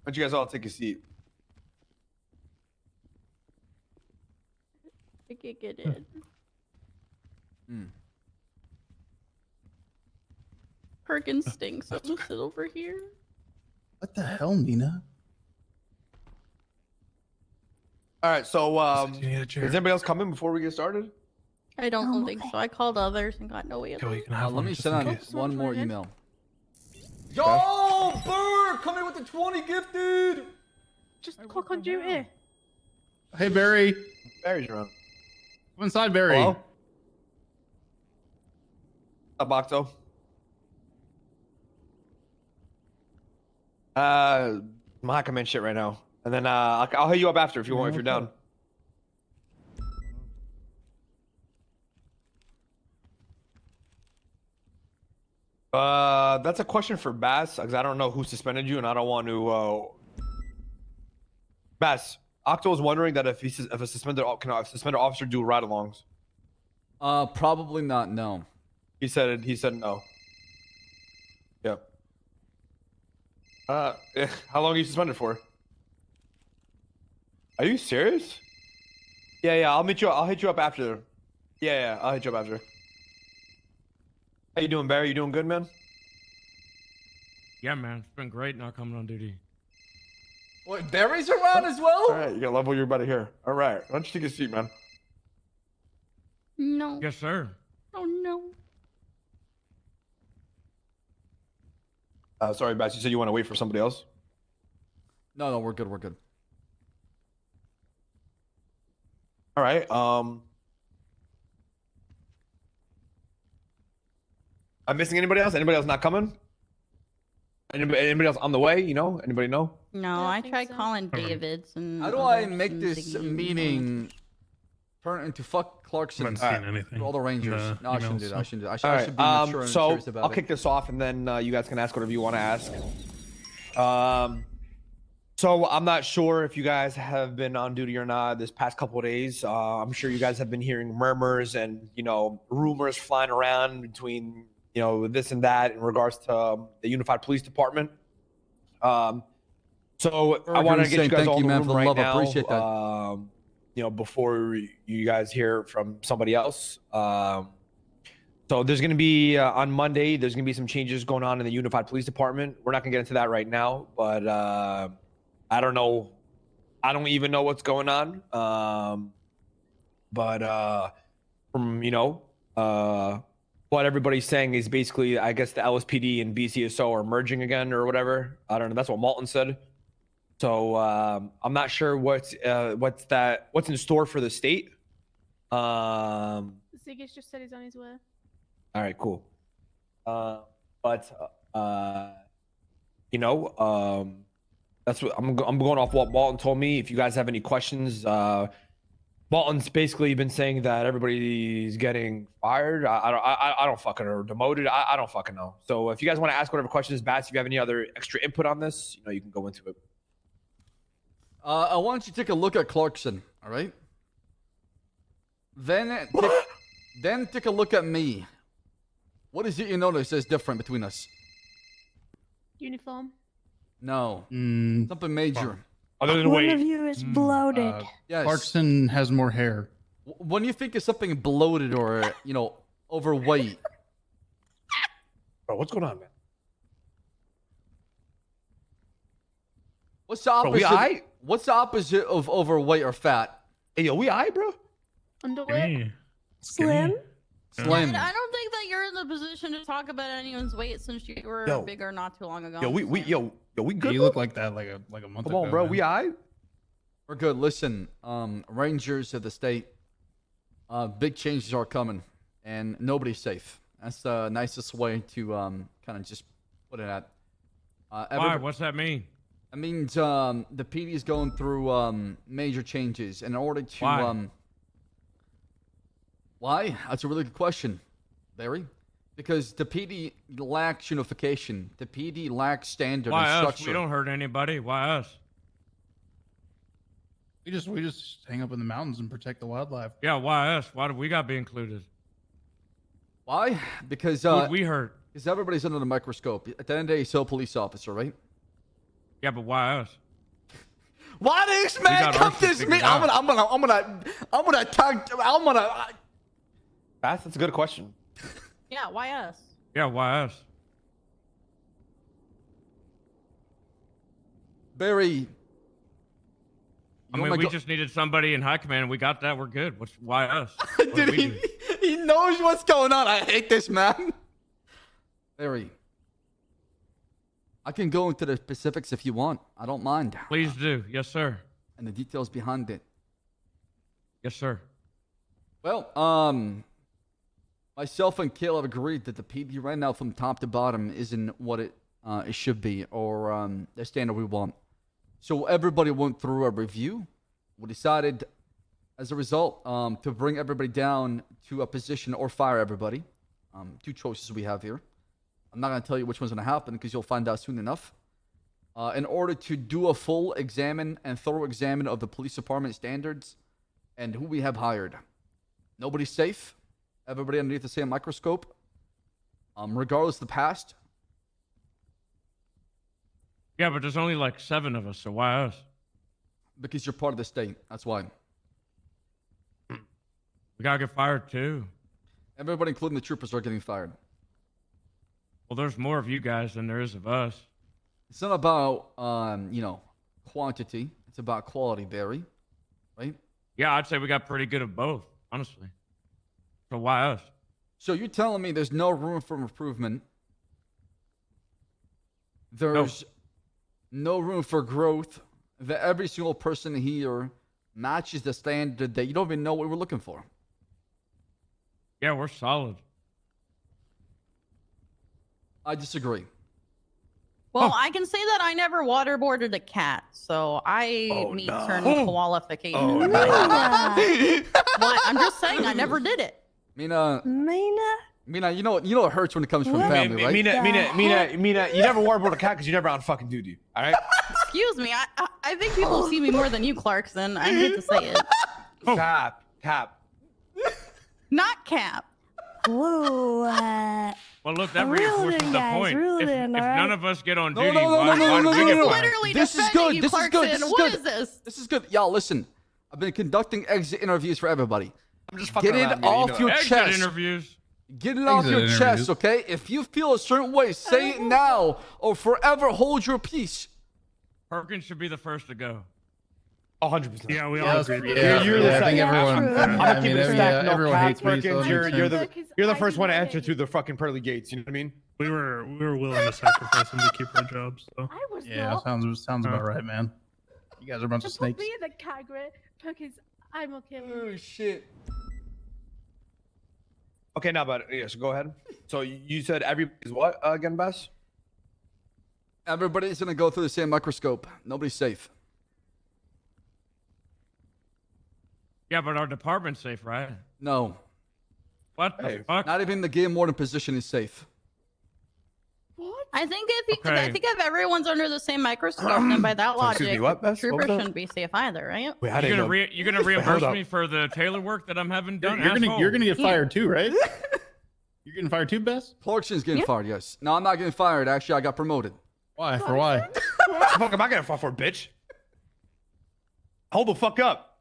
don't you guys all take a seat? I can't get in. Perkins stinks. I'm gonna sit over here. What the hell, Nina? All right, so Do you need a chair? is anybody else coming before we get started? I don't think so. I called others and got no answer. Okay, well, you can have Let one me just send in out case. one more Go ahead. email. Yo, Bird, come in with the 20 gifted. Just clock on duty. Hey, Barry. Barry's around. Come inside, Barry. Hello? Up, Octo. I'm not coming shit right now, and then I'll hit you up after if you want, if you're down. That's a question for Bass, because I don't know who suspended you, and I don't want to. Bass, Octo is wondering that if a suspended officer do ride-alongs. Probably not. No. He said no. Yep. How long are you suspended for? Are you serious? Yeah. I'll hit you up after. Yeah. I'll hit you up after. How you doing, Barry? You doing good, man? Yeah, man, it's been great not coming on duty. What? Barry's around as well? All right, you got level your buddy here. All right, why don't you take a seat, man? No. Yes, sir. Oh no. Sorry, Bass. You said you want to wait for somebody else. No, we're good. We're good. All right. I'm missing anybody else? Anybody else not coming? Anybody else on the way? You know? Anybody know? No, I I think tried so. calling David's and. How do I others make and this thinking, meeting turn into fuck Clarkson? I haven't seen anything. All the Rangers. in the No, I shouldn't emails, do that. so- I shouldn't do that. All I right. should be mature and So serious about I'll it. kick this off, and then you guys can ask whatever you want to ask. So I'm not sure if you guys have been on duty or not this past couple of days. I'm sure you guys have been hearing murmurs and rumors flying around between this and that in regards to the Unified Police Department. So I want to get you guys Thank all you, in the man, room for the right love. I now. appreciate that. Before you guys hear from somebody else. So there's going to be on Monday. There's going to be some changes going on in the Unified Police Department. We're not going to get into that right now, but I don't know. I don't even know what's going on. But from what everybody's saying is basically, I guess the LSPD and BCSO are merging again or whatever. I don't know. That's what Malton said. So I'm not sure what's in store for the state. Ziggy's just said he's on his way. All right, cool. That's what I'm going off what Walton told me. If you guys have any questions, Walton's basically been saying that everybody's getting fired. I don't fucking or demoted. I don't fucking know. So if you guys want to ask whatever questions, Bats, if you have any other extra input on this, you can go into it. I want you to take a look at Clarkson. All right. Then take a look at me. What is it you notice is different between us? Uniform. No, something major. Other than One weight. of you is bloated. Yes. Clarkson has more hair. When you think of something bloated or overweight, Bro, what's going on, man? what's the Bro, we opposite? aight? What's the opposite of overweight or fat? Hey, yo, we aight, bro? Underwear. Skinny. Slim? Slim. I don't think that you're in the position to talk about anyone's weight since you were Yo. bigger not too long ago. Yo, we good. You bro? look like that like a month Come ago. on, bro. man. We aight? We're good. Listen, Rangers of the state, big changes are coming, and nobody's safe. That's the nicest way to kind of just put it at. Why? What's that mean? It means the PD is going through major changes, and in order to Why? Why? That's a really good question, Barry. Because the PD lacks unification. The PD lacks standard Why and us? structure. We don't hurt anybody. Why us? We just hang up in the mountains and protect the wildlife. Yeah, why us? Why do we got to be included? Why? Because Who'd we hurt? everybody's under the microscope. At the end of the day, so police officer, right? Yeah, but why us? Why this man got come ours to this figure me? it out. I'm gonna attack. That's a good question. Yeah, why us? Yeah, why us? Barry. I mean, we just needed somebody in high command, and we got that. We're good. Why us? What Dude, did we do? he knows what's going on. I hate this man. Barry. I can go into the specifics if you want. I don't mind. Please do. Yes, sir. And the details behind it. Yes, sir. Well, myself and Caleb agreed that the PD right now from top to bottom isn't what it should be, or the standard we want. So everybody went through a review. We decided, as a result, to bring everybody down to a position or fire everybody. Two choices we have here. I'm not going to tell you which one's going to happen because you'll find out soon enough. In order to do a full examine and thorough examine of the police department standards and who we have hired. Nobody's safe. Everybody underneath the same microscope. Regardless of the past. Yeah, but there's only like 7 of us, so why us? Because you're part of the state. That's why. We gotta get fired too. Everybody, including the troopers, are getting fired. Well, there's more of you guys than there is of us. It's not about, quantity. It's about quality, Barry. Right? Yeah, I'd say we got pretty good of both, honestly. So why us? So you're telling me there's no room for improvement. There's no room for growth. That every single person here matches the standard that you don't even know what we're looking for. Yeah, we're solid. I disagree. Well, I can say that I never waterboarded a cat, so I meet certain qualifications. What? I'm just saying, I never did it. Mina, Mina? you know it hurts when it comes from What? family, right? Mina, you never waterboard a cat because you never on fucking duty. All right. Excuse me, I think people see me more than you, Clarkson. I hate to say it. Cap. Not Cap. Whoa. Well, look, that Reel it reinforces in, the guys, point. reel it If in, none alright? of us get on No, duty, no, no, why, no, no, why no, do we no, get no, no. fired? Literally This is defending good. you, This is good. Clarkson. This is What good. is this? This is good. Y'all, listen. I've been conducting exit interviews for everybody. I'm just fucking Get it around, Mina, off you know your that. Exit chest. interviews. Get it off Exit your interviews. chest, okay? If you feel a certain way, say it now or forever hold your peace. Perkins should be the first to go. 100%. Yeah, we all Yes, agree. yeah, You're the I think second. everyone. I'm I'm keeping it stacked. No everyone cap, hates me. So Perkins, it you're makes the sense. Because you're the I first one to didn't answer get through it. the fucking pearly gates. You know what I mean? We were willing to sacrifice them to keep our jobs. So I was Yeah, not. sounds about right, man. You guys are a bunch of Just put snakes. me in the category because I'm okay with Oh, shit. Okay, now, but yeah, so go ahead. So you said every is what again, Bess? Everybody's going to go through the same microscope. Nobody's safe. Yeah, but our department's safe, right? No. What the Hey, fuck? Not even the game warden position is safe. What? I think Okay. if everyone's under the same microscope, then by that So excuse logic, me, what, Bess? What troopers was that? shouldn't be safe either, right? Wait, I You didn't gonna know. you gonna hold reimburse up. me for the Taylor work that I'm having done? You're asshole? gonna get fired too, right? You're getting fired too, Bess? Clarkson's getting Yeah. fired, yes. No, I'm not getting fired. Actually, I got promoted. Why? For why? Fuck, am I gonna fall for, bitch? Hold the fuck up.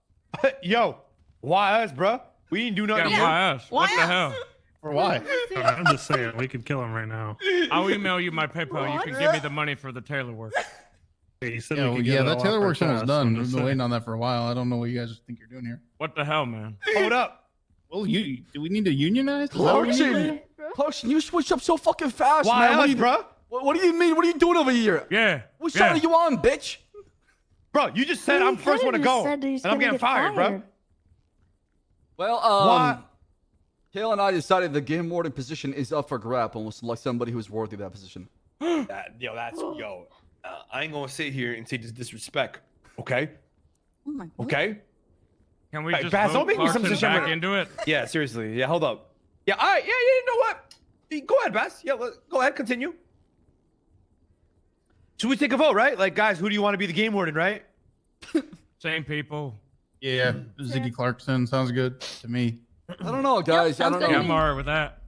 Yo, why us, bruh? We ain't do nothing. Yeah, to you. why us? Why What the us? hell? For why? I'm just saying we could kill him right now. I'll email you my PayPal. You can give me the money for the Taylor work. Yeah, you said Yeah, we well, could get yeah, it that all Taylor off our work's almost chest, done. I'm We've just been saying. waiting on that for a while. I don't know what you guys think you're doing here. What the hell, man? Hold up. Well, do we need to unionize? Is that what we need to do? Clarkson! Clarkson, you switched up so fucking fast, Why man. us, bruh? What do you mean? What are you doing over here? Yeah. What yeah. side are you on, bitch? Bro, you just said I'm first one to go, and I'm getting fired, bro. Well, Why? Kale and I decided the game warden position is up for grab, and we'll select somebody who's worthy of that position. I ain't gonna sit here and say this disrespect, okay? Oh my God. Okay? Can we Hey, just Baz, don't vote make me some Clarkson position back where- into it? Yeah, seriously. Yeah, hold up. Yeah, all right. Yeah, you know what? Go ahead, Bass. Yeah, go ahead. Continue. Should we take a vote, right? Like, guys, who do you want to be the game warden, right? Same people. Yeah, Ziggy Clarkson sounds good to me. I don't know, guys. I sounds don't good know. Yeah, I'm alright with that.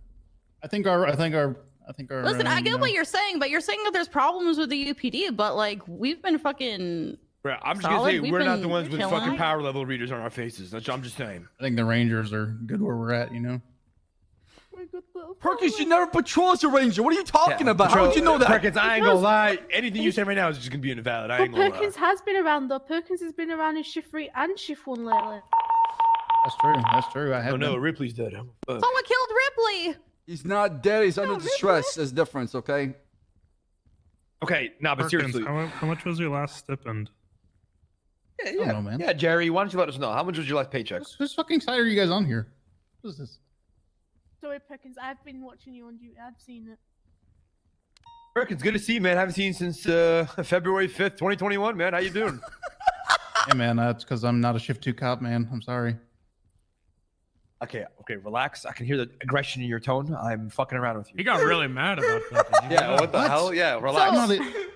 I think our I think our. Listen, I you get know, what you're saying, but you're saying that there's problems with the UPD, but like we've been fucking. Bro, I'm just Solid. gonna say We've we're not been the ones with chilling. fucking power level readers on our faces. I'm just saying. I think the Rangers are good where we're at. You know. Perkins, you never patrol as a ranger. What are you talking Yeah, about? How would you know that? Perkins, I ain't gonna lie. Anything you say right now is just gonna be invalid. I But ain't gonna Perkins lie. has been around though. Perkins has been around in shift 3 and shift 1 lately. That's true. That's true. I have. Oh no, been. Ripley's dead. Fuck. Someone killed Ripley. He's not dead. He's under distress. There's difference, okay? Okay, nah, but Perkins, seriously. how much was your last stipend? Yeah, I don't yeah, know, man. yeah, Jerry, why don't you let us know? How much was your last paycheck? Whose fucking side are you guys on here? What is this? Sorry, Perkins. I've been watching you on duty. I've seen it. Perkins, good to see you, man. Haven't seen you since February 5th, 2021, man. How you doing? Hey man, that's because I'm not a shift 2 cop, man. I'm sorry. Okay, relax. I can hear the aggression in your tone. I'm fucking around with He you. got really mad about that. Did you hear Yeah, that? what the hell? Yeah, relax. I'm not a-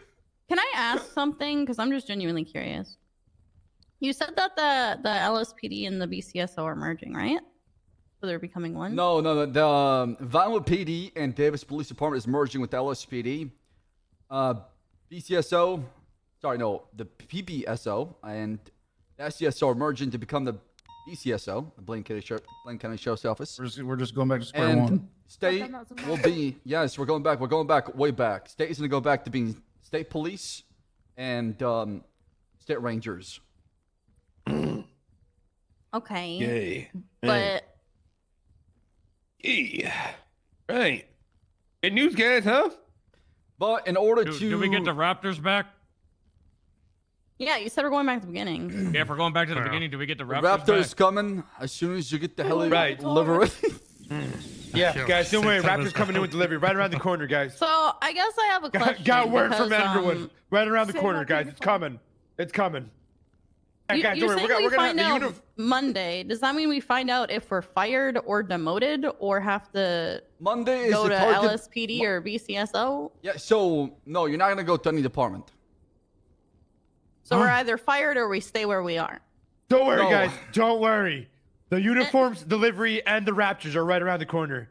Can I ask something? Because I'm just genuinely curious. You said that the LSPD and the BCSO are merging, right? So they're becoming one. No. The Vinewood PD and Davis Police Department is merging with the LSPD. BCSO, sorry, no, the PBSO and the SCSO are merging to become the BCSO, the Blaine County Sheriff's Office. we're just going back to square And one. state I've done that will be, yes, we're going back way back. State is going to go back to being state police and state rangers. Okay. Yay. But Yeah. Right. Good news, guys, huh? But in order Do, to... do we get the Raptors back? yeah, you said we're going back to the beginning. Yeah, if we're going back to the Yeah. beginning, do we get the The Raptors, Raptors back? coming as soon as you get the heli Right. delivery. Yeah, Yeah, guys, don't worry. 6 Raptors coming in with delivery right around the corner, guys. So I guess I have a question. Got word from because, Underwood. Right around the Say corner, that guys. It's before. coming. It's coming. Hey, You, guys, you're don't worry. saying We're we gonna have find the out uniform. Monday. Does that mean we find out if we're fired or demoted, or have to Monday is go the to target. LSPD or BCSO? Yeah, so no, you're not gonna go to any department. So we're either fired or we stay where we are. Don't worry, No. guys. Don't worry. The uniforms, delivery, and the Raptors are right around the corner.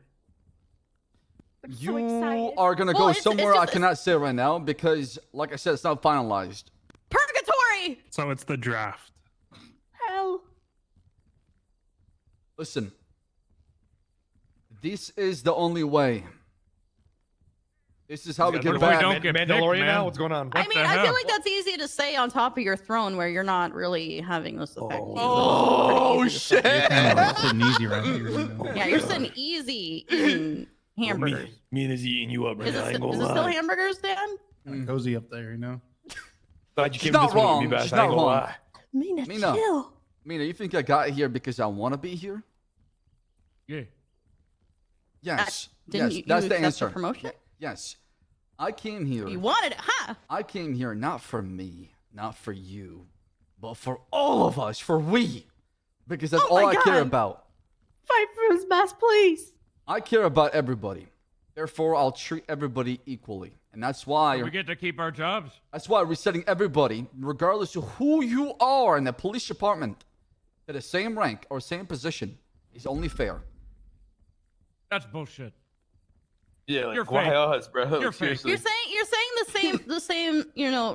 I'm so You excited. are gonna Well, go it's somewhere I just- cannot say right now because, like I said, it's not finalized. Purgatory. So it's the draft. Hell. Listen, this is the only way. This is how we What get if back. don't get picked, Mandalorian now? man? What's going on? I What mean, the I feel hell? like that's easy to say on top of your throne where you're not really having this effect. Oh shit! I'm sitting easy right here. You know? Yeah, you're sitting easy eating hamburgers. Me and is eating you up right Is now. I it, ain't gonna is it still lie. hamburgers, Dan? Kinda cozy up there, you know. Glad you She's came not this one with wrong. me, Beth. She's I ain't not gonna wrong. lie. Mina, Mina. chill. Mina, you think I got here because I want to be here? Yeah. Yes. Didn't yes, you that's the accept the answer. promotion? Yes. I came here. You wanted it, huh? I came here not for me, not for you, but for all of us, for we. Because that's Oh all my I care God. about. Fight for us, mass, please. I care about everybody. Therefore, I'll treat everybody equally. And that's why We get to keep our jobs. we're setting everybody, regardless of who you are in the police department, to the same rank or same position. Is only fair. That's bullshit. Yeah, like, You're why fake. us, bro? You're fake. You're saying the same,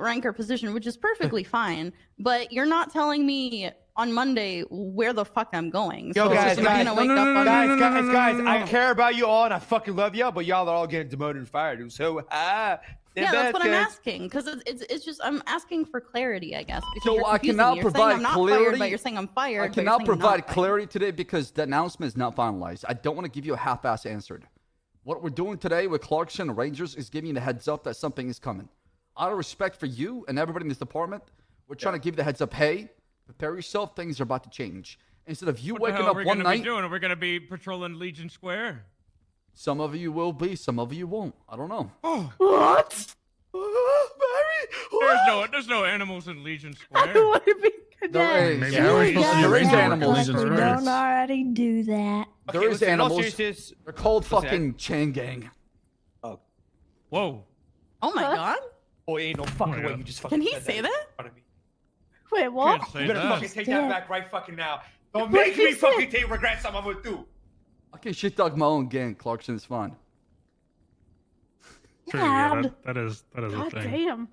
rank or position, which is perfectly fine. But you're not telling me on Monday where the fuck I'm going. Yo, So guys, am I guys, gonna wake up on guys, I care about you all and I fucking love y'all, but y'all are all getting demoted and fired. So, Yeah, that's what I'm asking. Because it's just I'm asking for clarity, I guess. Because So you're I confusing cannot me. You're saying provide I'm not clarity. Fired, but you're saying I'm fired. I but you're cannot saying I'm not provide fired. clarity today because the announcement is not finalized. I don't want to give you a half-ass answer. What we're doing today with Clarkson and Rangers is giving you the heads up that something is coming. Out of respect for you and everybody in this department, we're trying to give you the heads up. Hey, prepare yourself. Things are about to change. Instead of you What the waking hell up are we one gonna be night, doing? Are we gonna be patrolling Legion Square? some of you will be, some of you won't. I don't know. What? There's no animals in Legion I Square. want to be There cadet. is. Yeah, how are we supposed to There is arrange animals. Legion's We Square? don't already do that. There is animals. Seriousness, They're called Listen, fucking chain gang. Whoa. Oh my Huh? god. oh, ain't no fucking my way God. you just fucking Can he said say in that? front of me. Wait, what? Can't say You better that. fucking take that back right fucking now. Don't What make you me said? fucking take regret something I'm gonna do. I can shit dog my own gang, Clarkson. It's fine. True, yeah, God. that is a God thing. damn.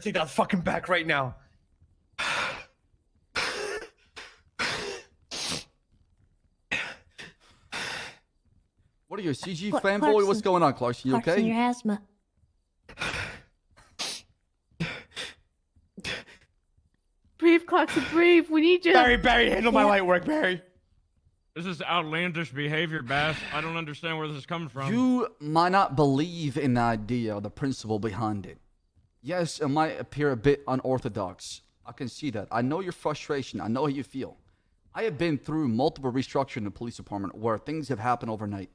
Take that fucking back right now. What are you, a CG Cla- fanboy? Clarkson. What's going on, Clarkson? You Clarkson, okay? your asthma. Breathe, Clarkson, breathe. We need you. Barry, handle my light work, Barry. This is outlandish behavior, Bass. I don't understand where this is coming from. You might not believe in the idea or the principle behind it. Yes, it might appear a bit unorthodox. I can see that. I know your frustration. I know how you feel. I have been through multiple restructuring in the police department where things have happened overnight.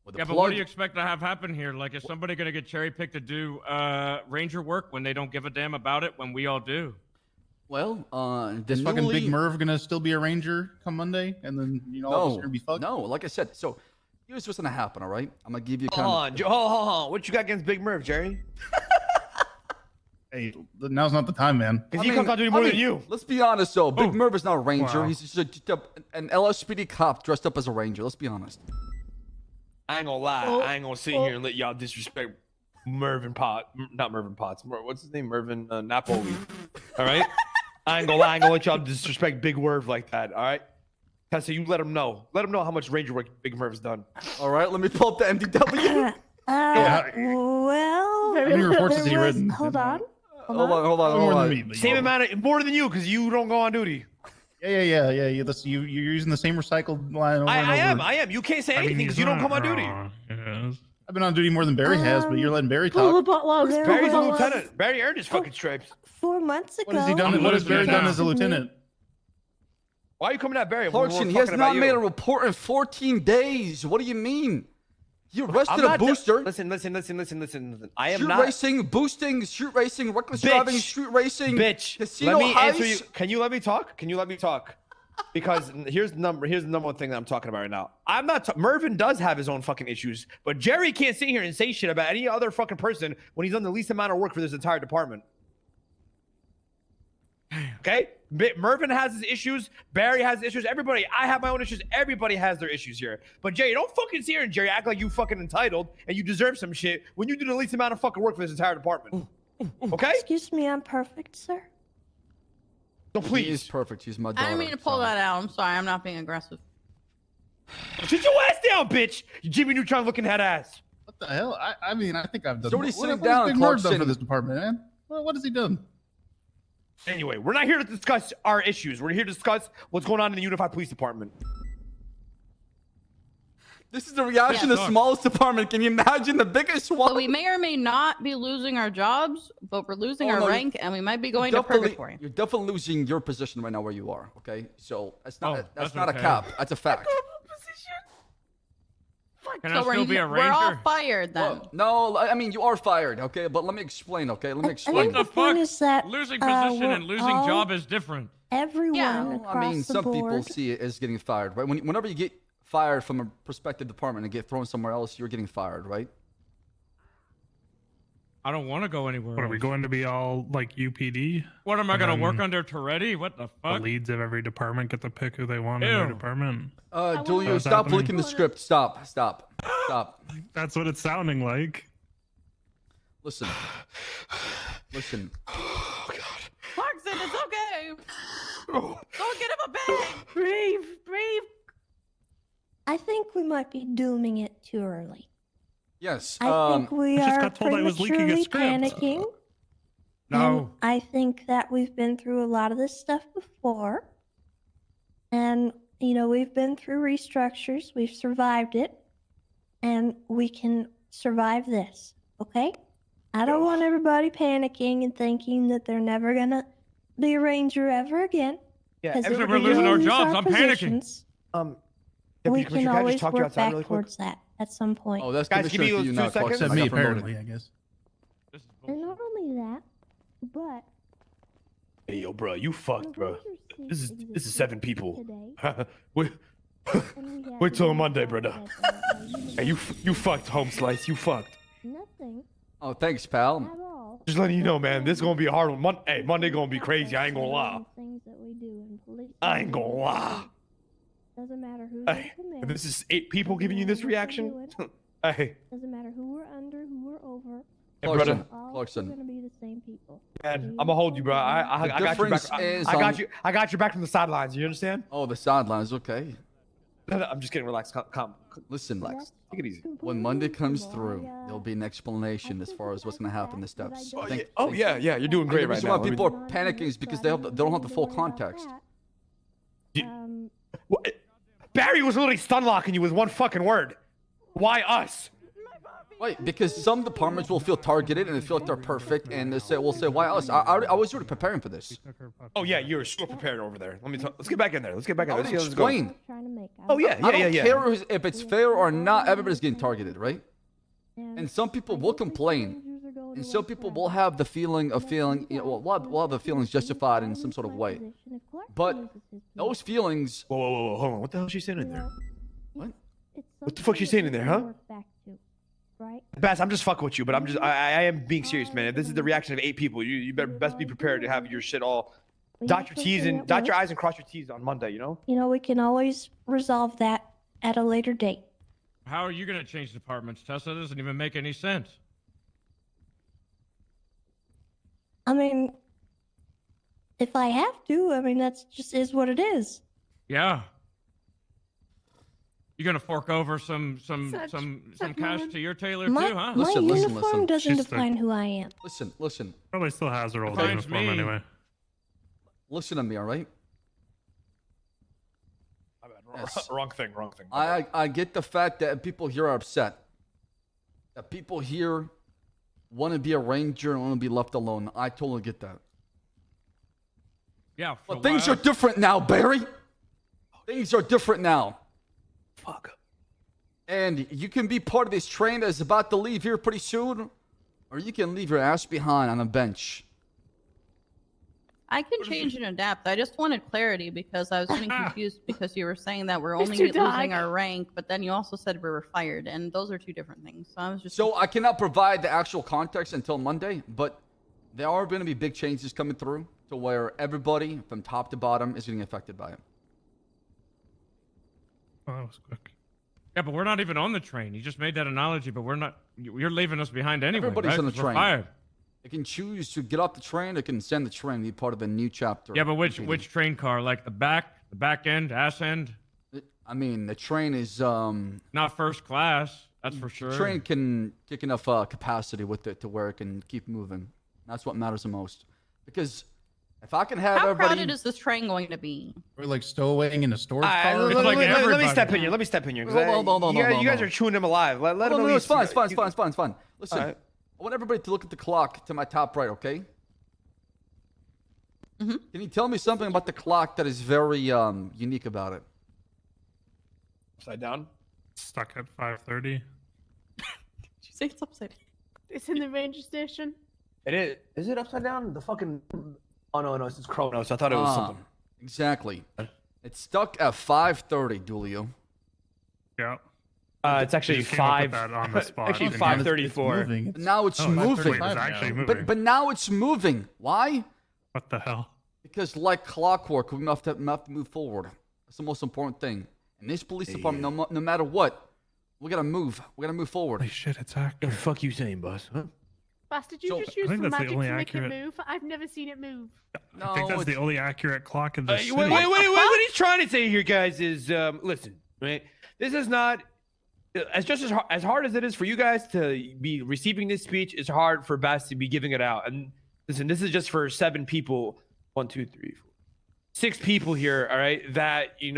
With Yeah, but what do you expect to have happen here? Like, is somebody gonna get cherry picked to do ranger work when they don't give a damn about it when we all do? Well, the Is fucking newly... Big Merv gonna still be a ranger come Monday? And then, all of us are gonna be fucked? No, like I said. So, here's what's gonna happen, all right? I'm gonna give you Hold on, kind of... hold on. What you got against Big Merv, Jerry? Hey, now's not the time, man. Because he comes out doing more than you. Let's be honest, though. Big Oh. Merv is not a ranger. Wow. He's just an LSPD cop dressed up as a ranger. Let's be honest. I ain't gonna lie. Oh, I ain't gonna sit here and let y'all disrespect Mervin Pot. Not Mervin Potts. What's his name? Mervin Napoli. All right? I ain't gonna lie. I ain't gonna let y'all disrespect Big Merv like that. All right? Tessa, you let him know. Let him know how much ranger work Big Merv's done. All right, let me pull up the MDW. Well, How many reports has he there was- written? Hold on. Hold on. More than me, but Same yeah. amount, more than you, because you don't go on duty. Yeah. You're using the same recycled line over and over. I am. You can't say I mean, anything because he's you don't not come on duty. wrong, yes. I've been on duty more than Barry has, but you're letting Barry Pull the talk. butt logs. There Pull Barry's the a butt logs. lieutenant. Barry earned his fucking stripes. 4 months ago. What has he done? I'm What has Barry losing done now. as a lieutenant? Why are you coming at Barry? when Clarkson, we're he has talking not about made you? a report in 14 days. What do you mean? You arrested I'm a not booster. Listen. I am Street not. racing, boosting, street racing, reckless Bitch. driving, street racing, Bitch, casino let me answer heists. you. Can you let me talk? Because here's the number one thing that I'm talking about right now. I'm not. Mervin does have his own fucking issues, but Jerry can't sit here and say shit about any other fucking person when he's done the least amount of work for this entire department. Okay, Mervin has his issues. Barry has issues. Everybody, I have my own issues. Everybody has their issues here. But Jerry, don't fucking sit here and Jerry act like you fucking entitled and you deserve some shit when you do the least amount of fucking work for this entire department. Okay? Excuse me, I'm perfect, sir. So He is please, perfect. He's my daughter. I didn't mean to pull so- that out. I'm sorry. I'm not being aggressive. sit your ass down, bitch. You Jimmy Neutron looking head ass. What the hell? I mean, I think I've done. Somebody what sit has down, Big Merv done Clarkson. for this department, man? What has he done? Anyway, we're not here to discuss our issues. We're here to discuss what's going on in the Unified Police Department. This is the reaction Yeah. of the smallest department. Can you imagine the biggest one? So we may or may not be losing our jobs, but we're losing Oh, our no, rank, and we might be going to Definitely- purgatory. You're definitely losing your position right now where you are. Okay, so that's not Oh, that's that's not okay. a cap. That's a fact. Can So I still be a we're all ranger? fired then. Well, no, I mean you are fired. Okay, but let me explain. Okay, let me I explain. think the the point fuck? is that Losing uh, position we're and losing all- job is different. Everyone Yeah. across I mean, the some people board. see it as getting fired, right? Whenever you get fired from a prospective department and get thrown somewhere else, you're getting fired, right? I don't want to go anywhere. What are we else. going to be all like UPD? What am I gonna work Um, under Toretti? What the The fuck? leads of every department get to pick who they want in their Ew. department. Julio, What's stop happening? licking the script. Stop. That's what it's sounding like. Listen. Clarkson, it's okay. Go get him a bag. Breathe. I think we might be dooming it too early. Yes. I think we I just are got told I was leaking a prematurely script. panicking. No. And I think that we've been through a lot of this stuff before. And, we've been through restructures, we've survived it, and we can survive this, okay? I don't want everybody panicking and thinking that they're never going to be a ranger ever again. Yeah, 'cause every- if we're we losing our lose jobs, I'm panicking. positions, Deputy we can Commissioner, can I always just talk to you work outside back really quick? towards that at some point. Oh, that's Guys, give commissioner me for those you 2 now, seconds. Clarkson. Except I me, got promoted. apparently, I guess. This is And bullshit. not only that, but Hey, yo, bro, you fucked, bro. This is 7 people. today, wait, and we have wait till no Monday, doubt brother. that, Hey, you fucked, Home Slice. You fucked. nothing Oh, thanks, pal. at all. Just letting you know, man. This is gonna be a hard one. Hey, Monday gonna be crazy. I ain't gonna lie. Things that we do in police I ain't gonna lie. Doesn't matter who's Hey, in command. this is 8 people giving you this reaction. Hey, Doesn't matter who we're under, who we're over. hey, brother. All Clarkson. We're gonna be the same people. Man, I'm gonna hold you, bro. I The got you back. difference is I got on- you. I got you back from the sidelines. You understand? Oh, the sidelines. Okay. No, I'm just kidding. Relax. Calm. Listen, Relax. Take it easy. when Monday comes through, there'll be an explanation as far as what's going to happen, the steps. Yeah. You're doing And great the right reason now. why people are panicking is because they don't have the full context. What? Barry was literally stun locking you with one fucking word. Why us? Right, because some departments will feel targeted and they feel like they're perfect, and we'll say, why us? I was already preparing for this. Oh yeah, you're so prepared over there. Let's get back in there. Let's get back in there. I Let's would go. explain. Oh yeah. I don't care if it's fair or not. Everybody's getting targeted, right? And some people will complain, and some people will have the feeling of feeling. You know, we'll have the feelings justified in some sort of way. But those feelings. Whoa. Hold on. What the hell is she saying in there? What? What the fuck she saying in there, huh? Right? Bass, I'm just fucking with you, but I am being serious, man. If this is the reaction of 8 people, you better best be prepared to have your shit all dot your T's and dot your I's and cross your T's on Monday, you know? You know, we can always resolve that at a later date. How are you gonna change departments, Tessa? That doesn't even make any sense. I mean, if I have to, I mean, that's just is what it is. Yeah. You gonna fork over some cash moment. to your tailor My, too, huh? my Listen, uniform doesn't She's the- define who I am. Listen. Probably still has her old Defines uniform me. anyway. Listen to me, all right? My bad. Yes. Wrong thing. I get the fact that people here are upset. That people here want to be a ranger and want to be left alone. I totally get that. Yeah. But things are are different now, Barry. Things are different now. Fuck. And you can be part of this train that's about to leave here pretty soon, or you can leave your ass behind on a bench. I can change and adapt. I just wanted clarity because I was getting confused because you were saying that we're Mr. only losing Dog. our rank, but then you also said we were fired, and those are two different things. So I was just So I cannot provide the actual context until Monday, but there are going to be big changes coming through to where everybody from top to bottom is getting affected by it. Oh, that was quick. Yeah, but we're not even on the train. You just made that analogy, but we're not. You're leaving us behind anyway. Everybody's right? on the 'Cause we're train. fired. They can choose to get off the train. They can send the train and be part of a new chapter. Yeah, but which train car? Like the back end, ass end? I mean, the train is Not first class. That's for sure. the train can take enough capacity with it to where it can keep moving. That's what matters the most. Because if I can have how everybody, crowded is this train going to be? We're like stowawaying in a storage car. Let like me everybody. step in here. Let me step in here. 'cause Hold on, you guys are chewing him alive. Let him know no, he's- it's fine, it's fine. Listen, Alright. I want everybody to look at the clock to my top right, okay? Mhm. Can you tell me something about the clock that is very unique about it? Upside down. Stuck at 5:30. Did you say it's upside down? It's in the ranger station. It is. Is it upside down? The fucking. Oh no, it's Chronos. I thought it was something. Exactly. It's stuck at 5:30, Dulio. Yeah. It's actually just came up with 5. that on the spot, Actually, didn't you? 5:34. Moving. It's- Now it's Oh, moving. It's actually moving. But now it's moving. Why? What the hell? Because like clockwork, we have to move forward. That's the most important thing. In this police department, no matter what, we gotta move. We gotta move forward. Holy shit, it's The accurate. fuck you saying, boss? Huh? Bass, did you So- just I use think some that's the magic only to make accurate- it move? I've never seen it move. I think that's the only accurate clock in the city. Wait. What he's trying to say here, guys, is listen, right? This is not as hard as it is for you guys to be receiving this speech. It's hard for Bass to be giving it out. And listen, this is just for 7 people. 1, 2, 3, 4, 6 people here. All right, that you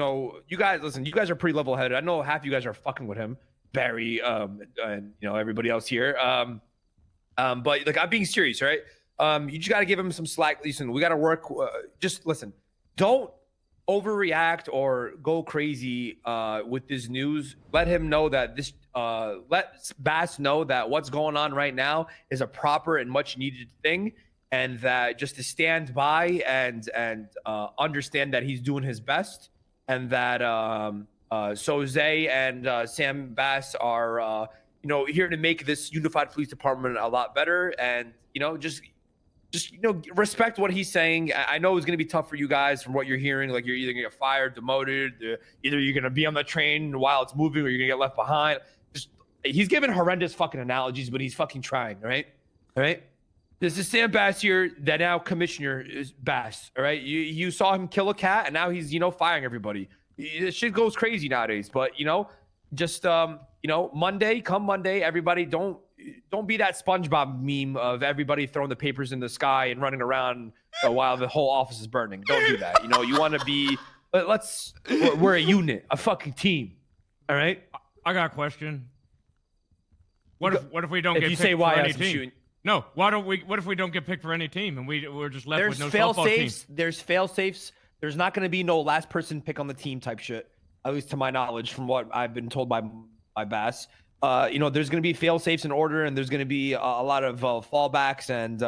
guys listen. You guys are pretty level-headed. I know half you guys are fucking with him, Barry, and everybody else here. But like I'm being serious, right? You just gotta give him some slack. Listen, we gotta work. Just listen. Don't overreact or go crazy with this news. Let him know that this. Let Bass know that what's going on right now is a proper and much needed thing, and that just to stand by and understand that he's doing his best, and that Soze and Sam Bass are here to make this unified police department a lot better, and just just respect what he's saying. I know it's gonna be tough for you guys from what you're hearing. Like you're either gonna get fired, demoted, either you're gonna be on the train while it's moving, or you're gonna get left behind. He's giving horrendous fucking analogies, but he's fucking trying. All right. This is Sam Bass here, that now Commissioner is Bass. All right. You saw him kill a cat, and now he's firing everybody. This shit goes crazy nowadays. But just Monday, everybody don't be that SpongeBob meme of everybody throwing the papers in the sky and running around while the whole office is burning. Don't do that. You want to be. We're a unit, a fucking team. All right. I got a question. What if we don't If get you picked say why, for I any can team? shoot. No, what if we don't get picked for any team and we're just left There's with no fail softball team? safes. There's fail safes. There's not going to be no last person pick on the team type shit. At least to my knowledge, from what I've been told by Bass. There's going to be fail safes in order, and there's going to be a lot of fallbacks and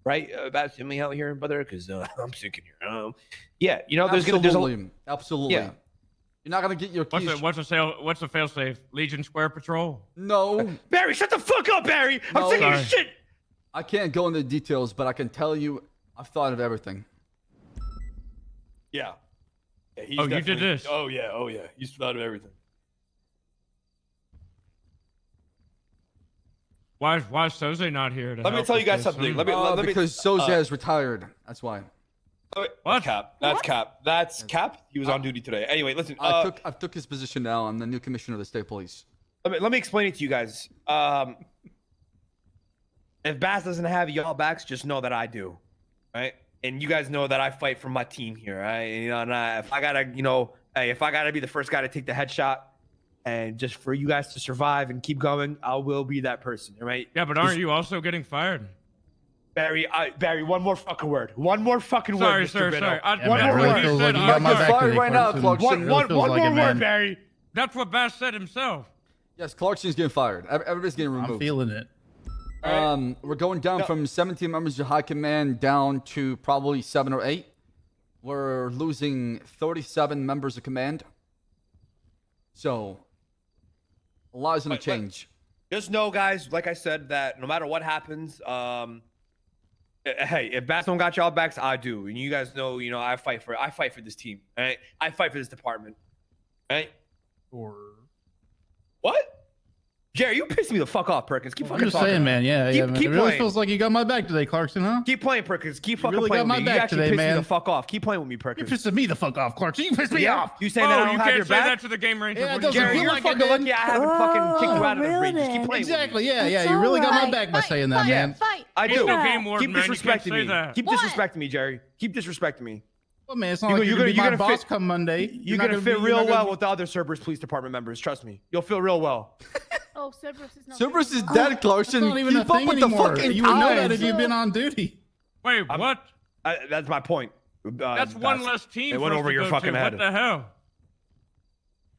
right. Bass, hear me out here, brother, because I'm sick in here. Absolutely. Yeah. You're not gonna get your keys. What's the fail safe? Legion Square Patrol? No. Barry, shut the fuck up, Barry. I'm No. sick of your Sorry. shit. I can't go into details, but I can tell you, I've thought of everything. Yeah. He's Oh, you did definitely- this? Oh yeah. He's thought of everything. Why is Soze not here? Let me tell you guys something. Let me. Because Soze has retired. That's why. What? Cap. That's Cap. That's Cap. He was on duty today. Anyway, listen. I took his position now. I'm the new commissioner of the state police. Let me explain it to you guys. If Bass doesn't have y'all backs, just know that I do, right? And you guys know that I fight for my team here, right? And, if I gotta be the first guy to take the headshot, and just for you guys to survive and keep going, I will be that person, right? Yeah, but aren't you also getting fired? Barry, one more fucking word. One more fucking Sorry, word, sir, Mr. sorry. Biddle. Yeah, One man, more it really word. feels like you I'm got my not back fired today, right now, Clarkson. Clarkson. One Feels like more it, word, man. Barry. That's what Bass said himself. Yes, Clarkson's getting fired. Everybody's getting removed. I'm feeling it. We're going down from 17 members of high command down to probably 7 or 8. We're losing 37 members of command. So, a lot is going to change. Just know, guys, like I said, that no matter what happens, hey, if Bass don't got y'all backs, I do. And you guys know, I fight for this team, right? I fight for this department, right? Or What? Jerry, you pissed me the fuck off, Perkins. Keep I'm fucking just talking. saying, man. Yeah, Keep- man. keep It really playing. feels like you got my back today, Clarkson, huh? Keep playing, Perkins. Keep fucking really playing got with me. my You back actually today, pissed me man. the fuck off. Keep playing with me, You Perkins. pissing me the fuck off, Clarkson. You pissed me Yeah? off. You saying that I Oh, don't you have can't your say back? that to the Game Ranger. Yeah, it What do you doesn't Jerry, feel you're like it, fucking man. lucky I haven't fucking kicked you out of the ring. Just keep Wilden. playing Exactly. with me. Yeah. It's You really got my alright. back by saying that, Yeah. man. Fight. I He's do. no game warden, Keep man. You can't disrespecting say me. that. Keep What? disrespecting me, Jerry. Keep disrespecting me. Well, man, it's not like you're gonna be my boss come Monday. You're gonna fit real well with the other Cerberus Police Department members. Trust me, you'll feel real well. Oh, Cerberus is not. Cerberus is good. dead, It's Clarkson. not even a Keep up thing with the anymore. fucking You would know that times. if you've been on duty. Wait, what? That's my point. That's one less team. It went for us over to your go fucking to. head. What the hell?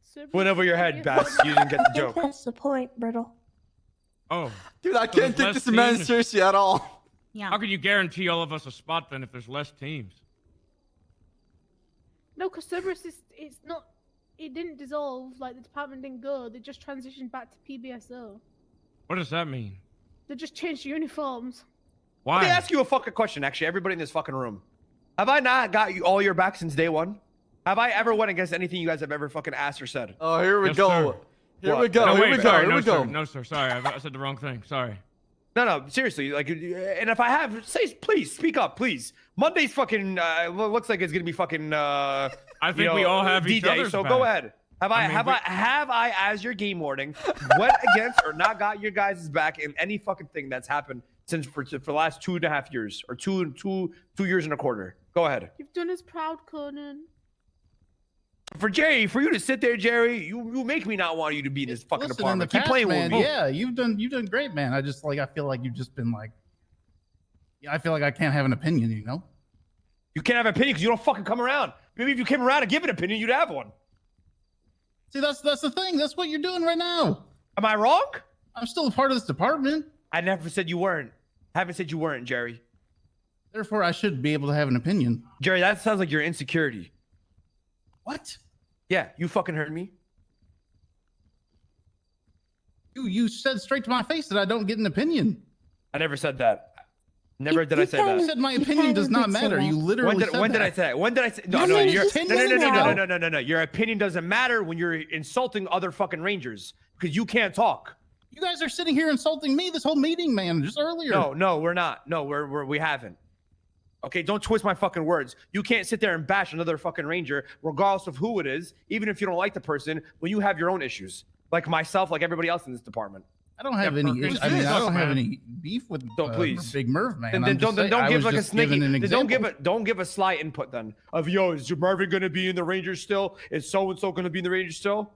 Cerberus Went over your is head, good. Bass. You didn't get the I think joke. that's the point, Brittle. Oh, Dude, I there's can't take less this man teams. seriously at all. Yeah. how can you guarantee all of us a spot then if there's less teams? No, because Cerberus is. It's not. It didn't dissolve. Like the department didn't go. They just transitioned back to PBSO. What does that mean? They just changed uniforms. Why? Let me ask you a fucking question, actually. Everybody in this fucking room. Have I not got you all your back since day one? Have I ever went against anything you guys have ever fucking asked or said? Oh, here we Yes, go. sir. Here we What? go. No, Here wait, we go. sorry, Here no, we go. Sir. No, sir. Sorry, I said the wrong thing. Sorry. No, seriously. Like, and if I have, please speak up, please. Monday's fucking looks like it's gonna be fucking. I think we all have each D-Day, other's so back. go ahead. Have I, I mean, have I, as your game warden, went against or not got your guys' back in any fucking thing that's happened since for the last 2.5 years or two years and a quarter? Go ahead. You've done us proud, Conan. For Jerry, for you to sit there, Jerry, you make me not want you to be in this fucking Listen, in department. the Keep past, playing man, with me. yeah, you've done great, man. I feel like you've just been like, yeah, I feel like I can't have an opinion, you know? You can't have an opinion because you don't fucking come around. Maybe if you came around and give an opinion, you'd have one. See, that's the thing. That's what you're doing right now. Am I wrong? I'm still a part of this department. I never said you weren't. Haven't said you weren't, Jerry. Therefore, I should be able to have an opinion. Jerry, that sounds like your insecurity. What? Yeah, you fucking heard me. You said straight to my face that I don't get an opinion. I never said that. Never did I say that. You said my opinion does not matter. You literally said When did that. I say that? When did I say? No, I no, mean, your it's no, no, no, no, now. no, no, no, no. Your opinion doesn't matter when you're insulting other fucking Rangers because you can't talk. You guys are sitting here insulting me this whole meeting, man, just earlier. No, we're not. No, we haven't. Okay, don't twist my fucking words. You can't sit there and bash another fucking Ranger, regardless of who it is, even if you don't like the person, when you have your own issues, like myself, like everybody else in this department. I don't have any. I mean, I don't have any beef with Please. Big Merv, man. Then don't give like a sneaky. An Then example. don't give a sly input then of yo. Is Marvin gonna be in the Rangers still? Is so and so gonna be in the Rangers still?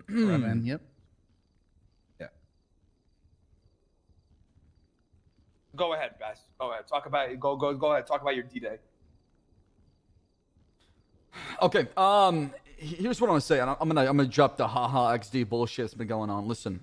Right, man. Yep. Go ahead, Bass. Go ahead. Talk about go ahead. Talk about your D-Day. Okay. Here's what I'm gonna say. I'm gonna drop the haha XD bullshit that's been going on. Listen,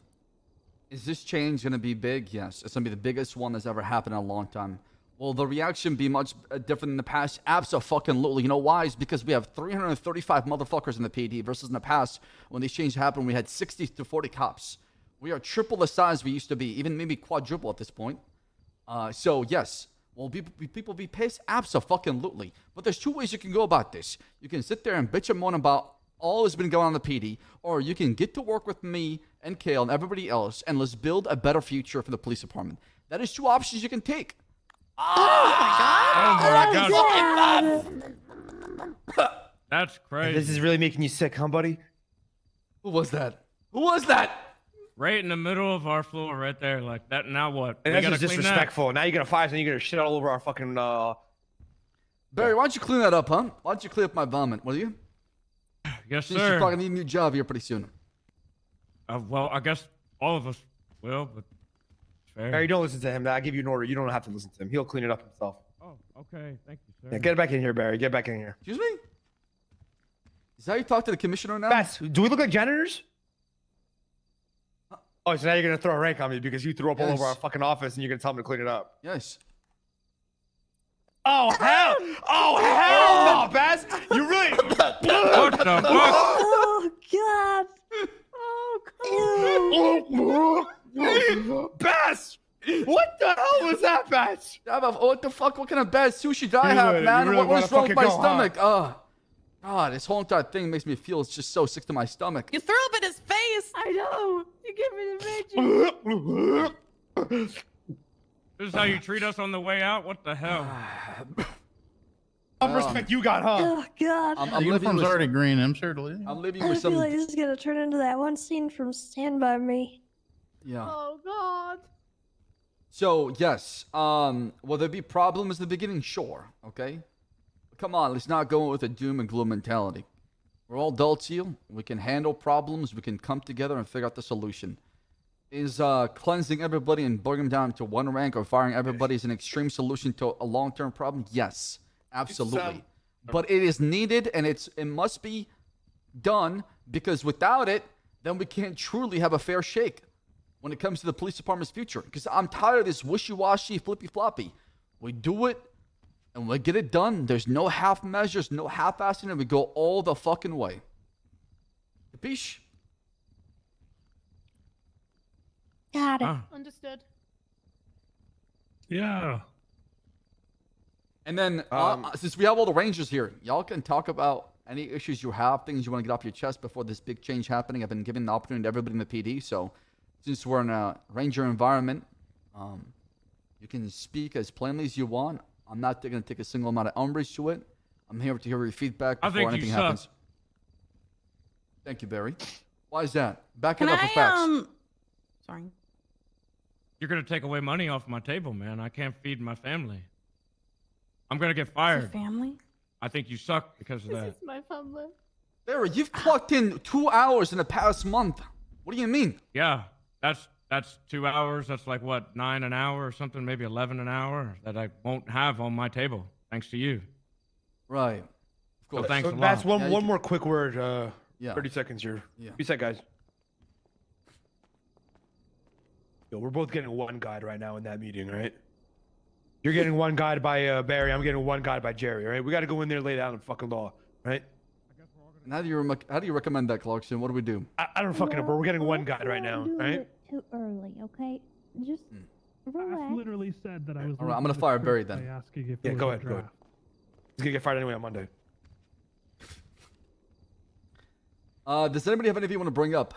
is this change gonna be big? Yes, it's gonna be the biggest one that's ever happened in a long time. Will the reaction be much different than the past? Absolutely. You know why? It's because we have 335 motherfuckers in the PD versus in the past when these changes happened, we had 60 to 40 cops. We are triple the size we used to be, even maybe quadruple at this point. So yes, will people be pissed? Absolutely. But there's two ways you can go about this. You can sit there and bitch and moan about all that's been going on in the PD, or you can get to work with me and Kale and everybody else, and let's build a better future for the police department. That is two options you can take. Oh my god. That's crazy. This is really making you sick, huh, buddy? Who was that? Who was that? Right in the middle of our floor, right there, like that. Now what? And We that's gotta just clean that? disrespectful. Now you're gonna fire us and you're gonna shit all over our fucking. Barry, why don't you clean that up, huh? Why don't you clean up my vomit, will you? Yes, Since you're sir. probably gonna need a new job here pretty soon. Well, I guess all of us will, but it's fair. Barry, don't listen to him. I give you an order. You don't have to listen to him. He'll clean it up himself. Oh, okay. Thank you, sir. Yeah, get back in here, Barry. Get back in here. Excuse me? Is that how you talk to the commissioner now? Bass, do we look like janitors? Oh, so now you're gonna throw a rank on me because you threw up all over Yes. our fucking office and you're gonna tell me to clean it up. Yes. Oh hell! Oh hell no, Bass! You really? What the fuck? Oh God. Oh Oh, Bass! What the hell was that, Bass? What the fuck? What kind of bad sushi did I You have, really- man? you really What is wanna wrong with my fucking go, huh? stomach? God, this whole entire thing makes me feel it's just so sick to my stomach. You threw up in his face. I know. You give me the veggies. This is how you treat us on the way out? What the hell? What respect you got, huh? Oh God. I'm The living uniform's with, already green. I'm sure it'll. I'm living I with feel some. like this is gonna turn into that one scene from Stand By Me. Yeah. Oh God. So yes, will there be problems in the beginning? Sure. Okay. Come on, let's not go with a doom and gloom mentality. We're all adults here. We can handle problems. We can come together and figure out the solution. Is cleansing everybody and bringing them down to one rank or firing everybody is an extreme solution to a long-term problem? Yes, absolutely. But it is needed and it must be done because without it, then we can't truly have a fair shake when it comes to the police department's future. Because I'm tired of this wishy-washy, flippy-floppy. We do it and we get it done. There's no half measures, no half-assing, and we go all the fucking way. Capiche? Got it. Huh. Understood. Yeah. And then, since we have all the Rangers here, y'all can talk about any issues you have, things you want to get off your chest before this big change happening. I've been giving the opportunity to everybody in the PD, so since we're in a Ranger environment, you can speak as plainly as you want. I'm not going to take a single amount of umbrage to it. I'm here to hear your feedback I before think you anything suck. happens. Thank you, Barry. Why is that? Back Can it up with facts. Sorry. You're gonna take away money off my table, man. I can't feed my family. I'm gonna get Your fired. family? I think you suck because of This that. is my family. Barry, you've clocked in 2 hours in the past month. What do you mean? Yeah, that's 2 hours. That's like what, 9 an hour or something, maybe 11 an hour that I won't have on my table thanks to you. Right. Of So course. thanks a That's lot. one Yeah, more quick word. Yeah. 30 seconds here. Yeah. You said, guys. Yo, we're both getting one guide right now in that meeting, right? You're getting one guide by Barry. I'm getting one guide by Jerry, right? We got to go in there and lay down the fucking law, right? And how do you recommend that, Clarkson? What do we do? I don't fucking know, but we're getting one guide right We're now, doing right? it too early, okay? Just I Relax. literally said that I was. All right, I'm leaving gonna the fire script Barry by then. asking if Yeah, it was go a ahead, go ahead. draft. He's gonna get fired anyway on Monday. Does anybody have anything you want to bring up?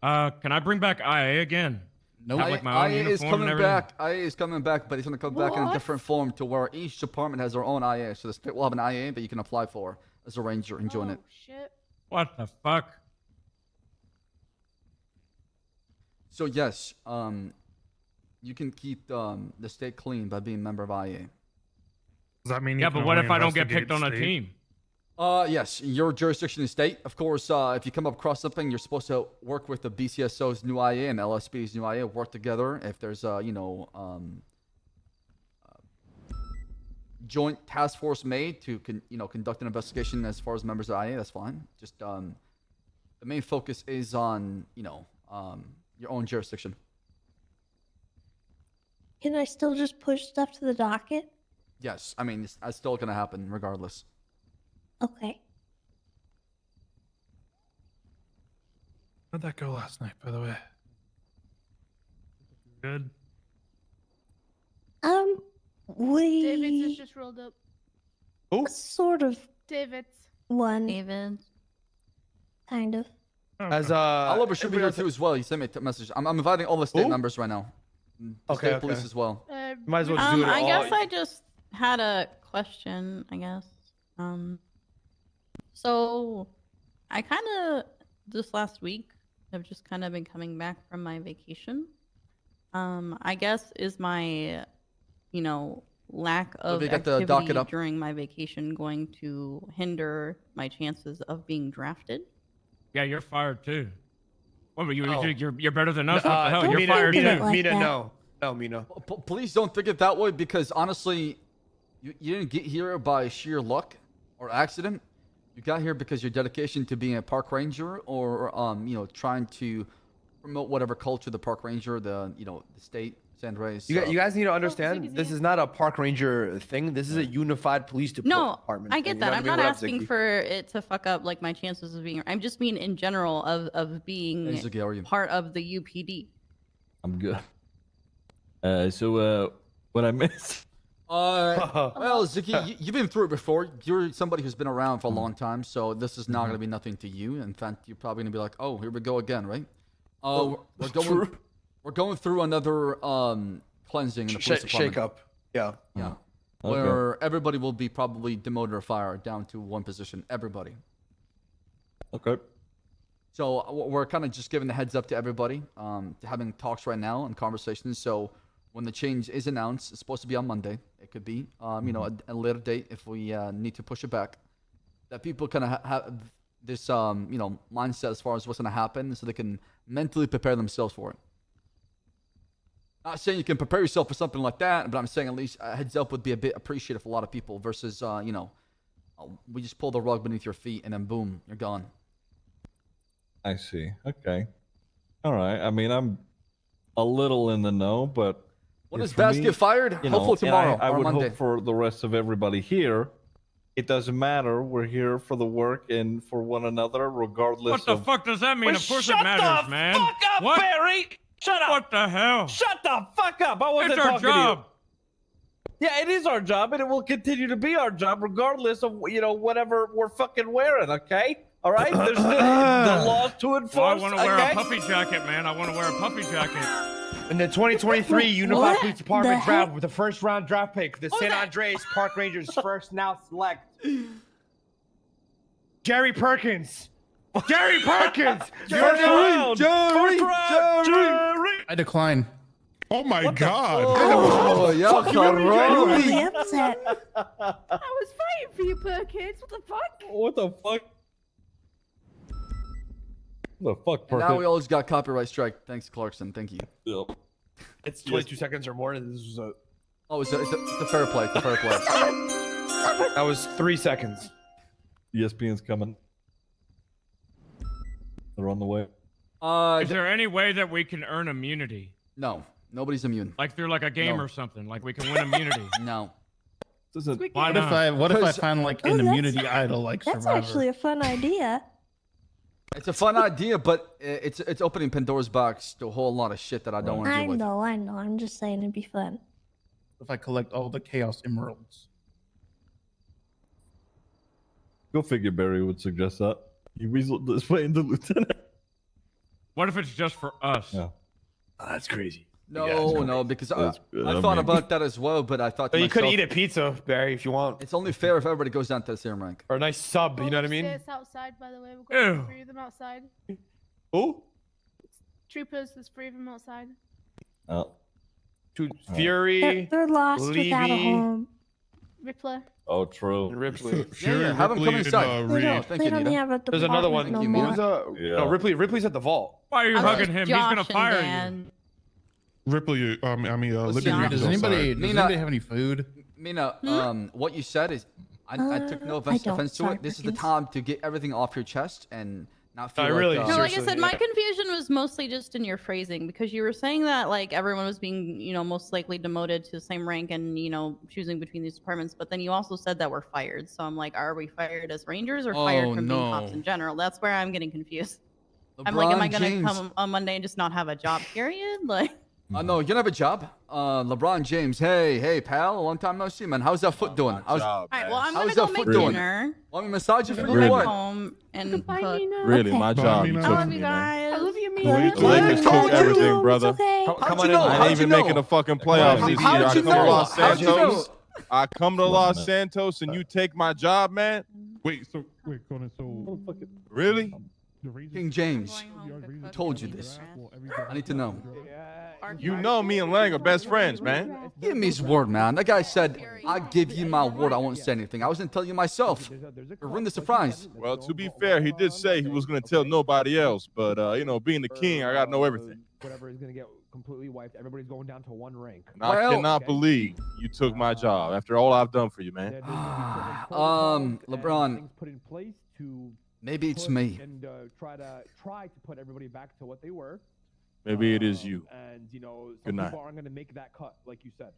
Can I bring back IA again? Nope. Have, like, my own IA is uniform and coming everything? back. IA is coming back, but it's gonna come back in a What? different form to where each department has their own IA. So the state will have an IA that you can apply for as a ranger and join Oh, it. shit. What the fuck? So yes, you can keep the state clean by being a member of IA. Does that mean? You Yeah, can but what only if I don't get investigate picked on a state? team? Yes, your jurisdiction is state. Of course, if you come across something, you're supposed to work with the BCSO's new IA and LSP's new IA, work together. If there's joint task force made to conduct an investigation as far as members of IA, that's fine. Just the main focus is on your own jurisdiction. Can I still just push stuff to the docket? Yes, I mean it's still gonna happen regardless. Okay. How'd that go last night, by the way? Good. David's has We just rolled up. sort of David's. won, David. kind of. As Oliver should be here everybody too as well. He sent me a message. I'm inviting all the state Who? members right now. The Okay, state police okay. as well. Might as well just do it I all. guess I just had a question, I guess. So I kind of this last week have just kind of been coming back from my vacation. I guess is my, lack of you got the docket activity up? during my vacation going to hinder my chances of being drafted? Yeah, you're fired too. What were you? Oh. You're better than us. What the hell? Don't You're think fired of too. it like Mina, that. no. No, Mina. Please don't think it that way because honestly, you didn't get here by sheer luck or accident. You got here because your dedication to being a park ranger or trying to promote whatever culture the park ranger, the state, San Andreas. You guys need to Ziggy understand, this Ziggy. is not a park ranger thing. This is a unified police No, department. I thing, get you that. know what I'm I mean? not What up, asking Ziggy? for it to fuck up like my chances of being. I'm just mean in general of being Hey, Ziggy, how are you? part of the UPD. I'm good. So what I missed? Well, Ziggy, you've been through it before. You're somebody who's been around for a long time, so this is not going to be nothing to you. In fact, you're probably going to be like, "Oh, here we go again," right? We're going through another cleansing in the police department. Shake up. Yeah. Yeah. Okay. Where everybody will be probably demoted or fired down to one position. Everybody. Okay. So we're kind of just giving the heads up to everybody, having talks right now and conversations. So when the change is announced, it's supposed to be on Monday. It could be, a later date if we need to push it back. That people kind of have this, mindset as far as what's going to happen, so they can mentally prepare themselves for it. Not saying you can prepare yourself for something like that, but I'm saying at least a heads up would be a bit appreciated for a lot of people versus, we just pull the rug beneath your feet and then boom, you're gone. I see. Okay. All right. I mean, I'm a little in the know, but When does for Bass me, get fired? you know, Hopefully and tomorrow I or would Monday. hope for the rest of everybody here. It doesn't matter. We're here for the work and for one another, regardless What the of. fuck does that mean? Well, Of course shut it matters, the man. fuck up, What? Barry! Shut up! What the hell? Shut the fuck up! I wasn't It's our talking to you. job. Yeah, it is our job, and it will continue to be our job, regardless of whatever we're fucking wearing. Okay, all right. There's the laws to enforce. Well, I want to wear okay? a puffy jacket, man. I want to wear a puffy jacket. In the 2023 What Unified Police the Department draft heck? with the first round draft pick, the San Andreas Park Rangers first now select Jerry Perkins. Jerry Perkins. First round. First round. Jerry. I decline. Oh my god! Oh, yeah, I'm really Carol. upset. I was fighting for you, Perkins. What the fuck? What the fuck? The fuck, And now Perkins? we always got copyright strike. Thanks, Clarkson. Thank you. Yep. It's 22 seconds or more. This was Oh, it's a fair play. It's a fair play. that was 3 seconds. ESPN's coming. They're on the way. Is there any way that we can earn immunity? No, nobody's immune. Like through like a game No. or something? Like we can win immunity? No. This isn't. Why What if not? I Because- find like Oh, an that's- immunity idol like That's Survivor? actually a fun idea. It's a fun idea, but it's opening Pandora's box to a whole lot of shit that I don't want to I deal with. know, I know. I'm just saying it'd be fun. If I collect all the Chaos Emeralds. Go figure Barry would suggest that. You weasel this way into Lieutenant. What if it's just for us? Yeah. Oh, that's crazy. No, because I I thought mean- about that as well, but I thought to So you could myself, eat a pizza, Barry, if you want, it's only fair if everybody goes down to the same rank. or a nice sub. You know what I mean? It's outside, by the way. We've got Ew. 3 of them outside. Who? Troopers, there's 3 of them outside. Oh, To right. Fury They're lost without a Levy, home. Rippler. oh, true. and Ripley. Yeah, have them come inside. They Oh, don't, thank they you, don't Nita. have a There's another one. department Thank no you, more. Who's Yeah. No, Ripley's at the vault. Why are you I was hugging him? He's Josh gonna and fire you. Dan. Ripley, Libby Listen, Josh. Reed's Does anybody, outside. does Nina- anybody have any food? Mina, what you said is, I took no I offense, don't. offense to Sorry, it. This is the Perkins. time to get everything off your chest and not feel I like. really- No, like I Seriously, said, my yeah. confusion was mostly just in your phrasing because you were saying that like everyone was being, most likely demoted to the same rank and, choosing between these departments. But then you also said that we're fired. So I'm like, are we fired as Rangers or fired Oh, from being cops no. in general? That's where I'm getting confused. I'm like, am I LeBron going to James. come on Monday and just not have a job, period? Like, No, you don't have a job. LeBron James, hey, pal, long time no see, man. How's that foot doing? How's all right, well, I'm going How's to go that make foot doing? dinner. Want me to massage you for Go you Really? or back what? home and Goodbye, cook. Nina. Really, Okay. my Bye, job. Mina. I You love took you me, man. I guys. love you, Wait, Mina. wait, The Lakers How'd took you everything, know? brother. It's okay. Come How'd on you in. know? I How'd ain't you even know? making the fucking Come on, playoffs this how'd year. I you come to know? Los How'd you know? Santos. I come to Los Santos and you take my job, man. Wait, Conan, so Really? the Rangers- King James, Going home to Who cook told you and this? eat I need to know. You know me and Lang are best friends, man. Give me his word, man. That guy said, I give you my word, I won't say anything. I was going to tell you myself. Ruin the surprise. Well, to be fair, he did say he was going to tell nobody else. But, being the king, I got to know everything. Whatever is gonna get completely wiped. Everybody's going down to 1 rank. And I Well- cannot believe you took my job after all I've done for you, man. LeBron. Things put in place to Maybe it's put me. and try to put everybody back to what they were. Maybe it is you. And Good some night. people aren't going to make that cut, like you said.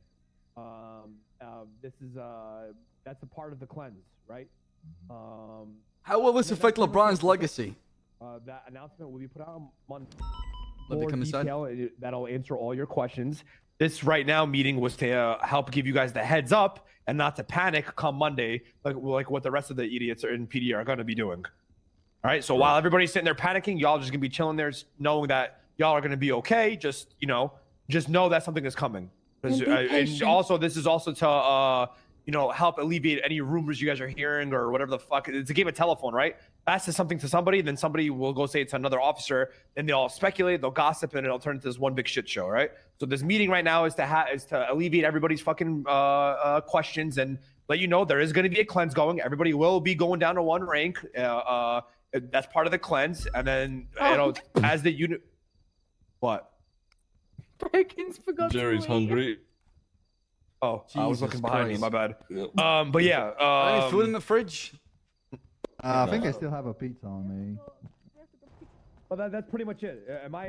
This is that's a part of the cleanse, right? How will this affect LeBron's legacy? That announcement will be put out on Monday. Let me More come inside. detail, that'll answer all your questions. This right now meeting was to help give you guys the heads up and not to panic come Monday, like what the rest of the idiots in PD are going to be doing. All right. So while everybody's sitting there panicking, y'all just gonna be chilling there, knowing that y'all are gonna be okay. Just know that something is coming. 'Cause, And be and patient. also, this is also to help alleviate any rumors you guys are hearing or whatever the fuck. It's a game of telephone, right? That says something to somebody, then somebody will go say it to another officer, then they'll speculate, they'll gossip, and it'll turn into this one big shit show, right? So this meeting right now is to alleviate everybody's fucking questions and let you know there is going to be a cleanse going. Everybody will be going down to 1 rank. That's part of the cleanse, and then as the unit. What? Perkins forgot to Jerry's wait. hungry. Oh, I was Jesus looking behind me. Christ. My bad. But yeah. Any food in the fridge? I think I still have a pizza on me. Well, that's pretty much it. Am I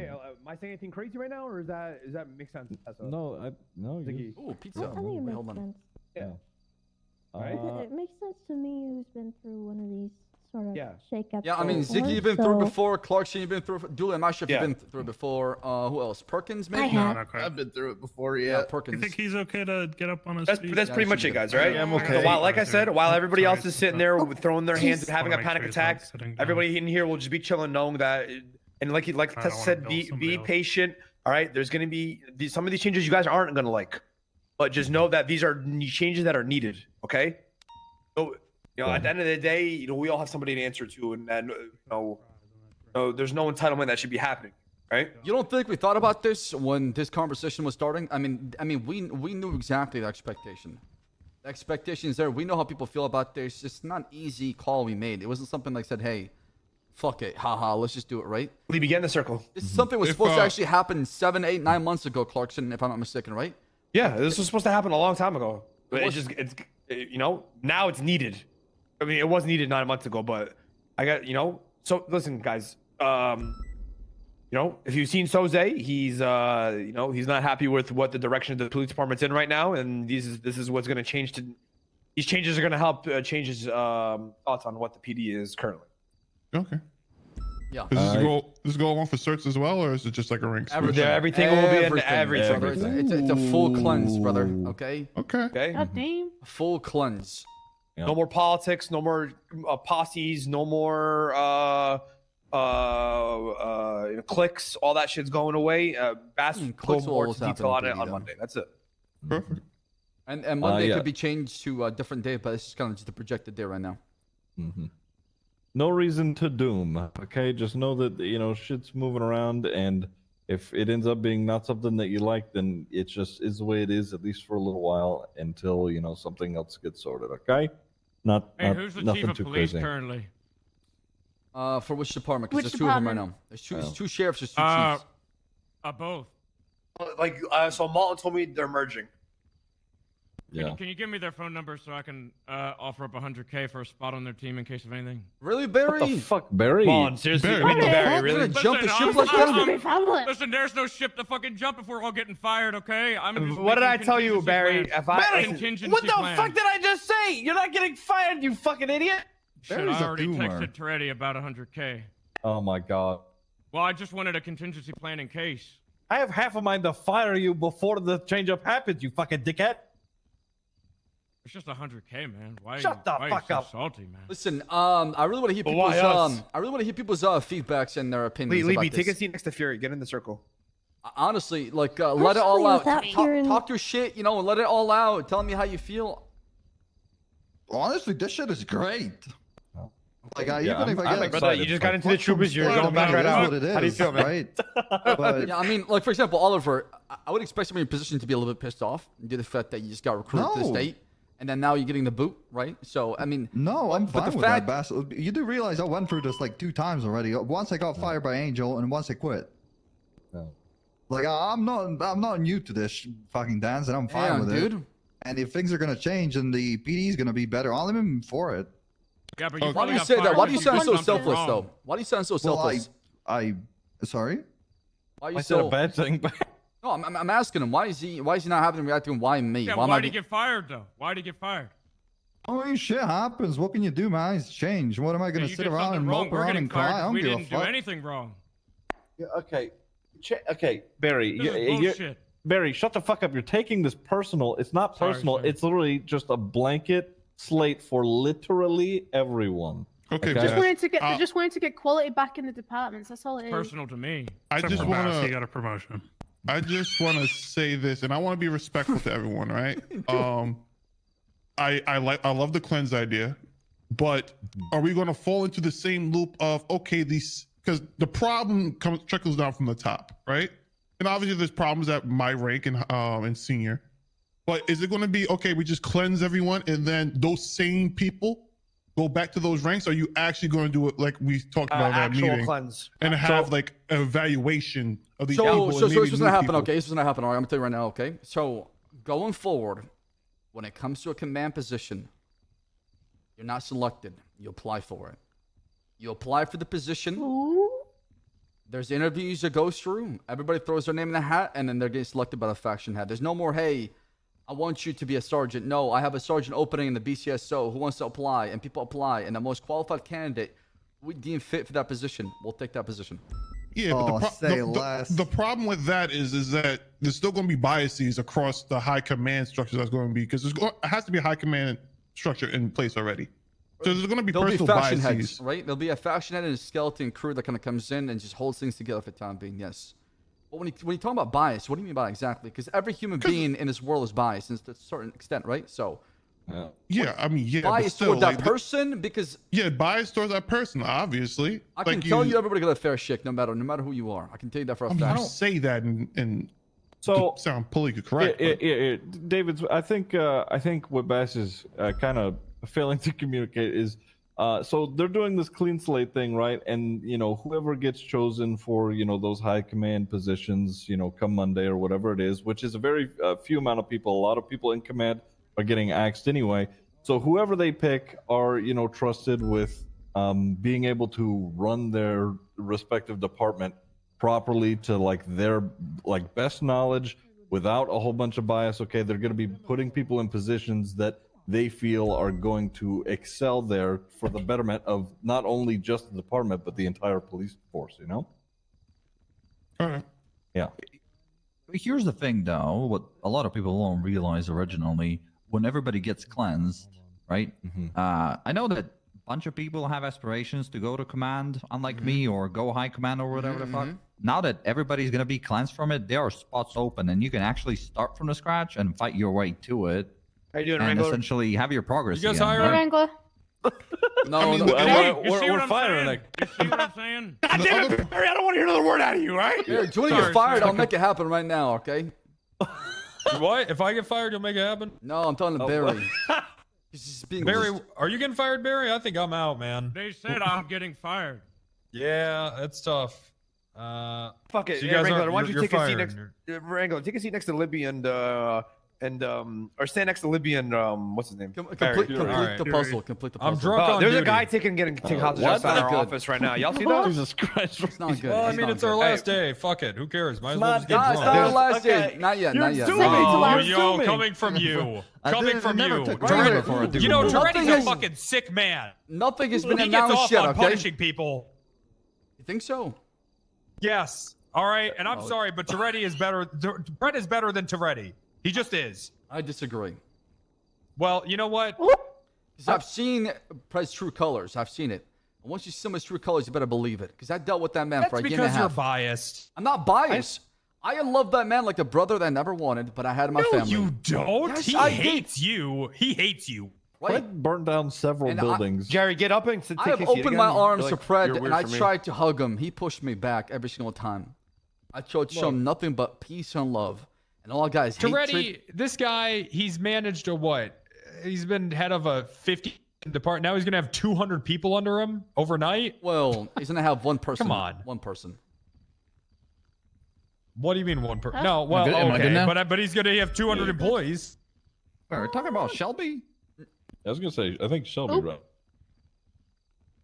saying anything crazy right now, or is that make sense? No, Ziggy. Ooh, I pizza. think it Wait, makes hold on. sense. Yeah. Alright. It makes sense to me who's been through one of these sort of Yeah. shakeups. Yeah, I mean, before, Ziggy, you've been through so- before. Clarkson, you've been through. Dooley, I'm not sure if Yeah. you've been through before. Who else? Perkins, maybe? I have. Not quite. I've been through it before, Yeah, yeah. You Perkins. think he's okay to get up on his That's feet? that's Yeah, pretty I much should it, get guys. it. Right? Yeah, I'm So okay. while, like I said, while everybody else is sitting there throwing their hands and Just having a wanna make panic sure he's attack, not sitting down. everybody in here will just be chilling, knowing that. And like I don't Tessa wanna said, bill be somebody else. patient. All right, there's gonna be some of these changes you guys aren't gonna like, but just know that these are changes that are needed. Okay. So at the end of the day, we all have somebody to answer to, and there's no entitlement that should be happening, right? You don't think we thought about this when this conversation was starting? I mean, we knew exactly the expectation. The expectation is there. We know how people feel about this. It's not an easy call we made. It wasn't something like said, "Hey, fuck it, haha, let's just do it," right? We begin the circle. This is something was If, supposed to actually happen 7, 8, 9 months ago, Clarkson, if I'm not mistaken, right? Yeah, this was supposed to happen a long time ago. But was- it's now it's needed. I mean, it was needed 9 months ago, but I got So listen, guys. If you've seen Soze, he's he's not happy with what the direction the police department's in right now, and this is what's going to change. These changes are going to help change his thoughts on what the PD is currently. Okay. Yeah. Does Uh, this go along for certs as well, or is it just like a rank switch? Everything. Everything will be in Everything, brother. everything. It's a full cleanse, brother. Ooh. Okay. Okay. Okay. God damn. A full cleanse. Yeah. No more politics. No more posses. No more cliques. All that shit's going away. Bass will go Cliques will more always into detail on happen it in on PvE, Monday. That's it. Perfect. And Monday yeah. could be changed to a different day, but it's just kind of just a projected day right now. Mm-hmm. No reason to doom. Okay, just know that shit's moving around, and if it ends up being not something that you like, then it just is the way it is, at least for a little while, until something else gets sorted. Okay, not Hey, who's the nothing chief of too police crazy. currently? For which department? Because Which there's two of them right department? now. There's two, Oh. there's two sheriffs, there's two chiefs. Both. Like so, Malton told me they're merging. Yeah. Can you give me their phone number so I can offer up 100K for a spot on their team in case of anything? Really, What Barry? the fuck, Barry? Come on, seriously, Barry, wait, what the Barry, fuck? really? You're gonna jump the Listen, ship like Supposed to that? be family. Listen, there's no ship to fucking jump if we're all getting fired, okay? I'm just What did making I tell you, contingency Barry? plans. If I Contingency what the plans. fuck did I just say? You're not getting fired, you fucking idiot. Shit, Barry's I a already doomer. texted Toretti about 100K. Oh my god. Well, I just wanted a contingency plan in case. I have half a mind to fire you before the change up happens, you fucking dickhead. It's just 100K, man. Why? Shut the why fuck are you up. so salty, man? Listen, I really want to hear But people's why us? I really want to hear people's feedbacks and their opinions about Levy, this. take a seat next to Fury. Get in the circle. Honestly, like let it all Personally, out. without hearing- Talk your shit, let it all out. Tell me how you feel. Honestly, this shit is great. Like, Yeah, even if I I'm get Brother, you just got into the troopers. You're going back right out. What it is, How do you feel, man? right? But Yeah, I mean, like for example, Oliver, I would expect somebody in your position to be a little bit pissed off due to the fact that you just got recruited to the No. state, and then now you're getting the boot, right? So I mean, no, I'm but fine the with fact- that, Bass. You do realize I went through this like 2 times already. Once I got fired by Angel, and once I quit. No. Like I'm not new to this fucking dance, and I'm fine damn, with dude. it. And if things are gonna change and the PD is gonna be better, I'm even for it. Yeah, but you Why Why do probably you got say that? fired Why do you because sound did so something selfless, wrong. though? Why do you sound so Well, selfless? sorry. Why are I you said a so? bad thing, but No, I'm asking him. Why is he not having to react to him? Why me? Yeah, why am why I? did he get fired though? Why did he get fired? I mean, shit happens. What can you do, man? It's changed. What am I Yeah, gonna you sit did around something and wrong. mope We're around getting and fired cry? I 'cause don't we give a didn't do fuck. anything wrong. yeah, okay. Okay, Barry. This is you- bullshit. Barry, shut the fuck up. You're taking this personal. It's not Sorry, personal. sorry. It's literally just a blanket slate for literally everyone. Okay, Okay. Bass. I just wanted to get quality back in the departments. That's all it is. Personal to me. I Except just for Bass, want he to. got a promotion. I just want to say this, and I want to be respectful to everyone, right? I love the cleanse idea, but are we going to fall into the same loop of these? Because the problem trickles down from the top, right? And obviously, there's problems at my rank and senior, but is it going to be okay? We just cleanse everyone, and then those same people go back to those ranks? Are you actually going to do it like we talked about in that Actual meeting, cleanse. and have like an evaluation of these people? So and this maybe was new gonna happen. people? Okay, this was gonna happen. All right, I'm gonna tell you right now. Okay, so going forward, when it comes to a command position, you're not selected. You apply for it. You apply for the position. Ooh. There's interviews that goes through. Everybody throws their name in the hat, and then they're getting selected by the faction head. There's no more, hey, I want you to be a sergeant. No, I have a sergeant opening in the BCSO. Who wants to apply? And people apply, and the most qualified candidate we deem fit for that position, we'll take that position. Yeah, but Oh, say less. the problem with that is that there's still going to be biases across the high command structure that's going to be, because it has to be a high command structure in place already. So there's going to be There'll be personal faction biases. heads, right? There'll be a faction head and a skeleton crew that kind of comes in and just holds things together for the time being, yes. But when you talk about bias, what do you mean by exactly? Because every human being in this world is biased to a certain extent, right? So Yeah, I mean, yeah, but bias still, toward that like, person, because yeah, bias towards that person, obviously. I can tell you everybody got a fair shake no matter who you are. I can tell you that for a I mean, fact. you say that and So to sound politically correct. but- yeah, David, I think what Bass is kind of failing to communicate is, so they're doing this clean slate thing, right? And whoever gets chosen for those high command positions, come Monday or whatever it is, which is a very few amount of people. A lot of people in command are getting axed anyway. So whoever they pick are trusted with being able to run their respective department properly to their best knowledge without a whole bunch of bias. Okay, they're going to be putting people in positions that they feel are going to excel there for the betterment of not only just the department but the entire police force. You know? All right. Yeah. Here's the thing, though. What a lot of people don't realize originally, when everybody gets cleansed, right? I know that a bunch of people have aspirations to go to command, unlike me, or go high command or whatever the fuck. Now that everybody's gonna be cleansed from it, there are spots open, and you can actually start from the scratch and fight your way to it. How you doing, and Wrangler? essentially have your progress. You guys again, hire right? Wrangler. No, I mean, no. hey, you we're- see we're what I'm firing saying? it. You see what I'm saying? God damn it, Barry! I don't want to hear another word out of you, right? Here, do you want to Sorry, get fired? sorry. I'll make it happen right now, okay? What? If I get fired, you'll make it happen? No, I'm telling Barry. He's just being Barry, are you getting fired, Barry? I think I'm out, man. They said I'm getting fired. Yeah, that's tough. Fuck it, So you hey, guys Wrangler. are- Why don't you you're take a seat fired. next? Wrangler, take a seat next to Libby and or stand next to Libby and what's his name? Barry. Complete Alright. the puzzle. Complete the puzzle. I'm drunk on There's a duty. guy getting hostage What? outside our Not good. office right now. Y'all see that? Jesus Christ! It's not good. Well, I It's mean, not it's our good. last day. Fuck it. Who cares? Might as well just get Nah, it's drunk. not our last Okay. day. Not yet. You're Not yet. assuming. Oh, Yo, assuming. coming from you. Coming from never you. took Wrangler, credit for it. You know, Nothing Toretti's a has- fucking sick man. Nothing has He been gets announced off yet, on okay? punishing people. You think so? Yes. All right. And I'm Oh. sorry, but Toretti is better. Brett is better than Toretti. He just is. I disagree. Well, you know what? Because I've seen Prez true colors. I've seen it. And once you see somebody's true colors, you better believe it. Because I dealt with that man That's for a year and a because you're half. biased. I'm not biased. I love that man like a brother that I never wanted, but I had in my No, family. you don't. Yes, he I hates you. He hates you. Right? Fred burned down several And buildings. Jerry, get up and take I have a seat opened my again. arms You're to like- Fred, you're and weird I for me. tried to hug him. He pushed me back every single time. I tried to show him nothing but peace and love. And all I got is hatred. Toretti, this guy, he's managed a what? He's been head of a 50 department. Now he's gonna have 200 people under him overnight. Well, he's gonna have one person. Come on. One person. What do you mean one person? Huh? No, well, good- am I good okay, now? but he's gonna have 200 employees. Are we talking about Shelby? I was gonna say, I think Shelby Oh. right.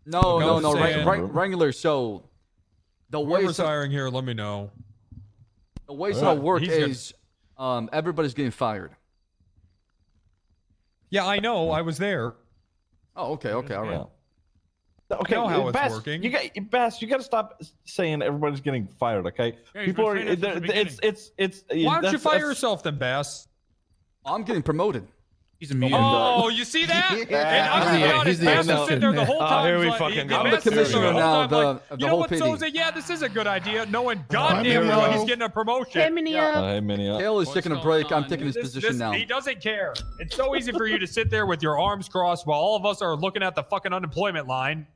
No, Look, no, I'm no. saying- Wrangler. So the way Whoever's hiring here, let me know. the way it's gonna work He's gonna- is everybody's getting fired. Yeah, I know. I was there. Oh, okay, all right. Yeah. Okay, know how it's Bass, working. You got to stop saying everybody's getting fired. Okay, Yeah, he's people been are. saying that since the It's. Why don't you that's- fire that's- yourself then, Bass? I'm getting promoted. He's a mutant. Oh, you see that? And I'm He's gonna be the- honest, he's the Bass has assistant. sitting there the whole Oh, time. here we like, fucking go. I'm the Bass is sitting there commissioner whole now time of the- like, of you the know whole what, PD. Soze? Yeah, this is a good idea. Knowing Hi, goddamn well Miro. he's getting a promotion. Hey, Minia. Hey, Minnie. Kale is taking a break. I'm taking his This- position now. He doesn't care. It's so easy for you to sit there with your arms crossed while all of us are looking at the fucking unemployment line.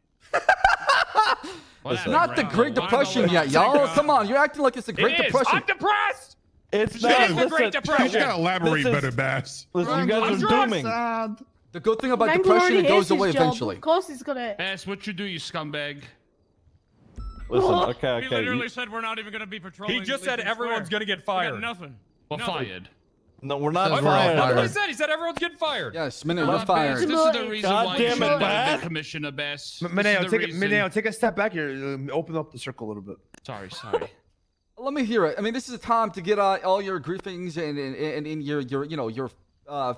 Listen, Not the Great Depression yet, y'all. Come on, you're acting like it's the Great It is. Depression. I'm depressed. it's It not. is the Great Listen, Depression. You gotta elaborate This is- better, Bass. listen, you guys I'm are drunk. dooming. The good thing about Wrangler depression, already it goes has his away job. eventually. Of course he's gonna. Ass, what you do, you scumbag? Listen, okay, He okay. literally said we're not even gonna be patrolling. He just said Lincoln everyone's Square. gonna get We got fired. nothing. Well, Nothing. fired. No, we're not Says we're all fired. That's what he fired. said. He said everyone's getting fired. Yes, Minute, Bass, you're fired. This is the reason God why damn you it, should not have Bass. been commissioner, Bass. This Mineo, is the take reason- Mineo, take a step back here. Open up the circle a little bit. Sorry. Let me hear it. I mean, this is a time to get all your griefings and your you know your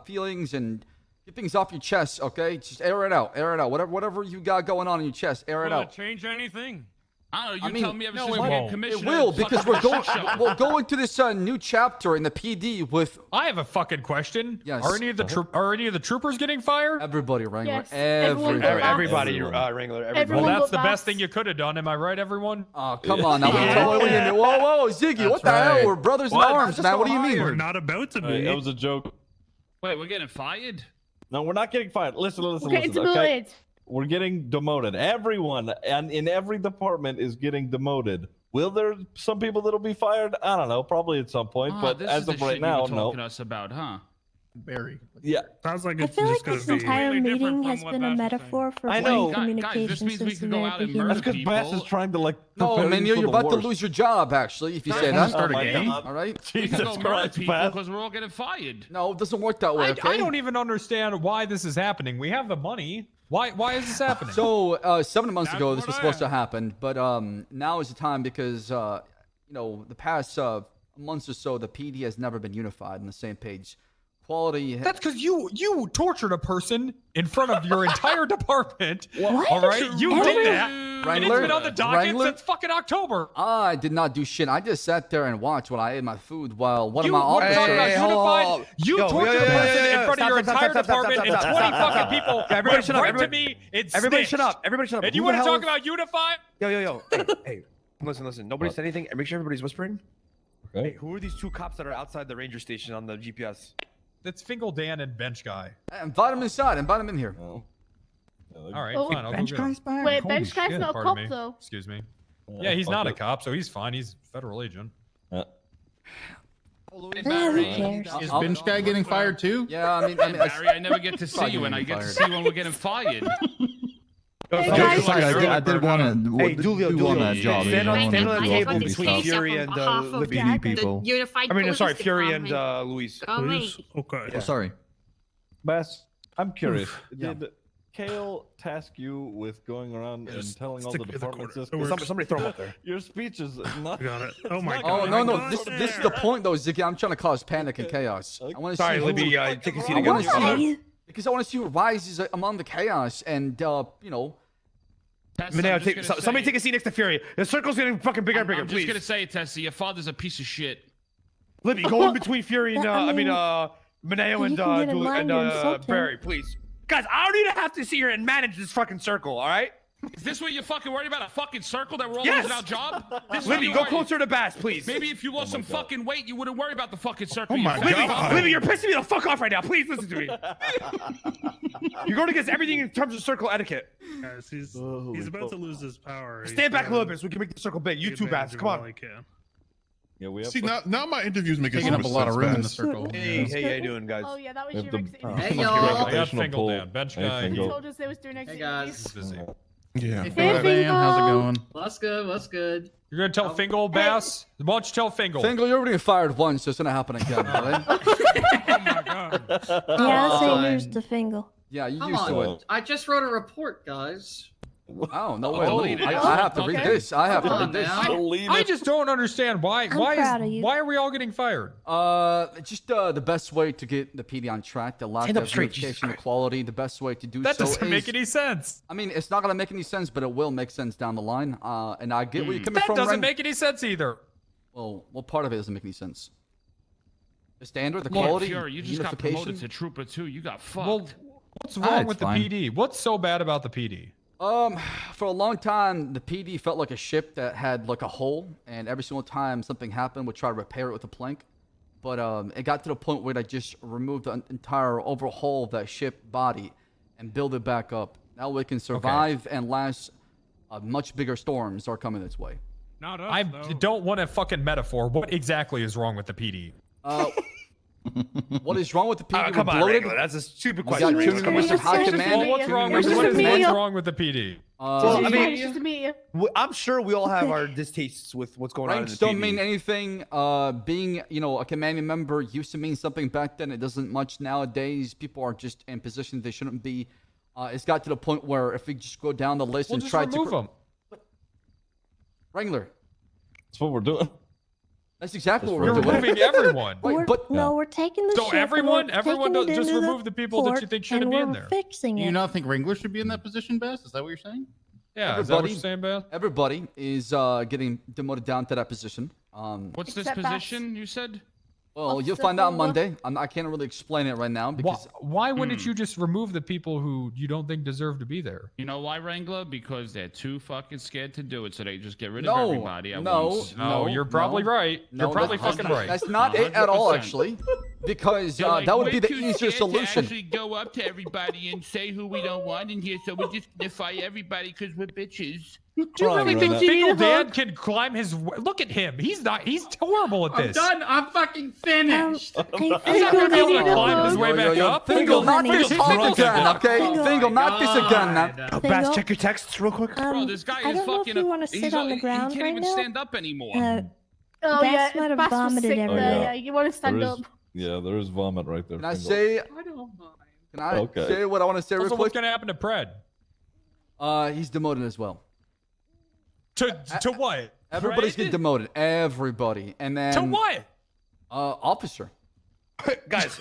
feelings and get things off your chest. Okay, just air it out. Air it out. Whatever you got going on in your chest, air it Will out. it change anything? I don't know. I You mean, tell me ever no, since it we get won't. It commissioner. will because we're going Shut up. we're going to this new chapter in the PD with I have a fucking question. Yes. Are any of the troopers getting fired? everybody, Wrangler. Yes, everyone Everybody. got Everybody, Everyone. Wrangler. Well, Everybody. Everyone that's got the best bats. thing you could have done. Am I right, everyone? Oh, come on now. Yeah. Whoa, Ziggy, what the right. hell? We're brothers What? in arms, Just man. so What do you mean? We're not about to Hey, be. that was a joke. Wait, we're getting fired? No, we're not getting fired. Listen, We're listen, getting listen. Okay, demoted. we're getting demoted. Everyone and in every department is getting demoted. Will there some people that'll be fired? I don't know. Probably at some point. Oh, but this as is the of right shit now, you were no. talking to us about, huh? Barry. Yeah. Sounds like I it's feel just like gonna this be. entire Completely different meeting from has what been a Bass was metaphor for I bad know. Guys, communication this means we since can the go very out and beginning. murder That's because Bass is people. trying to like. No, prepare man, you you're for the about to worst. lose your job, actually, if you say Can that. start Oh my again? God. All right? We can Jesus go murder Christ, people Bass. because we're all getting fired. No, it doesn't work that way, I okay? don't even understand why this is happening. We have the money. Why is this happening? So 7 months That's ago, this what was I supposed to am. happen, but now is the time because the past months or so, the PD has never been unified on the same page. quality. That's because you tortured a person in front of your entire department. What? All right, you did that. And it's been on the docket Wrangler? since fucking October. I did not do shit. I just sat there and watched while I ate my food while one You of my were talking officers. about unified. You tortured a person in front of your entire department and 20 fucking people. Everybody shut up. Right to me. Everybody shut up. Everybody shut up. And you Who want the to hell talk is- about unified? Yo. Hey. Listen. Nobody said anything. Make sure everybody's whispering. Hey, who are these two cops that are outside the ranger station on the GPS? That's Fingal Dan and Bench Guy. Invite him inside. Invite him in here. All right, Oh, fine. I'll Bench go get him. guy's back. Wait, Holy Bench guy's shit, not a pardon cop me. though. Excuse me. Yeah, he's not a cop, so he's fine. He's a federal agent. Eh, who cares? Is Bench guy getting fired too? Yeah, I mean, Barry, I never get to see you, and I get to see you when we're getting fired. Sorry, I did want to Hey, Dulio, do on that job. stand on the do table all between stuff. Fury and Libby. people. I mean, sorry, Fury and Luis. Please? Okay. Oh, sorry. Bass, I'm curious. Yeah. Did Kale task you with going around and telling all the stick with the departments quarter. this? It works. Somebody throw him up there. Your speech is not. Got it. Oh my not God. Oh no, this is the point though, Ziggy. I'm trying to cause panic and chaos. I want to Sorry, see Libby. who, Take a seat I again. want to see because I want to see who rises among the chaos and you know. Somebody take a seat next to Fury. The circle's getting fucking bigger and bigger. I'm Please, just gonna say it, Tessie. Your father's a piece of shit. Libby, go in between Fury and Mineo you and can get in line to insult him. Barry, please. Guys, I don't need to have to sit here and manage this fucking circle. All right? Is this what you're fucking worried about? A fucking circle that we're all Yes! losing our job? This is Libby, what go you're closer to Bass, please. Maybe if you lost some fucking weight, you wouldn't worry about the fucking circle. Oh you my fat God. fuck. Libby, you're pissing me the fuck off right now. Please listen to me. You're going against everything in terms of circle etiquette. Guys, he's about to lose his power. Stand back a little bit so we can make the circle big. You two, Bass. Come on. Yeah, we have. See, now my interview's making Taking so up a much lot of sense, room in the Bass. circle. Hey, how you doing, guys? Oh yeah, that was We your have exit the- interview. Hey, y'all. I got Reputational Fingal poll. Dan. Bench Hey, guy. He Fingal. told us they was doing exit Hey, guys. interviews. He's busy. Yeah. Hey, Fingal Dan, how's it going? What's good? What's good? You're gonna tell Fingal, Bass? Why don't you tell Fingal? Fingal, you're already fired once, so it's gonna happen again, right? Oh my God. Yeah, say news to Fingal. Yeah, you Come used to on. it. I just wrote a report, guys. Oh no way! Oh, I have to read okay. this. I have to Come read on this. now. I just don't understand why. I'm Why proud of you. why are we all getting fired? Just the best way to get the PD on track, the lack Stand up of straight, Jesus unification equality, the best way to do That so doesn't is. make any sense. I mean, it's not gonna make any sense, but it will make sense down the line. And I get where you're coming That from. doesn't Ren. make any sense either. Well, what part of it doesn't make any sense? The standard, the Lord quality, Fury, you just got unification. promoted to Trooper 2. You got fucked. Well, what's wrong it's with fine. the PD? What's so bad about the PD? For a long time, the PD felt like a ship that had like a hole, and every single time something happened, would try to repair it with a plank. But it got to the point where they just removed the entire overhaul of that ship body and build it back up. Now we can survive and last. Much bigger storms are coming this way. Not us, I though. don't want a fucking metaphor. What exactly is wrong with the PD? What is wrong with the PD? Come We're on, bloated. Wrangler. That's a stupid We got question. too Wrangler. many Come on. members of high Just command. me. What's wrong? Nice to What is meet you. wrong with the PD? I mean, Nice to meet you. I'm sure we all have our distastes with what's going on in Ranks the don't PD. mean anything. Being, a commanding member used to mean something back then. It doesn't much nowadays. People are just in positions they shouldn't be. It's got to the point where if we just go down the list We'll and just try remove to. them. Wrangler. That's what we're doing. That's exactly what You're we're doing. removing everyone. Wait, but No, we're taking the So ship and everyone- we're everyone taking it just into remove the people that you port think shouldn't and be in we're there. Fixing Do it. you not think Wrangler should be in that position, Bass? Is that what you're saying? Yeah, is that what you're saying, Beth? Everybody is getting demoted down to that position. What's this Except Bass. position you said? Well, you'll Officer find out Fulva. Monday. I can't really explain it right now Why, because why wouldn't you just remove the people who you don't think deserve to be there? You know why, Wrangler? Because they're too fucking scared to do it, so they just get rid No, of everybody at no, once. No, you're probably right. No, You're probably that's- fucking right. That's not it at all, 100%. actually, because They're like, that would "We're be the too easier scared to solution. actually go up to everybody and say who we don't want in here, so we're just gonna fire everybody because we're bitches. Do you really Crying think right now. Fingal Dan can climb his? Look at him. He's not. He's horrible at this. I'm fucking finished. Hey, He's not Fingal, gonna be able to need a climb his hug? way back up. Fingal, not Fingal, this honey. hard again, okay? Fingal. Fingal, not this again, man. Fingal, Bass, check your texts real quick. Bro, this guy I is don't know if fucking. you want to sit on the ground He can't right even now. stand up anymore. Oh Bass yeah, might have Bass was vomited sick everywhere. there. Oh, Yeah, you want to stand There up. is, yeah, there is vomit right there. Can I Fingal. say? I don't mind. Can I Okay. say what I want to say real Also, what's quick? gonna happen to Pred? He's demoted as well. To what? Everybody's Pred? getting demoted. Everybody, and then To what? Officer. Guys,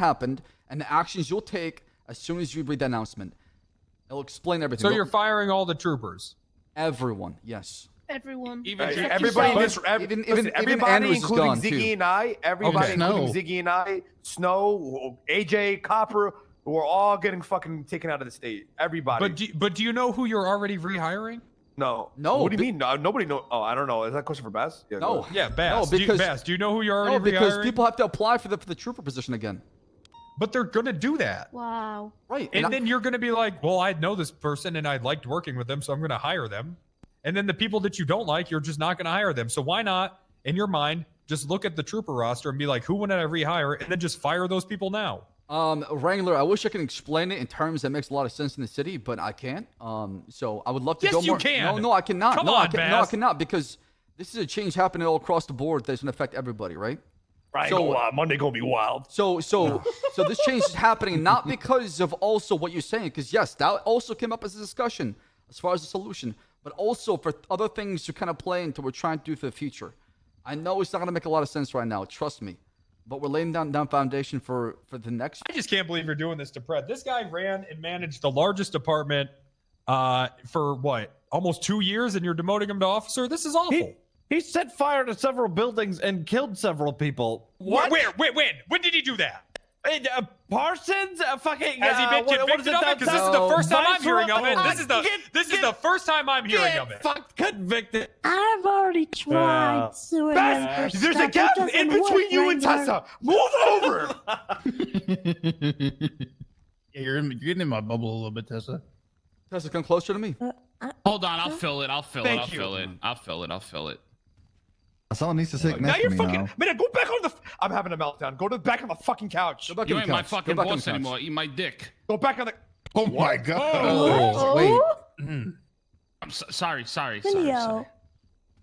happened and the actions you'll take as soon as you read the announcement. It'll explain everything. So you're firing all the troopers? Everyone, yes. everyone. Even except Everybody, yourself. listen, everybody, Andrew's including gone, Ziggy too. and I, everybody, Okay. including Snow. Ziggy and I, Snow, AJ, Copper, we're all getting fucking taken out of the state. Everybody. But do you know who you're already rehiring? No. No, What do you be- mean? No, nobody know. Oh, I don't know. Is that a question for Bass? Yeah, go No. ahead. Yeah, Bass. No, because- Bass, do you know who you're already No, because rehiring? people have to apply for the trooper position again. But they're gonna do that. Wow. Right. And I- then you're going to be like, well, I know this person and I liked working with them, so I'm going to hire them. And then the people that you don't like, you're just not going to hire them. So why not, in your mind, just look at the trooper roster and be like, who would I rehire? And then just fire those people now. Wrangler, I wish I could explain it in terms that makes a lot of sense in the city, but I can't. So I would love to Yes, go you more. can. No, I cannot. Come no, on, I no, I Baz. cannot because this is a change happening all across the board that's going to affect everybody, right? Right. So- Monday gonna be wild. So this change is happening not because of also what you're saying, because yes, that also came up as a discussion as far as the solution, but also for other things to kind of play into what we're trying to do for the future. I know it's not going to make a lot of sense right now, trust me, but we're laying down foundation for the next. I just can't believe you're doing this to Pred. This guy ran and managed the largest department for what, almost 2 years, and you're demoting him to officer? This is awful. He set fire to several buildings and killed several people. What? Where? When did he do that? Parsons? Fucking. Has he been what is convicted it of it? Because this is No. the first time I'm Viceroy? hearing of it. This is the first time I'm hearing of it. Fucked convicted. I've already tried suing him for There's a stuff. It gap doesn't in work, between you and Wrangler. Tessa. Move over. Yeah, you're getting in my bubble a little bit, Tessa. Tessa, come closer to me. Hold on, I'll fill it. I'll fill it. Thank I'll you. fill it. I'll fill it. I'll fill it. Someone needs to sit Now next to you're me fucking. now. Man, go back on the. I'm having a meltdown. Go to the back of the fucking couch. Go back You on ain't the my couch. fucking Go back on boss the couch. anymore. Eat my dick. Go back on the. Oh my god. Oh, wait. I'm sorry. Video.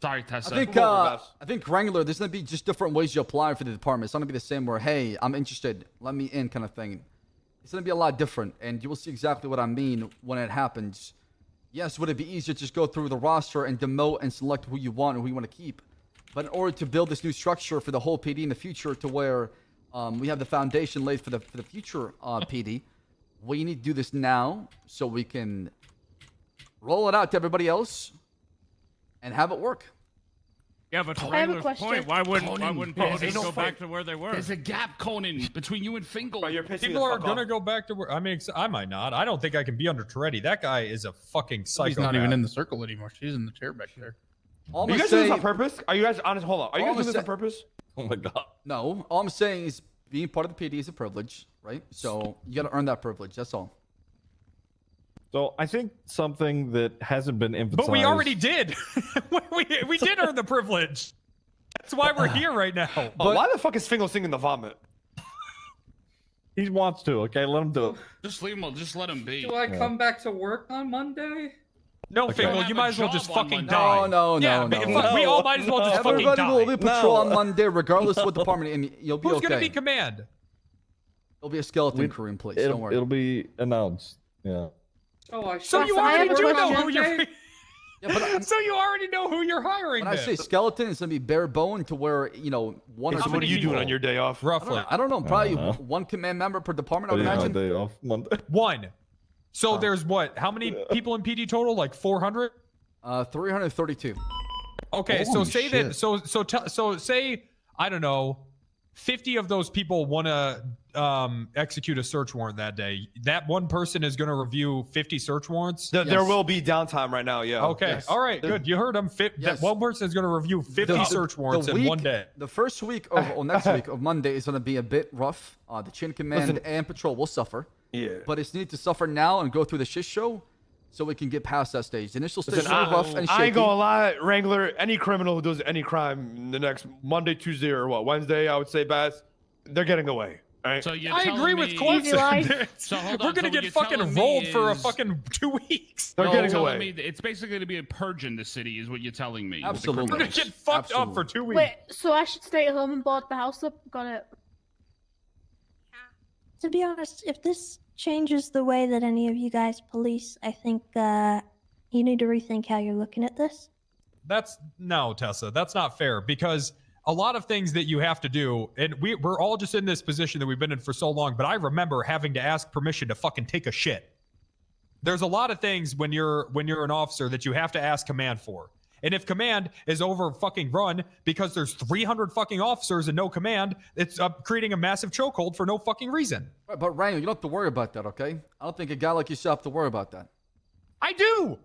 Sorry, Tessa. I think Wrangler, there's gonna be just different ways you apply for the department. It's not gonna be the same where, hey, I'm interested, let me in kind of thing. It's gonna be a lot different, and you will see exactly what I mean when it happens. Yes, would it be easier to just go through the roster and demote and select who you want and who you want to keep? But in order to build this new structure for the whole PD in the future, to where we have the foundation laid for the future PD, we need to do this now so we can roll it out to everybody else and have it work. Yeah, but to I have a Wrangler's question. point, why wouldn't Conan, people there's just no go fight. back to where they were? There's a gap, Conan, between you and Fingal. Bro, you're pissing People the are fuck gonna off. go back to where. I mean, I might not. I don't think I can be under Toretti. That guy is a fucking psychopath. He's not even in the circle anymore. She's in the chair back there. All I'm Are you gonna guys doing this say- on purpose? Are you guys honest? Hold on. Are you All guys doing I'm this on sa- purpose? Oh my god. No, all I'm saying is being part of the PD is a privilege, right? So you got to earn that privilege. That's all. So I think something that hasn't been emphasized. But we already did. we did earn the privilege. That's why we're here right now. Oh, why the fuck is Fingal singing the vomit? He wants to. Okay, let him do it. Just leave him. Just let him be. Do I come back to work on Monday? No, Okay. Fingal, have you a might as well job just on fucking Monday. die. No, Yeah, we all might as well just fucking Everybody die. will be patrol on No. Monday, regardless of what department, and you'll be Who's okay. gonna be command? There'll be a skeleton crew in place. Don't worry. It'll be announced. Yeah. Oh, I So you Listen, I already have a do know question. who you're. Yeah, but So you already know who you're hiring. when I then. say skeleton, it's gonna be bare bone to where one or So two. what are you doing people- on your day off? Roughly I don't know. Probably know. one command member per department. I would Yeah, imagine. day off Monday. one. So there's what? How many people in PD total? Like 400. 332. Okay, so Holy say shit. that. So say I don't know, 50 of those people want to execute a search warrant that day. That one person is going to review 50 search warrants. There Yes. will be downtime right now. Yeah. Okay, Yes. all right, good. You heard him. Yes. That one person is going to review 50 search warrants in week- one day. The first week of, or next week of Monday is going to be a bit rough. The chain command Listen. and patrol will suffer. Yeah. But it's needed to suffer now and go through the shit show so we can get past that stage. The initial stage Listen, is really rough and shaky. I ain't gonna lie, Wrangler. Any criminal who does any crime the next Monday, Tuesday, or what Wednesday, I would say, Bass, they're getting away. All right. So you're I telling agree me, with Easy Clarkson. life. So hold We're on, gonna so what get you're fucking telling me rolled for a is- fucking 2 weeks. They're No, getting you're away. telling me it's basically going to be a purge in the city, is what you're telling me. with the Absolutely. We're gonna criminals. get fucked up for Absolutely. 2 weeks. Wait, so I should stay at home and board the house up? Got it. To be honest, if this changes the way that any of you guys police, I think you need to rethink how you're looking at this. That's no, Tessa. That's not fair because a lot of things that you have to do, and we're all just in this position that we've been in for so long. But I remember having to ask permission to fucking take a shit. There's a lot of things when you're an officer that you have to ask command for. And if command is over fucking run because there's 300 fucking officers and no command, it's creating a massive chokehold for no fucking reason. Right, but Ryan, you don't have to worry about that, okay? I don't think a guy like yourself have to worry about that. I do.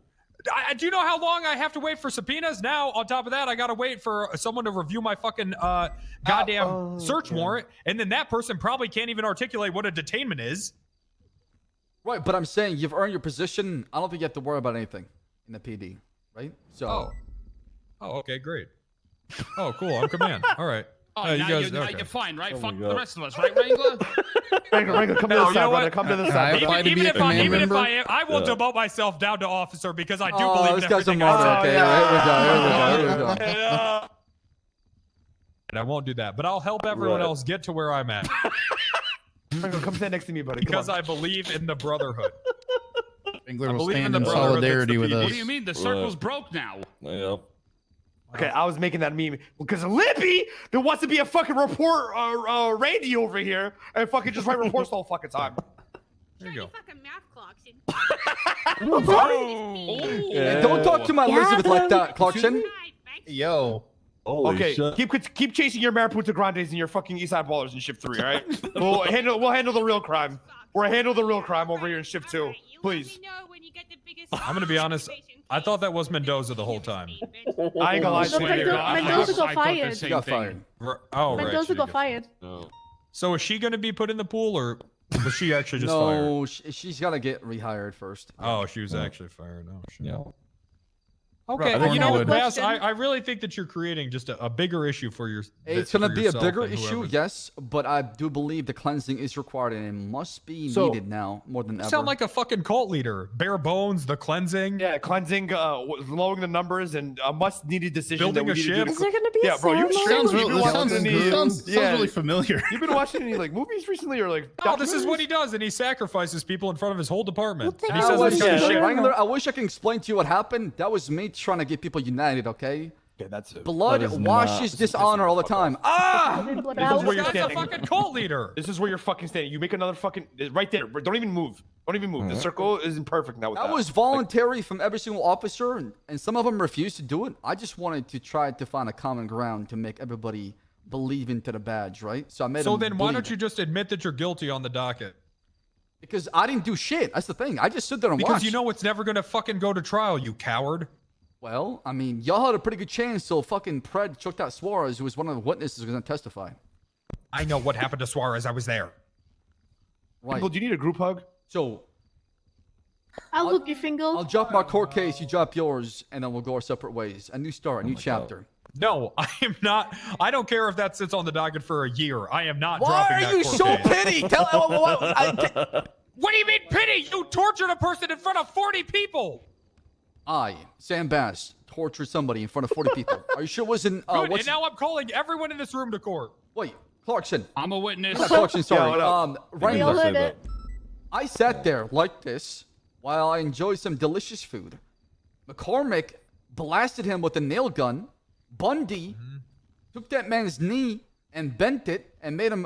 Do you know how long I have to wait for subpoenas? Now, on top of that, I got to wait for someone to review my fucking goddamn search warrant. And then that person probably can't even articulate what a detainment is. Right, but I'm saying you've earned your position. I don't think you have to worry about anything in the PD, right? So. Oh, okay, great. Oh, cool. I'm command. All right. Oh, You now, guys- now okay. you're fine, right? Oh Fuck my the God. rest of us, right, Wrangler? Wrangler, come to No, the you side, know brother. what? Come to the Can I side. apply brother. to be a command member? I will demote myself down to officer because I do Oh, believe this in guy's a everything martyr. I say. Okay, here we go. And I won't do that, but I'll help everyone Right. else get to where I'm at Wrangler, come stand next to me, buddy. Come because on. I believe in the brotherhood. Engler I will believe in stand the in brotherhood that's solidarity the with PD. us. What do you mean? The circle's broke now. Yep. Okay, I was making that meme because Lippy that wants to be a fucking report, Randy over here, and fucking just write reports the whole fucking time. There you go. Fucking math clocks. Hey, don't talk to my Elizabeth like that, Clarkson. Yo. Holy Okay, shit. keep chasing your Mariputa Grandes and your fucking Eastside Ballers in shift 3, all right? we'll handle the real crime. We'll handle the real crime over here in shift 2, please. I'm gonna be honest. I thought that was Mendoza the whole time. I ain't gonna lie No, to you. Mendoza got fired. He got fired. Oh, right. Mendoza got fired. So is she gonna be put in the pool, or was she actually just fired? No, she's got to get rehired first. Oh, she was actually fired. Oh, shit. Yeah. Okay, Right, you know what, would. Bass? I really think that you're creating just a bigger issue for your. It's for going to be a yourself bigger and issue, whoever. yes, but I do believe the cleansing is required and it must be So- needed now more than You ever. sound like a fucking cult leader. Bare bones, the cleansing. Yeah, cleansing, lowering the numbers, and a must-needed decision. Building that we a need to ship. do Is there going to be Yeah, a bro, you ceremony? straight- Sounds You've real, been this watching sounds, any, sounds yeah. really familiar. You've been watching any like movies recently, or like? Oh, this is what he documentaries? does, and he sacifices people in front of his whole department. Well, and he thank says you. this Yeah, kind of yeah. shit. Wrangler, I wish I can explain to you what happened. That was me trying to get people united, okay? Okay, that's it. Blood That is washes not- dishonor all the time. Ah! This is This where you're guy's a standing. fucking cult leader. This is where you're fucking standing. You make another fucking right there. Don't even move. Don't even move. The circle isn't perfect now. With That that was voluntary from every single officer, and some of them refused to do it. I just wanted to try to find a common ground to make everybody believe into the badge, right? So I made So them then why believe don't you just admit that you're guilty on the docket? Because I didn't do shit. That's the thing. I just stood there and Because watched. you know it's never gonna fucking go to trial, you coward. Well, I mean, y'all had a pretty good chance till fucking Pred choked out Suarez, who was one of the witnesses who was going to testify. I know what happened to Suarez. I was there. Right. Fingal, do you need a group hug? So I'll hook you, Fingal. I'll drop my court case, you drop yours, and then we'll go our separate ways. A new start, a new chapter. No, I am not. I don't care if that sits on the docket for a year. I am not Why dropping are that you court so case. petty? Tell What do you mean pity? You tortured a person in front of 40 people. I, Sam Bass, tortured somebody in front of 40 people. Are you sure it wasn't? Good, What's and now I'm calling everyone in this room to court. Wait, Clarkson. I'm a witness. Not Clarkson, sorry. what up? We all Wrangler. heard it. I sat there like this while I enjoyed some delicious food. McCormick blasted him with a nail gun. Bundy took that man's knee and bent it and made him,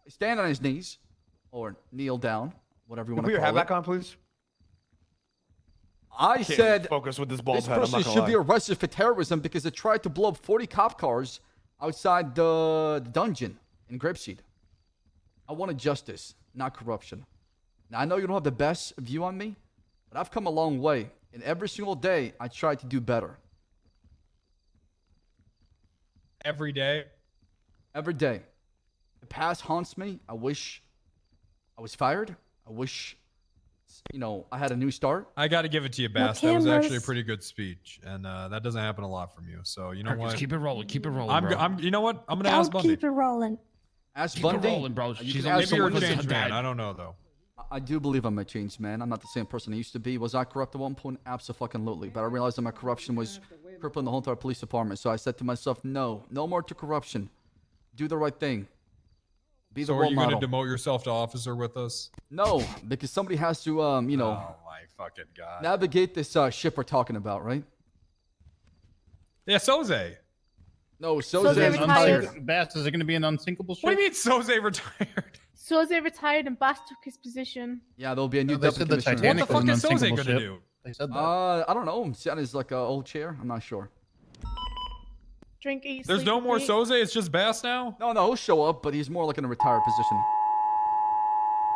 stand on his knees or kneel down, whatever you Can want you to put your hat call it. back on, please? I Can't said focus with this bald this head. I'm person not gonna should be lie. arrested for terrorism because they tried to blow up 40 cop cars outside the dungeon in Grapeseed. I wanted justice, not corruption. Now, I know you don't have the best view on me, but I've come a long way, and every single day I try to do better. Every day. Every day. The past haunts me. I wish I was fired. I wish, I had a new start. I got to give it to you, Bass. No That was actually a cameras. pretty good speech, and that doesn't happen a lot from you. So you know Perkins, what? keep it rolling. Keep it rolling, I'm, bro. I'm. You know what? I'm gonna I'll ask Bundy. keep it rolling. Ask Keep it Bundy. rolling, bro. You She's can on ask Maybe you're a someone someone changed that's man. bad. I don't know though. I do believe I'm a changed man. I'm not the same person I used to be. Was I corrupt at one point? Absolutely. But I realized that my corruption was crippling the whole entire police department. So I said to myself, no more to corruption. Do the right thing. Be So the are role you model. gonna demote yourself to officer with us? No, because somebody has to, Oh my fucking god. navigate this ship we're talking about, right? Yeah, Soze. No, Soze Soze is retired. unsinkable. Bass, is it going to be an unsinkable ship? What do you mean Soze retired? Soze retired and Bass took his position. Yeah, there'll be a new No, they deputy said the commissioner. What the Titanic was fuck an is Soze unsinkable gonna ship. do? They said that. I don't know. Sitting on his like old chair. I'm not sure. Drink, eat, There's sleep, no more repeat. Soze. It's just Bass now. No, he'll show up, but he's more like in a retired position.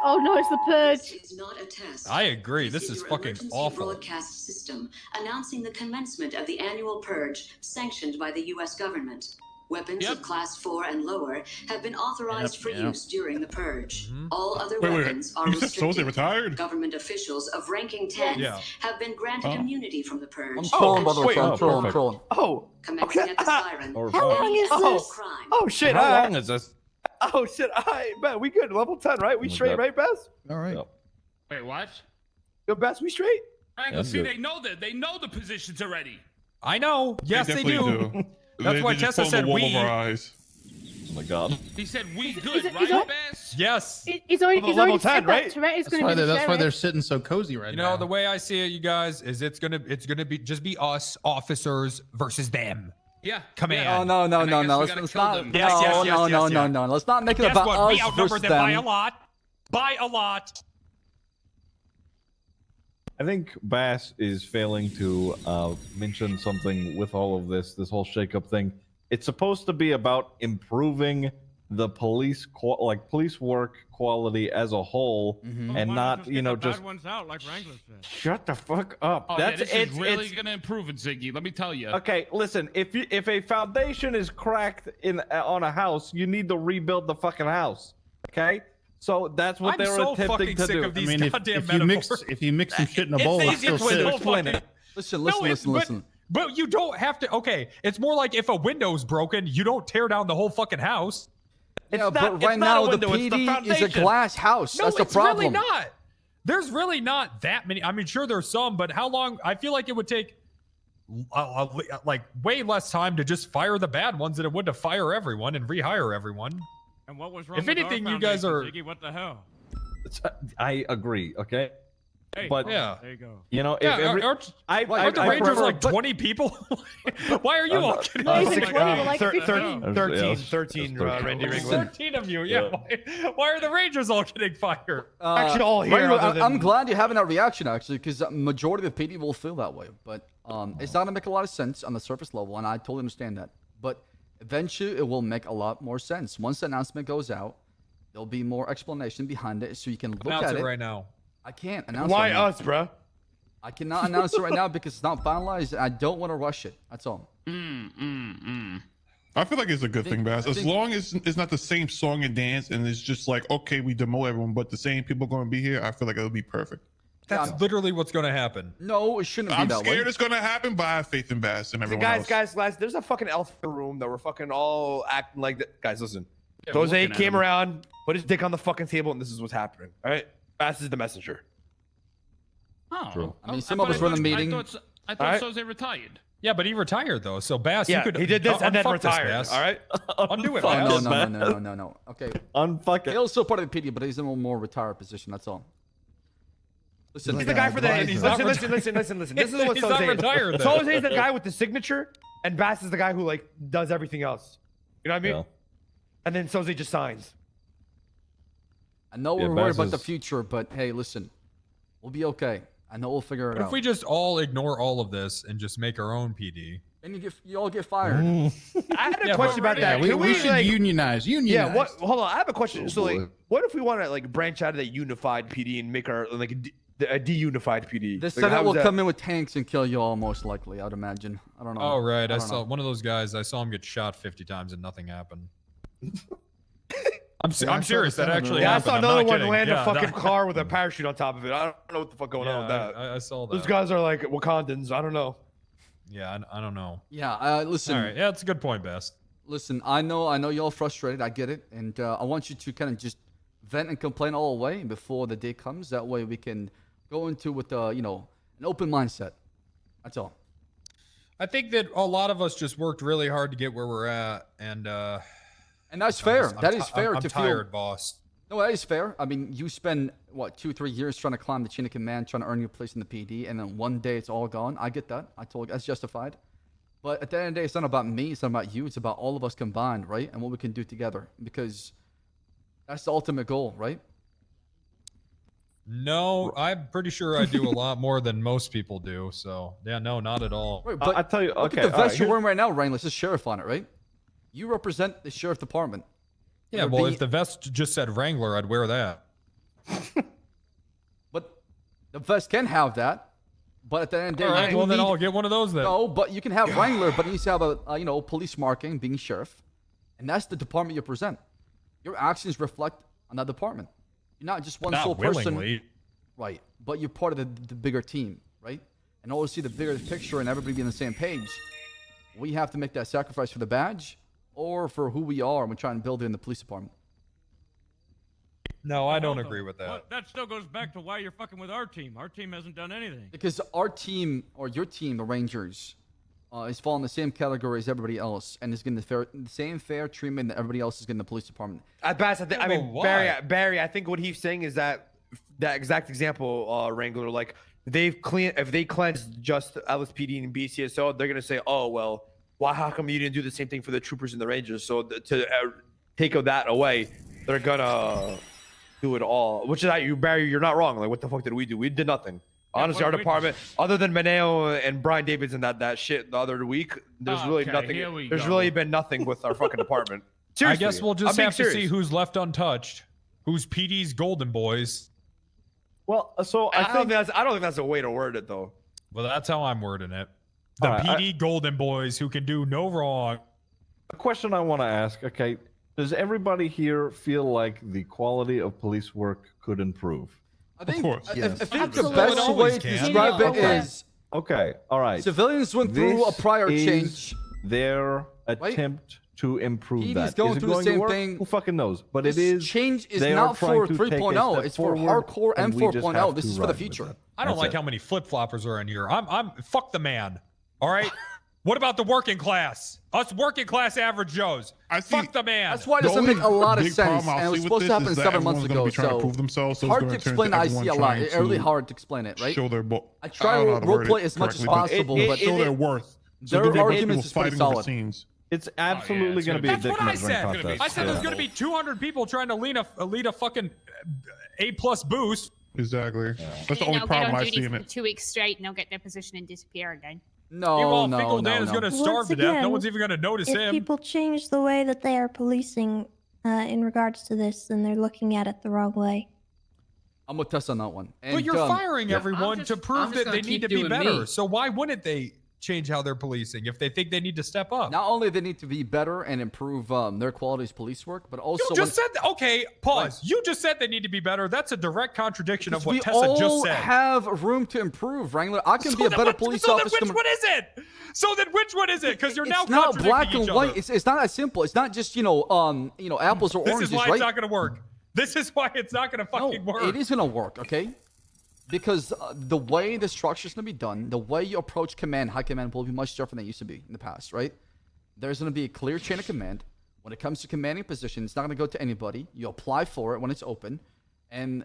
Oh no, it's the purge. Is not a test. I agree. This is your fucking emergency awful. broadcast system announcing the commencement of the annual purge sanctioned by the U.S. government. Weapons of Class 4 and lower have been authorized for use during the purge. All other weapons are You said Soze restricted. retired? Government officials of ranking 10 Yeah. have been granted immunity from the purge. I'm trolling, by the way. wait, I'm trolling. I'm trolling. Oh, Commencing at the siren. How long is this? Crime. oh shit! How long is this? Oh shit! Man, we good. Level 10, right? We my straight, God. right, Bess? All right. Yep. Wait, what? Yo, Bess, we straight? Frank, That's see, good. they know that. They know the positions already. I know. Yes, they definitely do. That's why they just Tessa pull the said wool we. over our eyes. Oh my god. He said we Is good, it- right, is it- Bass? Yes. He's already, Well, he's level already 10, said right? that Tourette is That's going why, to be the that's why they're sheriff. sitting so cozy right You now. know, the way I see it, you guys, is it's gonna be just be us officers versus them. Yeah. Command. Oh no, no, And I no, guess no. we Let's, gotta let's kill not. them. Yes, no, yes, no, yes, no, yes, no, yeah. no. Let's not make it Guess about what? We us outnumber versus them by a them. lot. By a lot. I think Bass is failing to mention something with all of this whole shakeup thing. It's supposed to be about improving the police police work quality as a whole, and not just bad ones out like Wrangler said. shut the fuck up. Oh, That's yeah, this it's is really it's- gonna improve it, Ziggy. Let me tell you. Okay, listen. If a foundation is cracked on a house, you need to rebuild the fucking house. Okay, so that's what I'm they were so attempting fucking to sick do. of these I mean, goddamn if you mix metaphors. if you mix some shit in a It's bowl, the it's still easiest way to shit. explain it. Listen, No, listen, it's- listen, but- listen. But you don't have to. Okay, it's more like if a window's broken, you don't tear down the whole fucking house. Yeah, not- but it's right not a now the window, it's the PD is a foundation. glass house. No, That's the it's problem. really not. There's really not that many. I mean, sure, there's some, but how long? I feel like it would take like way less time to just fire the bad ones than it would to fire everyone and rehire everyone. And what was wrong If with our anything, you guys foundation, are. Ziggy? What the hell? I agree. Okay, Hey, but Yeah. there you go. you know, if Yeah, every, aren't I the Rangers prefer- like 20 people? Why are you all kidding? No, Uh, he's six- like 20, like 13, 15. 13, Yeah, 13, that's 13. Randy Ringland. 13 of you, yeah. Why are the Rangers all getting fired? Actually, all here. Wrangler, other I'm than- glad you're having that reaction actually, because majority of the PD will feel that way. But it's not gonna make a lot of sense on the surface level, and I totally understand that. But eventually, it will make a lot more sense. Once the announcement goes out, there'll be more explanation behind it, so you can look Announce at it it. right now. I can't announce Why it right now. us, bruh? I cannot announce it right now because it's not finalized, and I don't want to rush it. That's all. I feel like it's a good thing, Bass. I As think- long as it's not the same song and dance, and it's just like, okay, we demote everyone, but the same people going to be here. I feel like it'll be perfect. That's literally what's going to happen. No, it shouldn't be I'm that scared way. it's going to happen, but I have faith in Bass and everyone else. Guys, there's a fucking elf in the room that we're fucking all acting like that. Guys, listen. Yeah, we're Jose looking at came him. around, put his dick on the fucking table, and this is what's happening. All right? Bass is the messenger. Oh. True. I mean, some of us but run a meeting. I thought Alright. Soze retired. Yeah, but he retired though. So Bass, Yeah, you could he did this and then unfuck this, retired. Bass. All right? Undo it, Oh, Bass. no. Okay. Unfuck it. He's still part of the PD, but he's in a more retired position. That's all. Listen, He's the guy for the. He's not Listen. This is what He's not Jose is. retired, then. Jose is the guy with the signature, and Bass is the guy who like does everything else. You know what I mean? Yeah. And then Jose just signs. I know Yeah, we're worried Bass about the is- future, but hey, listen, we'll be okay. I know we'll figure it What out. if we just all ignore all of this and just make our own PD? And you all get fired. I had a Yeah, question but- about that. We, Can we should like, unionize. Yeah. What? Hold on. I have a question. Oh, so like, boy. what if we want to like branch out of that unified PD and make our like a de-unified PD? The Like, Senate how will is that- come in with tanks and kill you all, most likely. I'd imagine. I don't know. Oh right, I don't saw know. one of those guys. I saw him get shot 50 times and nothing happened. I'm Yeah, I I'm saw serious. the That Senate actually Yeah, I happened. saw I'm another not one kidding. land Yeah, a fucking that- car with a parachute on top of it. I don't know what the fuck going on with Yeah, that. I saw that. Those guys are like Wakandans. I don't know. Yeah, I don't know. Yeah. Listen. All right, yeah, it's a good point, Best. Listen. I know you're frustrated. I get it, and I want you to kind of just vent and complain all the way before the day comes. That way we can go into with an open mindset. That's all. I think that a lot of us just worked really hard to get where we're at, and that's fair. I'm That ti- is fair I'm to tired, feel. boss. No, that is fair. I mean, you spend what 2-3 years trying to climb the chain of command, trying to earn your place in the PD, and then one day it's all gone. I get that. I told you that's justified. But at the end of the day, it's not about me. It's not about you. It's about all of us combined, right? And what we can do together, because that's the ultimate goal, right? No, I'm pretty sure I do a lot more than most people do. So yeah, no, not at all. Wait, but I tell you, look okay, at the all vest right, you're here's- wearing right now, Wrangler. It says sheriff on it, right? You represent the sheriff department. Yeah, You're well, being- if the vest just said Wrangler, I'd wear that. But the vest can have that. But at the end of the day, All you right, do well then need- I'll get one of those then. No, but you can have Wrangler, but it needs to have a police marking, being sheriff, and that's the department you present. Your actions reflect on that department. You're not just one Not sole person, willingly. right? But you're part of the bigger team, right? And always see the bigger picture and everybody be on the same page. We have to make that sacrifice for the badge or for who we are when we try and build it in the police department. No, I don't agree with that. Well, that still goes back to why you're fucking with our team. Our team hasn't done anything. Because our team, or your team, the Rangers, is falling in the same category as everybody else, and is getting the same fair treatment that everybody else is getting in the police department. At best, I Yeah, mean, but Barry, I think what he's saying is that exact example, Wrangler, like if they cleansed just LSPD and BCSO, they're gonna say, oh well, how come you didn't do the same thing for the troopers and the Rangers? So to take that away, they're gonna do it all. Which is that you, Barry, you're not wrong. Like, what the fuck did we do? We did nothing. Honestly, our department, other than Maneo and Brian Davids and that shit the other week, there's really Okay, nothing. here we There's go. really been nothing with our fucking department. I Seriously, guess we'll just I'm being have to see serious. who's left untouched, who's PD's golden boys. Well, so I don't think that's a way to word it though. Well, that's how I'm wording it. The All right, PD golden boys who can do no wrong. A question I want to ask, okay, does everybody here feel like the quality of police work could improve? I think, course. I Yes. think the Absolutely. best It way always to can. describe it Okay. is Okay, all right. civilians went through a This prior is change. Their attempt to improve PD's that. going Is it through the going to same work? thing. Who fucking knows? But This it is. change is they are not trying for to take a 3.0. step It's for forward, hardcore and we just 4.0. have This to is for the ride with future. it. I don't That's like it. how many flip floppers are in here. I'm fuck the man. All right. What about the working class? Us working class average Joes. I see- Fuck the man. That's why it The doesn't only make a lot of big sense. problem I'll And it was see with supposed to this happen is that 7 months everyone's gonna ago. be trying to So prove themselves, so it's hard gonna to turn explain to IC a everyone lot. trying It's really to hard to explain it, right? Show their I try don't know how to to word roleplay it as much as correctly, but possible, but show their worth. So their there'll be more arguments people is pretty fighting over solid. scenes. It's absolutely it's going to be gonna a That's dick what I measuring said. contest. I said there's Yeah. going to be 200 people trying to lead a fucking A+ boost. Exactly. That's the And only they'll problem get on I duty see in for it. 2 weeks straight, and they'll get their position and disappear again. No, Meanwhile, no, Finkel no, Dan is no. going to starve Once to death. No again, one's even going to notice If him. people change the way that they are policing in regards to this, then they're looking at it the wrong way. I'm with Tess on that one. But And, you're firing yeah. everyone I'm to just prove that gonna they need keep to be doing better. me. So why wouldn't they change how they're policing if they think they need to step up? not only they need to be better and improve their quality as police work, but also You just said that. Okay, pause. You just said they need to be better. That's a direct contradiction of what we Tessa all just said. have room to improve, Wrangler. I can be a then better what- police so officer. Then which one is it? So then which one is it? Because you're now It's not contradicting black and each white. other. It's not as simple. It's not just apples or This oranges, is why right? it's not going to work. This is why it's not going to fucking work. It is going to work, okay? Because the way the structure is going to be done, the way you approach command, high command will be much different than it used to be in the past, right? There's going to be a clear chain of command. When it comes to commanding position, it's not going to go to anybody. You apply for it when it's open, and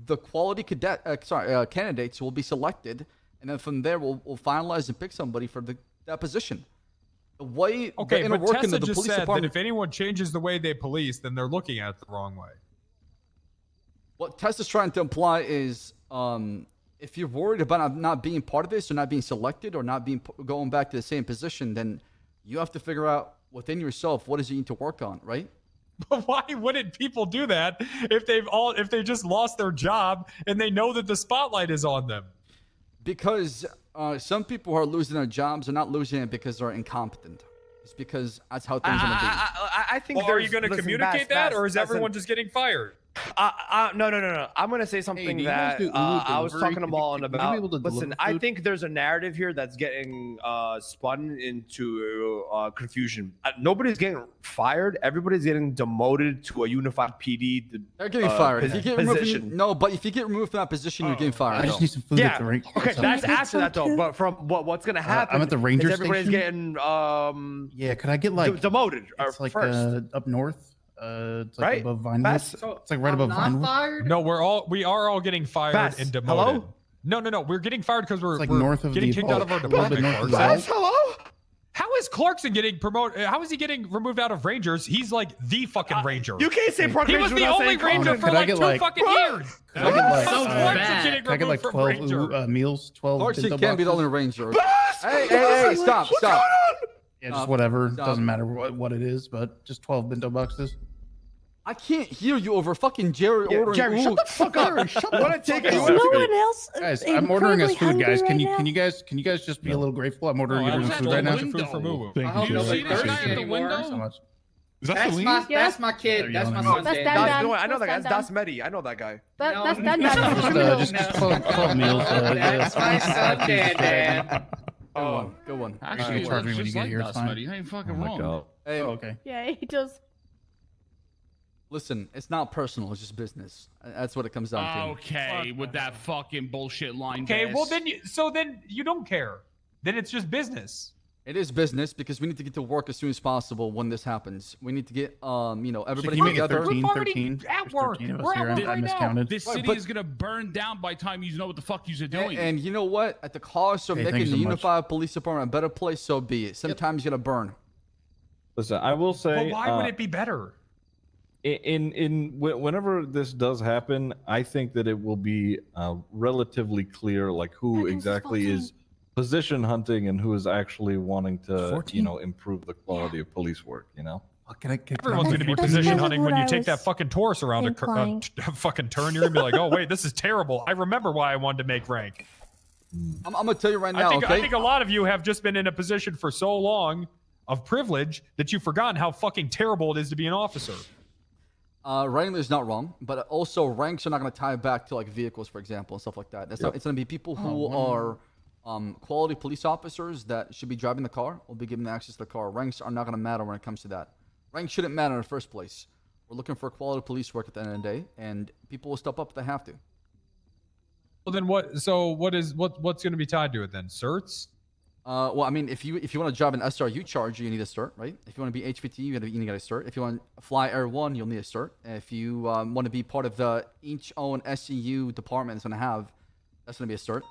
the quality candidates will be selected, and then from there we'll finalize and pick somebody for that position. The way Okay, the inner but working Tessa of the just police said that department. if anyone changes the way they police, then they're looking at it the wrong way. What Tess is trying to imply is, if you're worried about not being part of this, or not being selected, or not being going back to the same position, then you have to figure out within yourself what is it you need to work on, right? But why wouldn't people do that if they just lost their job and they know that the spotlight is on them? Because some people who are losing their jobs are not losing it because they're incompetent. It's because that's how things are going to be. I think. Well, are you there's- going to listen, communicate Bass, that, or is Bass, everyone just getting fired? No. I'm going to say something do you guys that do Uber I was delivery? talking to Would you- Mullen would you be about. able to Listen, deliver I food? think there's a narrative here that's getting spun into confusion. Nobody's getting fired. Everybody's getting demoted to a unified PD. They're getting fired. If you get removed position. from, no, but if you get removed from that position, you're getting fired. I just though. need some food Yeah. at the range. Okay, that's after that though. But from what's going to happen? I'm at the ranger is everybody's station. getting Yeah, could I get like demoted It's like first. up north. It's like Right? above Vinewood. Bass- It's like right above Vinewood. No, we are all getting fired Bass, and demoted. hello? No, we're getting fired because we're, It's like we're north of getting the- kicked out of our a little bit department. north of Clark. the- Bass, hello? How is Clarkson getting promoted? How is he getting removed out of Rangers? He's like the fucking Ranger. You can't say Park He Ranger was the without only saying Ranger Conan. for like 2 fucking years. Can I get like, How's Clarkson getting can I get like removed from 12 Ranger? meals? 12 Clarkson bento can't be the boxes? only Ranger. Hey, stop. Yeah, just whatever. Stop. Doesn't matter what it is, but just 12 bento boxes. I can't hear you over fucking Jerry ordering. Jerry, shut the fuck up. Jerry, shut What the a take fuck it. up. No one else. Guys, I'm ordering us food, guys. Can you you guys just be a little grateful? I'm ordering everyone's food right now. Food for Moo. Thank I hope you, nobody Jerry. thirsty Thank you. anymore. Thanks so much. Is that That's Celine? my kid. That's my son. That's Dan. Dan. I know that guy. Dan. That's Medi. I know that guy. That's No. Dan. Just 12 meals. That's my son, Dan. Oh, good one. Actually, charge me when you get here. It's fine. He ain't fucking Oh my wrong. God. Hey, Okay. Yeah, he does. listen, it's not personal. It's just business. That's what it comes down to. Okay, with that fucking bullshit line. Okay, well Bass. then you don't care. Then it's just business. It is business because we need to get to work as soon as possible when this happens. We need to get, everybody Can you make it together. 13? We're already 13? at There's work. 13 of us We're here. at I work right now. miscounted. This Right, city but- is gonna burn down by the time you know what the fuck you're doing. And you know what? At the cost of Okay, thank making you the so much. unified police department a better place, so be it. Sometimes you're gonna burn. Listen, I will say. But why would it be better? Whenever this does happen, I think that it will be relatively clear, like who exactly is position hunting and who is actually wanting to, 14? improve the quality of police work. Everyone's going to be That's position kind of hunting when what you I take that was fucking Taurus around implying. a fucking turn. You're going to be like, oh, wait, this is terrible. I remember why I wanted to make rank. I'm gonna tell you right now, I okay? think a lot of you have just been in a position for so long of privilege that you've forgotten how fucking terrible it is to be an officer. Wrangler's not wrong, but also ranks are not going to tie back to like vehicles, for example, and stuff like that. That's not, it's going to be people who are quality police officers that should be driving the car will be given access to the car. Ranks are not going to matter when it comes to that. Ranks shouldn't matter in the first place. We're looking for quality police work at the end of the day, and people will step up if they have to. Well, then what's going to be tied to it then? Certs? Well, I mean, if you want to drive an SRU Charger, you need a cert, right? If you want to be HVT, you need to get a cert. If you want to fly Air 1, you'll need a cert. If you want to be part of the each own SCU department that's going to have, that's going to be a cert.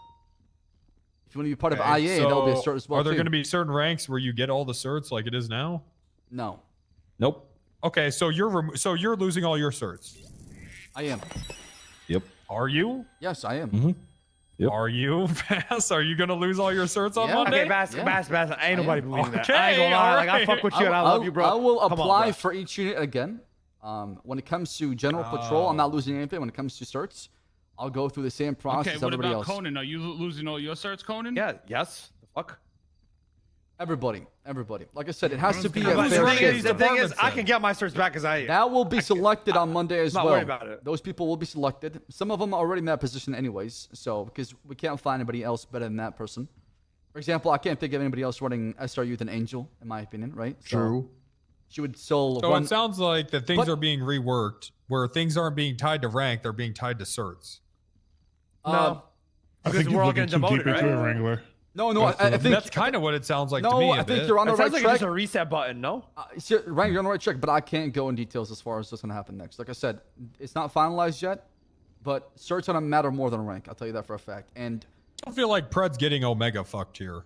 If you want to be part of IA, there'll be a cert as well. Are there too. going to be certain ranks where you get all the certs like it is now? No. Nope. Okay, so you're losing all your certs. I am. Yep. Are you? Yes, I am. Mm-hmm. Yep. Are you, Bass? Are you gonna lose all your certs on Monday? Okay, Bass, ain't nobody believing that. Okay, I ain't gonna lie. Like, I alright. fuck with you and I love you, bro. I will Come on, apply bro. for each unit again. When it comes to general patrol, I'm not losing anything. When it comes to certs, I'll go through the same process Okay, as what everybody about else. Conan? Are you losing all your certs, Conan? Yeah. Yes. The fuck. Everybody. Like I said, it has to be But a fair shake. the thing is, I can get my certs back as I. That will be selected on Monday as not well. worried about it. Those people will be selected. Some of them are already in that position anyways, so because we can't find anybody else better than that person. For example, I can't think of anybody else running SRU than Angel, in my opinion, right? So True. She would still So run. it sounds like that things But- are being reworked, where things aren't being tied to rank; they're being tied to certs. No. I Because think you're we're all looking getting too deep demoted, into right? it, Wrangler. No, I think That's kind of what it sounds like to me. no, a I think bit. you're on the It right sounds like track. just a reset button. No. Ryan, you're on the right track, but I can't go in details as far as what's going to happen next. Like I said, it's not finalized yet, but certs are going to matter more than rank. I'll tell you that for a fact. And I don't feel like Pred's getting Omega fucked here.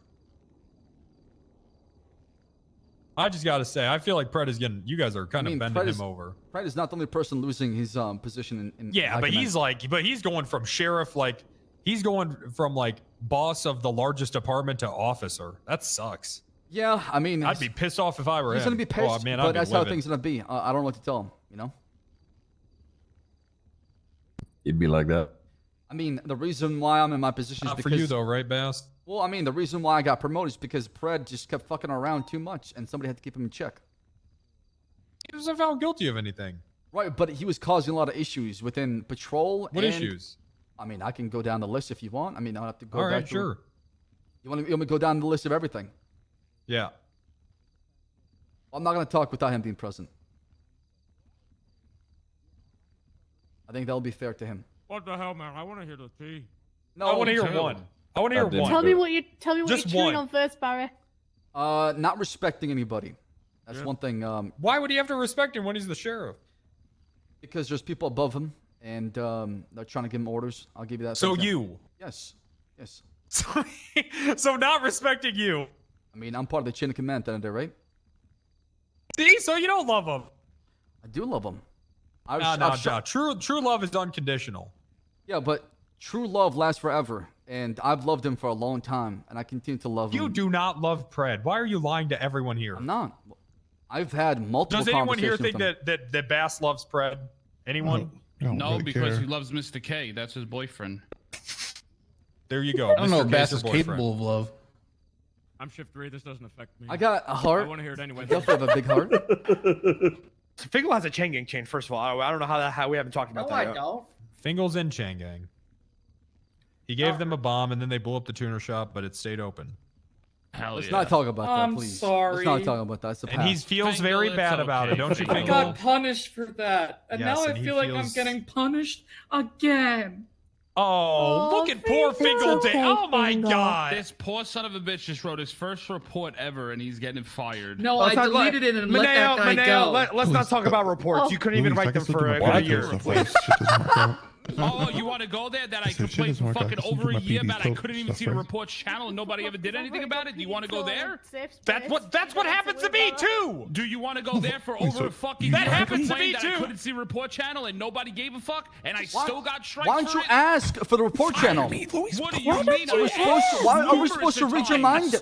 I just got to say, I feel like Pred is getting. You guys are kind of bending him over. Pred is not the only person losing his position in. Yeah, high but command. he's going from sheriff, like he's going from like boss of the largest department to officer. That sucks. Yeah, I mean, I'd be pissed off if I were he's him. going to be pissed, Oh, man, but I'd be that's how livid. things going to be. I don't know what to tell him. You know. It'd be like that. I mean, the reason why I'm in my position is Not because for you though, right, Bass? Well, I mean, the reason why I got promoted is because Pred just kept fucking around too much, and somebody had to keep him in check. He wasn't found guilty of anything. Right, but he was causing a lot of issues within patrol. What and, issues? I mean, I can go down the list if you want. I mean, I'll have to go All back right, to sure. You want me to go down the list of everything? Yeah. I'm not going to talk without him being present. I think that'll be fair to him. What the hell, man? I want to hear the tea. No, I want to hear two. one. I want to hear one. Tell me what you're Just chewing one. on first, Barry. Not respecting anybody. That's Yeah. one thing. Why would he have to respect him when he's the sheriff? Because there's people above him, and they're trying to give him orders. I'll give you that. for So example. you. Yes. Yes. So not respecting you. I mean, I'm part of the chain of command at the end of the day, right? See, so you don't love him. I do love him. No. True love is unconditional. Yeah, but true love lasts forever, and I've loved him for a long time, and I continue to love him. You do not love Pred. Why are you lying to everyone here? I'm not. I've had multiple. Does anyone here conversations think with him. that Bass loves Pred? Anyone? No, because he loves Mr. K. That's his boyfriend. There you go. I don't know Mr. if Bass K's is your boyfriend. capable of love. I'm shift 3. This doesn't affect me. I got a heart. I want to hear it anyway. You definitely have a big heart. So Fingal has a chain gang chain. First of all, I don't know how we haven't talked about No, that. I yet. don't. Fingal's in Changang. He gave them a bomb and then they blew up the tuner shop, but it stayed open. Hell Let's yeah. not talk about that, I'm please. sorry. Let's not talk about that. It's the And he past. feels Fingal, very it's bad about it, okay. don't you, I Fingal? got punished for that, and Yes, now and I he feel like I'm feels- getting punished again. Oh, look at poor Fingal. okay, Oh my Fingal. God. This poor son of a bitch just wrote his first report ever, and he's getting fired. No, Let's I not- deleted it and let that guy go. Let's not talk about reports. You couldn't even Luis, I write can them still for do a my good podcast year. stuff, but shit doesn't work out. Oh, you want to go there? That I Listen, shit complained doesn't for work out. fucking I still over do a my year PD about I stuff, couldn't even see the first. reports channel and nobody ever did anything about it. Do you want to go there? That's what happens to me too. Do you want to go there for over a fucking That year? happens to Complained me, that I too. couldn't see report channel and nobody gave a fuck, and I Why- still got strikes Why don't for you it? ask for the report channel? What do you mean? Are we supposed to, why are we supposed to read your mind?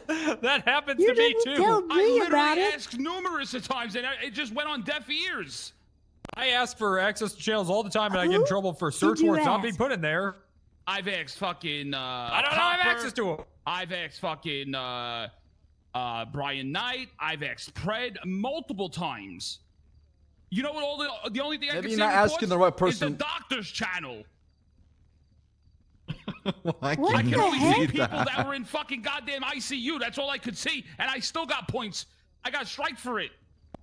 That happens You to me didn't too. tell I me literally about it. asked numerous of times, and it just went on deaf ears. I ask for access to channels all the time, and I get in trouble for search you warrants not ask? being put in there. I've asked fucking. I don't have Copper. access to them. I've asked fucking Brian Knight. I've asked Pred multiple times. You know what? The only thing I Maybe can you're see not asking the right reports is person. the doctor's channel. What I the can only see heck? people that were in fucking goddamn ICU. That's all I could see, and I still got points. I got strike for it.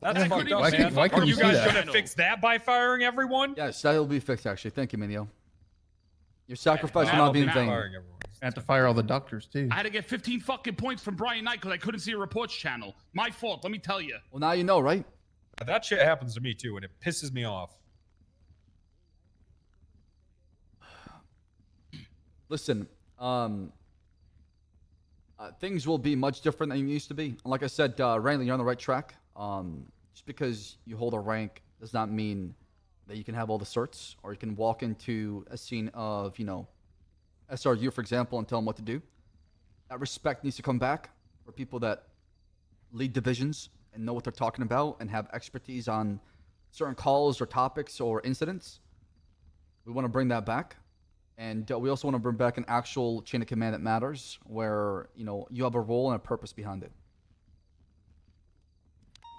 That's I fucked couldn't up, even see man. the fucking Are you see guys that? gonna fix that by firing everyone? Yes, that'll be fixed, actually. Thank you, Minio. Your sacrifice will That'll not be in be vain. Firing everyone. I have to fire all the doctors too. I had to get 15 fucking points from Brian Knight because I couldn't see a reports channel. My fault. Let me tell you. Well, now you know, right? That shit happens to me too, and it pisses me off. Listen, things will be much different than they used to be. And like I said, Randy, you're on the right track. Just because you hold a rank does not mean that you can have all the certs, or you can walk into a scene of, you know, SRU, for example, and tell them what to do. That respect needs to come back for people that lead divisions and know what they're talking about and have expertise on certain calls or topics or incidents. We want to bring that back. And we also want to bring back an actual chain of command that matters, where, you know, you have a role and a purpose behind it.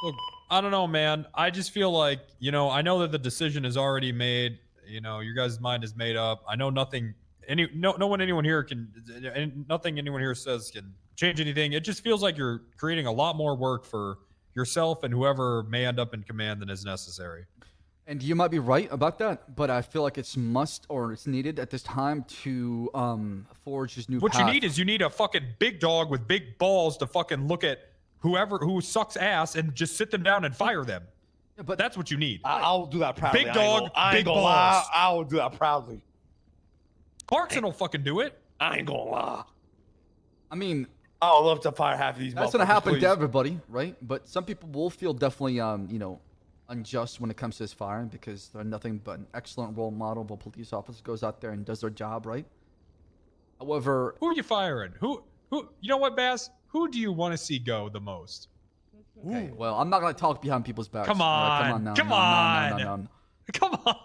Look, I don't know, man. I just feel like, you know, I know that the decision is already made. You know, your guys' mind is made up. I know nothing. Anyone here can, nothing anyone here says can change anything. It just feels like you're creating a lot more work for yourself and whoever may end up in command than is necessary. And you might be right about that, but I feel like it's needed at this time to forge this new What path. you need is you need a fucking big dog with big balls to fucking look at who sucks ass and just sit them down and fire them. Yeah, but that's what you need. I'll do that proudly. Big dog, I ain't big gonna balls. lie. I will do that proudly. Clarkson will fucking do it. I ain't gonna lie. I mean, I would love to fire half of these. that's gonna motherfuckers, happen please. to everybody, right? But some people will feel definitely, you know, unjust when it comes to this firing because they're nothing but an excellent role model of a police officer goes out there and does their job, right? However, Who are you firing? Who? You know what, Bass? Who do you want to see go the most? okay, well, I'm not gonna talk behind people's backs. Come All right, on, now. come No. on. Come on.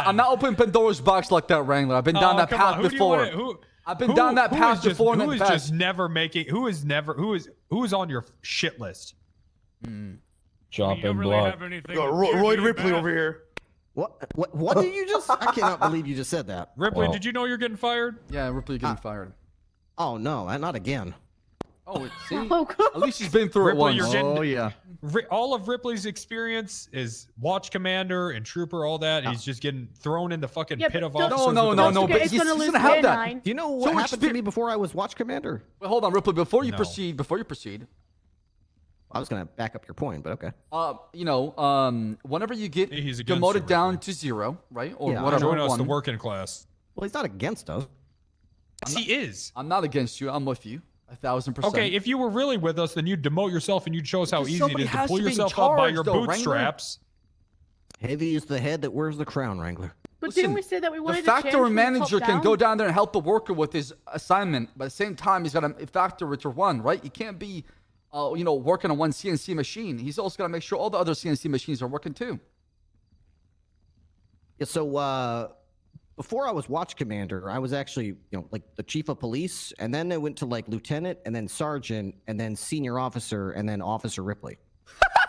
I'm not opening Pandora's box like that, Wrangler. I've been down that come on. path Who do you before. wanna- I've been down that path before in Who the is past. just never making? Who is on your shit list? Chopping block. Roy Ripley over here. What did you just? I cannot believe you just said that. Ripley, did you know you're getting fired? Yeah, Ripley getting fired. Oh no, not again. Oh, see, at least he's been through it Ripley, once. you're getting, Oh yeah. all of Ripley's experience is watch commander and trooper, all that. He's just getting thrown in the fucking Yeah, pit of but officers. No, with no, the no, rest but of It's he's gonna lose gonna have tier that. 9. Do you know So what happened to me before I was watch commander? Wait, hold on, Ripley. Before you No. proceed, I was gonna back up your point, but okay. you know, whenever you get He's against demoted you, down to 0, right, or Yeah, I whatever, Join us, the one, working class. Well, he's not against us. He is. I'm not against you. I'm with you. 1,000%. Okay, if you were really with us, then you'd demote yourself and you'd show us how Because easy it somebody is to has pull to be in yourself up by charge, your though, Wrangler. bootstraps. Heavy is the head that wears the crown, Wrangler. But didn't we say that we The wanted to change factory from the manager top can down? go down there and help the worker with his assignment, but at the same time, he's got a factory to run, right? You can't be, working on one CNC machine. He's also got to make sure all the other CNC machines are working too. Yeah, so before I was watch commander, I was actually, like the chief of police, and then I went to like lieutenant, and then sergeant, and then senior officer, and then Officer Ripley.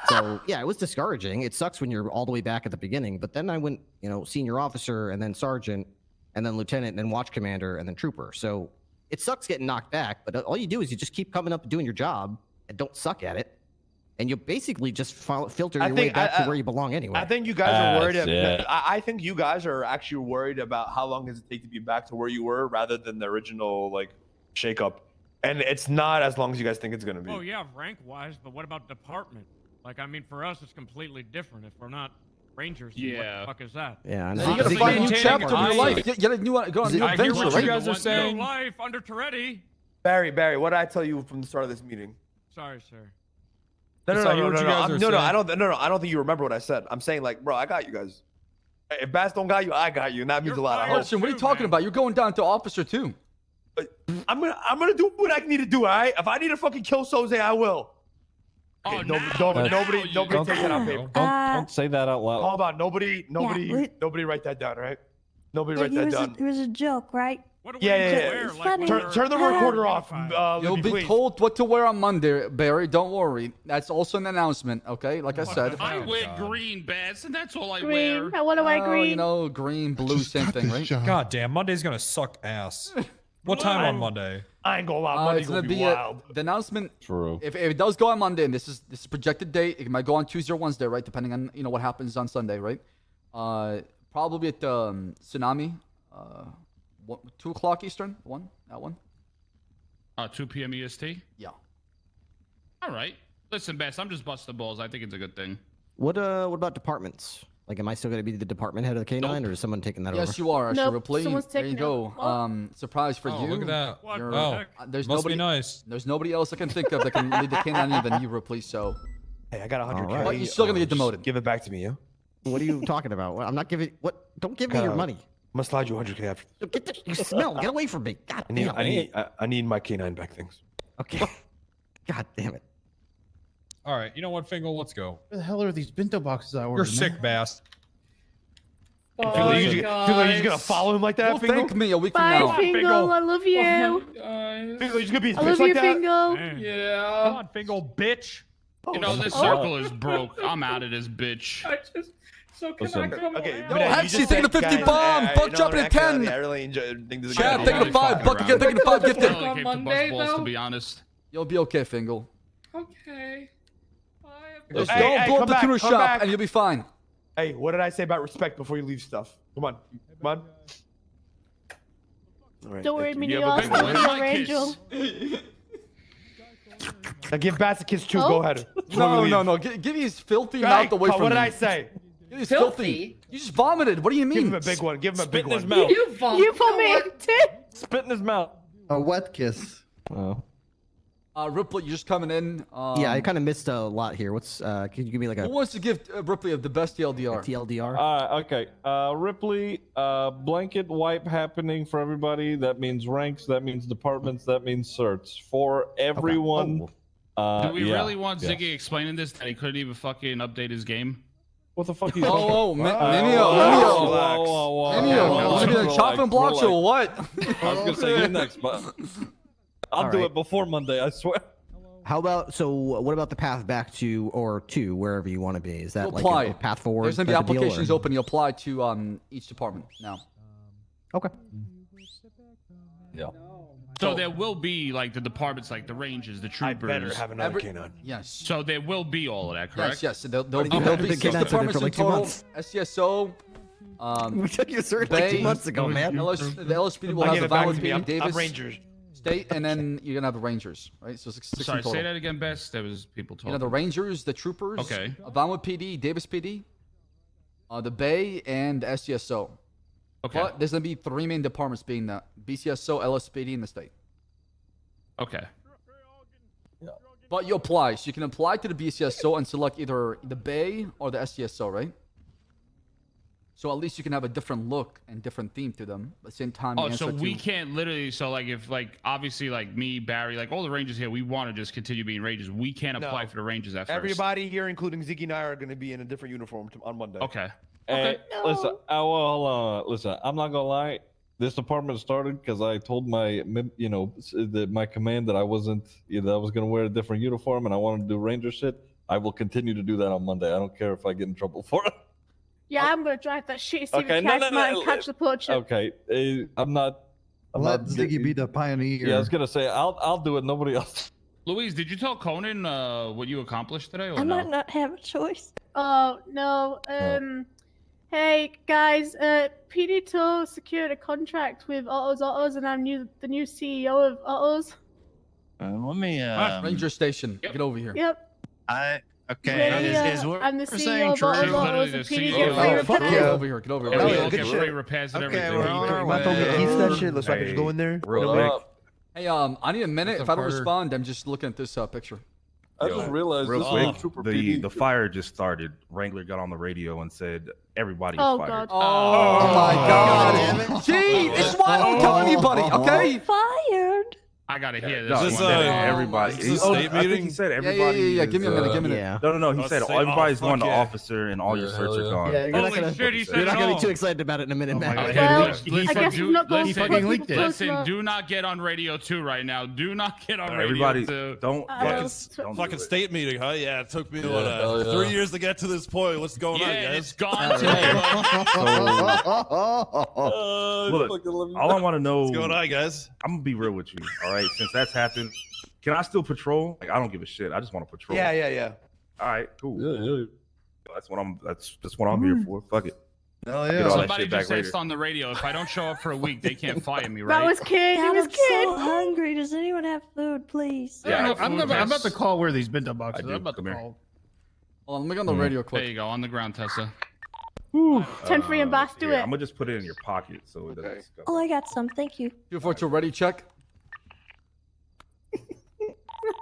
So yeah, it was discouraging. It sucks when you're all the way back at the beginning, but then I went, senior officer, and then sergeant, and then lieutenant, and then watch commander, and then trooper. So it sucks getting knocked back, but all you do is you just keep coming up and doing your job, and don't suck at it. And you basically just filter your way back to where you belong anyway. I think you guys are worried. I think you guys are actually worried about how long does it take to be back to where you were, rather than the original shakeup. And it's not as long as you guys think it's gonna be. Oh yeah, rank-wise, but what about department? For us, it's completely different. If we're not Rangers, then what the fuck is that? Yeah, I You know. gotta find a new chapter in your life. You gotta go on a new I hear adventure, what right? you guys are saying. Life under Toretti. Barry, what did I tell you from the start of this meeting? Sorry, sir. No, Yes, I hear what you guys are saying. I don't think you remember what I said. I'm saying bro, I got you guys. If Bass don't got you, I got you, and that means a lot. I hope. Listen, what are you talking about? You're going down to officer too. I'm gonna do what I need to do. All right. If I need to fucking kill Soze, I will. Okay, nobody take that on paper. Don't say that out loud. Hold on, nobody write that down, all right? Nobody write that down. It was a joke, right? Yeah. It's funny. Turn the recorder off. You'll Libby, be please. told what to wear on Monday, Barry. Don't worry. That's also an announcement, okay? Like I said. I wear green, Bass, and that's all I Green. wear. I want to wear green. Green, blue, same thing, right? God damn, Monday's gonna suck ass. What time on Monday? I ain't gonna lie, Monday's It's gonna be wild. the announcement. True. If it does go on Monday, and this is projected date, it might go on Tuesday or Wednesday, right? Depending on what happens on Sunday, right? Probably at Tsunami, 2 o'clock Eastern. That one. 2 p.m. EST. Yeah. All right. Listen, Bass, I'm just busting balls. I think it's a good thing. What about departments? Like, am I still going to be the department head of the K9, or is someone taking that over? Yes, you are. Actually, Nope, Ripley. someone's There you taking go. it. Surprise for Oh, you. look at that. You're- Oh, there's must nobody be nice. There's nobody else I can think of that can lead the K9 than you, Ripley. So, Hey, I got 100K. All right. but you're still gonna get Just demoted. Give it back to me, yeah? What are you talking about? I'm not giving. What? Don't give me your money. I'm gonna slide you 100K after. Get the, you smell. Get away from me. God damn. I need my K9 back things. Okay. God damn it. All right, you know what, Fingal? Let's go. Where the hell are these bento boxes I ordered? You're man? sick, Bass. Feel like you're just gonna follow him like that, you'll Fingal? thank me a week from Bye, now. Fingal. I love you. Fingal, you're just gonna be a I bitch love like you, that? Fingal. Come Yeah. on, Fingal, bitch. You know, this circle is broke. I'm out of this bitch. So can Listen. I come Okay, around? but Yo, you Hepsi, just taking said, a 50 guys, bomb. Buck you know, dropping a actually, 10. I really think this is Chad, gonna taking a be 5. Buck again, taking a 5. Gift I it. only came to Monday, bust balls, though? to be honest. You'll be okay, Fingal. Okay. Bye. Just Hey, don't hey, blow come up the back, tuner come shop, back. and you'll be fine. Hey, what did I say about respect before you leave stuff? Come on. All right, Don't worry, thank Minnie. you. You You have a also big love one. your angel. Now give Bass a kiss too. Oh? Go ahead. No. Give me his filthy Hey, mouth away from what me. did I say? Give me his Filthy? You just vomited. What do you mean? Give him a big one. Give him a big Spit in his one. mouth. You vomit. You vomited too. Spit in his mouth. A wet kiss. Oh. Ripley, you're just coming in. Yeah, I kind of missed a lot here. What's? Can you give me like Who a wants to give Ripley the best TLDR? TLDR? Okay. Ripley, blanket wipe happening for everybody. That means ranks. That means departments. That means certs for everyone. Do we yeah, really want yes. Ziggy explaining this that he couldn't even fucking update his game? What the fuck are you Oh, talking about? Minio. Relax. You gonna be like chopping blocks or what? I was gonna say you next, but I'll All do right. it before Monday. I swear. How about what about the path back to or to wherever you want to be? Is that You like apply. a path forward? There's gonna be type of deal, applications or- open. You apply to each department now. Okay. Yeah. So there will be like the departments, like the ranges, the I troopers. better have another K9. Yes. So there will be all of that, correct? Yes. There'll you be haven't been 6 K9 departments for in like 2 total. months. SCSO. We took your cert like 2 Bay, months ago, man. The LSPD will I have give the it back Violent to me. PD, I'm Davis Rangers. State, and then you're gonna have the Rangers, right? So 6 Sorry, total. say that again, Best. There was people talking. You know, the Rangers, the Troopers, Okay. Violent PD, Davis PD, the Bay, and SCSO. Okay. But there's gonna be 3 main departments being the BCSO, LSPD, and the state. Okay. But you apply. So you can apply to the BCSO and select either the Bay or the SCSO, right? So at least you can have a different look and different theme to them. At the same time, you Oh, so answer we to- can't literally. So like, if like obviously like me, Barry, like all the Rangers here, we want to just continue being Rangers. We can't apply No. for the Rangers at first. Everybody here, including Ziggy and I, are going to be in a different uniform on Monday. Okay. Hey, listen, listen. I'm not gonna lie. This department started because I told my, my command that I wasn't, that I was gonna wear a different uniform and I wanted to do Ranger shit. I will continue to do that on Monday. I don't care if I get in trouble for it. Yeah, I'm gonna drive that shitty Steven Okay, no, and catch the poacher. Okay, I'm not. Let Ziggy be the pioneer. Yeah, I was gonna say I'll do it. Nobody else. Louise, did you tell Conan what you accomplished today, or I no? might not have a choice. Oh no. Hey guys, PD2 secured a contract with Autos, and I'm the new CEO of Autos. Let me. Ranger Station. Get over here. Yep. Okay. Is what I'm the we're CEO saying of true? Autos, and PD get free Get repairs. over here. Get over here. Yeah, we Yeah, all good get shit. free repairs and Okay, everything. we're on our Might as well get way. keys to that shit. Looks like I just go in there. Real quick. Hey, I need a minute. What's If up, I don't Carter? respond, I'm just looking at this picture. I just realized Real this quick, is Trooper the PD. fire just started. Wrangler got on the radio and said everybody is Oh fired. god. Oh, my God. Gee, this is why I don't tell anybody, okay? Fired. I gotta hear No, this. he one. said everybody. Is this a state I think meeting? he said Yeah, everybody. yeah. Give me a minute. is, Give me a minute. Yeah. No. He said Let's say, everybody's oh, going to fuck yeah. officer and all your Yeah, certs hell are yeah. gone. Yeah, you're not Holy gonna, shit, he said you're not it gonna all. be too excited about it in a minute, Oh my Matt. God. Well, Listen, I guess do- we're not going listen, to fucking leaked it. Listen, do not get on radio 2 right now. Do not get on radio Everybody, 2. don't. Uh, don't do Fucking it. state meeting, huh? Yeah, it took me hell yeah. 3 years to get to this point. What's going on, Yeah, guys? it's gone today. Look, all I want to know. What's going on, guys? I'm gonna be real with you. All right, since that's happened, can I still patrol? Like, I don't give a shit. I just want to patrol. Yeah. All right, cool. That's what I'm. That's what I'm here for. Fuck it. Hell Get yeah. all that Somebody shit back just said later. on the radio, if I don't show up for a week, they can't fire me, That right? was kid. He God, was I'm kid. so hungry. Does anyone have food, please? Yeah, I'm about to call where these bento boxes. I do. I'm about to Come here. call. Hold on, let me go on the radio There quick. you go, on the ground, Tessa. 10 free and boss, do here, it. I'm gonna just put it in your pocket so it doesn't go. Oh, I got some. Thank you. 242 ready, check.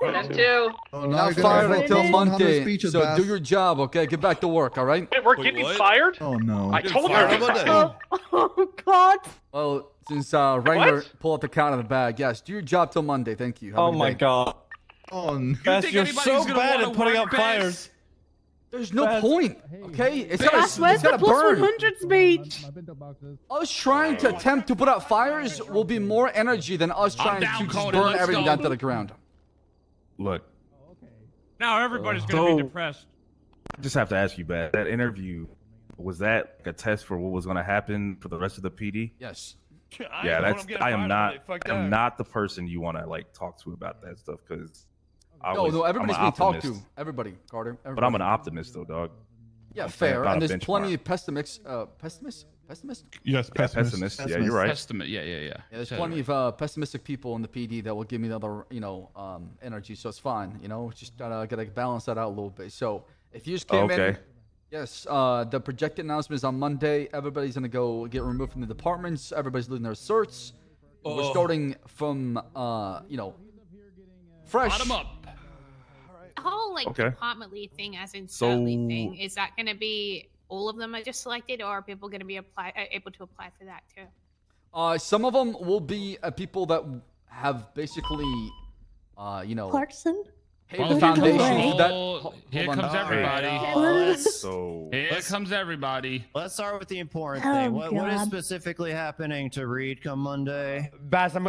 Them too. Oh, Not you're gonna fired have until 100 Monday. speeches, So Bass. do your job, okay? Get back to work, all right? Wait, we're Wait, getting what? fired? Oh no. I told Fired her. on Monday. Oh god. Well, since Wrangler pulled out the count of the bag, yes, do your job till Monday. Thank you. Have a Oh good my day. God. Oh, no. Bass, think you're anybody's so gonna bad wanna at putting work, out fires. Bass? There's no Bass. point, okay? It's Bass, gotta, where's it's the gotta plus burn. 100 speech? Us trying to attempt to put out fires will be more energy than us trying down, to just Conan, burn let's everything go. down to the ground. Look, Now everybody's gonna be So- depressed. I just have to ask you, Bad. That interview, was that like a test for what was gonna happen for the rest of the PD? Yes. Yeah, that's. I am not the person you want to like talk to about that stuff because. No, everybody's being talked to. Everybody, Carter. Everybody. But I'm an optimist, though, dog. Yeah, I'm fair. not And a there's benchmark. plenty of pessimists. Pessimist? Yes, Yeah, pessimist. Yeah, you're right. Testament. Yeah. Yeah, there's plenty of pessimistic people in the PD that will give me the other, energy. So it's fine. Just gotta balance that out a little bit. So if you just came in, Okay. yes, the projected announcement is on Monday. Everybody's gonna go get removed from the departments. Everybody's losing their certs. We're starting from, fresh. Bottom up. The whole Okay. department lead thing, as in So- cert lead thing, is that going to be all of them are just selected, or are people going to be able to apply for that too? Some of them will be people that have basically, Clarkson? paid Well, the foundation hold- for that. here Hold on. comes everybody. So Here comes everybody. Let's start with the important Oh, thing. What is God. specifically happening to Reed come Monday? Bass, I'm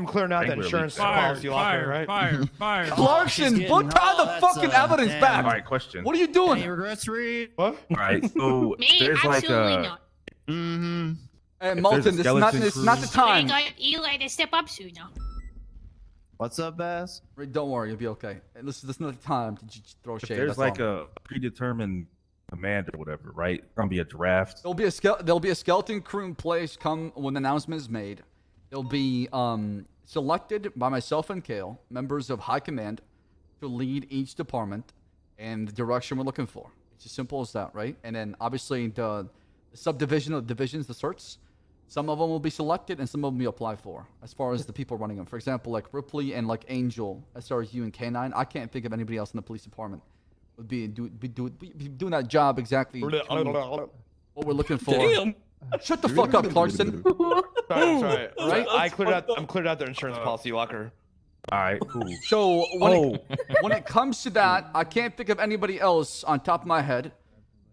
clearing out I think that we're insurance leaving. policy locker, right? Fire. Clarkson, She's put getting all the that fucking stuff, evidence and- back. all right, question. What are you Any doing? regrets, Reed? What? All right, so Me, there's like absolutely a. not. Mm-hmm. Hey, there's a Malton, this is not skeleton it's not the crew- time. You got to step up sooner. What's up, Bass? Reed, don't worry, you'll be okay. Hey, listen, this is not the time to throw If shade. there's that's like all. a predetermined command or whatever, right? Gonna be a draft. There'll be a skeleton crew in place come when the announcement is made. They'll be selected by myself and Kale, members of High Command, to lead each department and the direction we're looking for. It's as simple as that, right? And then obviously the subdivision of divisions, the certs, Some of them will be selected and some of them will be applied for as far as the people running them. For example, like Ripley and like Angel, SRU and K9. I can't think of anybody else in the police department would be doing that job exactly what we're looking for. Damn. Shut the fuck up, Clarkson. Sorry. Right? I'm cleared out their insurance policy locker. All right, cool. So when it comes to that, I can't think of anybody else on top of my head.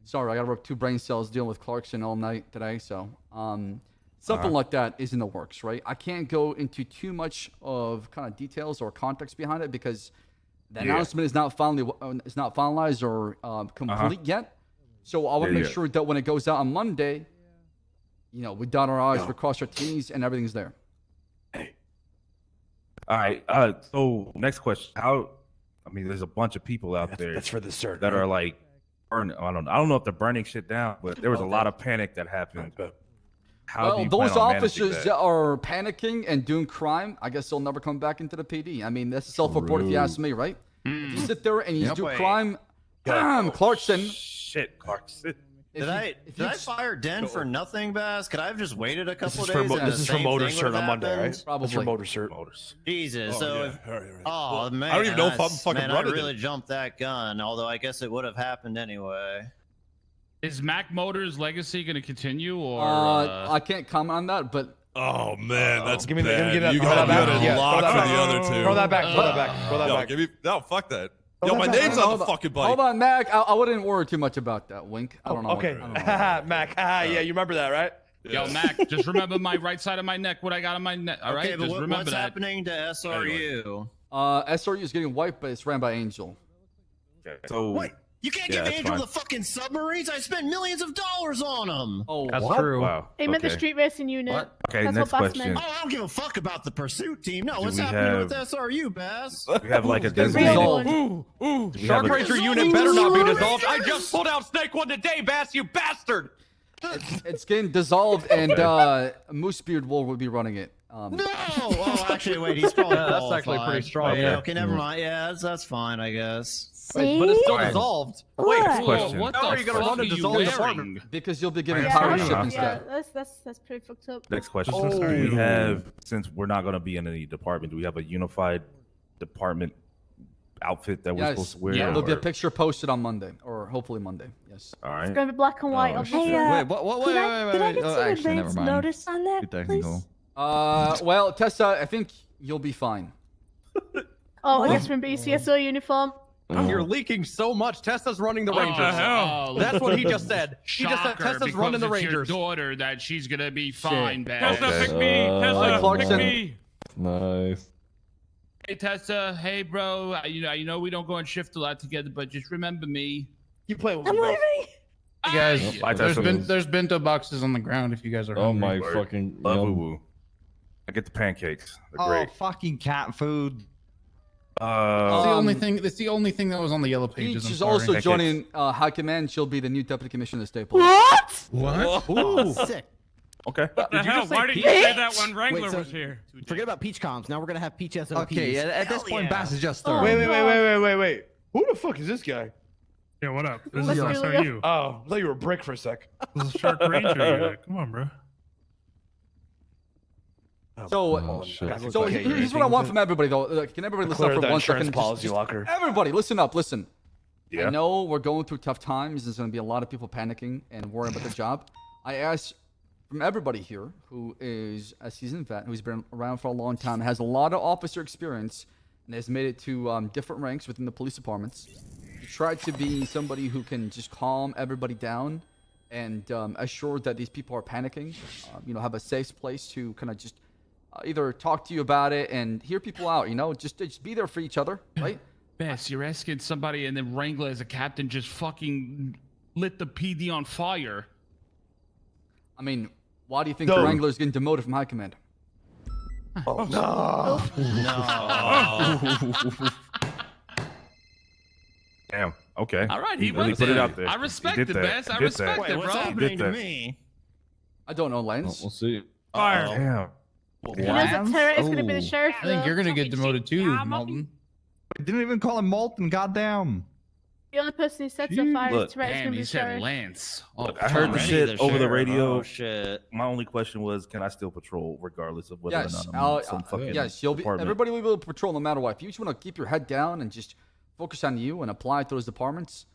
Sorry, I gotta rub 2 brain cells dealing with Clarkson all night today. So something like that is in the works, right? I can't go into too much of kind of details or context behind it because the announcement is not finalized or complete yet. So I want to make sure that when it goes out on Monday, you know, we dot our I's, we cross our T's, and everything's there. All right. So next question: I mean, there's a bunch of people out there. That's for the cert. That are like, I don't know if they're burning shit down, but there was a lot of panic that happened. How do you those plan on managing officers that? are panicking and doing crime. I guess they'll never come back into the PD. I mean, that's self-report if you ask me, right? If you sit there and you do crime, Clarkson. Shit, Clarkson. Did I fire Den for nothing, Bass? Could I have just waited a couple days? This is for motor cert on Monday, right? Probably. This is for motor cert. Jesus. Oh man. I don't even know if I'm fucking man, running I really jumped that gun. Although I guess it would have happened anyway. Is Mac Motors' legacy going to continue, or I can't comment on that, but Oh man, that's give me bad. that. You Throw got that it back. Yeah, locked throw for that the back. other two. Throw that back. Throw that back. Throw that Yo, back. give me, no, fuck that. Throw Yo, that my back. name's on the fucking bike. hold on, Mac. I wouldn't worry too much about that. Wink. I don't know. Okay, Mac. Yeah, you remember that, right? Yo, Mac, just remember my right side of my neck, what I got on my neck. All right, Okay, but just remember what's that. happening to SRU? SRU is getting wiped, but it's ran by Angel. Okay, so Wait, you can't give Angel the fucking submarines? I spent millions of dollars on them. Oh, That's true. Wow. He meant the street racing unit. Okay, That's next what Bass question. meant. Oh, I don't give a fuck about the pursuit team. No, Do what's we happening with have- SRU, Bass? We have like a Real designated. one. Ooh, We have Shark a- Ranger unit better not be dissolved. I just pulled out Snake One today, Bass, you bastard! It's getting dissolved, and Moosebeard will be running it. No! Oh, actually, wait, he's probably That's actually qualified. pretty strong. Wait, Yeah. okay, never mind. Yeah, that's fine, I guess. See? But it's still Alright. dissolved. Wait, Next question. What How the are you gonna fuck run a are you dissolved wearing? department? Because you'll be getting Yeah, pirate yeah, ship yeah. instead. That's pretty fucked up. Next question. Oh. Do we have, since we're not going to be in any department, do we have a unified department outfit that we're Yes. supposed to wear? Yeah, there'll be a or- picture posted on Monday, or hopefully Monday. Yes. All It's right. gonna be black and white, Oh, obviously. Hey, Wait, what? could I get Oh, some actually, never advance mind. notice on that, Too please? technical. Well, Tessa, I think you'll be fine. Oh, I guess from BCSO uniform. You're leaking so much. Tessa's running the Rangers. hell? That's what he just said. He just said Shocker, Tessa's because running the it's your Rangers. daughter that she's gonna be fine, Tessa, Bass. pick me. Tessa, pick Clarkson. me. Nice. Hey Tessa, hey bro. You know we don't go on shift a lot together, but just remember me. You play with I'm me, bro. leaving. Hey guys, Bye, there's Tessa. there's bento boxes on the ground if you guys are Oh hungry. my Word. fucking. Love yum. woo woo. I get the pancakes. They're Oh, great. fucking cat food. That's the only thing. That's the only thing that was on the yellow pages. Peach I'm is sorry. also joining High Command. She'll be the new Deputy Commissioner of State Police. What? Ooh. Sick. Okay. What the Did you hell? just say Why did you Peach? say that when Wrangler Wait, so- was here? Forget about Peach Comms. Now we're gonna have Peach SOPs. Okay, at this point, Bass is just Oh, starting. Wait. Who the fuck is this guy? Yeah, what up? This Let's is do it. SRU. Oh, I thought you were a brick for a sec. This is Shark Ranger unit. Come on, bro. So, Oh, shit. so here's what I want from everybody, though. Can everybody listen Clear up for the 1 insurance second? policy locker. Everybody, listen up. Listen. Yeah. I know we're going through tough times. There's going to be a lot of people panicking and worrying about their job. I ask from everybody here who is a seasoned vet, who's been around for a long time, has a lot of officer experience, and has made it to different ranks within the police departments. You try to be somebody who can just calm everybody down and assure that these people are panicking. Have a safe place to kind of just either talk to you about it and hear people out. Just be there for each other, right? Bass, you're asking somebody, and then Wrangler as a captain just fucking lit the PD on fire. I mean, why do you think No. the Wrangler's getting demoted from high command? Oh no. Damn. Okay. All right, he really went put it there. out there. I He respect did it, that. Bass. I He did respect that. it, What's bro. happening to that. me? I don't know, Lance. We'll see. Fire. Damn. He knows that Terra is gonna be the Oh. sheriff. I think though. you're gonna get demoted too, Malton. I didn't even call him Molten. Goddamn. The only person who sets a fire Look, is Tourette's Damn, gonna he be said sheriff. Lance. Look, I heard the shit over the radio. Oh shit. My only question was, can I still patrol regardless of whether Yes, or not I'm in some fucking you'll be. department? Everybody will be able to patrol no matter what. If you just want to keep your head down and just focus on you and apply to those departments,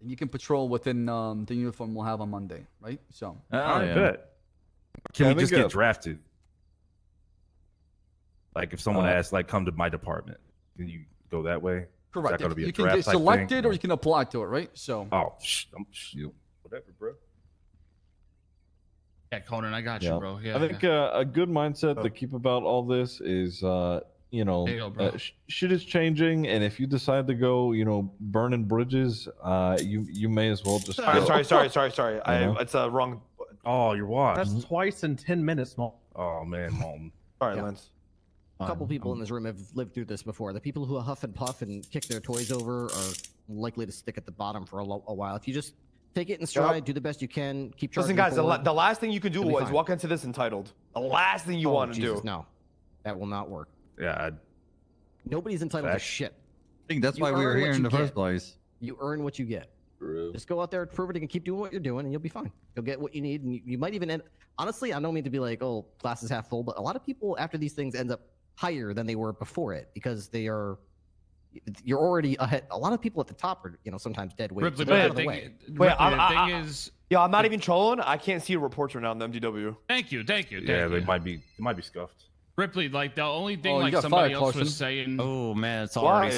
then you can patrol within the uniform we'll have on Monday, right? So. I yeah. bet. Can Yeah, I we just think, get drafted? Like if someone asks, like, come to my department, can you go that way? Correct. Is that gonna be a You can draft get type thing? selected or you can apply to it, right? So. Oh, whatever, bro. Yeah, Conan, I got you, bro. Yeah, I think a good mindset to keep about all this is, you know, There you go, bro. shit is changing, and if you decide to go, you know, burning bridges, you may as well just. Sorry. You know? It's a wrong. Oh, your watch. That's twice in 10 minutes, Malton. Oh man, Malton. Sorry, Yeah. Lance. A couple people in this room have lived through this before. The people who huff and puff and kick their toys over are likely to stick at the bottom for a while. If you just take it in stride, do the best you can, keep charging Listen, guys, forward, the last thing you can do you'll be is fine. walk into this entitled. The last thing you Oh, want to Jesus, do. No, that will not work. Yeah. Nobody's entitled to shit. I think that's You why we were earn what here in you the first get. place. You earn what you get. Just go out there, prove it, and keep doing what you're doing, and you'll be fine. You'll get what you need, and you might even end. Honestly, I don't mean to be like, oh, glass is half full, but a lot of people after these things end up higher than they were before it because you're already ahead. A lot of people at the top are, you know, sometimes dead weight. Ripley, so they're but out of the the thing, way. Ripley, the thing is, Yeah, I'm not even trolling. I can't see reports right now on the MDW. thank you. Yeah, they might be scuffed. Ripley, like the only thing Oh, you like got somebody fired, else was Clarkson. saying. Oh man, it's Why?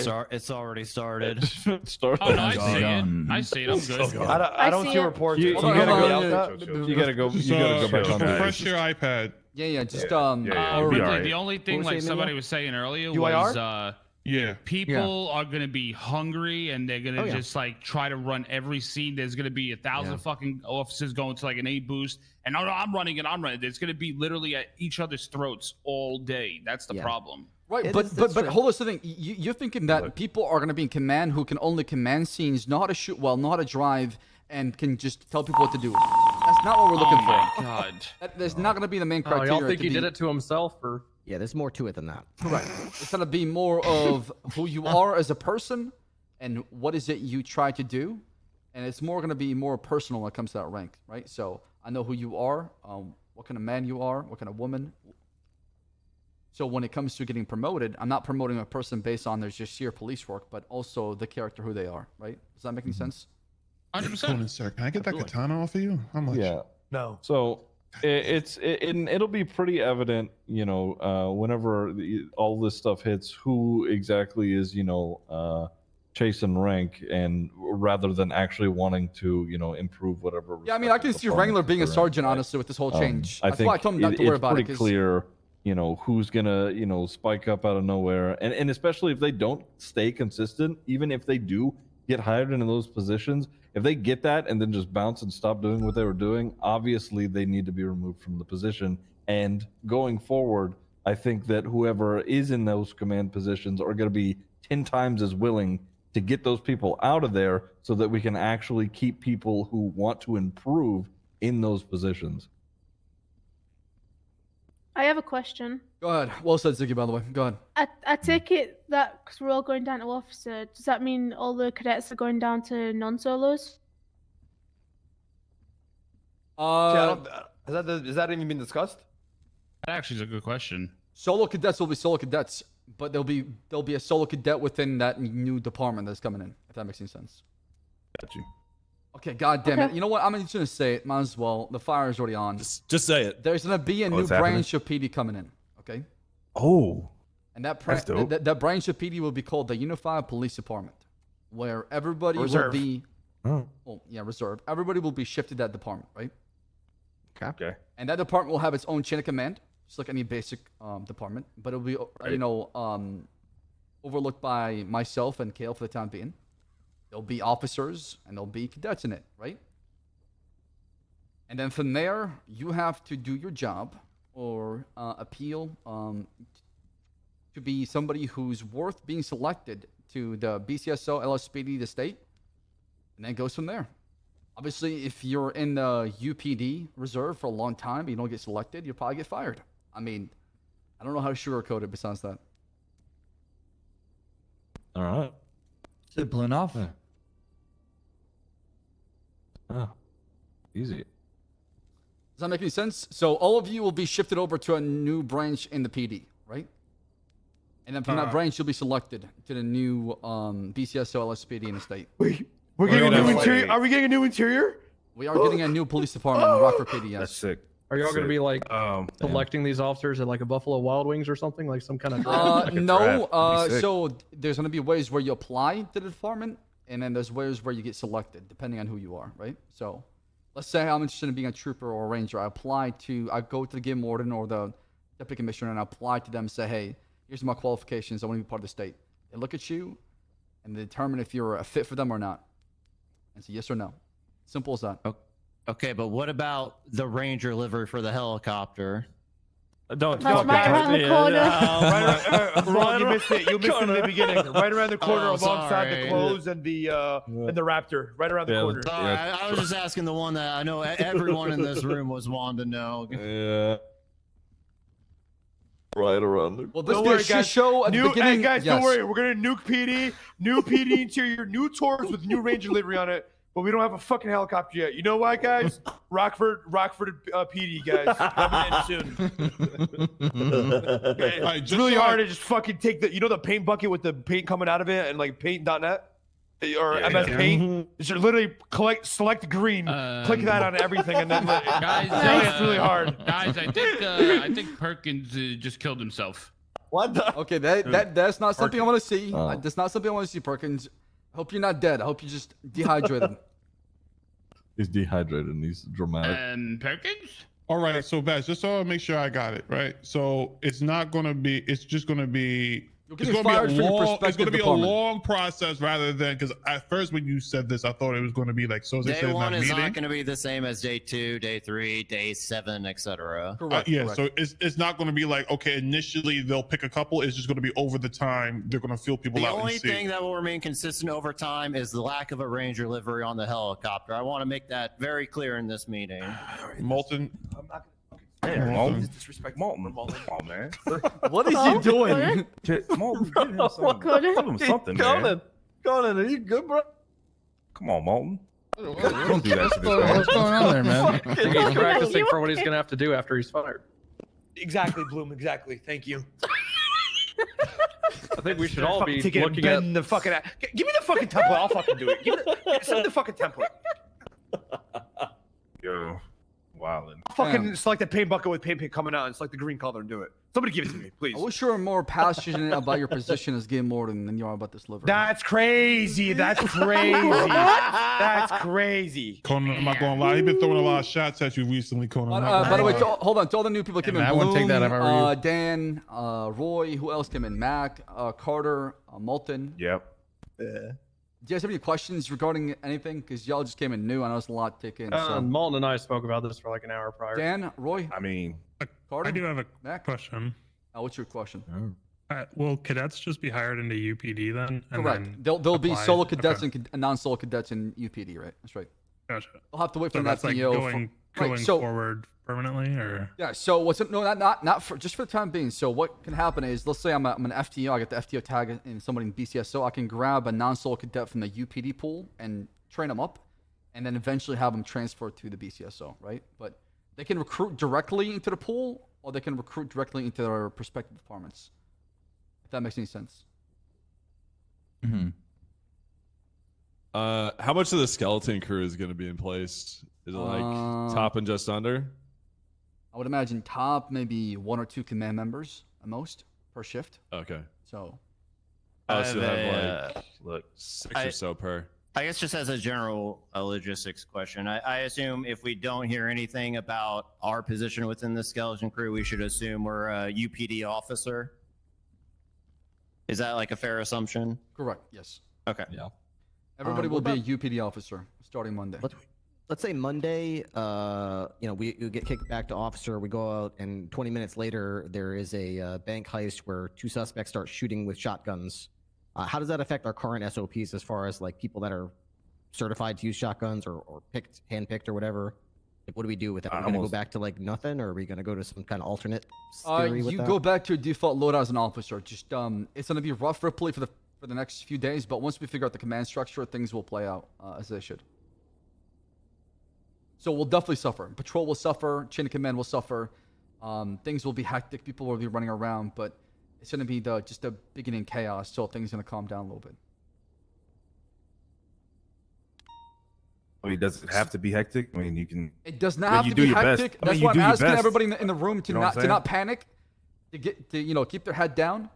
already started. Oh no, I see it. I see it. I'm good. I don't see reports. You Hold on, gotta hold go. on, You gotta go. You gotta go back on the. Refresh your iPad. Yeah, just Ripley, alright. the only thing was like saying, somebody Emilio? was saying earlier UIR? was Yeah. people are gonna be hungry and they're gonna Oh, yeah. just like try to run every scene. There's gonna be 1,000 fucking officers going to like an A boost, and no, I'm running it. I'm running. It's gonna be literally at each other's throats all day. That's the Yeah. problem. Right, It but is- but that's but true. hold on a second. You're thinking that people are going to be in command who can only command scenes, know how to shoot well, know how to drive, and can just tell people what to do. That's not what we're looking for. God. There's not going to be the main Oh, criteria. y'all think to he be, did it to himself, or Yeah, there's more to it than that. Correct. It's going to be more of who you are as a person and what is it you try to do. And it's more going to be more personal when it comes to that rank, right? So I know who you are, what kind of man you are, what kind of woman. So when it comes to getting promoted, I'm not promoting a person based on their just sheer police work, but also the character who they are, right? Does that make any sense? 100%. Conan, sir, can I get that katana off of you? How much? Yeah. No. So it'll be pretty evident, you know, whenever all this stuff hits, who exactly is, you know, chasing rank, and rather than actually wanting to, you know, improve whatever. Yeah, I mean, I can see Wrangler being a sergeant, honestly, with this whole change. That's why I told him not to worry about it. It's pretty clear, you know, who's gonna, you know, spike up out of nowhere, and especially if they don't stay consistent, even if they do get hired into those positions, if they get that and then just bounce and stop doing what they were doing, obviously they need to be removed from the position. And going forward, I think that whoever is in those command positions are going to be 10 times as willing to get those people out of there so that we can actually keep people who want to improve in those positions. I have a question. Go ahead. Well said, Ziggy, by the way. Go ahead. I take it that because we're all going down to officer, does that mean all the cadets are going down to non-solos? Has that even been discussed? That actually is a good question. Solo cadets will be solo cadets, but there'll be a solo cadet within that new department that's coming in. If that makes any sense. Got you. Okay, god damn Okay. it. You know what? I'm just gonna say it. Might as well. The fire is already on. Just say it. There's gonna be a new it's happening? branch of PD coming in. Okay. Oh. And that That's dope. that branch of PD will be called the Unified Police Department, where everybody Reserve. will be. Oh. Oh yeah, reserve. Everybody will be shifted to that department, right? Okay. And that department will have its own chain of command, just like any basic department. But it'll be, Right. you know, overlooked by myself and Kale for the time being. There'll be officers and there'll be cadets in it, right? And then from there, you have to do your job or appeal to be somebody who's worth being selected to the BCSO, LSPD, the state, and then it goes from there. Obviously, if you're in the UPD reserve for a long time, you don't get selected, you'll probably get fired. I mean, I don't know how to sugarcoat it besides that. All right. Simple enough. Oh, easy. Does that make any sense? So all of you will be shifted over to a new branch in the PD, right? And then from that branch, you'll be selected to the new BCSO LSPD in the state. Wait, we're getting a new interior. Are we getting a new interior? We are getting a new police department in Rockford PD. Yes. That's sick. Are y'all going to be like Damn. selecting these officers at like a Buffalo Wild Wings or something, like some kind of draft? No. That'd be sick. So there's going to be ways where you apply to the department, and then there's ways where you get selected, depending on who you are, right? So let's say I'm interested in being a trooper or a ranger. I go to the game warden or the deputy commissioner and I apply to them and say, hey, here's my qualifications. I want to be part of the state. They look at you and they determine if you're a fit for them or not. And say yes or no. Simple as that. Okay, but what about the Ranger livery for the helicopter? Don't That's right around the corner. Wrong, you missed it. You missed it in the beginning. Right around the corner, Oh, alongside sorry. the clothes and the Raptor. Right around the corner. Sorry, I was just asking the one that I know everyone in this room was wanting to know. Yeah. Right around the. Well, this Don't be a worry, shit guys. show at the beginning. Hey guys, Yes. don't worry. We're gonna nuke PD, new PD interior, new tours with new Ranger livery on it. But we don't have a fucking helicopter yet. You know why, guys? Rockford PD, guys. Coming in soon. Okay. All right, It's just really so hard to just fucking take the paint bucket with the paint coming out of it and like paint.net or MS Paint. Just literally select green, click that on everything, and then Guys, it's really hard. Guys, I think Perkins just killed himself. What the? Okay, that's not something I want to see. That's not something I want to see, Perkins. I hope you're not dead. I hope you're just dehydrated. He's dehydrated and he's dramatic. Perkins? All right, so Baz, just so I make sure I got it right. So it's not gonna be. It's just gonna be. It's getting gonna fired be for a your long. It's prospective gonna be department. a long process rather than because at first when you said this, I thought it was going to be like so. They Day said one that is meeting. not going to be the same as day 2, day 3, day 7, etc. Yeah, so it's not going to be like okay. Initially, they'll pick a couple. It's just going to be over the time. They're going to feel people The out only and see. thing that will remain consistent over time is the lack of a Ranger livery on the helicopter. I want to make that very clear in this meeting. Molten. Damn, Malton. Disrespect Malton. Come on, man. What is he doing? Malton, give him some, Conan? give him something, man. Conan, are you good, bro? Come on, Malton. Don't do that to this man. What's going on there, man? I think he's practicing for what he's going to have to do after he's fired. Exactly, Bloom. Exactly. Thank you. I think we should all be Take it and looking at. bend the fucking. Give me the fucking template. I'll fucking do it. Send me the fucking template. Yo, wildin'. I'll fucking select the paint bucket with paint coming out and select the green color and do it. Somebody give it to me, please. I wish you were more passionate about your position as game warden than you are about this livery. That's crazy. That's crazy. That's crazy. Conan, I'm not going to lie. He's been throwing a lot of shots at you recently, Conan. I'm not By the gonna way, lie. hold on. To all the new people that came in, man, I wouldn't take that if I were you. Dan, Roy, who else came in? Mac, Carter, Molten. Yep. Do you guys have any questions regarding anything? Because y'all just came in new. I know it's a lot to take in. So. Malton and I spoke about this for like an hour prior. Dan, Roy, I mean, Carter, I do have a Mac? question. What's your question? Will cadets just be hired into UPD then? And Correct. then They'll be apply? solo cadets Okay. and non-solo cadets in UPD, right? That's right. Gotcha. I'll have to wait for So an that's like FTO. going Right, so- forward permanently, or Yeah. So what's it? No, not for just for the time being. So what can happen is, let's say I'm an FTO. I get the FTO tag in somebody in BCSO. I can grab a non-solo cadet from the UPD pool and train them up, and then eventually have them transfer to the BCSO, right? But they can recruit directly into the pool, or they can recruit directly into their respective departments. If that makes any sense. Mm-hmm. How much of the skeleton crew is going to be in place? Is it like top and just under? I would imagine top maybe 1 or 2 command members at most per shift. Okay. So. Oh, so you'll have a, like look 6 or so per. I guess just as a general logistics question, I assume if we don't hear anything about our position within the skeleton crew, we should assume we're a UPD officer. Is that like a fair assumption? Correct. Yes. Okay. Yeah. Everybody will what be a UPD officer starting Monday. Let's say Monday, we get kicked back to officer. We go out, and 20 minutes later, there is a bank heist where 2 suspects start shooting with shotguns. How does that affect our current SOPs as far as like people that are certified to use shotguns or handpicked or whatever? Like, what do we do with that? Are we gonna go back to like nothing, or are we gonna go to some kind of alternate theory with You that? go back to your default loadout as an officer. Just it's gonna be rough Ripley for the next few days, but once we figure out the command structure, things will play out as they should. So we'll definitely suffer. Patrol will suffer. Chain of command will suffer. Things will be hectic. People will be running around, but it's going to be just a beginning chaos. So things are going to calm down a little bit. I mean, does it have to be hectic? I mean, you can. It does not you have to do be your best. hectic. I That's mean, why you I'm do your asking best. everybody in the room to You know what I'm not saying? panic, to keep their head down,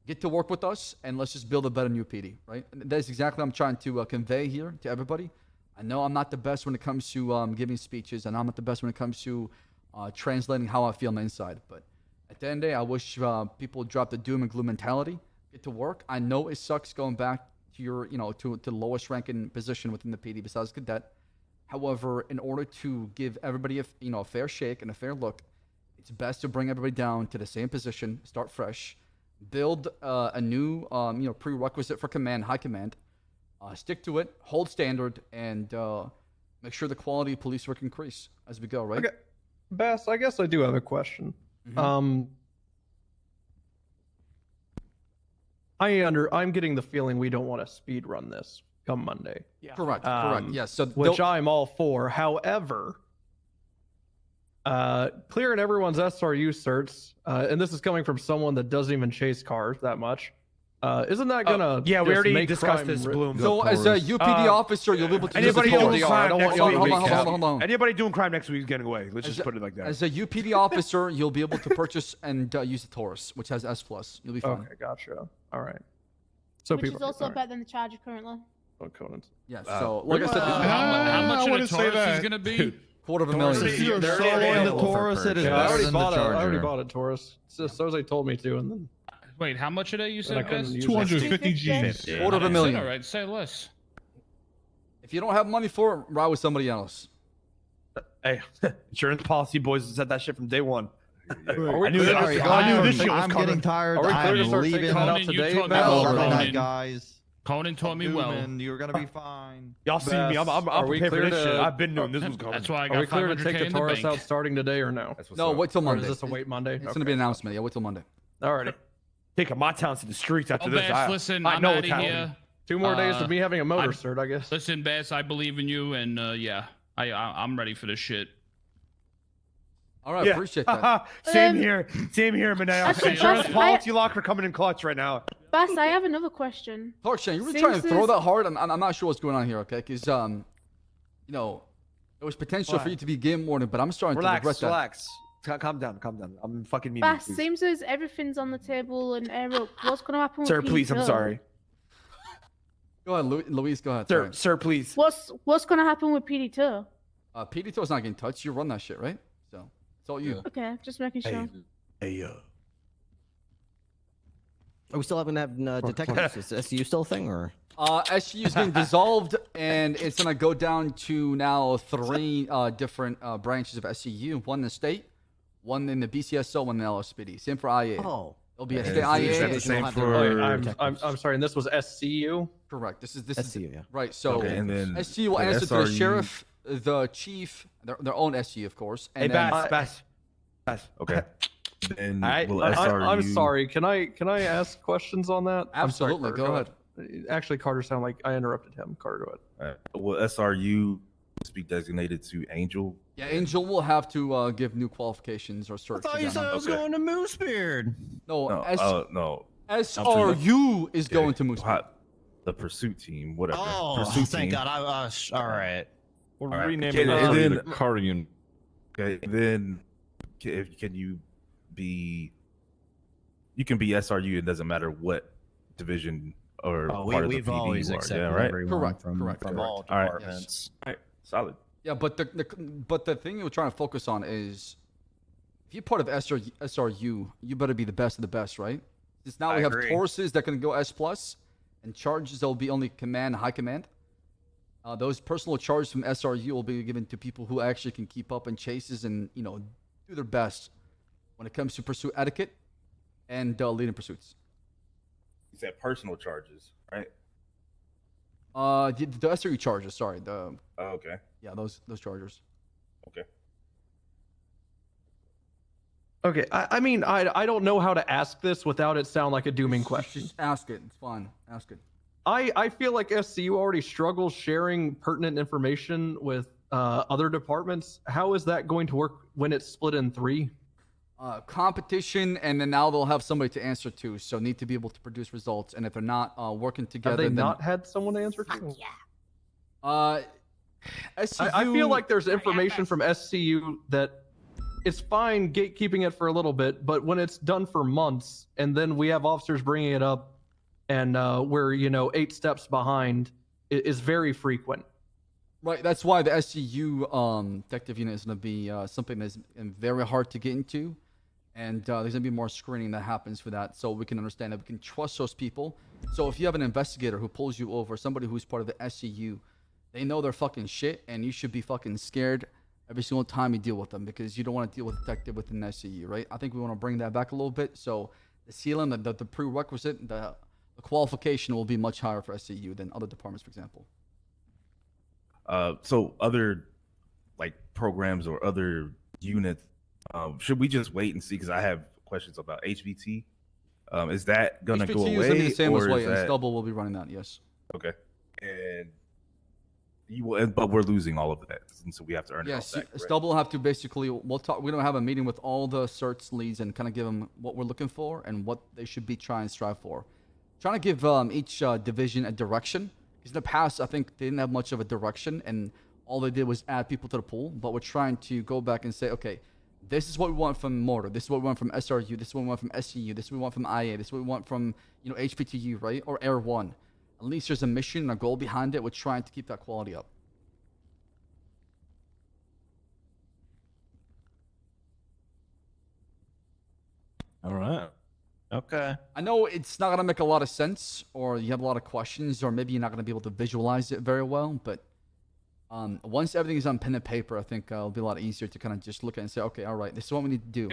get to work with us, and let's just build a better new PD, right? And that's exactly what I'm trying to convey here to everybody. I know I'm not the best when it comes to giving speeches, and I'm not the best when it comes to translating how I feel on the inside. But at the end of the day, I wish people would drop the doom and gloom mentality, get to work. I know it sucks going back to your, to the lowest ranking position within the PD besides cadet. However, in order to give everybody a fair shake and a fair look, it's best to bring everybody down to the same position, start fresh, build a new prerequisite for command, high command, stick to it, hold standard, and make sure the quality of police work increase as we go. Right? Okay. Bass, I guess I do have a question. Mhm. I'm getting the feeling we don't want to speed run this come Monday. Correct. Correct. Yes. So which I'm all for. However, clearing everyone's SRU certs, and this is coming from someone that doesn't even chase cars that much. Isn't that gonna? yeah, we just already make discussed crime this, ri- Bloom. So as a UPD officer, you'll be able to Anybody use the doing Taurus. crime next week? Hold on. Anybody doing crime next week is getting away. Let's just put it like that. As a UPD officer, you'll be able to purchase and use the Taurus, which has S+. You'll be fine. Okay, gotcha. All right. So Which is people. also all right. better than the Charger currently. Oh, Conan's. Yeah. So like I said, How much of wouldn't the say Taurus is that. going to be? $250,000. They're soloing the Taurus. It is Yeah, I better already than bought the it. I already Charger. bought a Taurus. So Soze told me to, and then Wait, how much are they? You then I said couldn't best? use it. 250 G's. $250,000. All right, say less. If you don't have money for it, ride with somebody else. Hey, insurance policy boys said that shit from day one. Are we I knew clear that. to Sorry, start I knew I'm, this shit was I'm coming. getting tired. Are we clear to I'm start leaving. taking that out Conan, you today? told me Bass? well, Good Conan. night, guys. Conan told me well. Newman, you're gonna be fine. Y'all see me? I'm Are we prepared for clear this to- shit. I've been knowing this was coming. That's why I Are got we clear to 500K take the in the Taurus bank. out starting today or no? No, wait till Or Monday. is this a wait Monday? It's going to be an announcement. Yeah, wait till Monday. Alrighty. Taking my talents to the streets after Oh, this. Bass, listen, I I'm know out what's of happening. here. 2 more days of me having a motor I'm- cert, I guess. Listen, Bass, I believe in you, and yeah, I'm ready for this shit. All right, Yeah. appreciate that. Same here. Same here, Manel. Actually, Insurance Bass, policy locker coming in clutch right now. Bass, I have another question. Clark Shane, you really Since trying to throw this- that hard? I'm not sure what's going on here, okay? Because, there was potential for What? you to be game warning, but I'm starting to regret Relax, that. relax. Calm down, calm down. I'm fucking meeting. Bass, please. seems as everything's on the table and what's gonna happen with Sir, please, I'm P2? sorry. Go ahead, Luis, go ahead. Sir, sorry. sir, please. What's gonna happen with PD2? PD2 is not getting touched. You run that shit, right? So, it's all you. Okay, just making sure. Hey, Are we still having that detectives? Is SU still a thing or? SU is getting dissolved, and it's going to go down to now 3 different branches of SCU. One in the state, one in the BCSO, one in the LSPD. Same for IA. Oh. It'll be a And state is that IA. the same Oh, for? I'm sorry, and this was SCU? Correct. This is SCU, yeah. right. So Okay, and then SCU will like answer to the SRU. sheriff, the chief, their own SCU, of course. Hey, And then, Bass. Okay. Then Alright, will I'm SRU? sorry. Can I ask questions on that? I'm sorry, Absolutely, Carter, go ahead. Actually, Carter sounded like I interrupted him. Carter, go ahead. Will SRU be designated to Angel? Yeah, Angel will have to give new qualifications or I search. thought you said I was Okay. going to Moosebeard. No, No, no. SRU is going to Moose. The pursuit team, whatever. Oh, pursuit thank team. God. All right. We're All right. renaming Can- it and to then- the Cardigan. Okay, then can you be? You can be SRU. It doesn't matter what division or part of the We've PD always you are. accepted Yeah, right. everyone Correct, from all All right. departments. All right, solid. Yeah, but the thing we're trying to focus on is, if you're part of SRU, you better be the best of the best, right? Since now I we have agree. Tauruses that can go S+, and charges that will be only command, high command. Those personal charges from SRU will be given to people who actually can keep up in chases and do their best when it comes to pursuit etiquette and leading pursuits. You said personal charges, right? The SRU charges, sorry. Oh, okay. Yeah, those charges. Okay. Okay, I mean, I don't know how to ask this without it sound like a dooming question. Just ask it. It's fine. Ask it. I feel like SCU already struggles sharing pertinent information with other departments, how is that going to work when it's split in 3? Competition, and then now they'll have somebody to answer to, so need to be able to produce results. And if they're not working together, Have they then, not had someone to answer to? SCU, I feel like there's information from SCU that it's fine gatekeeping it for a little bit, but when it's done for months, and then we have officers bringing it up, and we're 8 steps behind, it is very frequent. Right, that's why the SCU detective unit is going to be something that's very hard to get into. And there's going to be more screening that happens for that, so we can understand that we can trust those people. So if you have an investigator who pulls you over, somebody who's part of the SCU, they know they're fucking shit, and you should be fucking scared every single time you deal with them, because you don't want to deal with a detective within the SCU, right? I think we want to bring that back a little bit. So the ceiling, the prerequisite, the qualification will be much higher for SCU than other departments, for example. So other like programs or other units, should we just wait and see? Because I have questions about HVT. Is that gonna go away? HVT is gonna be the same as or well, is and that... Stubble will be running that. Yes. Okay. And you will, but we're losing all of that, and so we have to earn it. Yes, all back, correct? Stubble will have to basically. We'll talk. We're gonna have a meeting with all the certs leads and kind of give them what we're looking for and what they should be trying to strive for. Trying to give each division a direction. Because in the past, I think they didn't have much of a direction, and all they did was add people to the pool. But we're trying to go back and say, okay, this is what we want from Mortar. This is what we want from SRU. This is what we want from SCU. This is what we want from IA. This is what we want from HPTU, right? Or Air 1. At least there's a mission and a goal behind it. We're trying to keep that quality up. All right. Okay. I know it's not gonna make a lot of sense, or you have a lot of questions, or maybe you're not gonna be able to visualize it very well. But once everything is on pen and paper, I think it'll be a lot easier to kind of just look at it and say, okay, all right, this is what we need to do.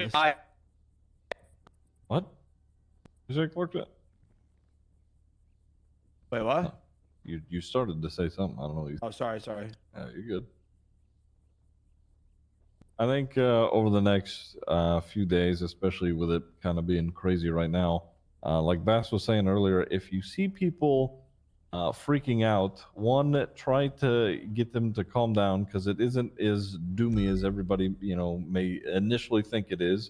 What? Is it clerk? Wait, what? You started to say something. I don't know. Oh, sorry. Yeah, you're good. I think over the next few days, especially with it kind of being crazy right now, like Bass was saying earlier, if you see people freaking out, one, try to get them to calm down, because it isn't as doomy as everybody may initially think it is.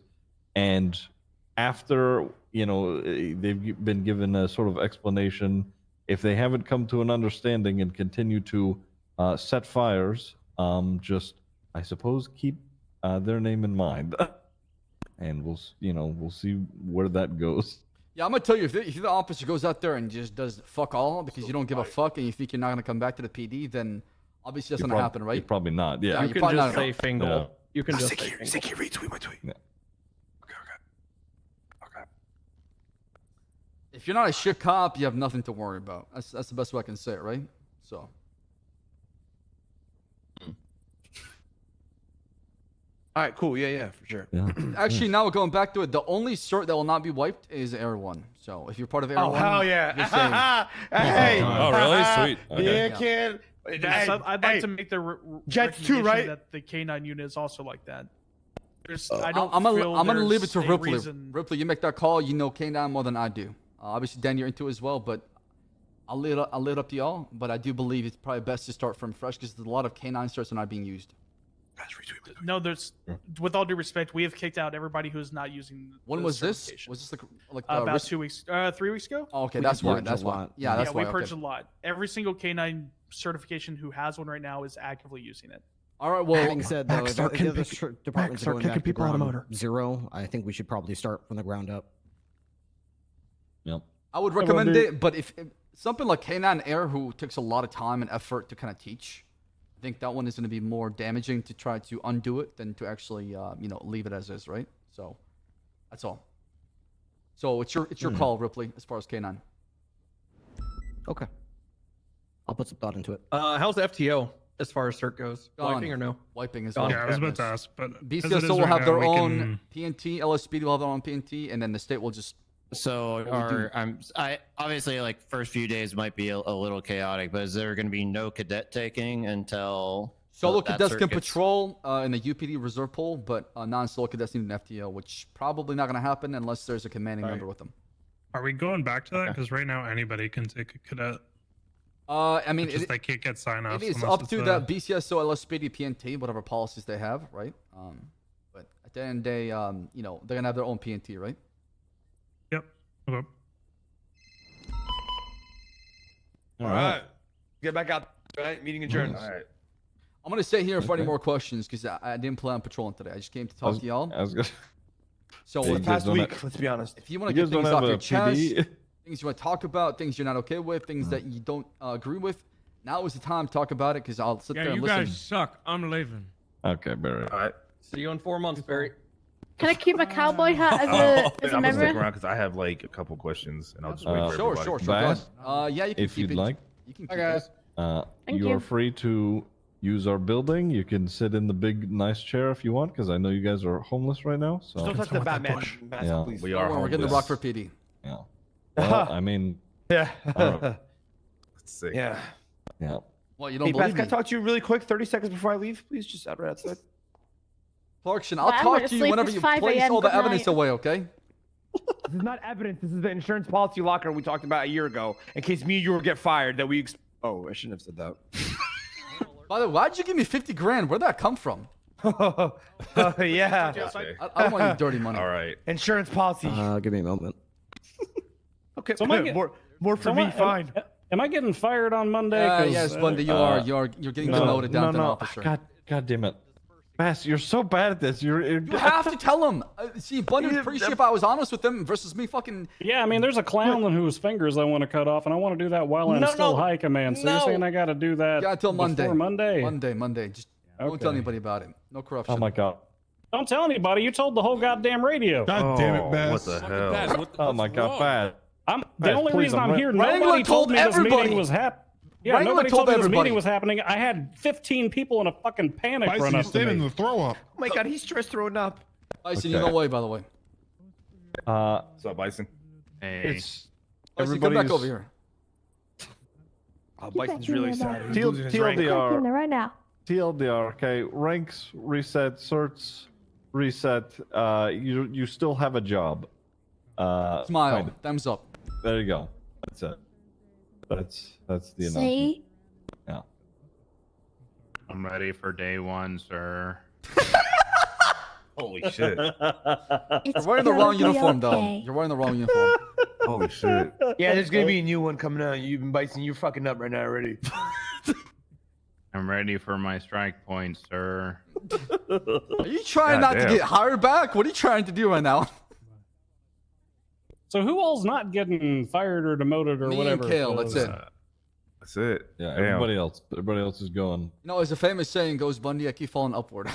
And after they've been given a sort of explanation, if they haven't come to an understanding and continue to set fires, just I suppose keep their name in mind, and we'll see where that goes. Yeah, I'm gonna tell you, if the officer goes out there and just does fuck all because you don't give a fuck and you think you're not gonna come back to the PD, then obviously that's gonna happen, right? You're probably not. Yeah, you can just say Fingal. Yeah. You can just say Ziki, retweet my tweet. Yeah. If you're not a shit cop, you have nothing to worry about. That's the best way I can say it, right? So. All right, cool. Yeah, for sure. Yeah. Actually, now we're going back to it. The only cert that will not be wiped is Air 1. So if you're part of Air 1, hell you're yeah! safe. Hey! Oh, really? Sweet. Okay. Yeah, kid. So I'd like to make the Jets too, recognition right? That the K9 unit is also like that. I'm feel gonna leave it to there's a Ripley. reason- Ripley, you make that call. You know K9 more than I do. Obviously, Dan, you're into it as well, but I'll leave it up to y'all. But I do believe it's probably best to start from fresh, because a lot of K9 certs are not being used. No, there's. With all due respect, we have kicked out everybody who's not using. When the was this? certification. Was this like about 2 weeks, 3 weeks ago? Oh, okay, that's why. That's why. Yeah, that's why. we purged Okay. a lot. Every single K9 certification who has one right now is actively using it. All right. Well, Having said though, if the other departments are start going kicking back to people out of ground motor. zero, I think we should probably start from the ground up. Yep. I would recommend it, but if something like K9 Air, who takes a lot of time and effort to kind of teach, I think that one is going to be more damaging to try to undo it than to actually, leave it as is, right? So, that's all. So it's your call, Ripley, as far as K9. Okay. I'll put some thought into it. How's the FTO as far as cert goes? Gone. Wiping or no? Wiping is Gone. well. Yeah, I was about to ask, but as it is BCSO will right have now, their we own can- PNT, LSPD will have their own PNT, and then the state will just. So, I obviously like first few days might be a little chaotic, but is there going to be no cadet taking until Solo that cadets cert can gets- patrol in the UPD reserve pool, but non-solo cadets need an FTO, which probably not going to happen unless there's a commanding member with them. Are we going back to that? Because right now anybody can take a cadet. I mean, Just they can't get sign offs. it is up to that BCSO, LSPD, PNT, whatever policies they have, right? But at the end of the day, you know, they're gonna have their own PNT, right? Yep. Okay. All right. Get back out. All right. Meeting adjourned. All right. I'm gonna stay here for any more questions because I didn't plan on patrolling today. I just came to talk to y'all. I was gonna. So For the past week, let's be honest. if you want to You get guys things don't off have your a chest, PD? things you want to talk about, things you're not okay with, things that you don't agree with, now is the time to talk about it because I'll sit Yeah, there and you listen. guys suck. I'm leaving. Okay, Barry. All right. See you in 4 months, Barry. Can I keep my cowboy hat as I'm a gonna stick memory? around because I have like a couple questions, and I'll just wait for Sure, everybody. sure, sure. Go Bass, ahead. Yeah, you can if keep you'd it. like, You can Hi, keep guys. it. Thank you you. are free to use our building. You can sit in the big, nice chair if you want, because I know you guys are homeless right now. So Don't touch the Batman mask, Yeah. please. We are We're getting the homeless. Rockford PD. yeah. Well, I mean, Yeah. That's sick. Yeah. yeah. Well, you don't Hey, Beth, believe can I me. talk to you really quick? 30 seconds before I leave, please. Just out right outside. Clarkson, Well, I'll I'm talk gonna to you sleep. whenever It's you 5 place a.m. all the Good evidence night. away, okay? This is not evidence. This is the insurance policy locker we talked about a year ago. In case me and you get fired, that we. Oh, I shouldn't have said that. By the way, why'd you give me 50 grand? Where'd that come from? Yeah. Okay. I don't want your dirty money. All right. Insurance policy. Give me a moment. Okay. So am I get- more for So me. am I- Fine. Am I getting fired on Monday? 'Cause, Yes, Bundy, you're getting demoted down to an officer. God damn it, Bass, you're so bad at this. You're You have to tell him. See, Bundy would appreciate if I was honest with him versus me fucking. Yeah, I mean, there's a clown whose fingers I want to cut off, and I want to do that while I'm still high command. So you're saying I got to do that Yeah, until Monday. before Monday? Monday. Just don't tell anybody about it. No corruption. Oh my god. Don't tell anybody. You told the whole goddamn radio. God damn it, What Bass. the hell? Oh my god, bad. The Bass, only please, reason I'm I'm re- here, Wrangler nobody told told me this everybody. meeting was happening. Yeah, Wrangler nobody told told me this everybody. meeting was happening. I had 15 people in a fucking panic Bison, run you're up to standing in me. the throw up. Oh my god, he's stressed throwing up. Bison, Okay. you know why, by the way. What's up, Bison? It's Bison, come back everybody's over here. Oh, Bison's really sad. He's TL losing his rank. In TLDR. there right now. TLDR. Okay, ranks reset, certs reset. You still have a job. Smile. kind of. Thumbs up. There you go. That's it. That's the announcement. See? Yeah. I'm ready for day one, sir. Holy shit. You're wearing the wrong uniform, though. You're wearing the wrong uniform. Holy shit. Yeah, there's gonna be a new one coming out. You've been Bison. You're fucking up right now already. I'm ready for my strike point, sir. Are you trying God not damn. to get hired back? What are you trying to do right now? So who all's not getting fired or demoted or Me whatever? and Kale, that's it. That's it. Yeah. Damn. Everybody else is going. You know, as a famous saying goes, Bundy, I keep falling upward.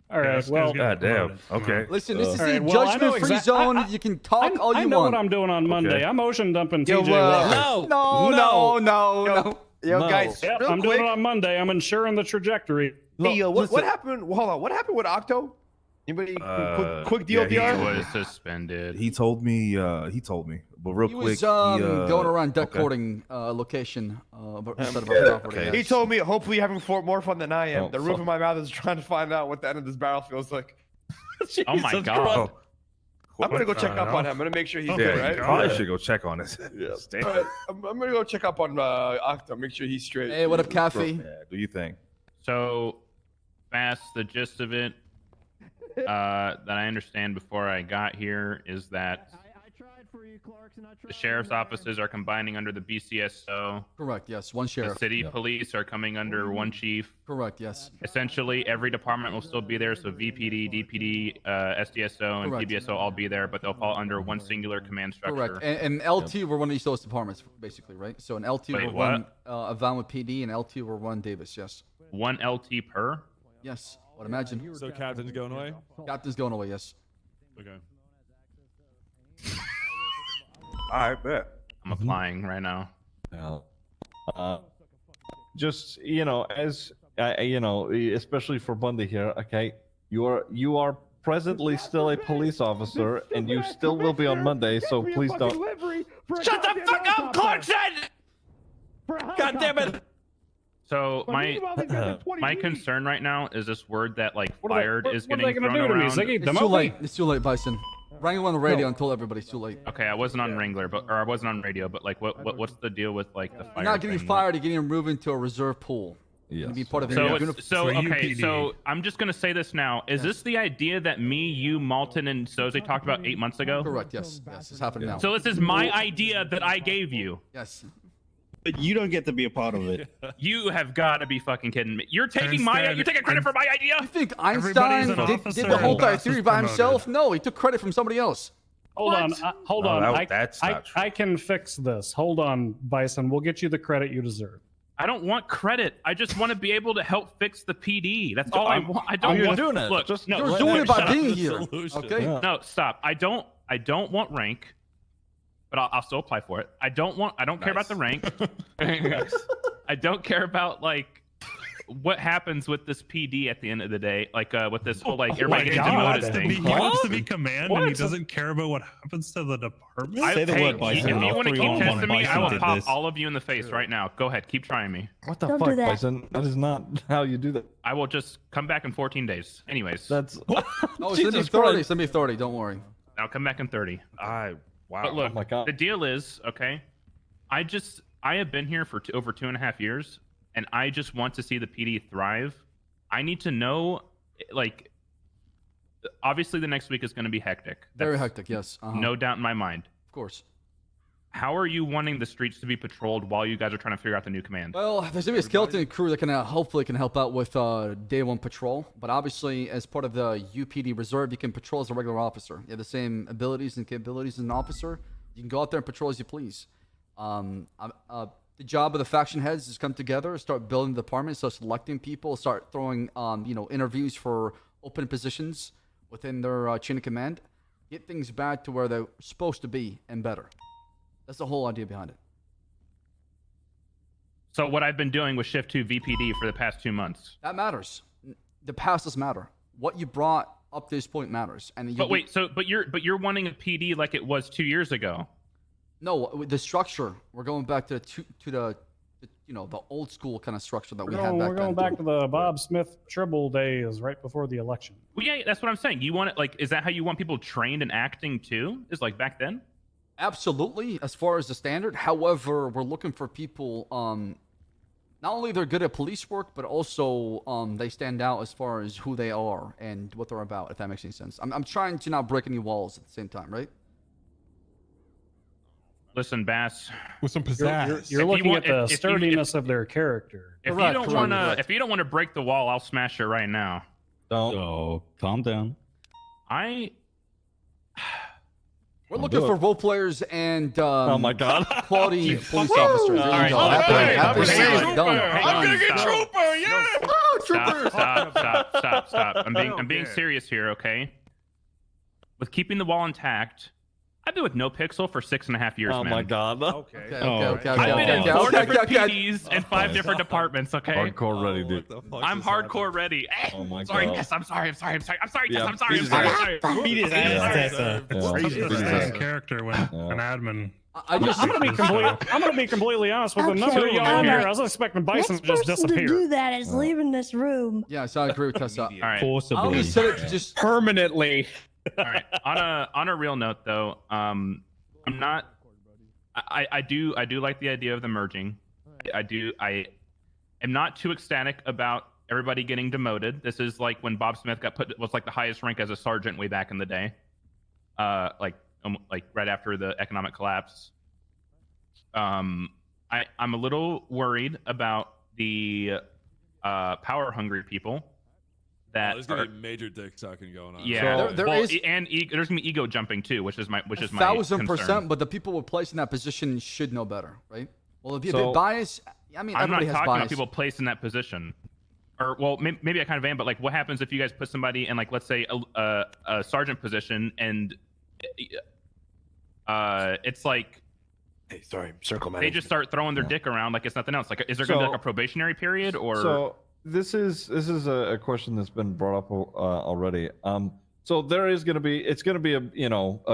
All right, this well, guy's God getting damn. promoted. Okay. Listen, this is All a right, well, I know judgment-free exact- zone. I- You can talk all you I know want. what I'm doing on Monday. Okay. I'm ocean dumping Yo, TJ Walker. No. Yo, No. guys, Yep, real I'm quick. doing it on Monday. I'm ensuring the trajectory. Hey, what Listen. happened? Hold on. What happened with Octo? Anybody? Quick deal, yeah, He DR? was suspended. He told me. But real He quick, was going around deck okay. courting location instead of our property. okay. He told me, hopefully, you're having more fun than I am. Oh, the roof fuck. of my mouth is trying to find out what the end of this barrel feels like. Oh my Jesus god. Oh, I'm gonna go check up on him. I'm gonna make sure he's yeah, good, you right? probably should go check on this. Yes. Damn. All right, I'm gonna go check up on Octo. Make sure he's straight. Hey, what up, Cafe? Yeah, do you think? So, fast, the gist of it that I understand before I got here is that the sheriff's offices are combining under the BCSO. Correct, yes. One The sheriff. city police are coming under one chief. Correct, yes. Essentially, every department will still be there. So VPD, DPD, SDSO, and Correct. PBSO all be there, but they'll fall under one singular command structure. Correct. And LT were one of those departments, basically, right? So an LT Wait, will what? run a van with PD, and LT will run Davis, yes. One LT per? Yes, I would imagine. So captain's going away? Captain's going away, yes. Okay. I bet. I'm applying right now. Yeah. Just as especially for Bundy here. Okay, you are presently still a police officer, and you still will be on Monday. So please don't. Shut the fuck up, Clarkson! God damn it! So my concern right now is this word that like What are they- fired what- is what are getting they gonna thrown do to me, around. Ziggy? It's too late. It's too late, Bison. Wrangler on the radio and told everybody it's too late. Okay, I wasn't on Wrangler, or I wasn't on radio, but like, what's the deal with like the fire? You're not getting thing? fired. You're getting removed into a reserve pool. Yes. Be part of the So I'm just gonna say this now. Is this the idea that me, you, Malton, and Soze talked about 8 months ago? Correct. Yes. It's happening now. So this is my idea that I gave you. Yes. But you don't get to be a part of it. You have got to be fucking kidding me. You're taking you're taking credit for my idea. You think Einstein did the whole theory by himself? No, he took credit from somebody else. Hold on. Hold on. That's not true. I can fix this. Hold on, Bison. We'll get you the credit you deserve. I don't want credit. I just want to be able to help fix the PD. That's all I want. I don't You're want. doing it. Look, Just- no, You're shut doing up, it by shut up. being here. Okay. Yeah. No, stop. I don't want rank, but I'll still apply for it. I don't care about the rank. I don't care about like what happens with this PD at the end of the day, like with this whole like everybody getting demoted thing. He wants to be command and he doesn't care about what happens to the department. If you want to keep testing me, I will pop all of you in the face right now. Go ahead, keep trying me. What the Don't fuck, do that. Bison? That is not how you do that. I will just come back in 14 days. Anyways, That's. Oh, it's in the Jesus authority. Christ. It's in the authority. Don't worry. I'll come back in 30. Wow. But look, Oh my God. the deal is, okay, I have been here for over 2.5 years, and I just want to see the PD thrive. I need to know, like, obviously the next week is going to be hectic. Very That's hectic. Yes. no doubt in my mind. Of course. How are you wanting the streets to be patrolled while you guys are trying to figure out the new command? Well, there's gonna be a skeleton crew that can hopefully can help out with day one patrol. But obviously, as part of the UPD reserve, you can patrol as a regular officer. You have the same abilities and capabilities as an officer. You can go out there and patrol as you please. The job of the faction heads is come together, start building the department, start selecting people, start throwing interviews for open positions within their chain of command. Get things back to where they're supposed to be and better. That's the whole idea behind it. So what I've been doing with Shift 2 VPD for the past 2 months. That matters. The past does matter. What you brought up to this point matters. And But wait, but you're wanting a PD like it was 2 years ago. No, the structure. We're going back to the old school kind of structure that we had back We're then. going back to the Bob Smith Tribble days right before the election. Well, yeah, that's what I'm saying. You want it like, is that how you want people trained in acting too? Is like back then? Absolutely, as far as the standard. However, we're looking for people. Not only they're good at police work, but also they stand out as far as who they are and what they're about. If that makes any sense. I'm trying to not break any walls at the same time, right? Listen, Bass. With some pizzazz. You're looking at the sturdiness of their character. If you don't want to break the wall, I'll smash it right now. Don't. Oh, calm down. We're looking for role players and oh my God, quality police officers. There you go. I'm gonna get Trooper. Yeah. Oh, Trooper. Stop. I'm being serious here, okay? With keeping the wall intact, I've been with No Pixel for 6.5 years, Oh man. my God. Okay. I've been in 4 different PDs and 5 different departments, okay? Hardcore ready, dude. I'm hardcore ready. Oh my Sorry, God. yes, I'm sorry. Yes, I'm sorry. Yeah, I'm sorry. beat his ass. Beat his ass. It's tough to stay in character when an admin. I'm gonna be completely honest with the number of y'all in here. I was expecting Bison to just Next person to disappear. do that is leaving this room. Yes, I agree with Tessa. All right. Forcibly. I always said it to just Permanently. All right. On a real note, though, I'm not. I do like the idea of the merging. I am not too ecstatic about everybody getting demoted. This is like when Bob Smith was like the highest rank as a sergeant way back in the day. Like right after the economic collapse. I'm a little worried about the power hungry people. There's gonna be major dick sucking going on. Yeah, there is, and there's gonna be ego jumping too, which is my 1,000%. But the people we're placed in that position should know better, right? Well, if you're a bit biased, I mean, I'm not everybody has talking bias. about people placed in that position, or well, maybe I kind of am. But like, what happens if you guys put somebody in, like, let's say a sergeant position, and it's like, hey, sorry, circle they management. just start throwing their dick around like it's nothing else. Like, is there gonna be like a probationary period, or? So this is a question that's been brought up already. So there is going to be, it's going to be a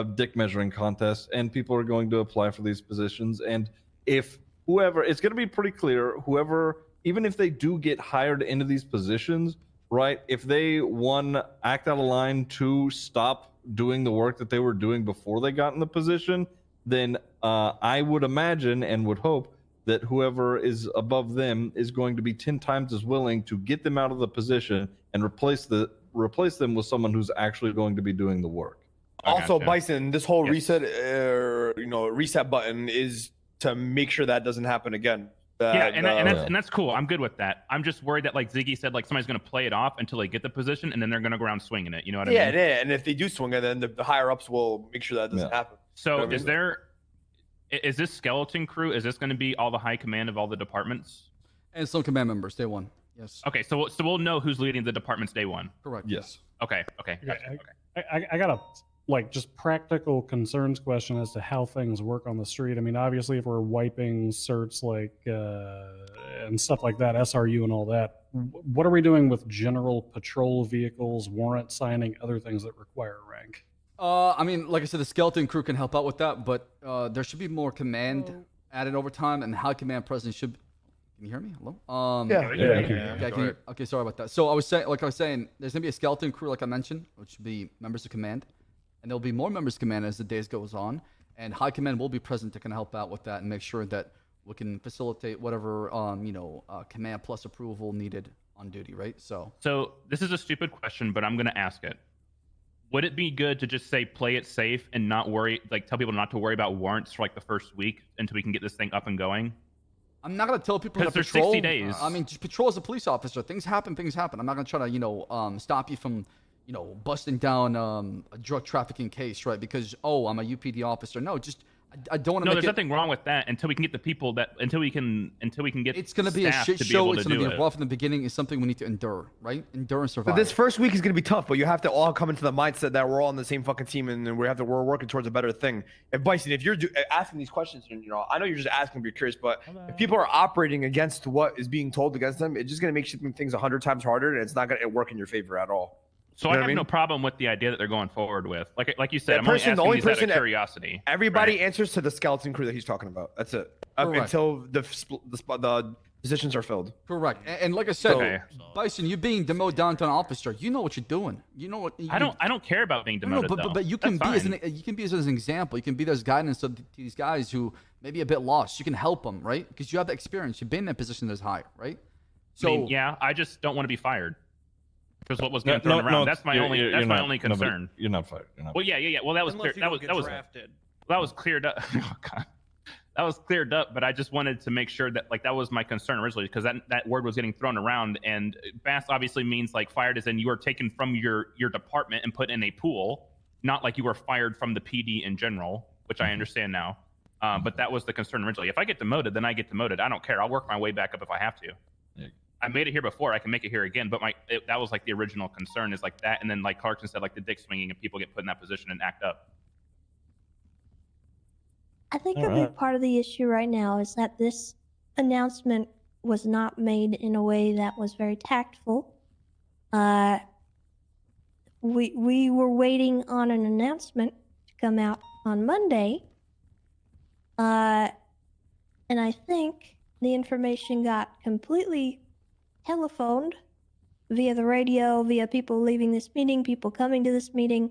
dick measuring contest, and people are going to apply for these positions. And if whoever, it's going to be pretty clear, whoever, even if they do get hired into these positions, right? If they, 1, act out of line, 2, stop doing the work that they were doing before they got in the position, then I would imagine and would hope that whoever is above them is going to be 10 times as willing to get them out of the position and replace them with someone who's actually going to be doing the work. Also, gotcha. Bison, this whole reset, reset button is to make sure that doesn't happen again. And that's cool. I'm good with that. I'm just worried that, like Ziggy said, like somebody's going to play it off until they get the position, and then they're going to go around swinging it. You know what I mean? Yeah, and if they do swing it, then the higher ups will make sure that doesn't happen. So, You know what I mean? is this skeleton crew? Is this going to be all the high command of all the departments? And some command members, day one. Yes. Okay, so we'll know who's leading the departments day one. Correct. Yes. Okay. Gotcha. I got a just practical concerns question as to how things work on the street. I mean, obviously, if we're wiping certs and stuff like that, SRU and all that, what are we doing with general patrol vehicles, warrant signing, other things that require rank? I mean, like I said, the skeleton crew can help out with that, but there should be more command added over time, and high command presence should. Can you hear me? Hello. Okay, sorry about that. So I was saying, there's gonna be a skeleton crew, like I mentioned, which would be members of command, and there'll be more members of command as the days goes on, and high command will be present to kind of help out with that and make sure that we can facilitate whatever command plus approval needed on duty, right? So this is a stupid question, but I'm going to ask it. Would it be good to just say play it safe and not worry, like tell people not to worry about warrants for like the first week until we can get this thing up and going? I'm not gonna tell people to there's patrol. 60 days. I mean, just patrol as a police officer. Things happen. I'm not gonna try to, stop you from, busting down a drug trafficking case, right? Because I'm a UPD officer. No, just I don't want to. No, make there's it, nothing wrong with that until we can get the people until we can get. It's gonna be a staff shit to be show. able It's to gonna do be it. rough in the beginning. It's something we need to endure, right? Endure and survive. But this first week is going to be tough, but you have to all come into the mindset that we're all on the same fucking team and we're working towards a better thing. And Bison, if you're asking these questions, and I know you're just asking, but you're curious, but if people are operating against what is being told against them, it's just going to make things 100 times harder, and it's not going to work in your favor at all. So You know I what have mean? no problem with the idea that they're going forward with. Like you said, The I'm person- the only only asking these person- out of curiosity. Everybody answers to the skeleton crew that he's talking about. That's it. Up Correct. until the positions are filled. Correct. And like I said, Okay. Bison, you being demoted down to an officer, you know what you're doing. You know what. I don't care about being No, demoted. but you can That's be fine. you can be as an example. You can be as guidance to these guys who may be a bit lost. You can help them, right? Because you have the experience. You've been in a position that's higher, right? So I mean, yeah, I just don't want to be fired. Because what was getting thrown around. That's my only. That's my only concern. You're not fired. You're not Well, yeah. Well, that was clear. That was cleared up. Oh God, that was cleared up. But I just wanted to make sure that that was my concern originally, because that word was getting thrown around, and BAS obviously means fired as in you are taken from your department and put in a pool, not like you were fired from the PD in general, which I understand now. But that was the concern originally. If I get demoted, then I get demoted. I don't care. I'll work my way back up if I have to. I made it here before. I can make it here again. But that was the original concern is that. And then Clarkson said the dick swinging and people get put in that position and act up. I think a big part of the issue right now is that this announcement was not made in a way that was very tactful. We were waiting on an announcement to come out on Monday. And I think the information got completely telephoned via the radio, via people leaving this meeting, people coming to this meeting.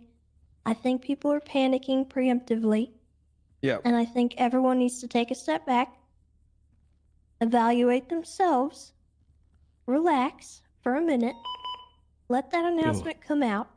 I think people are panicking preemptively. Yeah. And I think everyone needs to take a step back, evaluate themselves, relax for a minute, let that announcement come out,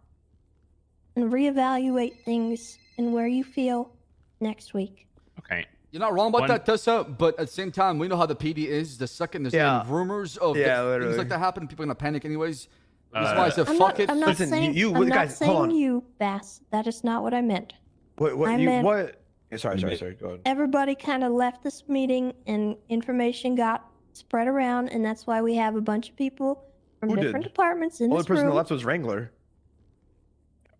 and reevaluate things and where you feel next week. Okay. You're not wrong about that, Tessa, but at the same time, we know how the PD is. The second there's any rumors of things literally. like that happen, people are going to panic anyways. That's why I said, I'm fuck not, it. I'm not Listen, saying, you I'm guys, not hold saying on. you, Bass. That is not what I meant. What? I meant- What? Yeah, sorry. Go ahead. Everybody kind of left this meeting and information got spread around, and that's why we have a bunch of people from Who different did? departments in Only this person room. that left was Wrangler.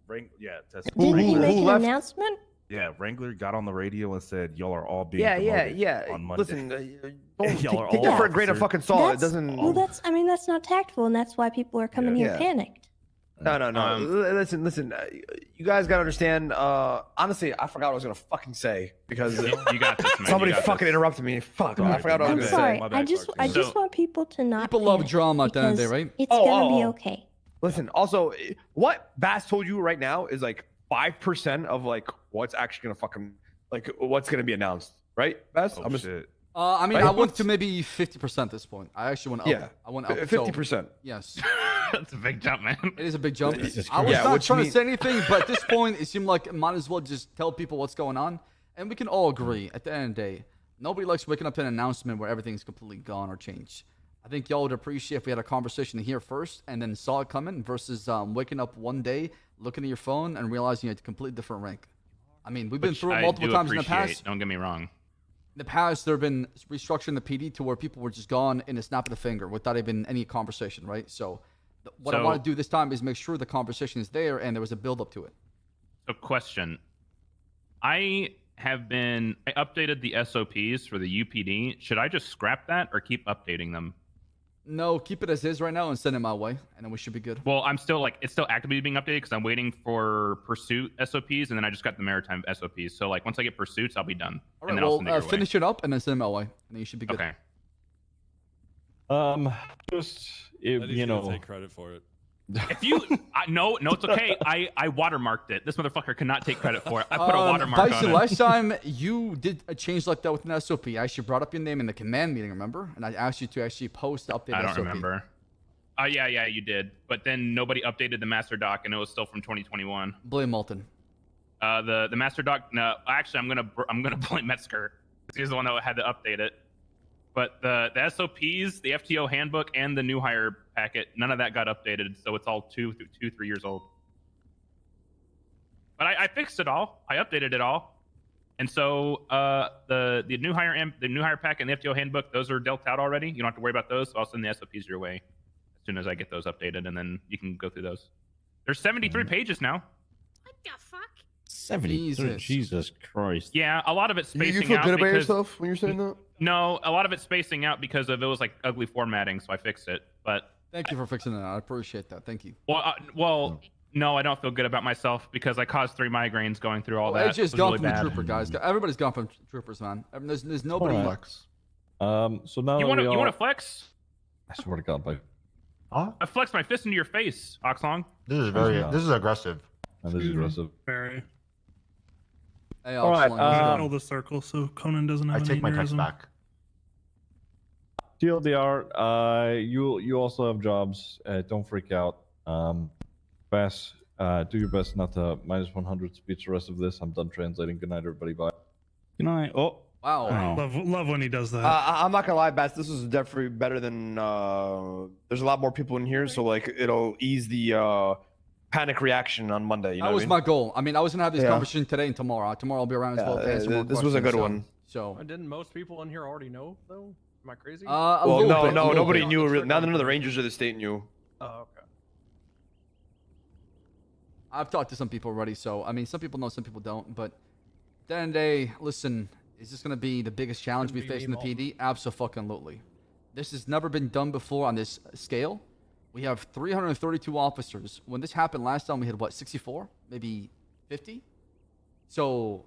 Tessa. Didn't he make an left? announcement? Yeah, Wrangler got on the radio and said, "Y'all are all being Yeah. on Monday." Listen, don't Y'all are take all that for a grain of officers. fucking salt. It That's- doesn't. Well, that's not tactful, and that's why people are coming here Yeah. panicked. No. Listen. You guys gotta understand. Honestly, I forgot what I was gonna fucking say because You got this, man. somebody You got fucking this. interrupted me. Fuck. I forgot what I I'm was gonna sorry. say. I just want people to not. People love panic drama at the end of the day, because right? It's gonna be okay. Listen. Also, what Bass told you right now is 5% of like what's actually gonna fucking like what's gonna be announced, right? Best. Oh, shit. I mean, Right? I went to maybe 50% at this point. I actually went up. Yeah. I went up 50%. Yes. That's a big jump, man. It is a big jump. Jesus I was Christ. Yeah, not which trying mean- to say anything, but at this point, it seemed like might as well just tell people what's going on, and we can all agree at the end of the day, nobody likes waking up to an announcement where everything's completely gone or changed. I think y'all would appreciate if we had a conversation here first and then saw it coming versus waking up one day, looking at your phone, and realizing you had a completely different rank. I mean, we've been Which through it I multiple do times in the appreciate, past. Don't get me wrong. In the past, there have been restructuring the PD to where people were just gone in a snap of the finger without even any conversation, right? So, what I So- want to do this time is make sure the conversation is there and there was a build up to it. So, question. I updated the SOPs for the UPD. Should I just scrap that or keep updating them? No, keep it as is right now and send it my way, and then we should be good. Well, I'm still it's still actively being updated because I'm waiting for pursuit SOPs, and then I just got the maritime SOPs. So like once I get pursuits, I'll be done. All and right, then I'll well, send it your way. finish it up and then send it my way, and then you should be good. Okay. Just Eddie's gonna take credit for it. If you no, it's okay. I watermarked it. This motherfucker cannot take credit for it. I put a watermark Bison, on it. last time you did a change like that with an SOP, I actually brought up your name in the command meeting, remember? And I asked you to actually post the updated I don't SOP. remember. Oh yeah, you did. But then nobody updated the master doc, and it was still from 2021. Blame Malton. The master doc. No, actually, I'm gonna blame Metzger. He's the one that had to update it. But the SOPs, the FTO handbook, and the new hire packet, none of that got updated, so it's all 3 years old. But I fixed it all. I updated it all, and so the new hire packet and the FTO handbook, those are dealt out already. You don't have to worry about those. So I'll send the SOPs your way as soon as I get those updated, and then you can go through those. There's 73 pages now. 70. Jesus Christ. Yeah, a lot of it's You spacing feel out good about because yourself when you're saying that? no, a lot of it's spacing out because of it was like ugly formatting, so I fixed it. But Thank you for fixing that. I appreciate that. Thank you. well, no, I don't feel good about myself because I caused 3 migraines going through all that. Edge has It was gone really from the bad. trooper, guys. Everybody's gone from troopers, man. There's nobody. So now You that want we to all... flex? I swear to God, like, I flexed my fist into your face, Oxlong. This is very. This is aggressive. That is aggressive. Very. Hey, All right, Fill the circle so Conan doesn't have I any take my text aneurysm. back. TLDR, you also have jobs. Don't freak out. Bass, do your best not to -100 speech the rest of this. I'm done translating. Good night, everybody. Bye. Good night. Oh. Wow. Love when he does that. I'm not gonna lie, Bats. This is definitely better than. There's a lot more people in here, so like it'll ease the panic reaction on Monday. You know That what was I mean? my goal. I mean, I was gonna have this Yeah. conversation today and tomorrow. Tomorrow I'll be around as well to answer more this was a questions, good so- one. So, Didn't most people in here already know though? Am I crazy? a Well, little no, bit, a no, little nobody bit. knew. None of the Rangers of the state knew. Oh, okay. I've talked to some people already, so I mean, some people know, some people don't. But at the end of the day, listen, is this going to be the biggest challenge we face in the PD? Absolutely. This has never been done before on this scale. We have 332 officers. When this happened last time, we had what, 64, maybe 50. So,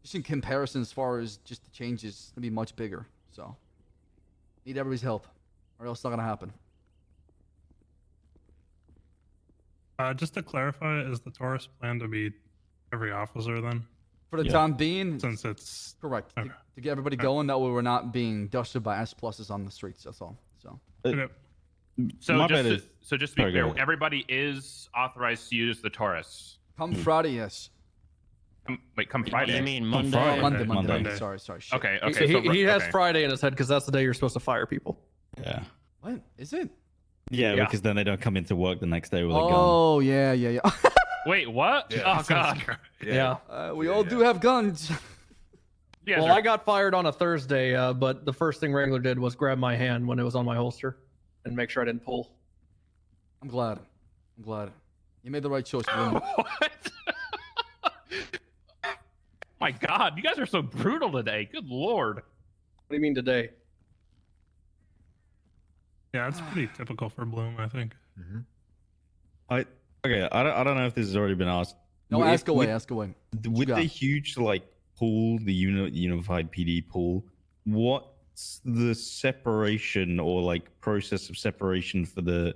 just in comparison, as far as just the changes, it's going to be much bigger. So, need everybody's help, or else it's not going to happen. Just to clarify, is the Taurus plan to be every officer then? For the time being, Since it's correct. Okay. To get everybody going, that way we're not being dusted by S pluses on the streets. That's all. So. So My just, bad to, is- so just to be Sorry, go clear, ahead. everybody is authorized to use the Taurus. Come Friday, yes. Come Friday. You mean On Monday? Friday. Monday. Sorry. Shit. Okay. He, Okay. he has okay. Friday in his head because that's the day you're supposed to fire people. Yeah. What is it? Yeah, Yeah. because then they don't come into work the next day with a gun. Oh yeah. Wait, what? Oh god. Yeah. We all do have guns. Yeah. Well, I got fired on a Thursday, but the first thing Wrangler did was grab my hand when it was on my holster and make sure I didn't pull. I'm glad. You made the right choice. Bloom. What? My god, you guys are so brutal today. Good lord. What do you mean today? Yeah, it's pretty typical for Bloom, I think. I don't know if this has already been asked. No, With- ask away. with- Ask away. With got? the huge pool, the unified PD pool, what's the separation or process of separation for the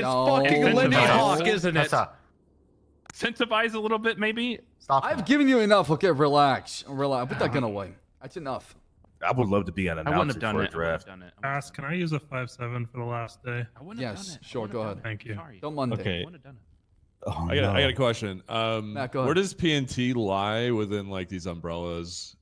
It's fucking No. Lindy No. Hawk, isn't it? Incentivize a little bit, maybe. Stop. I've given you enough. Okay, relax. Relax. Put that gun away. That's enough. I would love to be an I wouldn't announcer have done for a it. I wouldn't have draft. done it. Ask, can I use a 5-7 for the last day? I wouldn't have done Yes, it. sure. Go ahead. Thank you. Sorry. Don't Monday. Okay. I wouldn't have done it. Oh, I got a question. Matt, go Where ahead. does PNT lie within like these umbrellas?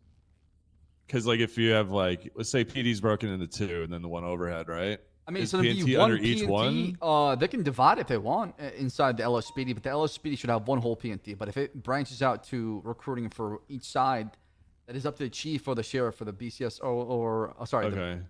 Because like if you have like let's say PD's broken into two and then the one overhead, right? I mean, Is it's going to PNT be one under each PNT. one? They can divide if they want inside the LSPD, but the LSPD should have one whole PNT. But if it branches out to recruiting for each side, that is up to the chief or the sheriff or the BCS Okay.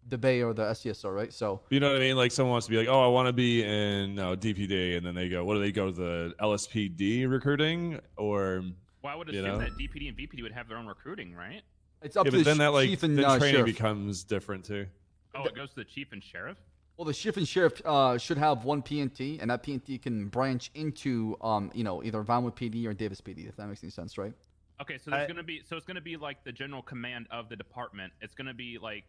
the Bay or the SCSO, right? So You know what I mean? Like someone wants to be like, oh, I want to be in DPD, and then they go, what do they go to the LSPD recruiting or? Well, I would you assume know? that DPD and VPD would have their own recruiting, right? it's up Yeah, to but the then that like chief and the training sheriff. becomes different too. Oh, it goes to the chief and sheriff. Well, the chief and sheriff should have one PNT, and that PNT can branch into either Vinewood PD or Davis PD, if that makes any sense, right? Okay, so there's gonna be it's gonna be like the general command of the department. It's gonna be like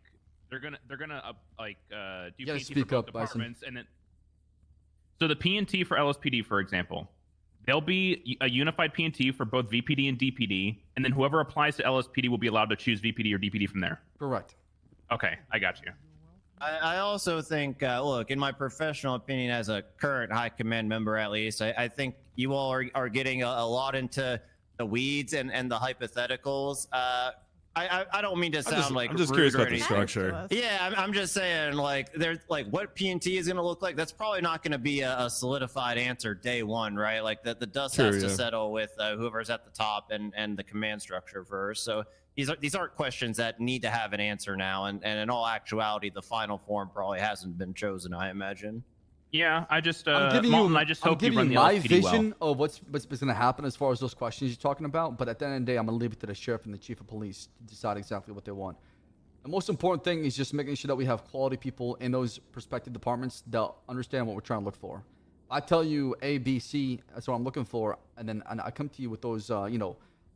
they're gonna do You gotta PNT speak for both up, Bison. departments, and then so the PNT for LSPD, for example, there'll be a unified PNT for both VPD and DPD, and then whoever applies to LSPD will be allowed to choose VPD or DPD from there. Correct. Okay, I got you. I also think, look, in my professional opinion, as a current high command member, at least, I think you all are getting a lot into the weeds and the hypotheticals. I don't mean to sound I'm just curious rude or about the anything. structure. Yeah, I'm just saying, like, there's like what PNT is going to look like. That's probably not going to be a solidified answer day one, right? Like the dust Sure, has to yeah. settle with whoever's at the top and the command structure first. So these aren't questions that need to have an answer now. And in all actuality, the final form probably hasn't been chosen, I imagine. Yeah, I just I'm giving Malton, you, I just I'm hope you giving run you the my LSPD vision well. of what's going to happen as far as those questions you're talking about. But at the end of the day, I'm going to leave it to the sheriff and the chief of police to decide exactly what they want. The most important thing is just making sure that we have quality people in those respective departments that understand what we're trying to look for. I tell you A, B, C, that's what I'm looking for, and I come to you with those,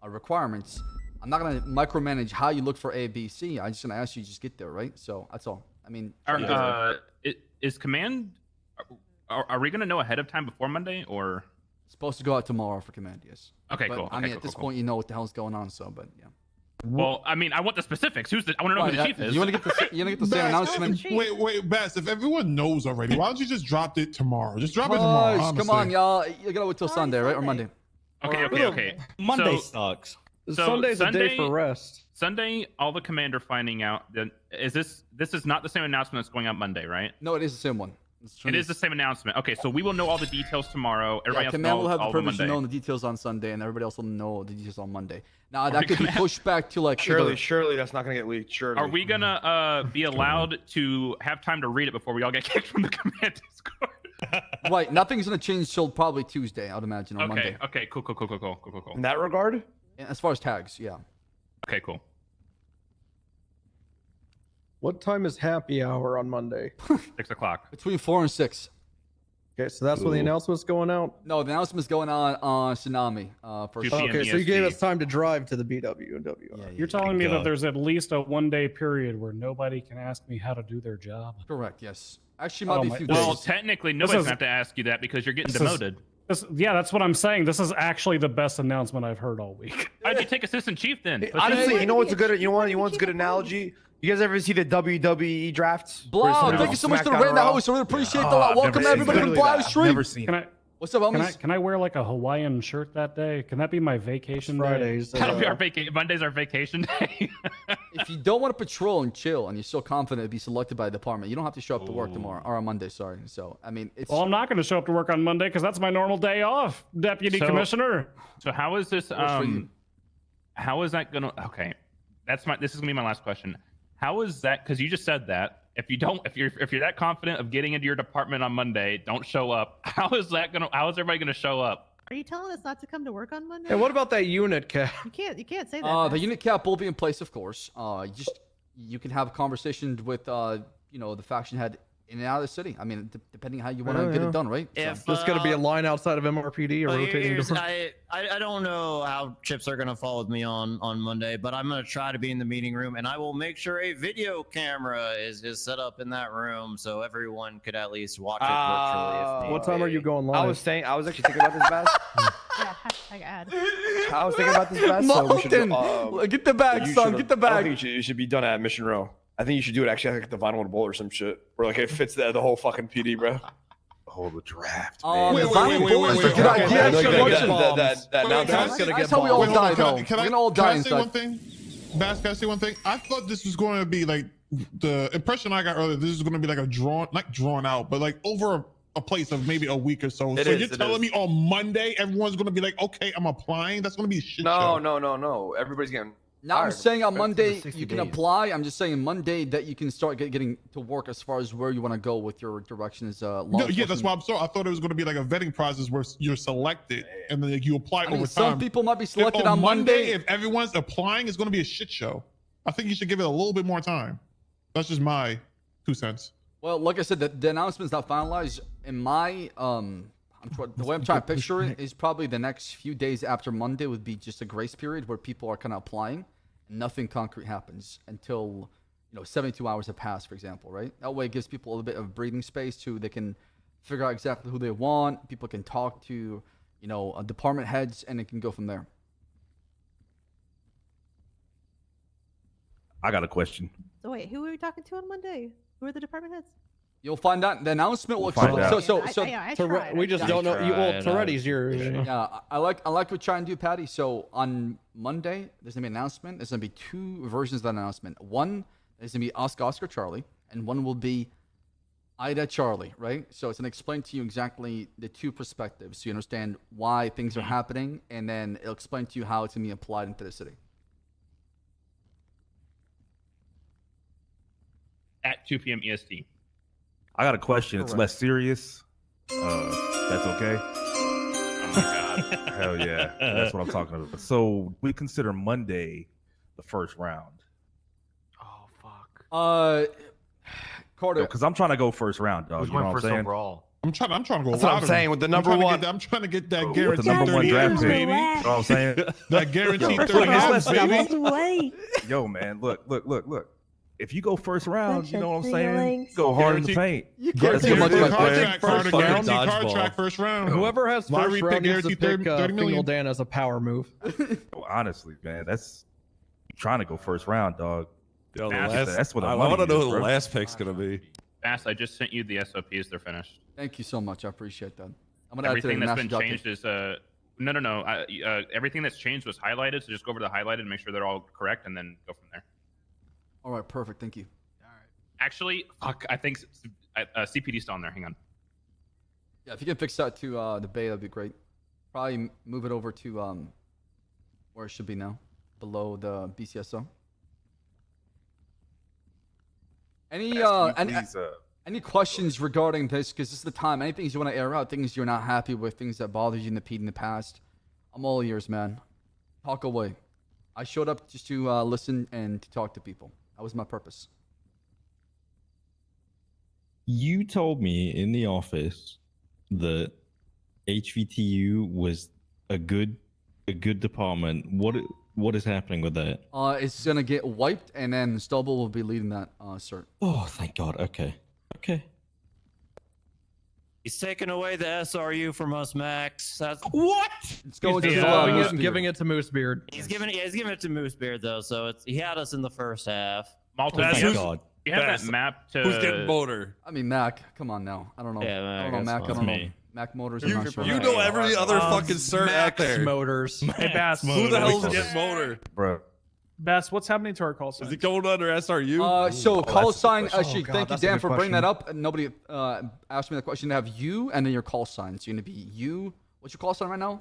requirements. I'm not going to micromanage how you look for A, B, C. I'm just going to ask you to just get there, right? So that's all. I mean, Is command? Are we going to know ahead of time before Monday, or supposed to go out tomorrow for command? Yes. Okay, But, cool. I Okay, mean, cool, at this cool, point, you know what the hell's going on. So, but yeah. Well, I mean, I want the specifics. I want to know who the chief is. You want to get the same announcement? Wait, Bass. If everyone knows already, why don't you just drop it tomorrow? Just drop it tomorrow. Come honestly. on, y'all. You gotta wait till Sunday, right, or Monday? Okay. Monday So- sucks. So Sunday's a day for Sunday- rest. Sunday, all the commander finding out that this is not the same announcement that's going out Monday, right? No, it is the same one. It is the same announcement. Okay, so we will know all the details tomorrow. Everybody Yeah, else command knows will have the all privilege Monday. to know the details on Sunday, and everybody else will know the details on Monday. Now that could be pushed back to like Surely that's not gonna get leaked. Surely. Are we gonna be allowed to have time to read it before we all get kicked from the command Discord? Right, nothing's gonna change till probably Tuesday, I'd imagine, or Okay. Monday. Okay. Cool. In that regard? As far as tags, yeah. Okay. Cool. What time is happy hour on Monday? 6 o'clock. Between 4 and 6. Okay, so that's when the announcement's going out. No, the announcement's going on Tsunami. First. Okay, so you gave us time to drive to the BW and WR. You're telling me that God. there's at least a 1-day period where nobody can ask me how to do their job? Correct. Yes. Actually, might be a few Well, days. technically, This nobody's is- gonna have to ask you that because you're getting this is- demoted. Yeah, that's what I'm saying. This is actually the best announcement I've heard all week. Why'd you take assistant chief then? Push Honestly, him. you know what's a good? You want what's a good analogy? You guys ever see the WWE drafts? Where Blau, somebody thank you goes so much for the SmackDown raid in the Raw? house. I really appreciate the I've welcome never everybody seen to it. Blau stream. Never seen Never seen What's up, homies? Can I wear like a Hawaiian shirt that day? Can that be my vacation Fridays. day? That'll be our vacation. Monday's our vacation day. If you don't want to patrol and chill, and you're so confident to be selected by the department, you don't have to show up to work tomorrow or on Monday. Sorry. So I mean, it's Well, I'm not going to show up to work on Monday because that's my normal day off, Deputy So- Commissioner. So how is this? Works for you. How is that gonna? Okay, this is gonna be my last question. How is that? Because you just said that if you're that confident of getting into your department on Monday, don't show up. How is everybody gonna show up? Are you telling us not to come to work on Monday? Hey, what about that unit cap? You can't say that. the unit cap will be in place, of course. You can have a conversation with the faction head in and out of the city. I mean, depending how you want to get it done, right? If, There's going to be a line outside of MRPD or Well, rotating here's- door. I don't know how chips are gonna fall with me on Monday, but I'm gonna try to be in the meeting room, and I will make sure a video camera is set up in that room so everyone could at least watch it virtually. If What time are you going live? I was actually thinking about this, Bass. Hashtag ad. I was thinking about this, Beth. So we should, Martin, get the bag, you son. should- Get the I don't bag. think you should be done at Mission Row. I think you should do it actually like the Vinyl and Bowl or some shit, where like it fits the whole fucking PD, bro. Oh, the draft. The Vinyl Bowl is a good idea. That's how we all die, though. We're gonna all die Can I say one inside. thing? Bass, can I say one thing? I thought this was going to be like the impression I got earlier. This is going to be like a not drawn out, but like over a place of maybe a week or so. It So is, you're it telling is. me on Monday everyone's going to be like, okay, I'm applying. That's going to be a shit show. No. Everybody's getting. Now I'm fired. saying on Monday 60 you can days. apply. I'm just saying Monday that you can start getting to work as far as where you want to go with your direction as law No, yeah, that's enforcement. why I'm sorry. I thought it was going to be like a vetting process where you're selected and then like, you apply I mean, over some time. people might be If selected on Monday. If everyone's applying, it's going to be a shit show. I think you should give it a little bit more time. That's just my 2 cents. Well, like I said, the announcement's not finalized. In my the way I'm trying to picture it is probably the next few days after Monday would be just a grace period where people are kind of applying, and nothing concrete happens until 72 hours have passed, for example, right? That way it gives people a little bit of breathing space to they can figure out exactly who they want. People can talk to department heads, and it can go from there. I got a question. So wait, who are we talking to on Monday? Who are the department heads? You'll find out. The announcement will We'll find explain. out. So I tried. We just don't know. Toretti's here. Yeah, I like what you're trying to do, Patty. So on Monday, there's gonna be an announcement. There's gonna be 2 versions of that announcement. One is gonna be Oscar Charlie, and one will be Ida Charlie, right? So it's gonna explain to you exactly the 2 perspectives, so you understand why things are happening, and then it'll explain to you how it's gonna be applied into the city. At 2 p.m. EST. I got a question. It's less serious. That's okay. Oh my god. Hell yeah. That's what I'm talking about. So we consider Monday the first round. Carter. Because I'm trying to go first round, dog. Who's You know going what first I'm saying? overall? I'm trying to go. That's what I'm lottery. saying with the number trying to one. get I'm trying to get that With guaranteed the number 30 one draft M's, pick. baby. You know what I'm saying? That guaranteed Yo, 30 M's, let's baby. Wait. Yo, man, look. If you go first round, Bunch you know of what I'm saying? feelings. Go hard in the paint. You Guaranteed can't do much guaranteed about that. contract, Carter, fucking guaranteed dodgeball. contract first round. Whoever has Lottery first pick round needs to guaranteed pick 30 million. Fingal Dan as a power move. Honestly, man, that's trying to go first round, dog. Yo, the That's last, where the I money want to know is, who the bro. last pick's gonna be. Bass, I just sent you the SOPs. They're finished. Thank you so much. I appreciate that. I'm gonna add to the Everything that's been national changed is no. Everything that's changed was highlighted. So just go over the highlighted and make sure they're all correct, and then go from there. All right, perfect. Thank you. Actually, fuck, I think CPD's still on there. Hang on. Yeah, if you can fix that to the bay, that'd be great. Probably move it over to where it should be now, below the BCSO. Any questions regarding this? Because this is the time. Any things you want to air out, things you're not happy with, things that bothered you in the PD in the past. I'm all ears, man. Talk away. I showed up just to listen and to talk to people. That was my purpose. You told me in the office that HVTU was a good department. What is happening with that? It's gonna get wiped, and then Stubble will be leading that cert. Oh, thank God. Okay. He's taking away the SRU from us, Max. That's what? It's going to giving it to Moosebeard. He's giving it to Moosebeard though, so he had us in the first half. Malta, Thank do you have- God. do you have that map to? Who's getting motor? I mean, Mac. Come on now. I don't know. Yeah, I don't know, Mac, Mac. I that's don't know. me. Mac Motors. I'm not sure. You know every other fucking cert out there. Motors. Hey, Bass. Who the hell's getting motor? Bro. Bass, what's happening to our call sign? Is it going under SRU? So call sign. question. Actually, God, thank you, that's a Dan, good for bringing question. that up. And nobody asked me the question. To have you and then your call sign. So you're gonna be you. What's your call sign right now?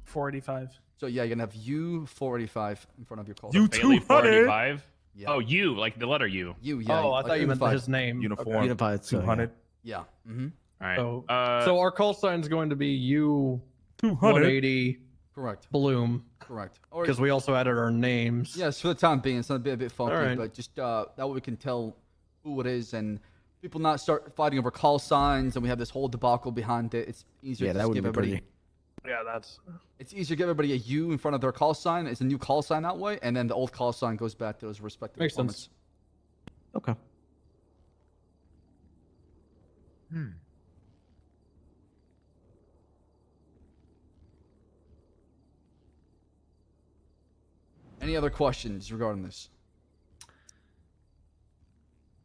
485. So yeah, you're gonna have you 485 in front of your call. You sign. Bailey 200. 485. Yeah. Oh, you like the letter U. You. Yeah. Oh, I like thought you meant unified. his name. Uniform. Unified, so, 200. Yeah. Mm-hmm. All right. So, so our call sign is going to be U 200. 180 Correct. Bloom Correct. Or because we also added our names. yes, for the time being, it's gonna be a bit funky, All right. but just that way we can tell who it is and people not start fighting over call signs and we have this whole debacle behind it. It's easier Yeah, to that just would give be everybody. pretty. Yeah, that's. It's easier to give everybody a U in front of their call sign. It's a new call sign that way, and then the old call sign goes back to those respective Makes departments. sense. Okay. Any other questions regarding this?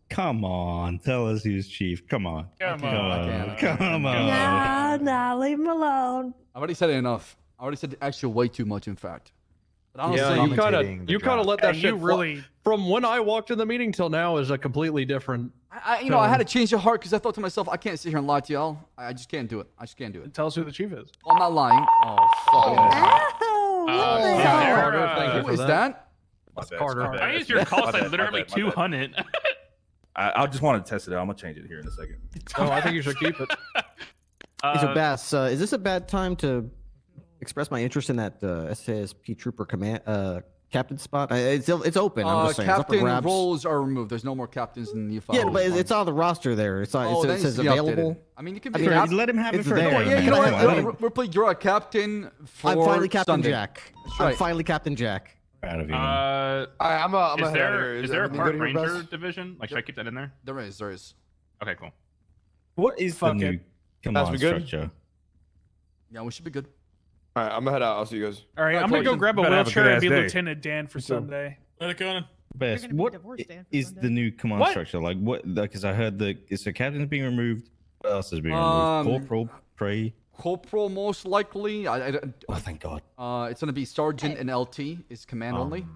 Come on, tell us who's chief. Come on. Come on. Come on. Nah, leave him alone. I already said it enough. I already said actually way too much, in fact. But honestly, Yeah, you kind of let that Hey, shit you really- from when I walked in the meeting till now is a completely different. I had to change the heart because I thought to myself, I can't sit here and lie to y'all. I just can't do it. I just can't do it. Tell us who the chief is. I'm not lying. Oh, fuck. Carter, Who is that? My bad, Carter. my bad. I use your call My sign bad, literally my bad, my bad. 200. I just want to test it out. I'm gonna change it here in a second. Oh, I think you should keep it. Hey, so Bass, is this a bad time to express my interest in that SASP Trooper command captain spot? It's open. I'm just saying. It's up for Captain grabs. roles are removed. There's no more captains in the UFO. Yeah, but it's on the roster there. It's on. Oh, it that says needs to be available. updated. I mean, you can I be. mean, let him have it it's for there. a Yeah, you know Come on. what? Ripley, you're a captain for I'm finally Captain Sunday. Jack. That's I'm right. finally Captain Jack. Proud of you. man. I'm Is head out of here. there a everything park good here, ranger Bess? division? Like, should I keep that in there? There is. There is. Okay, cool. What is the Fuck new it. command we good? structure? Yeah, we should be good. All right, I'm gonna head out. I'll see you guys. All right, Right, I'm gonna go Clarkson. grab a Better have a wheelchair and good-ass be day. Lieutenant Dan for Sunday. Let it go on. Best. gonna be What divorced, Dan, for is Sunday. the new command What? structure? Like what? Because I heard the captain's being removed. What else is being Um, removed? Corporal, prey. Corporal, most likely. Oh, thank God. It's gonna be sergeant and LT is command only.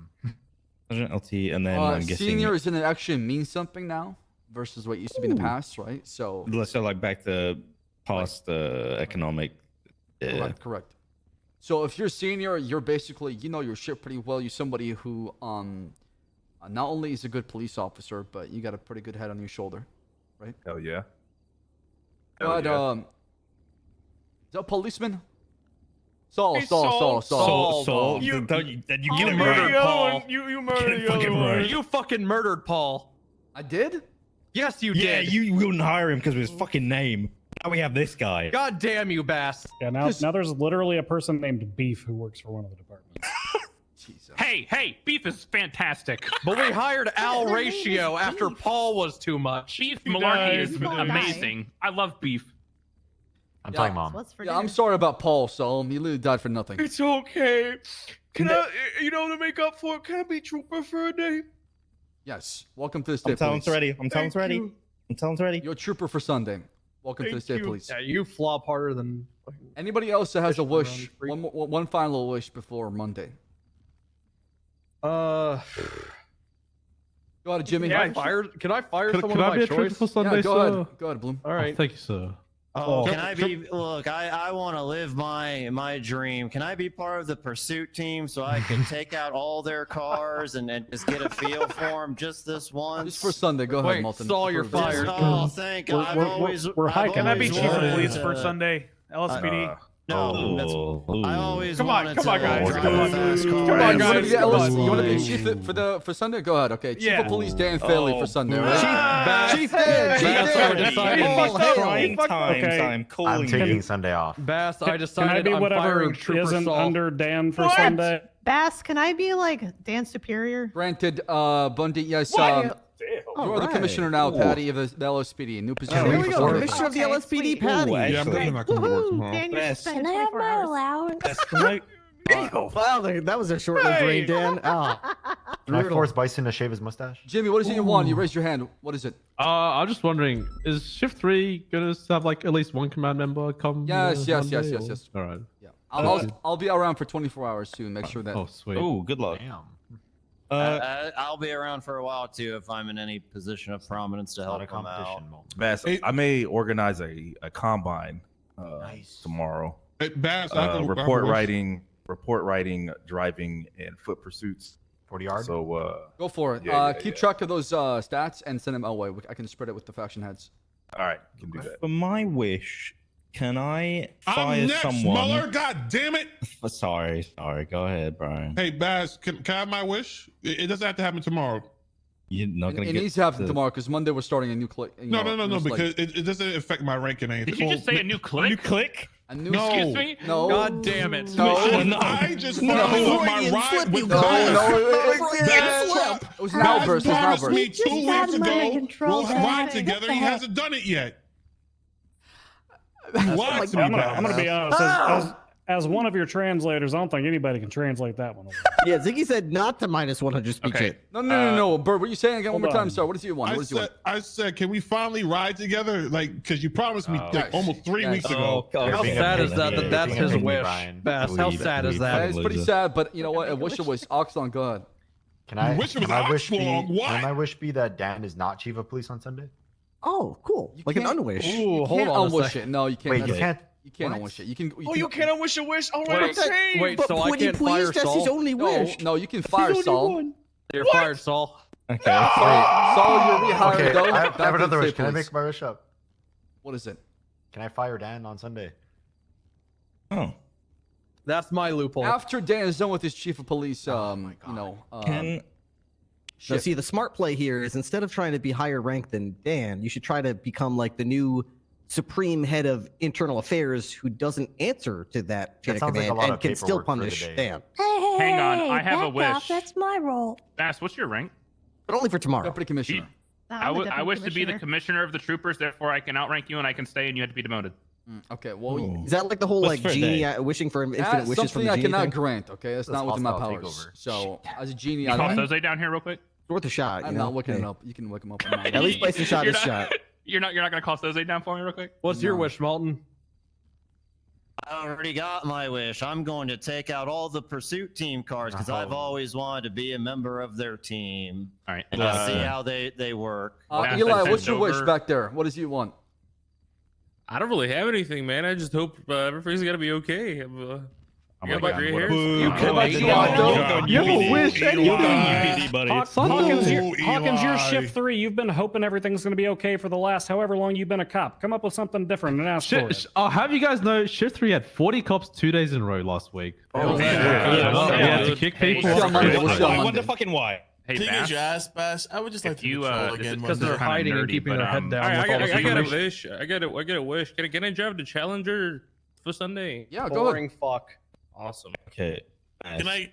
Sergeant LT, and then I'm guessing. Senior is gonna actually mean something now versus what used to be in the past, right? So Let's say like back to past economic. correct. So if you're senior, you're basically you know your shit pretty well. You're somebody who not only is a good police officer, but you got a pretty good head on your shoulder, right? Hell yeah. But yeah. is that a policeman? Saul. You Don't you get get him murdered, right. Paul. You Get murdered him the other fucking one. right. You fucking murdered Paul. I did. Yes, you Yeah, did. you wouldn't hire him because of his fucking name. Now we have this guy. God damn you, Bass. Yeah, now there's literally a person named Beef who works for one of the departments. Jesus. Hey, beef is fantastic. But we hired Al Ratio after Paul was too much. Beef He malarkey died. is He's gonna amazing. I love beef. I'm Yeah. telling mom. What's for Yeah, dinner? I'm sorry about Paul, Saul. He literally died for nothing. It's okay. Can I, to make up for it, can I be trooper for a day? Yes. Welcome to the I'm state telling police. it's ready. I'm telling it's ready. you. I'm telling it's ready. You're a trooper for Sunday. Welcome to the Thank state you. police. Yeah, you flop harder than. Anybody else that has a Fishing around wish? the creek. One final wish before Monday. Uh, Go ahead, Jimmy. can I fire Could someone of I my be a trooper choice? for Sunday, Yeah, go sir? ahead. Go ahead, Bloom. All right. Thank you, sir. Oh, Oh. can I be? Look, I want to live my dream. Can I be part of the pursuit team so I can take out all their cars and just get a feel for them just this once? Just for Sunday. Go ahead, Wait, Malton. Saul, you're Approve it. fired. Oh, thank We're- God. we're- I've always. we're I've hiking. Can I be always chief of wanted police to- for Sunday? LSPD? No, that's. I always wanted to guys. drive Come a on. fast car. Come on, You want to guys. be you want to be chief for Sunday? Go ahead. Okay, chief of police Dan Fairley for Sunday. Right? Chief Dan. Bass, I decided. Trying times Okay. I'm calling I'm taking you. Sunday off. Bass, I Can I decided be I'm whatever firing Trooper isn't Saul. under Dan for What? Sunday? Bass, can I be like Dan Superior? Granted, Bundy. Yes. You're the Alright. commissioner now, Patty, of the LSPD. New position. There we go. for- Commissioner of the Okay, LSPD, sweet. Patty. Ooh, Yeah, I'm actually, definitely not coming to work tomorrow. Dan, you're Best. suspended Can I have 24 my hours. allowance? That's the Wow, that was a short-lived reign, Dan. Ah, Can I brutal. force Bison to shave his mustache? Jimmy, what is it you want? You raised your hand. What is it? I'm just wondering, is Shift 3 gonna have like at least one command member come? Yes. Monday, or- Yes. All right. Yeah. I'll be around for 24 hours too. Make sure that. Oh, sweet. Oh, good luck. Damn. I'll be around for a while too if I'm in any position of prominence to Not a help them out. competition. Mo. Bass, I may organize a combine tomorrow. Hey, Bass, I can- I report can- writing, driving, and foot pursuits. 40 yards. So Go for it. Keep track of those stats and send them our way. I can spread it with the faction heads. all right, can do that. For my wish, can I I'm fire next, someone? Muller. God damn it. Sorry. Go ahead, Brian. Hey, Bass, can I have my wish? It doesn't have to happen tomorrow. You're not It gonna get. needs to happen the- tomorrow because Monday we're starting a new click. No, because it doesn't affect my rank and anything. Did you just say a new click? New click? A new No. Excuse me? No. God damn it. No. I just finally got my ride with No, Bass. no. Bass It was an outburst. It was an promised me outburst. 2 You got weeks him under ago. control, We'll Bass. ride together. What He the heck? hasn't done it yet. I'm gonna be honest. as one of your translators, I don't think anybody can translate that one. Yeah, Ziggy said not to minus 100 speak Okay. it. No. Bert, what are you saying again? One more hold time, on. sir. What does he want? What does he want? I said, can we finally ride together? Like, because you promised me like almost 3 weeks ago. How sad is that? That's his wish, Bass. How sad is that? It's pretty sad, but you know what? I wish it was Oxlong God. Can I? wish it was Can my wish be? Oxlong, what? Can my wish be that Dan is not chief of police on Sunday? Oh, cool. Like an unwish. Ooh, hold on. Unwish it. No, you can't. Wait, you can't. You can't What? unwish it. You can. Oh, you can't unwish a wish. All right, I'm saying. Wait, But so I pretty can't please, fire that's his Saul? only No, wish. no, you can fire Saul. You're What? fired, Saul. Okay. Saul, you're rehired Okay, though. I have Back to another the wish. state Can I police. make my wish up? What is it? Can I fire Dan on Sunday? Oh. That's my loophole. After Dan is done with his chief of police, you know, Can Now, see, the smart play here is instead of trying to be higher ranked than Dan, you should try to become like the new supreme head of internal affairs who doesn't answer to that chain of sounds like a command lot and of can still paperwork for the punish day. Dan. Hey, Hang on, I have a back off, wish. That's my role. Bass, what's your rank? But only for tomorrow. Deputy commissioner. I wish to be the commissioner of the troopers, therefore I can outrank you and I can stay and you have to be demoted. Okay, well, Is that like the whole What's like for a genie day? wishing for infinite that's wishes from something the I genie cannot thing? grant. Okay, that's not within my powers. So, as a genie, You I call don't. Jose down here real quick? It's worth a shot. I'm you know? not looking Hey. it up. You can look him up. At least place a shot You're is not- shot. You're not gonna call Jose down for me real quick? What's your wish, Malton? I already got my wish. I'm going to take out all the pursuit team cards because I've always wanted to be a member of their team. All right. And just see how they work. Eli, what's your wish back there? What does he want? I don't really have anything, man. I just hope everything's gonna be okay. I got my gray hairs. You have a wish Hawkins, you're shift 3. You've been hoping everything's going to be okay for the last however long you've been a cop. Come up with something different and ask for it. I'll have you guys know, Shift 3 had 40 cops 2 days in a row last week. Oh, We yeah. had to kick people off. I wonder fucking why. Hey, Thing Bass, is, your ass, Bass. I would just like to you, patrol this again. is Because Monday. they're hiding and nerdy, keeping but, their head down. All right, with all the I got a information. wish. I got a wish. Can I drive the Challenger for Sunday? Yeah, go Boring ahead. fuck. Awesome. Okay. Can I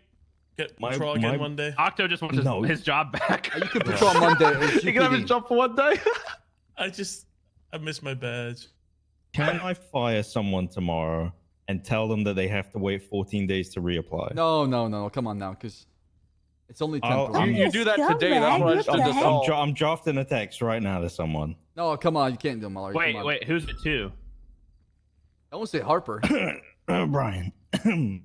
get My- patrol again my- Monday? Octo just wants No. his job back. You can patrol Monday. You can have a job for 1 day. I missed my badge. Can I fire someone tomorrow and tell them that they have to wait 14 days to reapply? No. Come on now, because it's only I'll- temporary. You do that today. That's what I just did to Saul. I'm drafting a text right now to someone. No, come on, you can't do Mallory. come on. Wait, who's it to? I won't say Harper. Brian.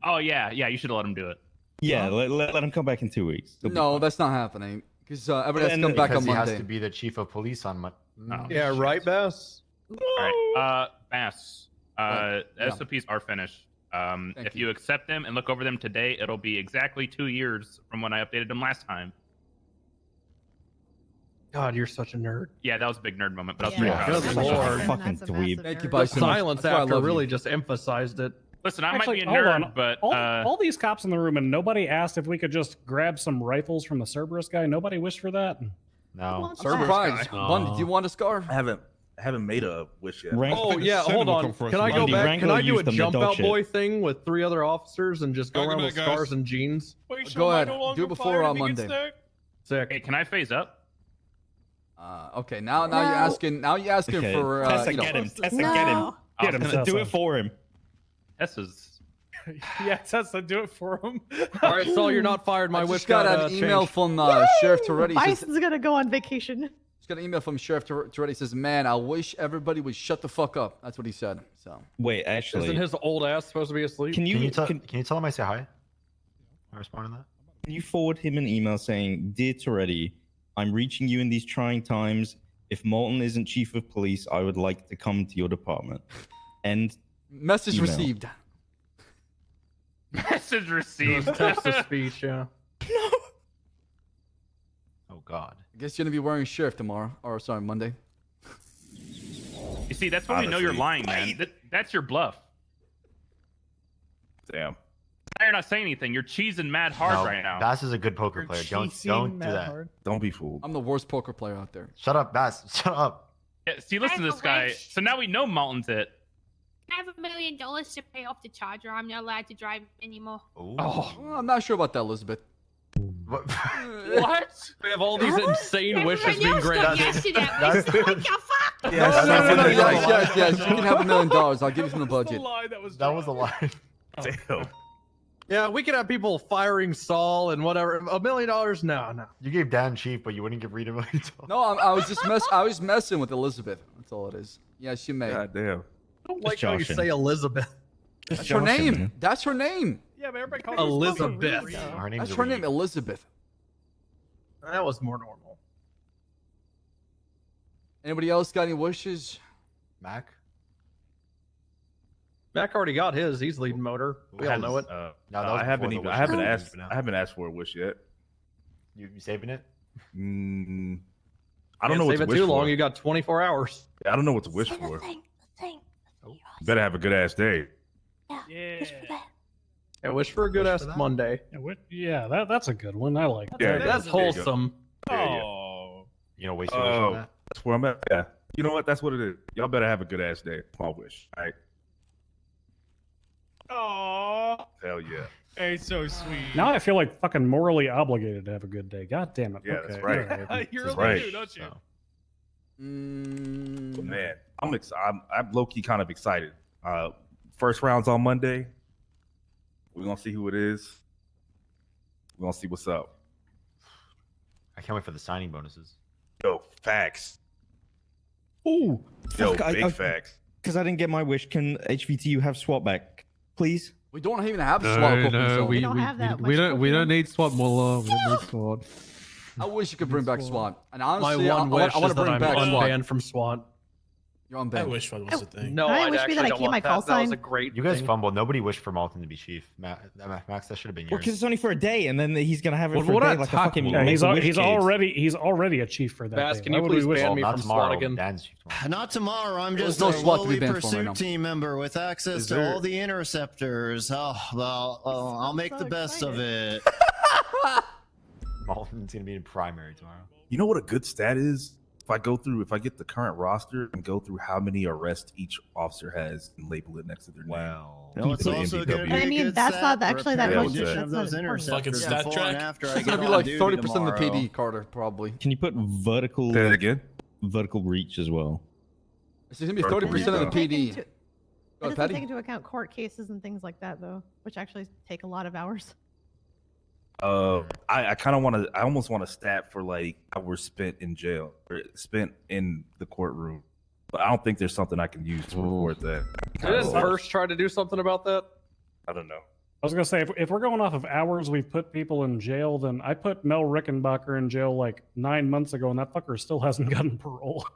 Oh yeah, you should let him do it. Yeah, let him come back in 2 weeks. It'll be No, fine. that's not happening. Because everybody has to Then- come back Because on he has Monday. to be the chief of police on Monday. Yeah, right, Bass? All right, Bass. Yeah. SOPs are finished. Thank If you. you accept them and look over them today, it'll be exactly 2 years from when I updated them last time. God, you're such a nerd. Yeah, that was a big nerd moment, but I was Yeah. pretty proud of Good myself. lord. Fucking dweeb. Thank you, The Bison. silence That's why I after love really you. just emphasized it. Listen, I Actually, might be a hold nerd, on. but all these cops in the room, and nobody asked if we could just grab some rifles from the Cerberus guy. Nobody wished for that. No. I'm surprised. Bundy, do you want a scar? I haven't made a wish yet. Rank- Oh yeah, Seven hold will on. come first. Can I go Randy, back? Rango Can I do a used them to jump dog out shit. boy thing with 3 other officers and just go Welcome around with back, guys. scars and jeans? Wait, so Go am I ahead. no longer Do it before, fired if he Monday. gets there? Sick. hey, can I phase up? Okay, now you're asking. Now you're asking Okay. for. Tessa, You know, get him. Tessa, No. get him. I was Get him. gonna- Do it for him. Tessa's. Yeah, Tessa, do it for him. All right, Saul, you're not fired. My I wish just got an email changed. from Sheriff Toretti. Says, Bison's gonna go on vacation. just got an email from Sheriff Toretti. Says, "Man, I wish everybody would shut the fuck up." That's what he said. So Wait, actually, Isn't his old ass supposed to be asleep? can you Can you tell him I say hi? I respond to that. can you forward him an email saying, "Dear Toretti, I'm reaching you in these trying times. If Molten isn't chief of police, I would like to come to your department." And message email. received. Message received. Text to speech, yeah. Oh God. I guess you're gonna be wearing sheriff tomorrow, or sorry, Monday. You see, that's when we know you're Honestly. lying, man. That's your bluff. Damn. Now you're not saying anything. You're cheesing mad hard No, right now. Bass is a good poker player. Don't do that. Don't be fooled. I'm the worst poker player out there. Shut up, Bass. Shut up. Yeah, see, listen to this guy. So now we know Malton's it. I have $1 million to pay off the charger. I'm not allowed to drive anymore. Oh, well, I'm not sure about that, Elizabeth. What? We have all these insane wishes being else got granted. yes to that wish. What the fuck? No, yes, you can have $1 million. I'll give you from the budget. That was a lie. Damn. Yeah, we could have people firing Saul and whatever. $1 million? No. You gave Dan chief, but you wouldn't give Rita $1 million. No, I was just I was messing with Elizabeth. That's all it is. Yes, you may. God damn. I don't like how you say Elizabeth. That's her name. That's her name. Yeah, but everybody calls Elizabeth. Her name's That's her name, Elizabeth. That was more normal. Anybody else got any wishes? Mac? Mac already got his. He's leading motor. We all know it. I haven't asked for a wish yet. You saving it? I don't know what save to it wish too for. long. You got 24 hours. I don't know what to wish for. Better have a good ass day. Yeah. Yeah, wish for a good ass Monday. Yeah, that's a good one. I like that. Yeah, That's wholesome. Oh. You know, waste your wish on that. That's where I'm at. Yeah. You know what? That's what it is. Y'all better have a good ass day. My wish. All right. Oh. Hell yeah. Hey, so sweet. Now I feel like fucking morally obligated to have a good day. God damn it. Yeah, Okay, that's right. all right. You're That's really right. do, don't you? But man, I'm low key kind of excited. First round's on Monday. We're gonna see who it is. We're gonna see what's up. I can't wait for the signing bonuses. Yo, facts. Ooh. Yo, fuck, big facts. Because I didn't get my wish. Can HVTU have SWAT back, please? We don't even have SWAT. we don't need SWAT, Mullah. We don't need SWAT. I wish you could bring back SWAT. And My honestly, one wish I want is to that bring I'm back SWAT. unbanned from SWAT. You're unbanned. I wish one was a thing. No, I I'd wish me actually that I don't keep my want call that. That was sign. a great You guys thing. fumbled. Nobody wished for Malton to be chief. Max, that should have been Well, yours. because it's only for a day, and then he's gonna have it Well, for what a day a like a taco. fucking. Yeah, Make he's a Wish case. he's already a chief for that. Bass, day. can Why you would we please wish- ban me not from tomorrow. SWAT again? Dan's chief tomorrow. Not tomorrow. I'm There's just no a SWAT to be lowly banned from right pursuit now. team member with access to all the interceptors. Oh, well, I'll make the best of it. Malton's gonna be in primary tomorrow. You know what a good stat is? If I get the current roster and go through how many arrests each officer has and label it next to their name. Well, No, it's The also MVW. going to be I a mean, good that's stat not for actually a that much. repetition of those That's interceptors Fucking stat before and track. after I It's get gonna be on like duty 30% of the tomorrow. PD, Carter, probably. Can you put vertical Say that again. vertical reach as well? It's gonna be Vertical 30% of the reach. PD. It Go doesn't ahead, take Patty. into account court cases and things like that, though, which actually take a lot of hours. I kind of want to. I almost want a stat for like hours spent in jail or spent in the courtroom, but I don't think there's something I can use to report that. Didn't First try to do something about that? I don't know. I was gonna say if we're going off of hours we've put people in jail, then I put Mel Rickenbacker in jail like 9 months ago, and that fucker still hasn't gotten parole.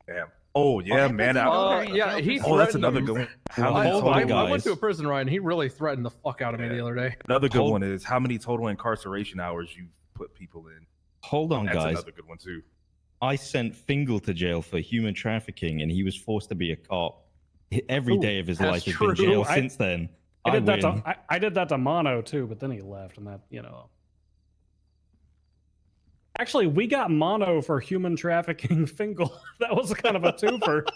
Damn. Oh yeah, man. Yeah, he Oh, that's threatened another him. good one. I, How many total I went guys? to a prison, Ryan. He really threatened the fuck out of me the other day. Another good one is how many total incarceration hours you've put people in. Hold on, That's guys. another good one too. I sent Fingal to jail for human trafficking, and he was forced to be a cop. Every Ooh, day of his that's life has been true. jail I- since then. I did that win. to I did that to Mono too, but then he left, and that Actually, we got Mono for human trafficking Fingal. That was kind of a twofer.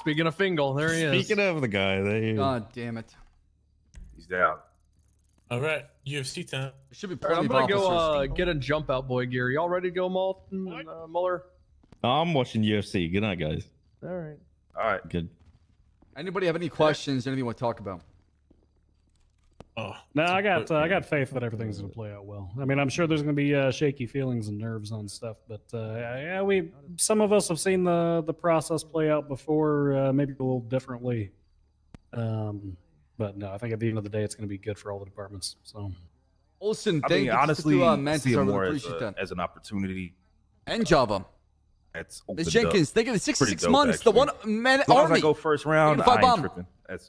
Speaking of Fingal, there he is. Speaking of the guy, there you God damn it. He's down. All right, UFC time. There should be All right, plenty I'm of gonna go officers. get in jump out boy gear. Y'all ready to go, Malton and Muller? I'm watching UFC. Good night, guys. All right. All right. Good. Anybody have any questions? Anything you want to talk about? Oh, No, I got faith that everything's gonna play out well. I mean, I'm sure there's gonna be shaky feelings and nerves on stuff, but yeah, some of us have seen the process play out before, maybe a little differently. But no, I think at the end of the day, it's gonna be good for all the departments. So, Olsen, I thank mean, you honestly, to I Mantis. see I it really more appreciate that. as an opportunity. And Java. That's Miss opened Jenkins, up. thank you. The Pretty 66 dope, months. actually. The one man As long army. as I go first round, Unified I bomb. ain't tripping.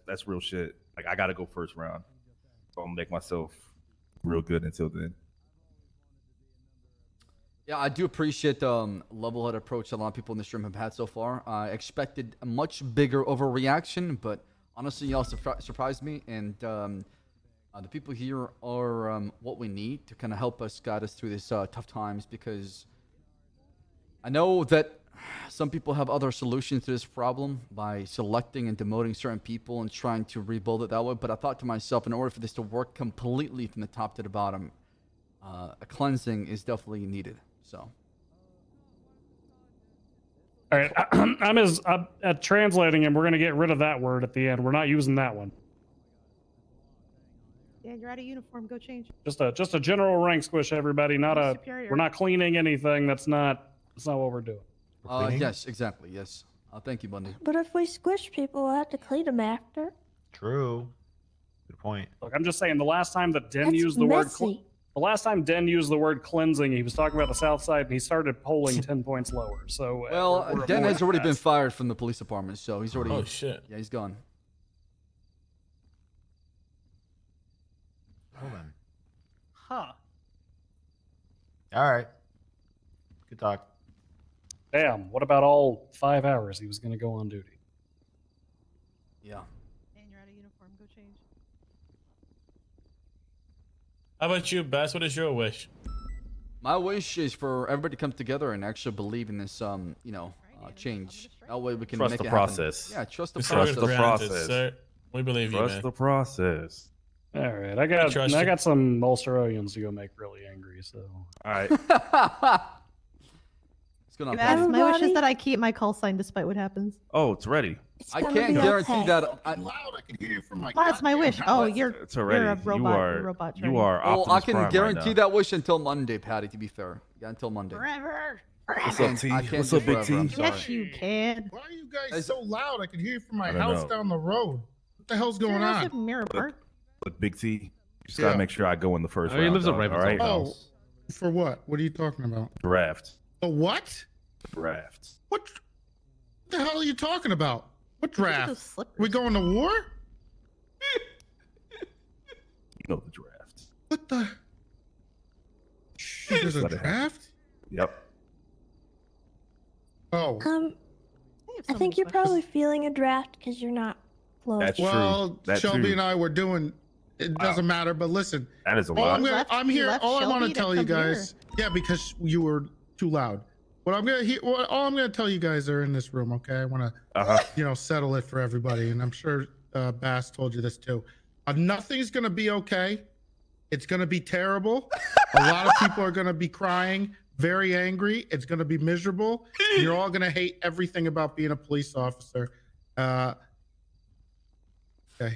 That's real shit. Like I gotta go first round. So I'm gonna make myself real good until then. Yeah, I do appreciate the level-headed approach a lot of people in this room have had so far. I expected a much bigger overreaction, but honestly, y'all surprised me. And the people here are what we need to kind of help us guide us through these tough times, because I know that some people have other solutions to this problem by selecting and demoting certain people and trying to rebuild it that way. But I thought to myself, in order for this to work completely from the top to the bottom, a cleansing is definitely needed. So All right, I'm translating him. We're gonna get rid of that word at the end. We're not using that one. Dan, you're out of uniform. Go change. Just a general rank squish, everybody. Not a. Superior. We're not cleaning anything. That's not what we're doing. Yes, exactly. Yes. Thank you, Bundy. But if we squish people, we'll have to clean them after. True. Good point. Look, I'm just saying. The last time that Den That's used the word. messy. The last time Den used the word cleansing, he was talking about the South Side, and he started polling 10 points lower. So, Well, we're Den has avoiding already that. been fired from the police department, so he's already. Oh, shit. Yeah, he's gone. Well then. Huh. All right. Good talk. Damn. What about all 5 hours he was going to go on duty? Yeah. Dan, you're out of uniform. Go change. How about you, Bass? What is your wish? My wish is for everybody to come together and actually believe in this, change. That way we can Trust make the it happen. process. Yeah, trust the It's process. already granted, sir. We believe you, Trust man. the process. All right, I trust you. got some Ulsteronians to go make really angry. So, all right. What's going on, Bass, Patty? my wish is that I keep my call sign despite what happens. Oh, it's ready. I can't guarantee that. That's my wish. Oh, you're It's already. you're a robot. You are. robot You trainee. are. Well, I Optimus can Prime right guarantee now. that wish until Monday, Patty. To be fair, yeah, until Monday. Forever. What's up, T? I can't What's do up, Big forever, T? I'm sorry. Yes, you can. Why are you guys so loud? I can hear you from my I don't house know. down the road. What the hell's going on? Mirror Park. Look, Big T. You just gotta Yeah. make sure I go in the first Oh, he round. lives at dog, Raven's all right? Oh, for what? What are you talking about? Draft. The what? Draft. What the hell are you talking about? What Those draft? slippers. We going to war? You know the draft. What the? There's a Let it happen. draft? Yep. Oh. I think you're probably feeling a draft because you're not close. That's Well, true. That's Shelby true. and I were doing. It doesn't matter, but listen. That is a All I'm, lot. I'm He here. left All I want to Shelby to tell you come here. guys. Yeah, because you were too loud. What I'm gonna all I'm gonna tell you guys are in this room. Okay, I want to, settle it for everybody, and I'm sure Bass told you this too. Nothing's gonna be okay. It's gonna be terrible. A lot of people are gonna be crying, very angry. It's gonna be miserable. You're all gonna hate everything about being a police officer. Okay,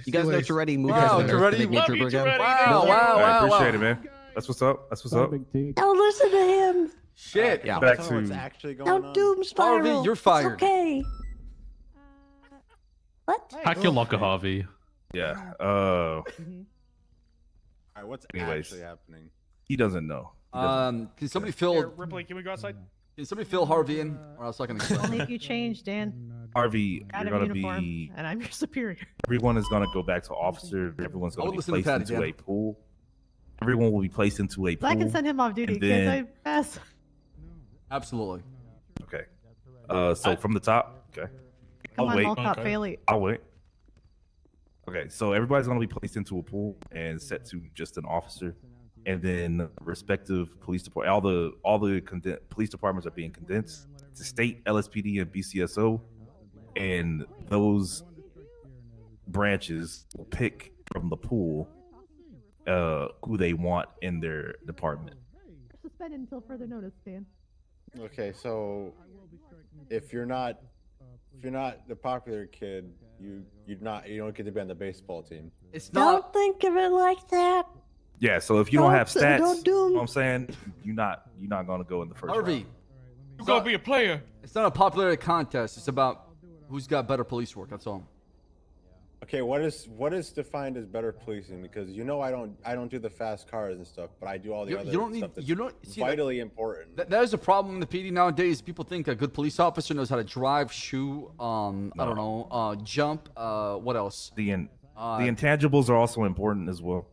You guys know Toretti moved Wow, to the Toretti. Big Love Trooper you, again? Toretti. Wow, wow, I wow, appreciate wow. it, man. That's what's up. That's what's up. Don't listen to him. Shit. Yeah. Back Tell me what's to actually going Don't on. doom spiral. Harvey, you're It's fired. okay. What? Hack your locker, Harvey. yeah. All right, what's Anyways. actually happening? He doesn't know. He doesn't. Can somebody Here, fill? Ripley, can we go outside? Can somebody fill Harvey in? Or else I can explain. Only if you change, Dan. Harvey, Out you're of gonna uniform, be. and I'm your superior. Everyone is gonna go back to officer. Everyone's I gonna would be listen to placed Patty, into Dan. a pool. Everyone will be placed into a So pool. I can send him off duty. and Can't I then- pass? Absolutely. Okay. So from the top. Okay. Come I'll on, wait. Mall Cop Bailey. I'll wait. Okay, so everybody's gonna be placed into a pool and set to just an officer, and then respective police department. All the police departments are being condensed to state, LSPD, and BCSO, and those branches will pick from the pool who they want in their department. Suspended until further notice, Dan. Okay, so if you're not the popular kid, you don't get to be on the baseball team. It's Don't think of it like that. Yeah, so if you don't have stats, don't do 'em. you know what I'm saying, you're not gonna go in the first Harvey. round. You gonna be a player. It's not a popularity contest. It's about who's got better police work. That's all. Okay, what is defined as better policing? Because I don't do the fast cars and stuff, but I do all the You- other you don't need- stuff that's you don't- see, that- vitally important. That is a problem in the PD nowadays. People think a good police officer knows how to drive, shoot, I don't know, jump. What else? The intangibles are also important as well.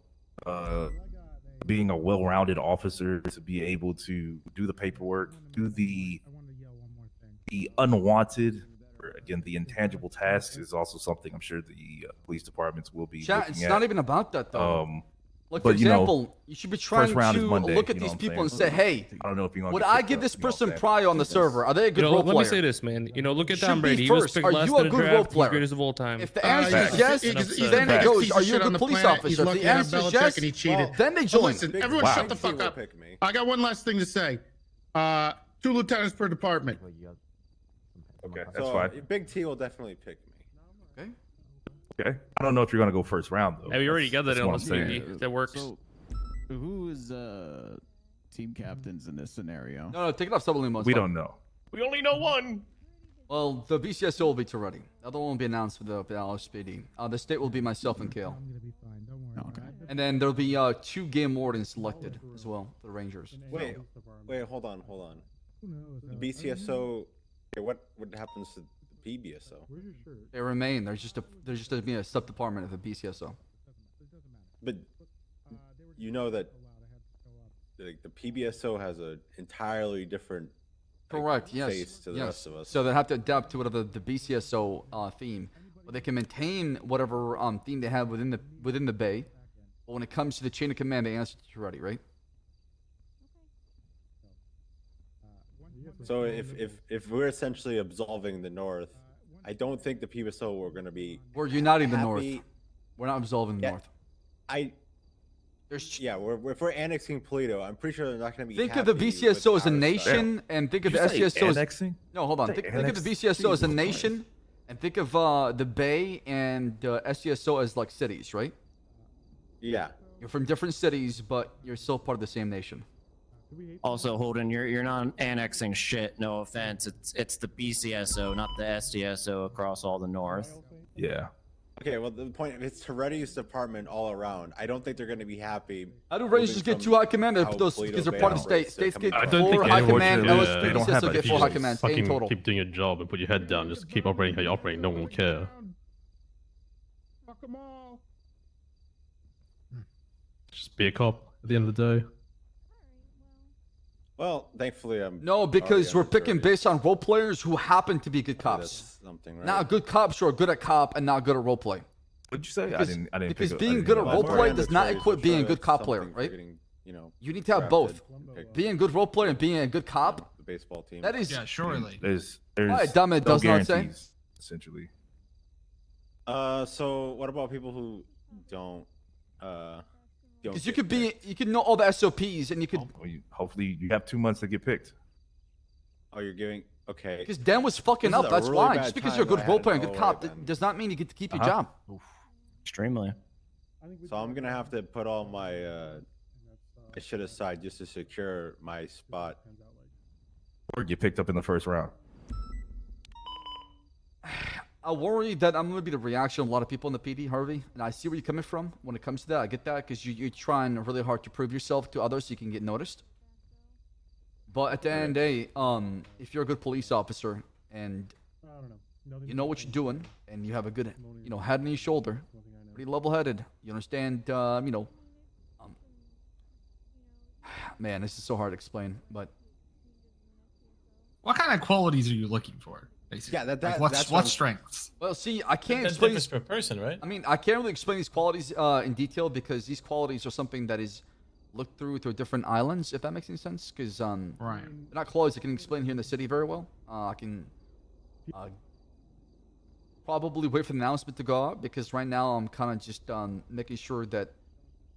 Being a well-rounded officer, to be able to do the paperwork, do the unwanted, or again the intangible tasks is also something I'm sure the police departments will be. Chat, looking it's at. not even about that though. Like, for but, you know, example, you should be trying first round to is Monday, look at you know these what I'm people and saying? say, hey, I don't know if you're gonna would get I picked give up, this you know what I'm person saying? prior on the server? Are they a good role let player? me say this, man. Look at Should Tom be Brady. He was first. picked Are last you a in the good draft. role He's player? greatest of all time. If the answer is yes, then it goes, are you a good police officer? If the answer is yes, and he cheated. then they But join. listen, everyone shut the fuck up. I got one last thing to say. 2 lieutenants per department. Okay, that's So fine. Big T will definitely pick me. Okay. Okay. I don't know if you're gonna go first round though. Hey, we already got that That's on what the I'm saying. TV. That works. So, who is team captains in this scenario? No, take it off Subliminal. We don't know. We only know one. Well, the BCSO will be Toretti. The other one will be announced for the LSPD. The state will be myself and Kale. Okay. And then there'll be 2 game wardens selected as well for the Rangers. Wait, hold on. The BCSO. Okay, what happens to the PBSO? They remain. There's just a sub department of the BCSO. But you know that the PBSO has an entirely different Correct. Yes. face to the yes. rest of us. So they have to adapt to whatever the BCSO theme, but they can maintain whatever theme they have within the bay. But when it comes to the chain of command, they answer to Toretti, right? So if we're essentially absolving the North, I don't think the PBSO are going to be. We're uniting the North. happy. We're not absolving the Yeah, North. If we're annexing Polito, I'm pretty sure they're not going to be. Think of the happy BCSO as a with our nation, side. and think of the Did you say SCSO as annexing? no. Hold on. Say Think of the annex- BCSO as a Jesus nation, and think of the Bay and SCSO as like cities, right? Yeah. You're from different cities, but you're still part of the same nation. Also, Holden, you're not annexing shit. No offense. It's the BCSO, not the SDSO across all the North. Yeah. Okay, well the point it's Toretti's department all around. I don't think they're going to be happy. How do Rangers get 2 high command? Because they're part of the state. States get I don't 4 think high anyone command. should, LSPD get 4 high commands in fucking total. keep doing your job and put your head down. Just keep operating how you operate. No one will care. Just be a cop at the end of the day. Well, thankfully I'm. No, because already we're under picking Toretti. based on role players who happen to be good cops. That's something, right? Not good cops who are good at cop and not good at role play. What'd you say? Because, I didn't. because pick up- I being didn't good hear at that. role Well, play we're does not mandatory, equip so being a if good cop something player, for right? getting, You need to have both. pick Being a good role player and being a good cop. the baseball team. That is. Yeah, surely. There's Alright, dumb it no does not say. guarantees, essentially. So what about people who don't? Because you could know all the SOPs and you could. Hopefully, you have 2 months to get picked. Oh, you're giving. Okay. Because Dan was fucking This is up. a That's really why. bad Just because time you're a good that I role had player and no good way cop then. does not mean you get to keep your Uh-huh. job. Extremely. So I'm gonna have to put all my shit aside just to secure my spot. Or get picked up in the first round. I worry that I'm going to be the reaction of a lot of people in the PD, Harvey. And I see where you're coming from when it comes to that. I get that because you're trying really hard to prove yourself to others so you can get noticed. But at the end of the day, if you're a good police officer and you know what you're doing and you have a good, head on your shoulder, pretty level-headed, you understand, man, this is so hard to explain, but What kind of qualities are you looking for? Basically? Yeah, like what's strengths? Well, see, I can't That's explain. different per person, right? I mean, I can't really explain these qualities in detail because these qualities are something that is looked through different islands, if that makes any sense. Because Right. they're not qualities I can explain here in the city very well. I can probably wait for the announcement to go out because right now I'm kind of just making sure that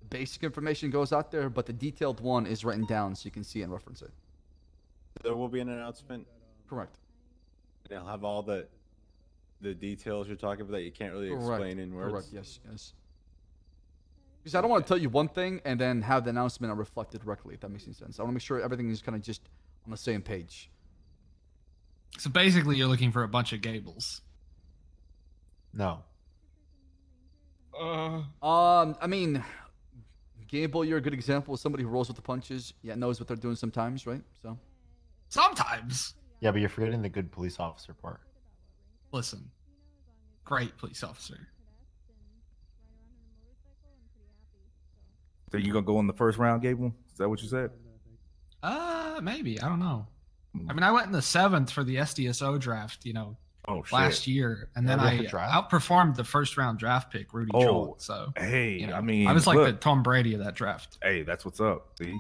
basic information goes out there, but the detailed one is written down so you can see and reference it. There will be an announcement. Correct. They'll have all the details you're talking about that you can't really explain in words. Correct. Yes. Yes. Because I don't want to tell you one thing and then have the announcement not reflected directly. If that makes any sense. I want to make sure everything is kind of just on the same page. So basically, you're looking for a bunch of Gables. No. I mean, Gable, you're a good example of somebody who rolls with the punches, yet knows what they're doing sometimes, right? So. Sometimes. Yeah, but you're forgetting the good police officer part. Listen, great police officer. So you gonna go in the first round, Gable? Is that what you said? Maybe, I don't know. I mean, I went in the 7th for the SDSO draft, Oh, shit. last year, and then Yeah, I the draft? outperformed the first round draft pick, Rudy Oh, Cholt. So, hey, I mean, I was like the look. Tom Brady of that draft. Hey, that's what's up. See,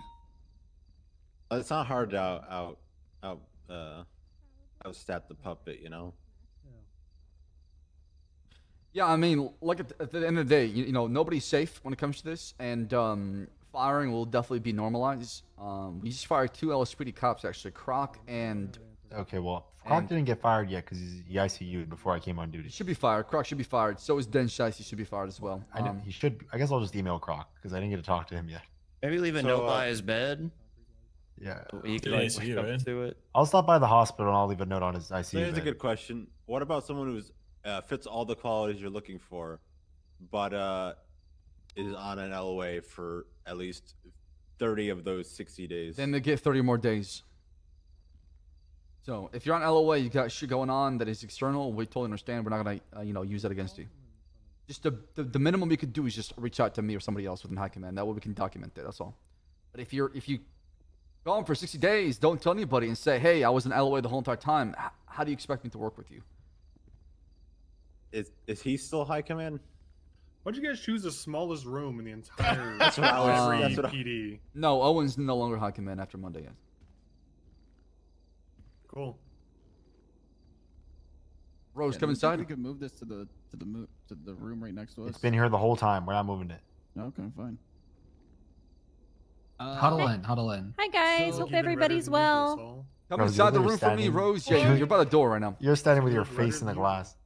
It's not hard to outstat the puppet, Yeah, I mean, like at the end of the day, nobody's safe when it comes to this, and firing will definitely be normalized. We just fired 2 LSPD cops actually, Croc and Okay, well, Croc didn't get fired yet because he ICU'd before I came on duty. He should be fired. Croc should be fired. So is Den Shice. He should be fired as well. He should. I guess I'll just email Croc because I didn't get to talk to him yet. Maybe leave a note by his bed. Yeah. He can Yeah, like, ICU, wake up right? to it. I'll stop by the hospital and I'll leave a note on his ICU. So here's a bed. good question. What about someone who's fits all the qualities you're looking for, but is on an LOA for at least 30 of those 60 days? Then they get 30 more days. So if you're on LOA, you got shit going on that is external. We totally understand. We're not gonna use that against you. Just the minimum you could do is just reach out to me or somebody else within high command. That way we can document it. That's all. But if you gone for 60 days, don't tell anybody and say, hey, I was in LOA the whole entire time. How do you expect me to work with you? Is he still high command? Why'd you guys choose the smallest room in the entire That's what I was- that's what I- PD? No, Owen's no longer high command after Monday. Yes. Cool. Rose, Yeah, come do you think inside. We could move this to the room right next to us. It's been here the whole time. We're not moving it. Okay, fine. Huddle in. Hi guys, hope everybody's well. Come Rose, inside the you're room for me, standing- Rose. Yeah, you're by the door right now. You're standing with your face in the glass.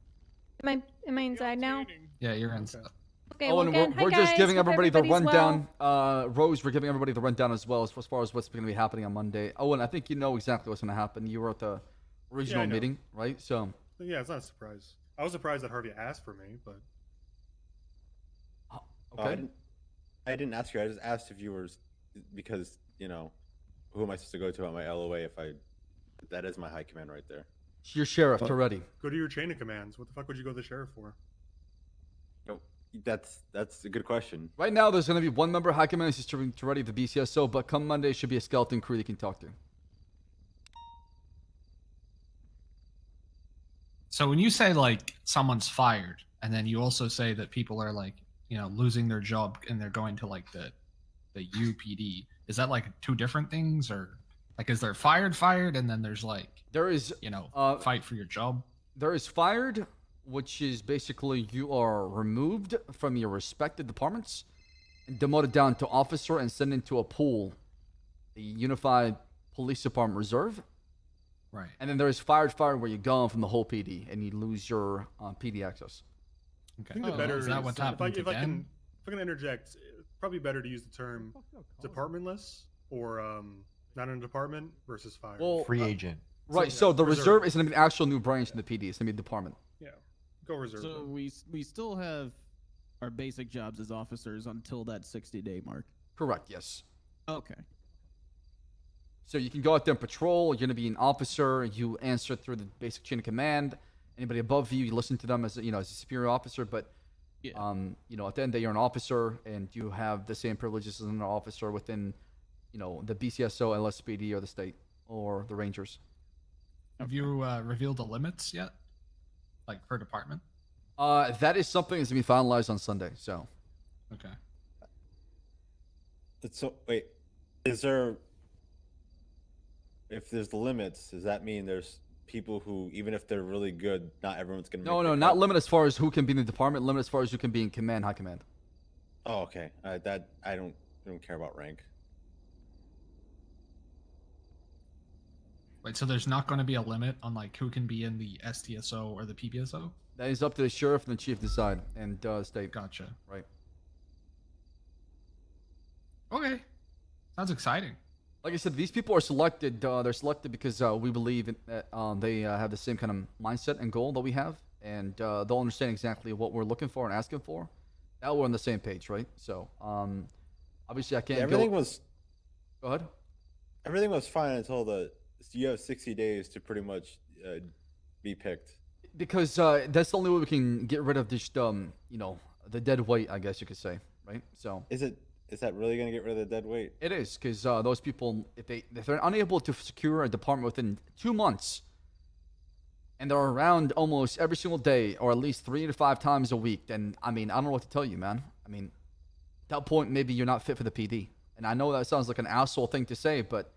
Am I inside now? Yeah, you're inside. Okay, Oh, well, and again, we're hi just guys, giving hope everybody the everybody's rundown. well. Rose, we're giving everybody the rundown as well as far as what's going to be happening on Monday. Oh, and I think you know exactly what's going to happen. You were at the original I know. meeting, right? So, Yeah, it's not a surprise. I was surprised that Harvey asked for me, but okay. I didn't ask you. I just asked if you were, because who am I supposed to go to on my LOA if that is my high command right there. Your sheriff, Toretti. go to your chain of commands. What the fuck would you go to the sheriff for? No, that's a good question. Right now, there's going to be one member of high command who's Toretti, the BCSO, but come Monday, it should be a skeleton crew you can talk to. So when you say like someone's fired, and then you also say that people are like, losing their job and they're going to like the UPD, is that like two different things, or like is there fired, and then there's like fight for your job? There is fired, which is basically you are removed from your respected departments and demoted down to officer and sent into a pool, the Unified Police Department Reserve. Right. And then there is fired where you're gone from the whole PD and you lose your PD access. I think the better is that what's happened if I again? can interject, it's probably better to use the term departmentless or not in a department versus fired. Well, Free agent. Right. So the reserve is going to be an actual new branch in the PD. It's going to be a department. Yeah. Go reserve. So we still have our basic jobs as officers until that 60-day mark. Correct. Yes. Okay. So you can go out there and patrol. You're going to be an officer. You answer through the basic chain of command. Anybody above you, you listen to them as as a superior officer. But at the end of the day, you're an officer, and you have the same privileges as an officer within, the BCSO, LSPD, or the state, or the Rangers. Have you revealed the limits yet, like per department? That is something that's going to be finalized on Sunday. So. Okay. So wait, is there? If there's the limits, does that mean there's people who, even if they're really good, not everyone's gonna? No, not limit as far as who can be in the department. Limit as far as who can be in command, high command. Oh, okay. That I don't care about rank. Wait, so there's not going to be a limit on like who can be in the STSO or the PBSO? That is up to the sheriff and the chief to decide, and state. Gotcha. Right. Okay. Sounds exciting. Like I said, these people are selected. They're selected because we believe that they have the same kind of mindset and goal that we have, and they'll understand exactly what we're looking for and asking for. Now we're on the same page, right? So, obviously, I can't. Yeah, everything was. Go ahead. Everything was fine until you have 60 days to pretty much be picked. Because that's the only way we can get rid of this, the dead weight, I guess you could say, right? So. Is that really going to get rid of the dead weight? It is, because those people, if they're unable to secure a department within 2 months, and they're around almost every single day, or at least 3 to 5 times a week, then I don't know what to tell you, man. At that point, maybe you're not fit for the PD. And I know that sounds like an asshole thing to say, but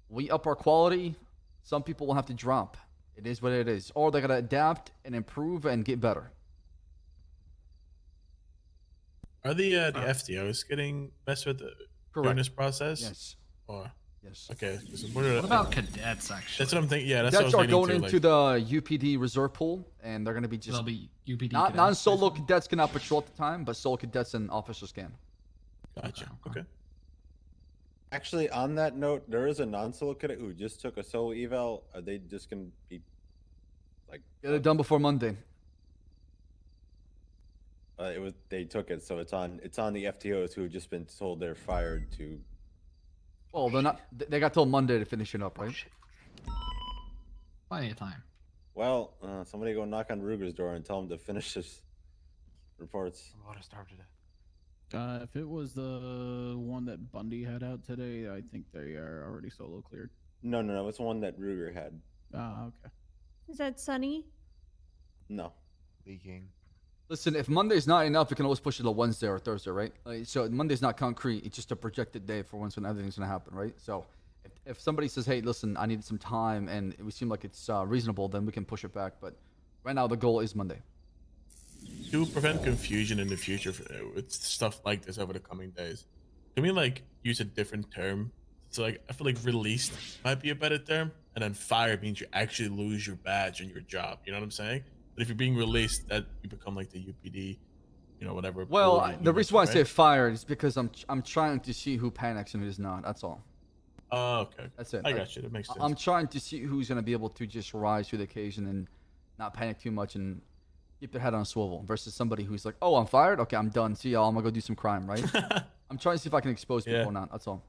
we up our quality. Some people will have to drop. It is what it is, or they gotta adapt and improve and get better. Are the FTOs getting messed with during this process? Yes. Or Yes. Okay. What about cadets, actually? That's what I'm thinking. Yeah, that's what I Cadets was are getting going to, into the UPD reserve pool, and they're going to be just They'll be UPD not cadets, non-solo cadets cannot patrol at the time, but solo cadets and officers can. Gotcha. Okay. Actually, on that note, there is a non-solo cadet who just took a solo eval. Are they just gonna be like? Get it done before Monday. They took it, so it's on the FTOs who have just been told they're fired to. Well, they're not. They got till Monday to finish it up, right? Plenty of time. Well, somebody go knock on Ruger's door and tell him to finish his reports. I'm gonna starve to death. If it was the one that Bundy had out today, I think they are already solo cleared. No, it's the one that Ruger had. Okay. Is that Sunny? No. Leaking. Listen, if Monday's not enough, we can always push it to Wednesday or Thursday, right? So Monday's not concrete; it's just a projected day for when everything's gonna happen, right? So if somebody says, "Hey, listen, I need some time," and it would seem like it's reasonable, then we can push it back. But right now, the goal is Monday. To prevent confusion in the future with stuff like this over the coming days, can we like use a different term? So like I feel like released might be a better term, and then fired means you actually lose your badge and your job. You know what I'm saying? But if you're being released, that you become like the UPD, whatever. Well, the reason why I say fired is because I'm trying to see who panics and who's not. That's all. Oh, okay. That's it. I got you. That makes sense. I'm trying to see who's gonna be able to just rise to the occasion and not panic too much and keep their head on a swivel versus somebody who's like, oh, I'm fired. Okay, I'm done. See y'all. I'm gonna go do some crime, right? I'm trying to see if I can expose people or not. That's all.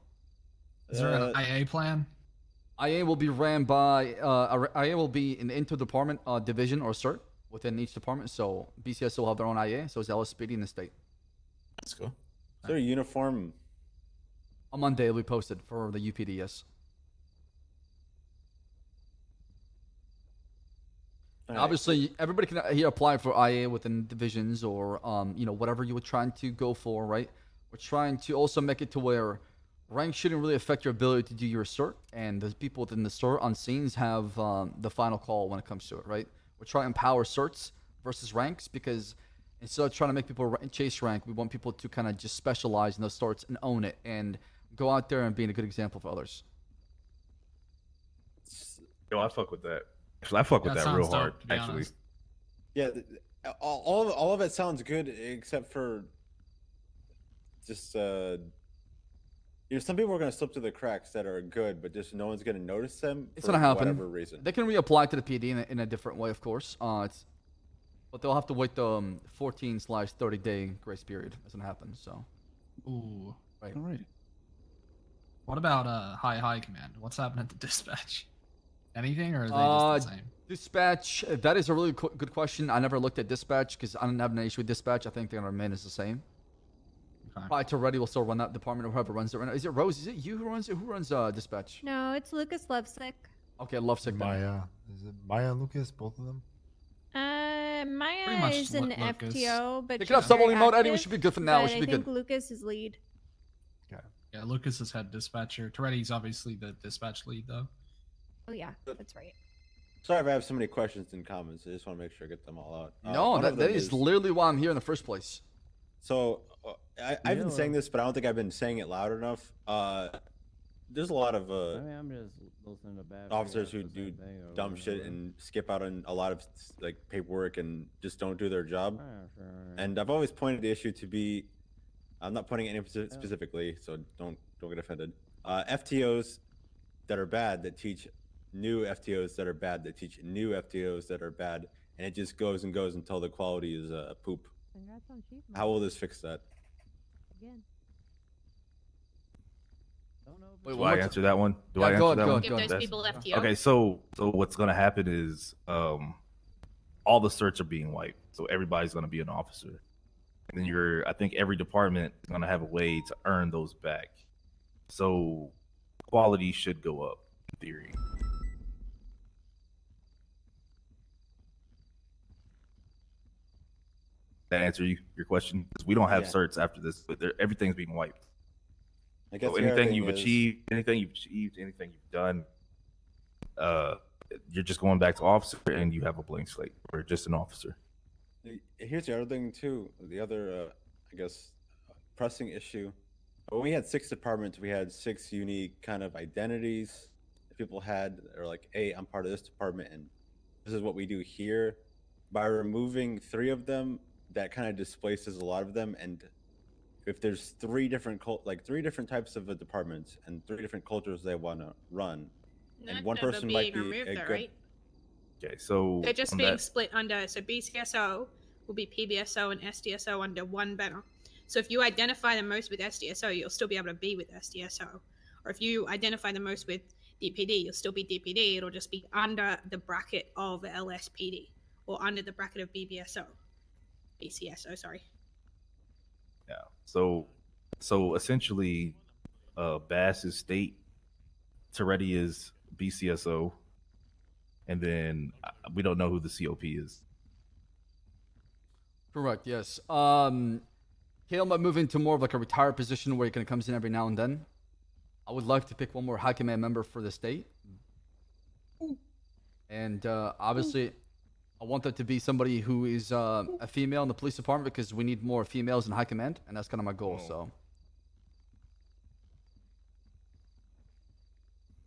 Is there an IA plan? IA will be ran by IA will be an inter-department division or cert within each department. So BCS will have their own IA. So is LSPD in the state. That's cool. Is there a uniform? On Monday, it'll be posted for the UPD. Yes. Right. Obviously, everybody can here apply for IA within divisions or whatever you were trying to go for, right? We're trying to also make it to where rank shouldn't really affect your ability to do your cert, and the people within the cert on scenes have the final call when it comes to it, right? We're trying to empower certs versus ranks because instead of trying to make people chase rank, we want people to kind of just specialize in those certs and own it and go out there and be a good example for others. Yo, I fuck with that. Actually, I fuck with that real hard. Actually, honest. Yeah, all of it sounds good except for just some people are gonna slip through the cracks that are good, but just no one's gonna notice them. It's gonna happen. Whatever reason. They can reapply to the PD in a different way, of course. But they'll have to wait the 14/30 day grace period. That's gonna happen. So. Ooh. Right. All right. What about high command? What's happening at the dispatch? Anything, or are they just the same? Dispatch. That is a really good question. I never looked at dispatch because I don't have an issue with dispatch. I think they're gonna remain as the same. Okay. Probably Toretti will still run that department or whoever runs it right now. Is it Rose? Is it you who runs it? Who runs dispatch? No, it's Lucas Lovesick. Okay, Lovesick. Maya. Is it Maya and Lucas, both of them? Maya much is an Lucas. FTO, but They she's can have someone very remote. Eddie, we active, should be good for now. We but should I be think good. Lucas is lead. Yeah, Lucas is head dispatcher. Toretti's obviously the dispatch lead, though. Oh yeah, that's right. Sorry if I have so many questions and comments. I just want to make sure I get them all out. No, one that of them is literally why I'm here in the first place. So I've been saying this, but I don't think I've been saying it loud enough. There's a lot of I'm just listening to bad officers who do dumb shit and skip out on a lot of like paperwork and just don't do their job. And I've always pointed the issue to be, I'm not pointing any specifically, so don't get offended. FTOs that are bad that teach new FTOs that are bad that teach new FTOs that are bad, and it just goes and goes until the quality is a poop. Congrats on Chief. How will this fix that? Again. do I answer that one? Do I go answer that ahead, one? go ahead. Give those people FTO. Okay, so what's gonna happen is all the certs are being wiped, so everybody's gonna be an officer, and then I think every department is gonna have a way to earn those back, so quality should go up in theory. That answer your question? Because we don't have certs after this, but everything's being wiped. I guess So the other anything thing you've is- achieved, anything you've done, you're just going back to officer, and you have a blank slate, or just an officer. Here's the other thing too. The other, I guess, pressing issue When we had 6 departments, we had 6 unique kind of identities that people had. Or like, hey, I'm part of this department, and this is what we do here. By removing 3 of them, that kind of displaces a lot of them. And if there's 3 different types of departments and 3 different cultures they want to run, and one person might be removed, a though, good. right? Okay, so They're just on being that- split under. So BCSO will be PBSO and SDSO under one banner. So if you identify the most with SDSO, you'll still be able to be with SDSO. Or if you identify the most with DPD, you'll still be DPD. It'll just be under the bracket of LSPD or under the bracket of BCSO, sorry. Yeah. So essentially, Bass is state, Toretti is BCSO, and then we don't know who the COP is. Correct. Yes. Kale might move into more of like a retired position where he kind of comes in every now and then. I would like to pick one more high command member for the state, and obviously, I want that to be somebody who is a female in the police department because we need more females in high command, and that's kind of my goal. So.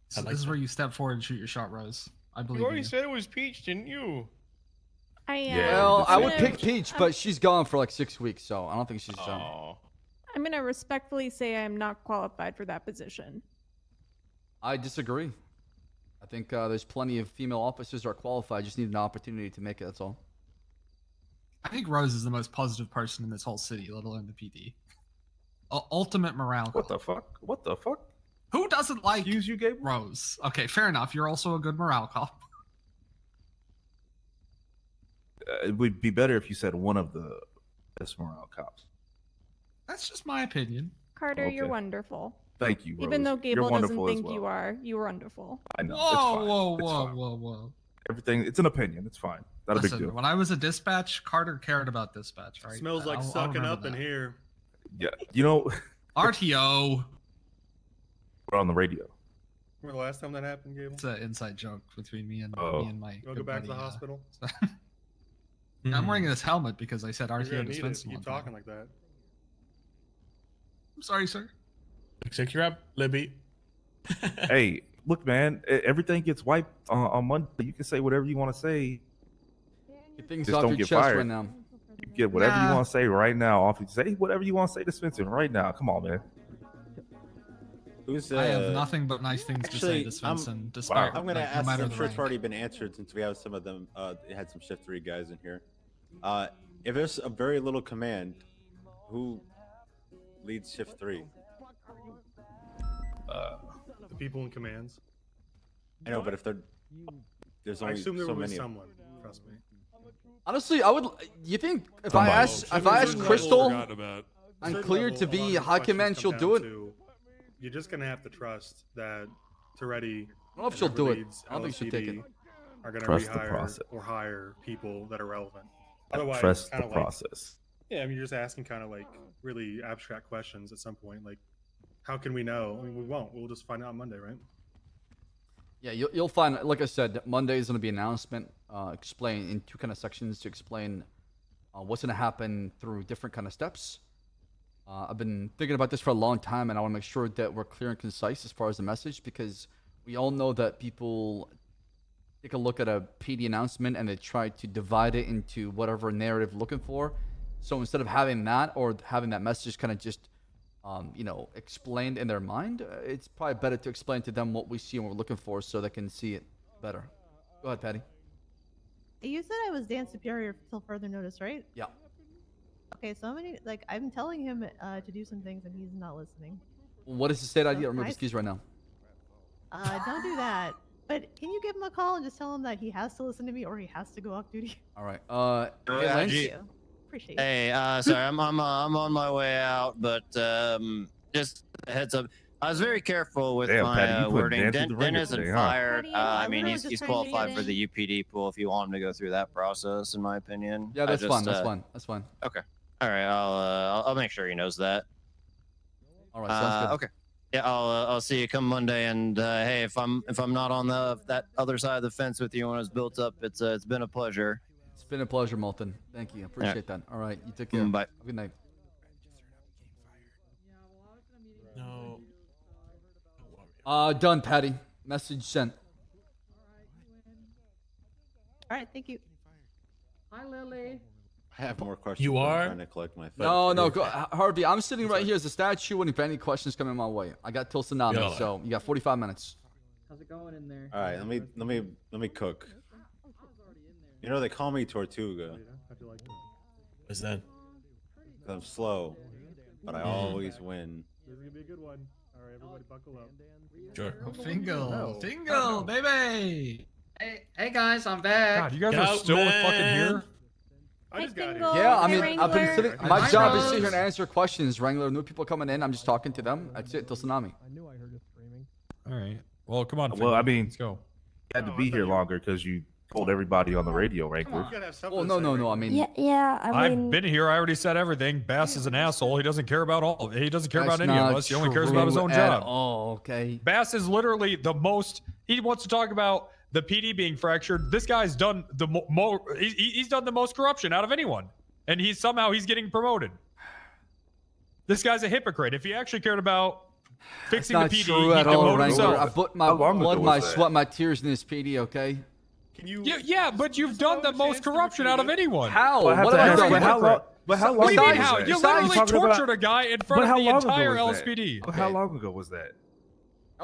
So this is where you step forward and shoot your shot, Rose. I believe You already you. said it was Peach, didn't you? Well, I would pick Peach, but she's gone for like 6 weeks, so I don't think she's. I'm going to respectfully say I am not qualified for that position. I disagree. I think there's plenty of female officers who are qualified. Just need an opportunity to make it. That's all. I think Rose is the most positive person in this whole city, let alone the PD. Ultimate morale. What the fuck? What the fuck? Who doesn't like Rose? Okay, fair enough. You're also a good morale cop. It would be better if you said one of the best morale cops. That's just my opinion. Carter, you're Okay. wonderful. Thank you, Even Rose. though You're Gable doesn't wonderful as think you well. are, you are wonderful. I know. Whoa, it's fine. whoa, It's whoa, fine. whoa, whoa. Everything. It's an opinion. It's fine. Not a big Listen, deal. when I was a dispatch, Carter cared about dispatch, right? Smells like I'll sucking remember up in that. here. Yeah. You know, RTO. we're on the radio. Remember the last time that happened, Gable? It's an inside joke between me and Oh. my. You want to go good back to the buddy, hospital? I'm wearing this helmet because I said You're RTO gonna need it. dispensing. Keep talking like that. I'm sorry, sir. Looks like you're up, Libby. Hey, look, man. Everything gets wiped on Monday. You can say whatever you want to say. Get things Just off don't your get chest fired. right now. You get whatever you Nah. want to say right now. Off. Say whatever you want to say to Spencer right now. Come on, man. Who's I have nothing but nice things to say to Svensson, despite I'm gonna like, no ask. matter I'm the sure it's rank. already been answered since we have some of them. They had some shift 3 guys in here. If there's a very little command, who leads shift 3? The people in commands. I know, but if there's I only assume there so will be many. someone. Trust me. Honestly, I would. You think if Somebody. I ask Certain Crystal level- certain and clear level, to a lot be of these high questions command, come she'll down do it. to- You're just gonna have to trust that Toretti. I don't know if and she'll whoever do it. leads I don't think she'll take it. LSPD Are gonna Trust the rehire process. or hire people that are relevant. Otherwise, Trust it's the kinda like- process. Yeah, I mean, you're just asking kind of like really abstract questions at some point. Like, how can we know? I mean, we won't. We'll just find out on Monday, right? Yeah, you'll find. Like I said, Monday is going to be an announcement. Explain in 2 kind of sections to explain what's going to happen through different kind of steps. I've been thinking about this for a long time, and I want to make sure that we're clear and concise as far as the message, because we all know that people take a look at a PD announcement and they try to divide it into whatever narrative they're looking for. So instead of having that or having that message kind of just, explained in their mind, it's probably better to explain to them what we see and what we're looking for so they can see it better. Go ahead, Patty. You said I was Dan Superior till further notice, right? Yeah. Okay, so I'm telling him to do some things and he's not listening. What is the state ID? I'll remove I- his keys right now. Don't do that. But can you give him a call and just tell him that he has to listen to me or he has to go off duty? All right. Yeah, Lance? gee. Appreciate it. Hey, sorry, I'm on my way out, but just a heads up. I was very careful with Damn, my Patty, you put wording. Dan through the Den ringer isn't today, huh? fired. Patty, I mean, literally he's just he's trying to qualified get for in. the UPD pool if you want him to go through that process, in my opinion. Yeah, I that's just, fine. That's fine. That's fine. Okay. All right. I'll make sure he knows that. All right. Sounds good. Okay. Yeah, I'll see you come Monday. And hey, if I'm not on that other side of the fence with you when it's built up, it's been a pleasure. It's been a pleasure, Molten. Thank you. I appreciate that. All right. You take care. Bye. Good night. Done, Patty. Message sent. All right, thank you. Hi, Lily. I have more questions. You but I'm are? trying to collect my No, thoughts. go, Harvey. I'm sitting right here as a statue, and if any questions coming my way, I got till tsunami, Yeah. so you got 45 minutes. How's it going in there? All right, let me cook. You know they call me Tortuga. What's that? 'Cause I'm slow, but I always win. This is gonna be a good one. All right, everybody, buckle up. Sure. Fingal, Fingal, baby. Hey guys, I'm back. God, you guys are still fucking here. I just got here. Yeah, I mean, I've been sitting. My Hi, job is Rose. to sit here and answer questions, Wrangler. New people coming in, I'm just talking to them. That's it till tsunami. All right. Well, come on. Well, I mean, let's go. You had to be here longer because you told everybody on the radio, Wrangler. Well, no. I mean, Yeah, I mean, I've been here. I already said everything. Bass is an asshole. He doesn't care about all. He doesn't care That's about any of not us. He only cares about his true own at job. all, okay. Bass is literally the most. He wants to talk about the PD being fractured. This guy's done the he's done the most corruption out of anyone, and he's getting promoted. This guy's a hypocrite. If he actually cared about fixing the Not PD, true he'd at all, demote Wrangler. himself. I put my blood, my sweat, my tears in this PD, okay? Can you? Yeah, but you've done the most corruption out of anyone. How? Well, I have What to have I ask, done? but how long? But how long? What do you mean ago how? was that? You literally talking about- tortured a guy in front But of how the long ago entire was that? LSPD. But how long ago was that?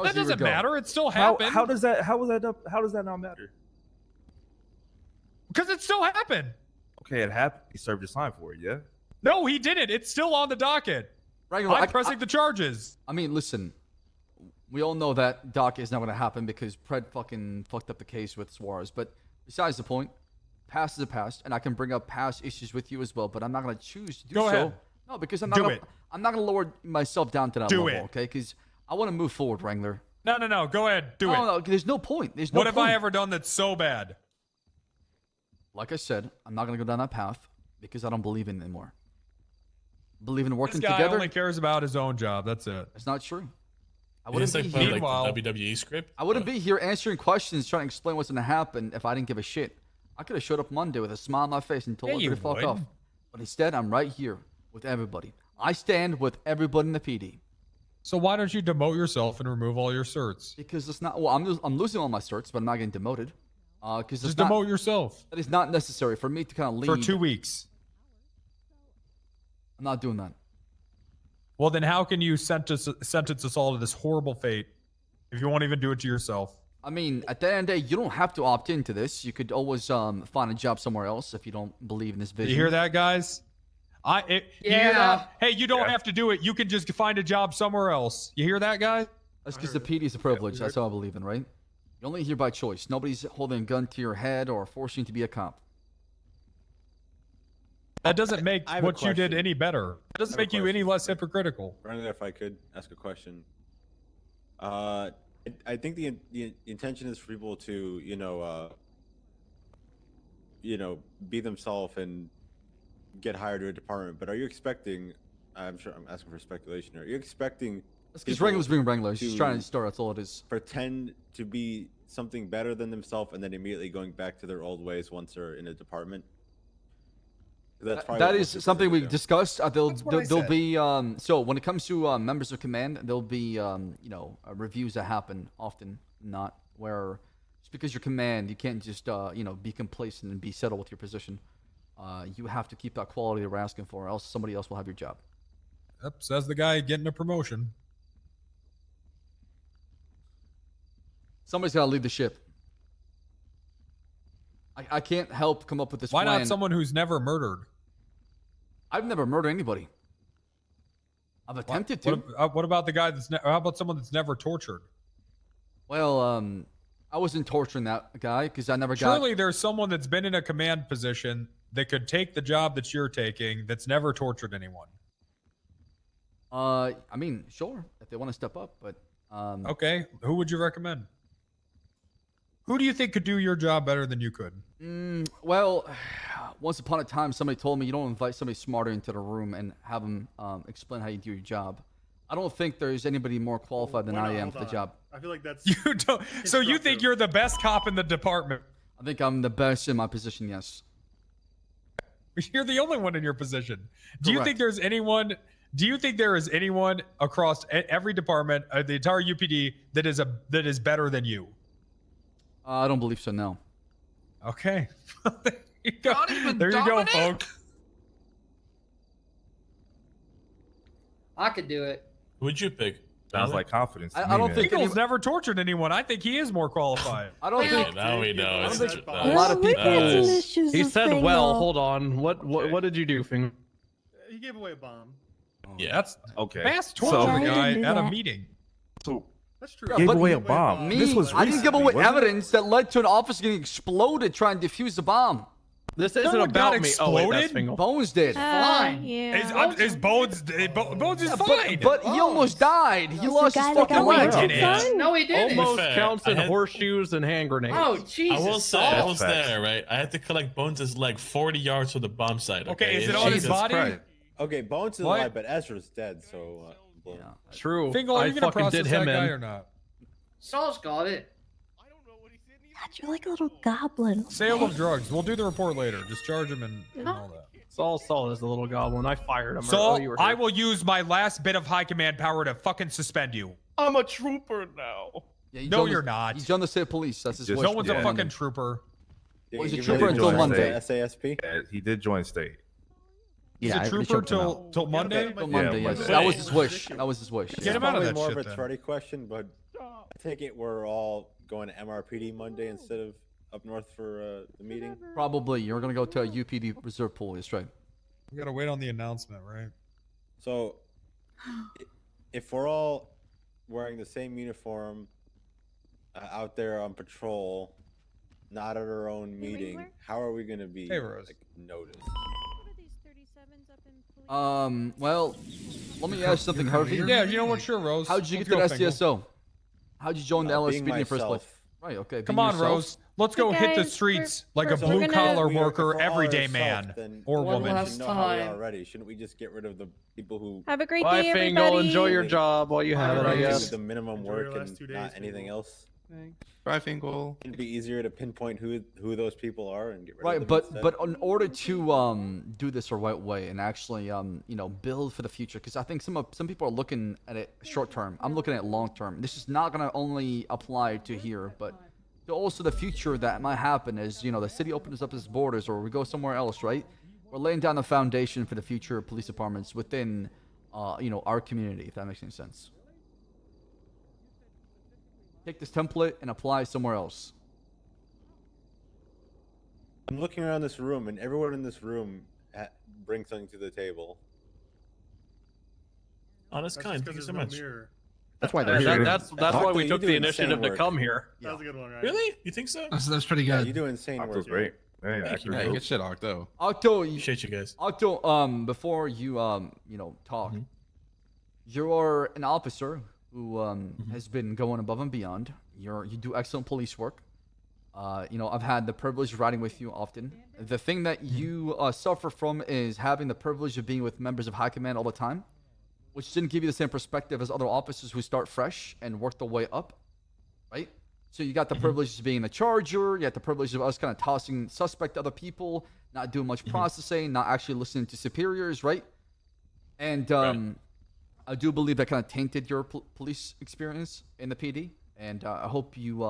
That doesn't matter. It still How, happened. how does that? How was that? How does that not matter? Because it still happened. Okay, it happened. He served his time for it. Yeah. No, he didn't. It's still on the docket. Wrangler, I'm pressing the charges. I mean, listen. We all know that doc is not going to happen because Pred fucking fucked up the case with Suarez. But besides the point, past is a past, and I can bring up past issues with you as well. But I'm not going to choose to do Go so. ahead. No, because I'm not. I'm not going to lower myself down to that Do level. it. Okay, because I want to move forward, Wrangler. No. Go ahead. Do it. No, there's no point. There's no What have point. I ever done that's so bad? Like I said, I'm not going to go down that path because I don't believe in it anymore. Believe in working This guy together. only cares about his own job. That's it. It's not true. I Is wouldn't this be like here. part of like the WWE script? I wouldn't be here answering questions, trying to explain what's going to happen if I didn't give a shit. I could have showed up Monday with a smile on my face and told Yeah, you everybody to fuck would. off. But instead, I'm right here with everybody. I stand with everybody in the PD. So why don't you demote yourself and remove all your certs? Because it's not. Well, I'm losing all my certs, but I'm not getting demoted. Because Just demote yourself. That is not necessary for me to kind of lead. For 2 weeks. I'm not doing that. Well, then how can you sentence us all to this horrible fate if you won't even do it to yourself? I mean, at the end of the day, you don't have to opt into this. You could always find a job somewhere else if you don't believe in this vision. You hear that, guys? You hear that? Hey, you don't have to do it. You can just find a job somewhere else. You hear that, guys? That's because the PD is a privilege. That's all I believe in, right? You're only here by choice. Nobody's holding a gun to your head or forcing you to be a cop. That doesn't make I have a what you did question. any better. It doesn't make you any less hypocritical. Wrangler, if I could ask a question. I think the intention is for people to, be themselves and get hired to a department. But are you expecting? I'm sure I'm asking for speculation. Are you expecting? That's because people Wrangler's being Wrangler. He's just to trying to start. That's all it is. Pretend to be something better than themselves and then immediately going back to their old ways once they're in a department. That's probably That what is most people something do. we discussed. There'll what I said. be so when it comes to members of command, there'll be reviews that happen often, not where just because you're command, you can't just be complacent and be settled with your position. You have to keep that quality that we're asking for, or else somebody else will have your job. Yep, says the guy getting a promotion. Somebody's got to lead the ship. I can't help come up with this Why plan. not someone who's never murdered? I've never murdered anybody. I've attempted to. What about the guy how about someone that's never tortured? Well, I wasn't torturing that guy because I never got. Surely there's someone that's been in a command position that could take the job that you're taking that's never tortured anyone. I mean, sure, if they want to step up, but Okay, who would you recommend? Who do you think could do your job better than you could? Well, once upon a time, somebody told me you don't invite somebody smarter into the room and have them explain how you do your job. I don't think there's anybody more qualified than I am for the job. I feel like that's. You don't. So you think you're the best cop in the department? I think I'm the best in my position. Yes. You're the only one in your position. Do you Correct. think there's anyone Do you think there is anyone across every department, the entire UPD, that is better than you? I don't believe so. No. Okay. There you go. There you go, folks. I could do it. Who'd you pick? Sounds like confidence. I don't think Eagles never tortured anyone. I think he is more qualified. I don't Okay, think. now we know. I don't It's think just- a lot of Well, people. maybe it's an issue He of said, thing, "Well, though. hold on. What did you do, Finger?" He gave away a bomb. Yeah. That's Okay. mass So- torture Yeah, guy I didn't do at a that. meeting. So That's true. gave but away you- a bomb. Me, This was I didn't give away recently, wasn't it? evidence that led to an officer getting exploded trying to defuse the bomb. This isn't Someone got about me. Oh wait, that's exploded? Fingal. Bones did. Fine. Yeah. Is Bones is fine. But he almost died. He The lost his guy that fucking got leg. my didn't. son? No, he didn't. Almost Fair. counts in I had- horseshoes and hand grenades. Oh, Jesus. I will say, I Saul. was there, right? I had to collect Bones' leg 40 yards from the bomb site. Okay, is it It's on his Jesus body? Christ. Okay, Bones is What? alive, but Ezra's dead. So True. Fingal, are I you gonna fucking process did that him guy in. or not? Saul's got it. God, you're like a little goblin. Sale of drugs. We'll do the report later. Just charge him and all that. Saul is the little goblin. I fired him. Saul, you were I here. will use my last bit of high command power to fucking suspend you. I'm a trooper now. Yeah, he No, joined you're the- not. He joined the state police. That's his Just- wish. No one's a Yeah. fucking trooper. Well, he's a You trooper really until joined Monday. the SASP. Yeah, he did join state. He's Yeah, I a already trooper choked him out. till Monday. Till Monday, Yeah, yes. Monday. That was his wish. That was his wish. Get It's him out of probably that more shit of a then. Truddy question, but I take it we're all going to MRPD Monday instead of up north for the meeting. Probably. You're going to go to a UPD reserve pool. That's right. We gotta wait on the announcement, right? So, if we're all wearing the same uniform out there on patrol, not at our own meeting, how are we going to be Hey, Rose. like, noticed? Well, let me ask something, Harvey. Yeah, you know what? Sure, Rose. How'd you Let's get to go, Fingal. SDSO? How'd you join the LSPD Being in the first place? myself. Right, okay. Come being on, yourself. Rose. Let's go Hey, hit the guys, streets we're- like a we're blue gonna- collar If we're worker, all everyday ourselves, man then or one woman. will we have know how we are time. already. Shouldn't we just get rid of the people who Have a great Bye, day, Fingal. everybody. Enjoy your job while you have it, I already guess. do the minimum Enjoy work your last and 2 not days, anything Fingal. else? Bye, Fingal. It'd be easier to pinpoint who those people are and get rid Right, of them but instead. in order to do this the right way and actually build for the future, because I think some people are looking at it short term. I'm looking at it long term. This is not gonna only apply to here, but to also the future that might happen as the city opens up its borders or we go somewhere else. Right, we're laying down the foundation for the future police departments within our community. If that makes any sense. Take this template and apply somewhere else. I'm looking around this room, and everyone in this room brings something to the table. Oh, that's That's kind. just 'cause Thank you so there's no much. mirror. That's why they're here. That's why Octo, we you took do the insane initiative to work. come here. That was a good one, right? Really? You think so? That's pretty good. You do insane Octo's work. great. Very Thank you. accurate. Yeah, notes. shit, Octo. Octo, Appreciate you guys. Octo, before you talk, you are an officer who has been going above and beyond. You do excellent police work. I've had the privilege of riding with you often. The thing that you suffer from is having the privilege of being with members of high command all the time, which didn't give you the same perspective as other officers who start fresh and work their way up, right? So you got the privilege of being the charger. You got the privilege of us kind of tossing suspect to other people, not doing much processing, not actually listening to superiors, right? And I do believe that kind of tainted your police experience in the PD. And I hope you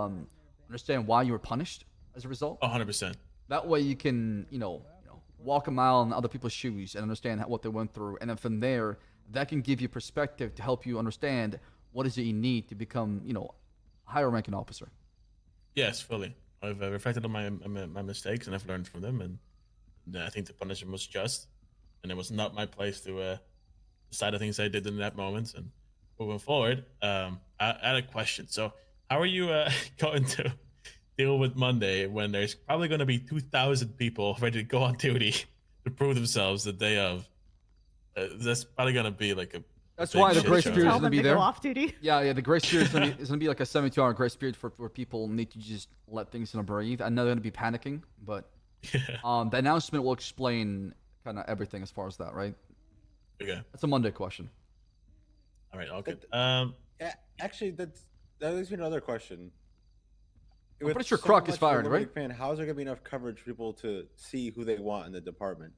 understand why you were punished as a result. 100%. That way you can, walk a mile in other people's shoes and understand what they went through. And then from there, that can give you perspective to help you understand what is it you need to become, higher ranking officer. Yes, fully. I've reflected on my mistakes and I've learned from them, and I think the punishment was just, and it was not my place to decide the things I did in that moment. And moving forward, I had a question. So, how are you going to deal with Monday when there's probably going to be 2,000 people ready to go on duty to prove themselves the day of? That's probably going to be like a. That's big why the shit grace show. period is Tell going to them be to there. go off duty. Yeah, the grace period is going to be like a 72-hour grace period where people need to just let things breathe. I know they're going to be panicking, but the announcement will explain kind of everything as far as that, right? Okay. That's a Monday question. All right, all good. Actually, that leads me to another question. I'm pretty sure Croc is fired, right? How's there gonna be enough coverage for people to see who they want in the department?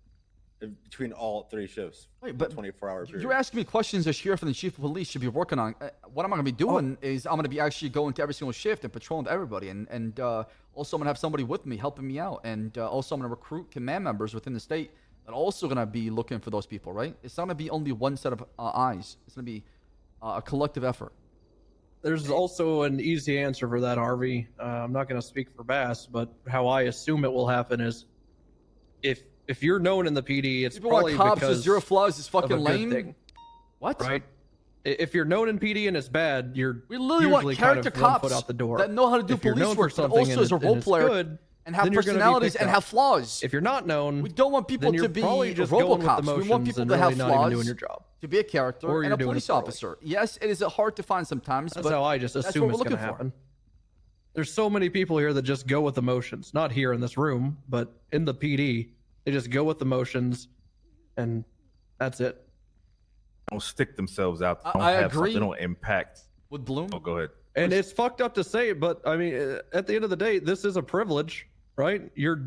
between all 3 shifts. Wait, but 24-hour period. You're asking me questions the sheriff and the chief of police should be working on. What am I going to be doing is I'm going to be actually going to every single shift and patrolling to everybody. And also I'm going to have somebody with me helping me out. And also I'm going to recruit command members within the state that are also going to be looking for those people, right? It's not going to be only one set of eyes. It's going to be a collective effort. There's also an easy answer for that, Harvey. I'm not going to speak for Bass, but how I assume it will happen is if you're known in the PD, it's People probably want cops because with zero flaws is of a fucking good lame. thing, What? right? If you're known in PD and it's bad, you're We literally want usually character kind of 1 foot cops out the door. that know how to do If you're police known for work, but something also and as a it- role and it's player good, and have then you're gonna be personalities picked and up. have flaws. If you're not known, We don't want people then to you're be probably just going with the RoboCops. We want motions people and to have really not even flaws, doing your job. to be a character Or and you're a doing it police poorly. officer. Yes, it is hard to find sometimes, That's but how I just that's assume what it's we're going to looking for. happen. There's so many people here that just go with emotions. Not here in this room, but in the PD, they just go with emotions, and that's it. Don't stick themselves out. They I don't have something, agree. They don't impact. With Bloom? Oh, go ahead. And it's fucked up to say it, but I mean, at the end of the day, this is a privilege, right? You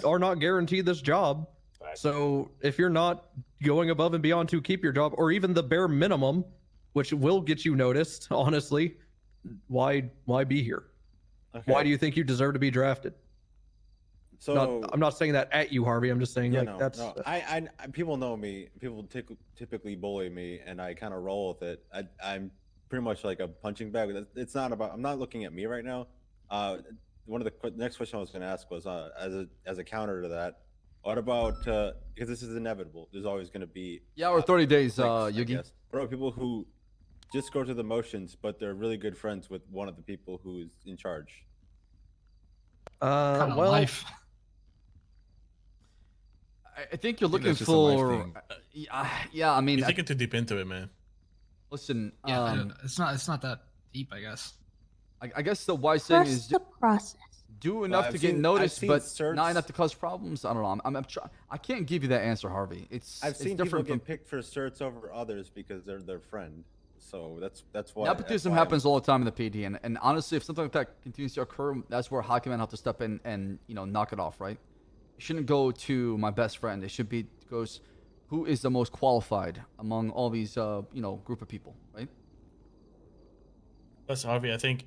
are not guaranteed this job. So if you're not going above and beyond to keep your job, or even the bare minimum, which will get you noticed, honestly, why be here? Okay. Why do you think you deserve to be drafted? So I'm not saying that at you, Harvey. I'm just saying like that's. I people know me. People typically bully me, and I kind of roll with it. I'm pretty much like a punching bag. It's not about. I'm not looking at me right now. One of the next question I was going to ask was as a counter to that. What about because this is inevitable? There's always going to be or 30 days, clicks, I Yugi. guess. What about people who just go through the motions, but they're really good friends with one of the people who's in charge? Well, life. I think you're I think looking that's just a life for. thing. Yeah, I mean, You're thinking too deep into it, man. listen. Yeah, it's not that deep, I guess. I guess the wise thing Trust is the process. do enough I've to get seen- I've noticed, seen but certs- not enough to cause problems. I don't know. I can't give you that answer, Harvey. I've It's seen people different. get picked for certs over others because they're their friend. So that's why Nepotism happens all the time in the PD, and honestly, if something like that continues to occur, that's where hockey men have to step in and knock it off, right? It shouldn't go to my best friend. It should be goes, who is the most qualified among all these group of people, right? Plus, Harvey, I think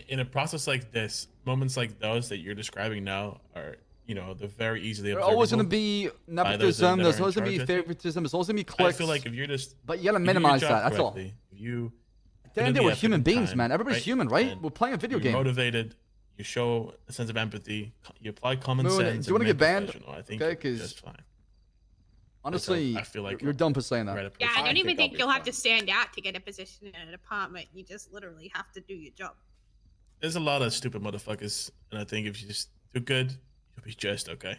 in a process like this, moments like those that you're describing now are, they're very easily There's observable. always going to be by those that nepotism. are There's in always going to be charge, I think. favoritism. There's always going to be I clicks. feel like if you're just, but you got to if you do your minimize job that. That's all. correctly, If you At the end of the day, we're human beings, man. Everybody's human, right? We're playing a video you're game. motivated, you show a sense of empathy, you apply common Moon, sense. do you want to and get remain banned? professional, I think Okay, you're because just fine. honestly, I feel like you're dumb for saying that. Yeah, I don't even think you'll have to stand out to get a position in a department. You just literally have to do your job. There's a lot of stupid motherfuckers, and I think if you just do good, you'll be just okay.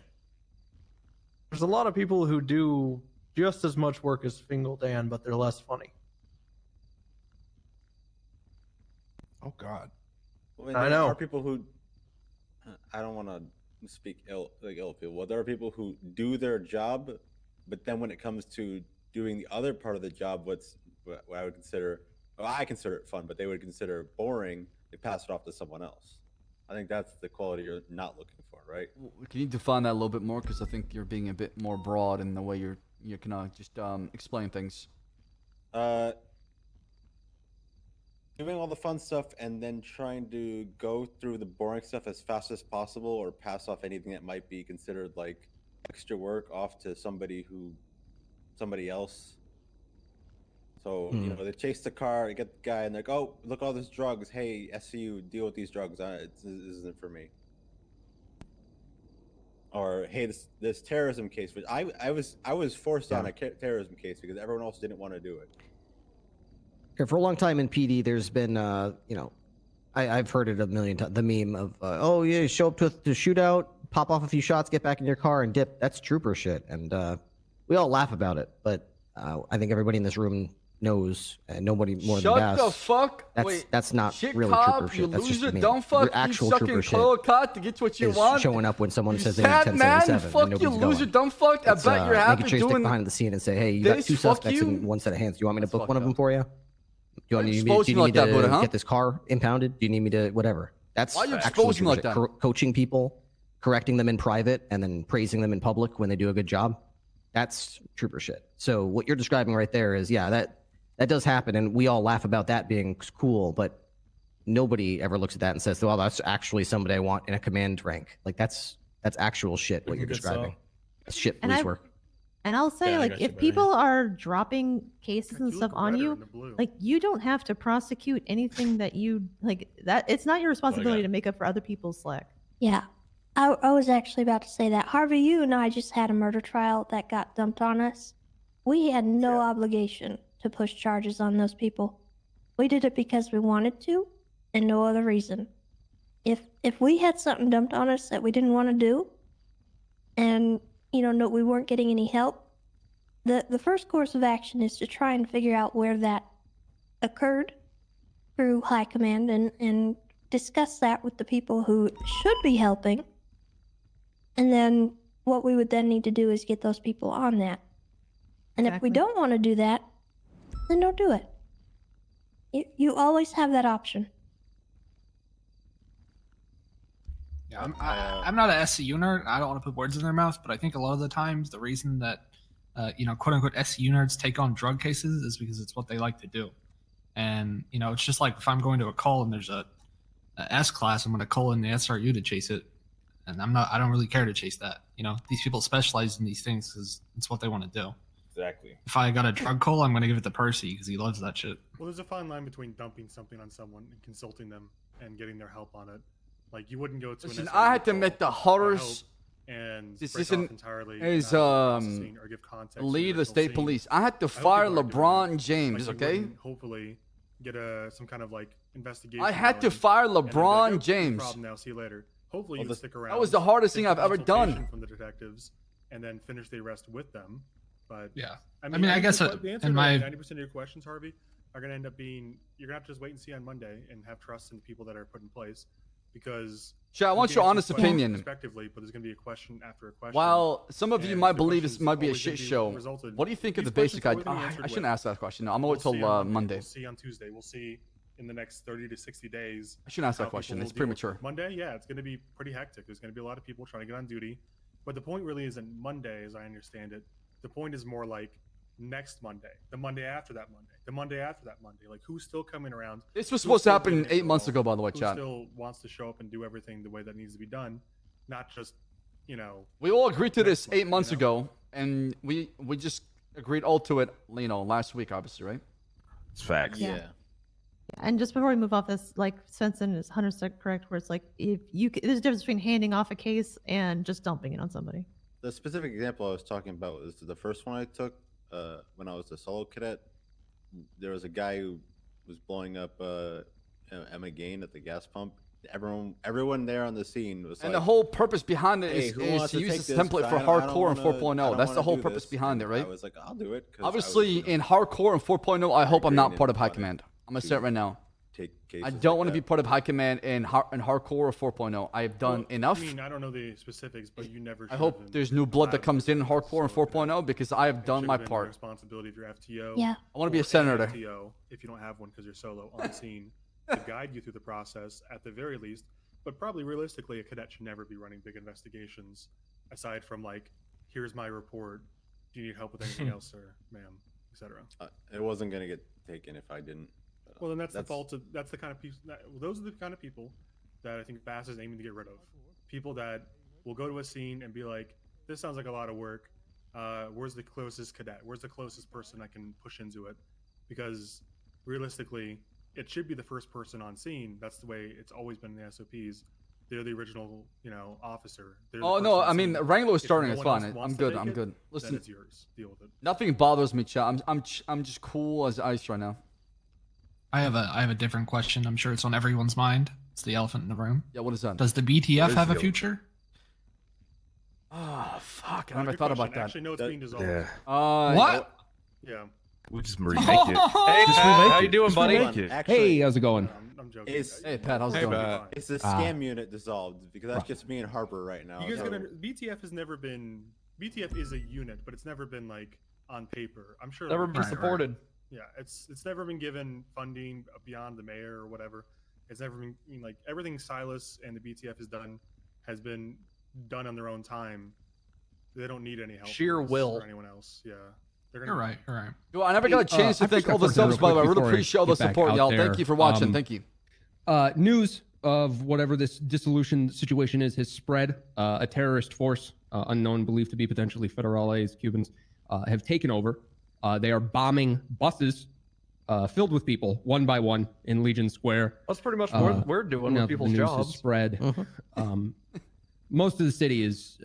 There's a lot of people who do just as much work as Fingal Dan, but they're less funny. Oh God. Well, I there know. are people who. I don't want to speak ill people. Well, there are people who do their job, but then when it comes to doing the other part of the job, what I would consider, well, I consider it fun, but they would consider boring. They pass it off to someone else. I think that's the quality you're not looking for, right? Can you define that a little bit more? Because I think you're being a bit more broad in the way you're kind of just explain things. Doing all the fun stuff and then trying to go through the boring stuff as fast as possible, or pass off anything that might be considered like extra work off to somebody else. So they chase the car, they get the guy, and they're like, "Oh, look, all these drugs. Hey, SCU, deal with these drugs. This isn't for me." Or hey, this terrorism case, which I was forced on a terrorism case because everyone else didn't want to do it. Okay, for a long time in PD, there's been, I've heard it a million times. The meme of, oh yeah, you show up to the shootout, pop off a few shots, get back in your car, and dip. That's trooper shit, and we all laugh about it. But I think everybody in this room knows, and nobody more Shut than Bass. the fuck! That's not shit really cop, trooper you shit. That's loser, just dumb fuck, actual you sucking trooper shit. cold cut to get what you Is want. showing up when someone You says they need sad man, 1077 fuck and you, nobody's loser, going. dumb fuck. I It's, bet you're happy making sure you stick doing behind the scene and say, hey, you got this, two fuck suspects you. in one set of hands. Do you want me to book one of fucked them for you? Do you want Why me, you do you exposing need like me that, to Buddha, huh? get this car impounded? Do you need me to whatever? That's Why you actual exposing like trooper shit. that? Coaching people, correcting them in private, and then praising them in public when they do a good job. That's trooper shit. So what you're describing right there is, yeah, that does happen, and we all laugh about that being cool, but nobody ever looks at that and says, well, that's actually somebody I want in a command rank. Like that's actual shit, what you're describing. That's shit And police I- work. And I'll say, Yeah, I like, got you, if buddy. people are dropping cases and stuff on you, like, you don't have to prosecute anything that you like. That it's not your responsibility to make up for other people's slack. Yeah. I was actually about to say that. Harvey, you and I just had a murder trial that got dumped on us. We had no obligation to push charges on those people. We did it because we wanted to and no other reason. If we had something dumped on us that we didn't want to do and, no, we weren't getting any help, the first course of action is to try and figure out where that occurred through high command and discuss that with the people who should be helping. And then what we would then need to do is get those people on that. And if we don't want to do that, then don't do it. You always have that option. Yeah, I'm not an SCU nerd. I don't want to put words in their mouth, but I think a lot of the times the reason that quote unquote SCU nerds take on drug cases is because it's what they like to do. And it's just like if I'm going to a call and there's a S class, I'm going to call in the SRU to chase it, and I don't really care to chase that. These people specialize in these things because it's what they want to do. Exactly. If I got a drug call, I'm going to give it to Percy because he loves that shit. Well, there's a fine line between dumping something on someone and consulting them and getting their help on it. Like you wouldn't go to Listen, an I had to admit the horrors. and This break isn't off entirely as not processing or give context to lead the of the original state scene. police. I had to I hope fire people are doing LeBron that. James. Like, you Okay. wouldn't hopefully get some kind of like investigation. I had to going, fire and then be like, LeBron "Oh, no James." Problem now. See you later. Hopefully Well, you the- stick around. that was the hardest thing take I've ever consultation done. from the detectives, and then finish the arrest with them. But Yeah. I I mean, I think guess, the answer in to my- 90% of your questions, Harvey, are going to end up being you're going to have to just wait and see on Monday and have trust in the people that are put in place, because. Chad, I you want can your answer honest questions opinion. Respectively, but there's going to be a question after a question. While some of you and might the believe this question's might be a always shit gonna be show, resulted- what do you think of These the basic questions idea? are always gonna be I answered shouldn't with, ask that question. I'm gonna wait "We'll till see on Monday. We'll see on Tuesday. We'll see in the next 30 to 60 days. I shouldn't ask that how people question. will It's deal with premature. it. Monday, yeah, it's going to be pretty hectic. There's going to be a lot of people trying to get on duty. But the point really isn't Monday, as I understand it. The point is more like next Monday, the Monday after that Monday, the Monday after that Monday. Like, who's still coming around? This was Who's supposed to still happen doing it 8 for months all? ago, by the way, Who Chad. still wants to show up and do everything the way that needs to be done, not just, We all agreed to this 8 months ago, and we just agreed all to it, last week, obviously, right? It's facts. Yeah. And just before we move off this, like Svensson is 100% correct, where it's like if there's a difference between handing off a case and just dumping it on somebody. The specific example I was talking about was the first one I took when I was a solo cadet. There was a guy who was blowing up Emma Gain at the gas pump. Everyone there on the scene was And like, the whole purpose behind it "Hey, is, who is wants to to use take this this? template 'Cause for I don't hardcore and wanna- 4.0. I don't That's the wanna whole do purpose this." behind it, And right? I was like, I'll do it. 'cause I was, Obviously, in hardcore and 4.0, I hope I'm not part of high command. I'm gonna say it right now. take I cases don't like want to be that. part of high command in hardcore or 4.0. I have done Well, enough. I mean, I don't know the specifics, but you never. I should hope have there's new blood that comes in hardcore and 4.0 because I have done my Your part. responsibility of your FTO. Yeah. I wanna be a or senator. FTO, if you don't have one because you're solo on scene, to guide you through the process at the very least. But probably realistically, a cadet should never be running big investigations, aside from like, here's my report. Do you need help with anything else, sir, ma'am, etc. It wasn't gonna get taken if I didn't. Well, then that's the fault of that's the kind of people. Those are the kind of people that I think Bass is aiming to get rid of. People that will go to a scene and be like, "This sounds like a lot of work. Where's the closest cadet? Where's the closest person I can push into it?" Because realistically, it should be the first person on scene. That's the way it's always been in the SOPs. They're the original, officer. They're the Oh first no, on I mean scene. Wrangler is If starting. no It's one else fine. wants I'm to good. take I'm it, good. then Listen, it's yours. Deal with it. nothing bothers me, Chad. I'm just cool as ice right now. I have a different question. I'm sure it's on everyone's mind. It's the elephant in the room. Yeah, what is that? Does the What BTF is have a the future? Oh fuck! I Good never thought about question. that. Actually, no, it's being dissolved. Yeah. What? Yeah. We just remake it. Hey, Just Pat, remake how it. you doing, Just buddy? remake it. Actually, how's it going? I'm joking. Hey Pat, how's it going? It's a scam unit dissolved because that's just me and Harper right now. You guys so- gonna BTF has never been BTF is a unit, but it's never been like on paper. I'm sure Never been supported. Yeah, it's never been given funding beyond the mayor or whatever. It's never been like everything Silas and the BTF has been done on their own time. they don't need any help. Sheer from us will. Or anyone else. Yeah. They're You're right. You're right. Yo, I never got a chance to I thank just all the got something subs, by the way. I real quick really appreciate all the get back support, out y'all. there. Thank you for watching. Thank you. News of whatever this dissolution situation is has spread. A terrorist force, unknown, believed to be potentially Federales, Cubans, have taken over. They are bombing buses filled with people, one by one, in Legion Square. That's pretty much what we're doing now with that people's the news jobs. has spread. Most of the city is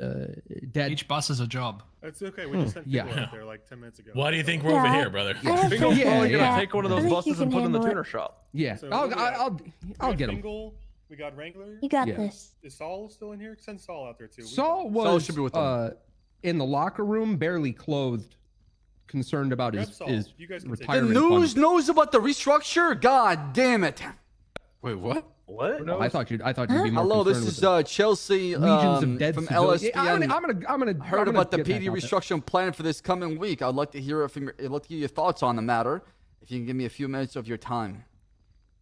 dead. Each bus is a job. It's okay. We just sent Yeah. people out there like 10 minutes ago. Why do you think we're over here, brother? Fingal's probably gonna take one of those buses and put in the tuner shop. Yeah, So I'll what do we got? I'll We got get him. Fingal, we got Wrangler. You got Yeah. this. Is Saul still in here? Send Saul out there too. Saul was in the locker room, barely clothed, concerned about Grab his, Saul. his You guys can take The retirement news fund. knows about the restructure? God damn it. Wait, what? What? I thought you'd be more Hello, this concerned is with Chelsea Legions of dead from civilians. LSPN. Yeah, I'm gonna Heard I'm about the gonna get PD back out there. restructuring plan for this coming week. I'd like to hear I'd like to hear your thoughts on the matter. If you can give me a few minutes of your time.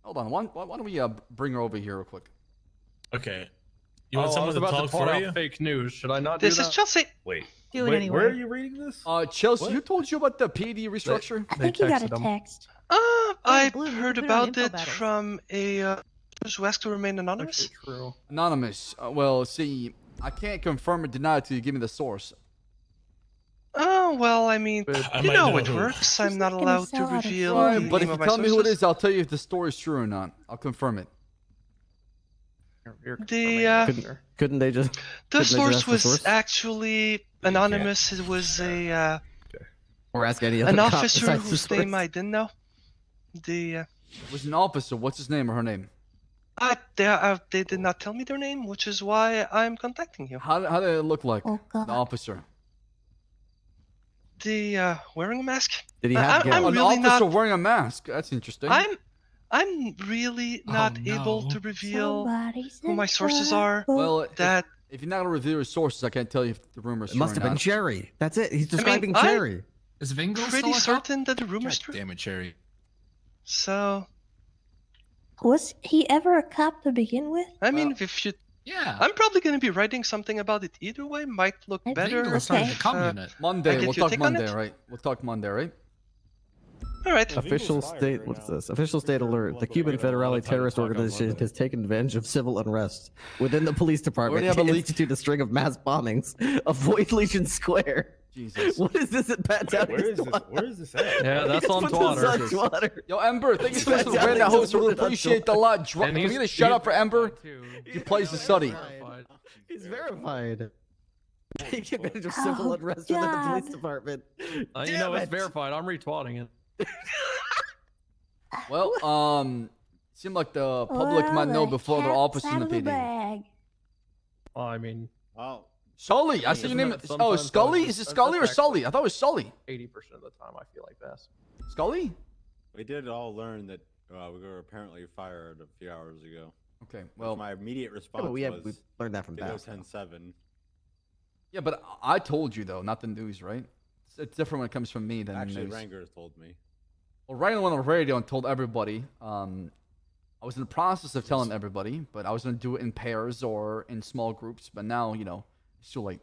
Hold on. Why don't we bring her over here real quick? Okay. You want I someone was to about talk to point for out you? fake news. Should I not This do is that? Chelsea. Wait. Do it Wait, anyway. where are you reading this? Chelsea, What? who told you about the PD restructure? I think you got a text. I Blue, you can heard put it on about info it battles. from a who asked to remain anonymous. True. Anonymous. Well, see, I can't confirm or deny it till you give me the source. Oh well, I mean, I you might know know it who. works. I'm not gonna allowed to sell out of reveal Right, the But if name you of my tell me who it sources. is, I'll tell you if the story is true or not. I'll confirm it. Couldn't they just? The couldn't they source just ask the was source? actually anonymous. It was a Or ask any other an cop officer besides the whose source. name I didn't know. The It was an officer. What's his name or her name? they did not tell me their name, which is why I'm contacting you. How did it look like? Oh, God. The officer. The wearing a mask. Did he have I'm An really officer not. wearing a mask. That's interesting. I'm really not able no. to reveal Somebody's who in my sources are. trouble. Well, That if you're not gonna reveal your sources, I can't tell you if the rumors. It must have been Cherry. That's it. He's describing I- Cherry. Is Vingo pretty still a cop? certain that the rumor's true. Damn it, Cherry. So Was he ever a cop to begin with? I mean, if you, Yeah. I'm probably going to be writing something about it either way. Might look I better. Vingo started the if, communist. I Monday. get We'll your talk take on Monday, it? right? We'll talk Monday, right? All right. Official state. What's this? Official state alert. The Cuban Federale terrorist organization has taken advantage of civil unrest within the police department Already have to a leak. institute a string of mass bombings. Avoid Legion Square. Jesus. What is this at Pat Wait, where is this? Where is this at? Yeah, that's on Twitter. Yo, Ember, thank you so much for the Yeah, brand they host. I just really put it on appreciate the lot. Can And we he's- get a shout out for he's- Ember? He plays the study. He's verified. Taking advantage of civil unrest within the police department. You know Damn it's it. verified. I'm retweeting it. Well, seemed like the public Well, might know the before their cat's office in out the of the PD. bag. Well, I mean, Well, Sully, I see your Isn't name. that Oh, sometimes Scully? like- Is it that's Scully or actually- Sully? I thought it was Sully. 80% of the time, I feel like this. Scully? we did all learn that we were apparently fired a few hours ago. Okay, Which well, my immediate response but we was learned that from to go Bass. 10-7. yeah, but I told you though, not the news, right? It's different when it comes from me than Actually, news. Rangers told me. Well, Ryan went on the radio and told everybody. I was in the process of telling everybody, but I was going to do it in pairs or in small groups. But now, it's too late.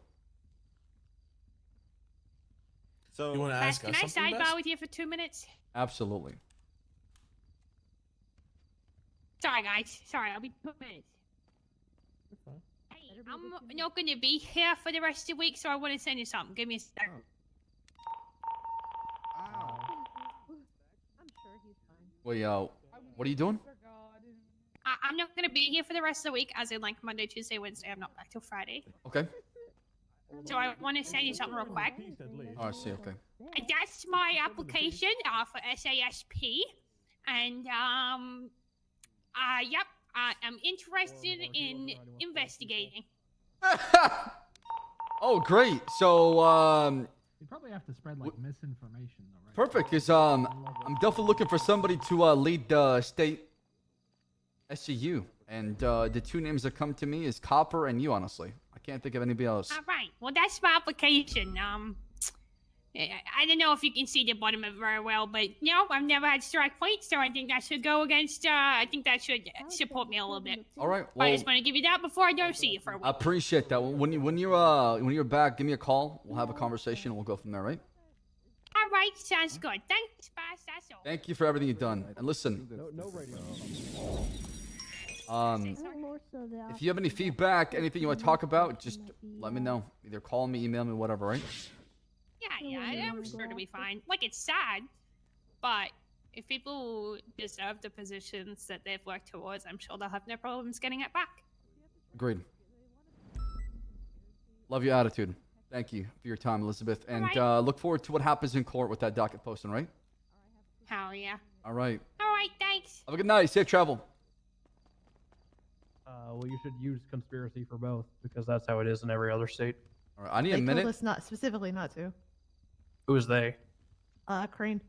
So You want to Bess, ask can us I something, sidebar Bess? with you for 2 minutes? Absolutely. Sorry, guys. Sorry, I'll be 2 minutes. Hey, I'm not going to be here for the rest of the week, so I want to send you something. Give me a sec. Wait, what are you doing? I'm not going to be here for the rest of the week, as in like Monday, Tuesday, Wednesday. I'm not back till Friday. Okay. So I want to send you something real quick. Oh, I see. Okay. And that's my application for SASP. And, yep, I'm interested in investigating. Oh, great. So, You probably have to spread like misinformation, though, right? perfect. Cause I'm definitely looking for somebody to lead the state SCU, and the two names that come to me is Copper and you. Honestly, I can't think of anybody else. All right. Well, that's my application. I don't know if you can see the bottom of it very well, but I've never had strike points, so I think that should go against. I think that should support me a little bit. All right. But I Well, just want to give you that before I don't see you for a I week. appreciate that. When you're back, give me a call. We'll have a conversation and we'll go from there, right? All right, sounds good. Thanks, boss. That's all. Thank you for everything you've done. And listen, if you have any feedback, anything you want to talk about, just let me know. Either call me, email me, whatever, right? Yeah, I'm sure it'll be fine. Like, it's sad, but if people deserve the positions that they've worked towards, I'm sure they'll have no problems getting it back. Agreed. Love your attitude. Thank you for your time, Elizabeth. And look forward to what happens in court with that docket posting, right? Hell yeah. All right. All right, thanks. Have a good night. Safe travel. Well, you should use conspiracy for both because that's how it is in every other state. All right. I need They a minute. told us not specifically not to. Who is they? Crane.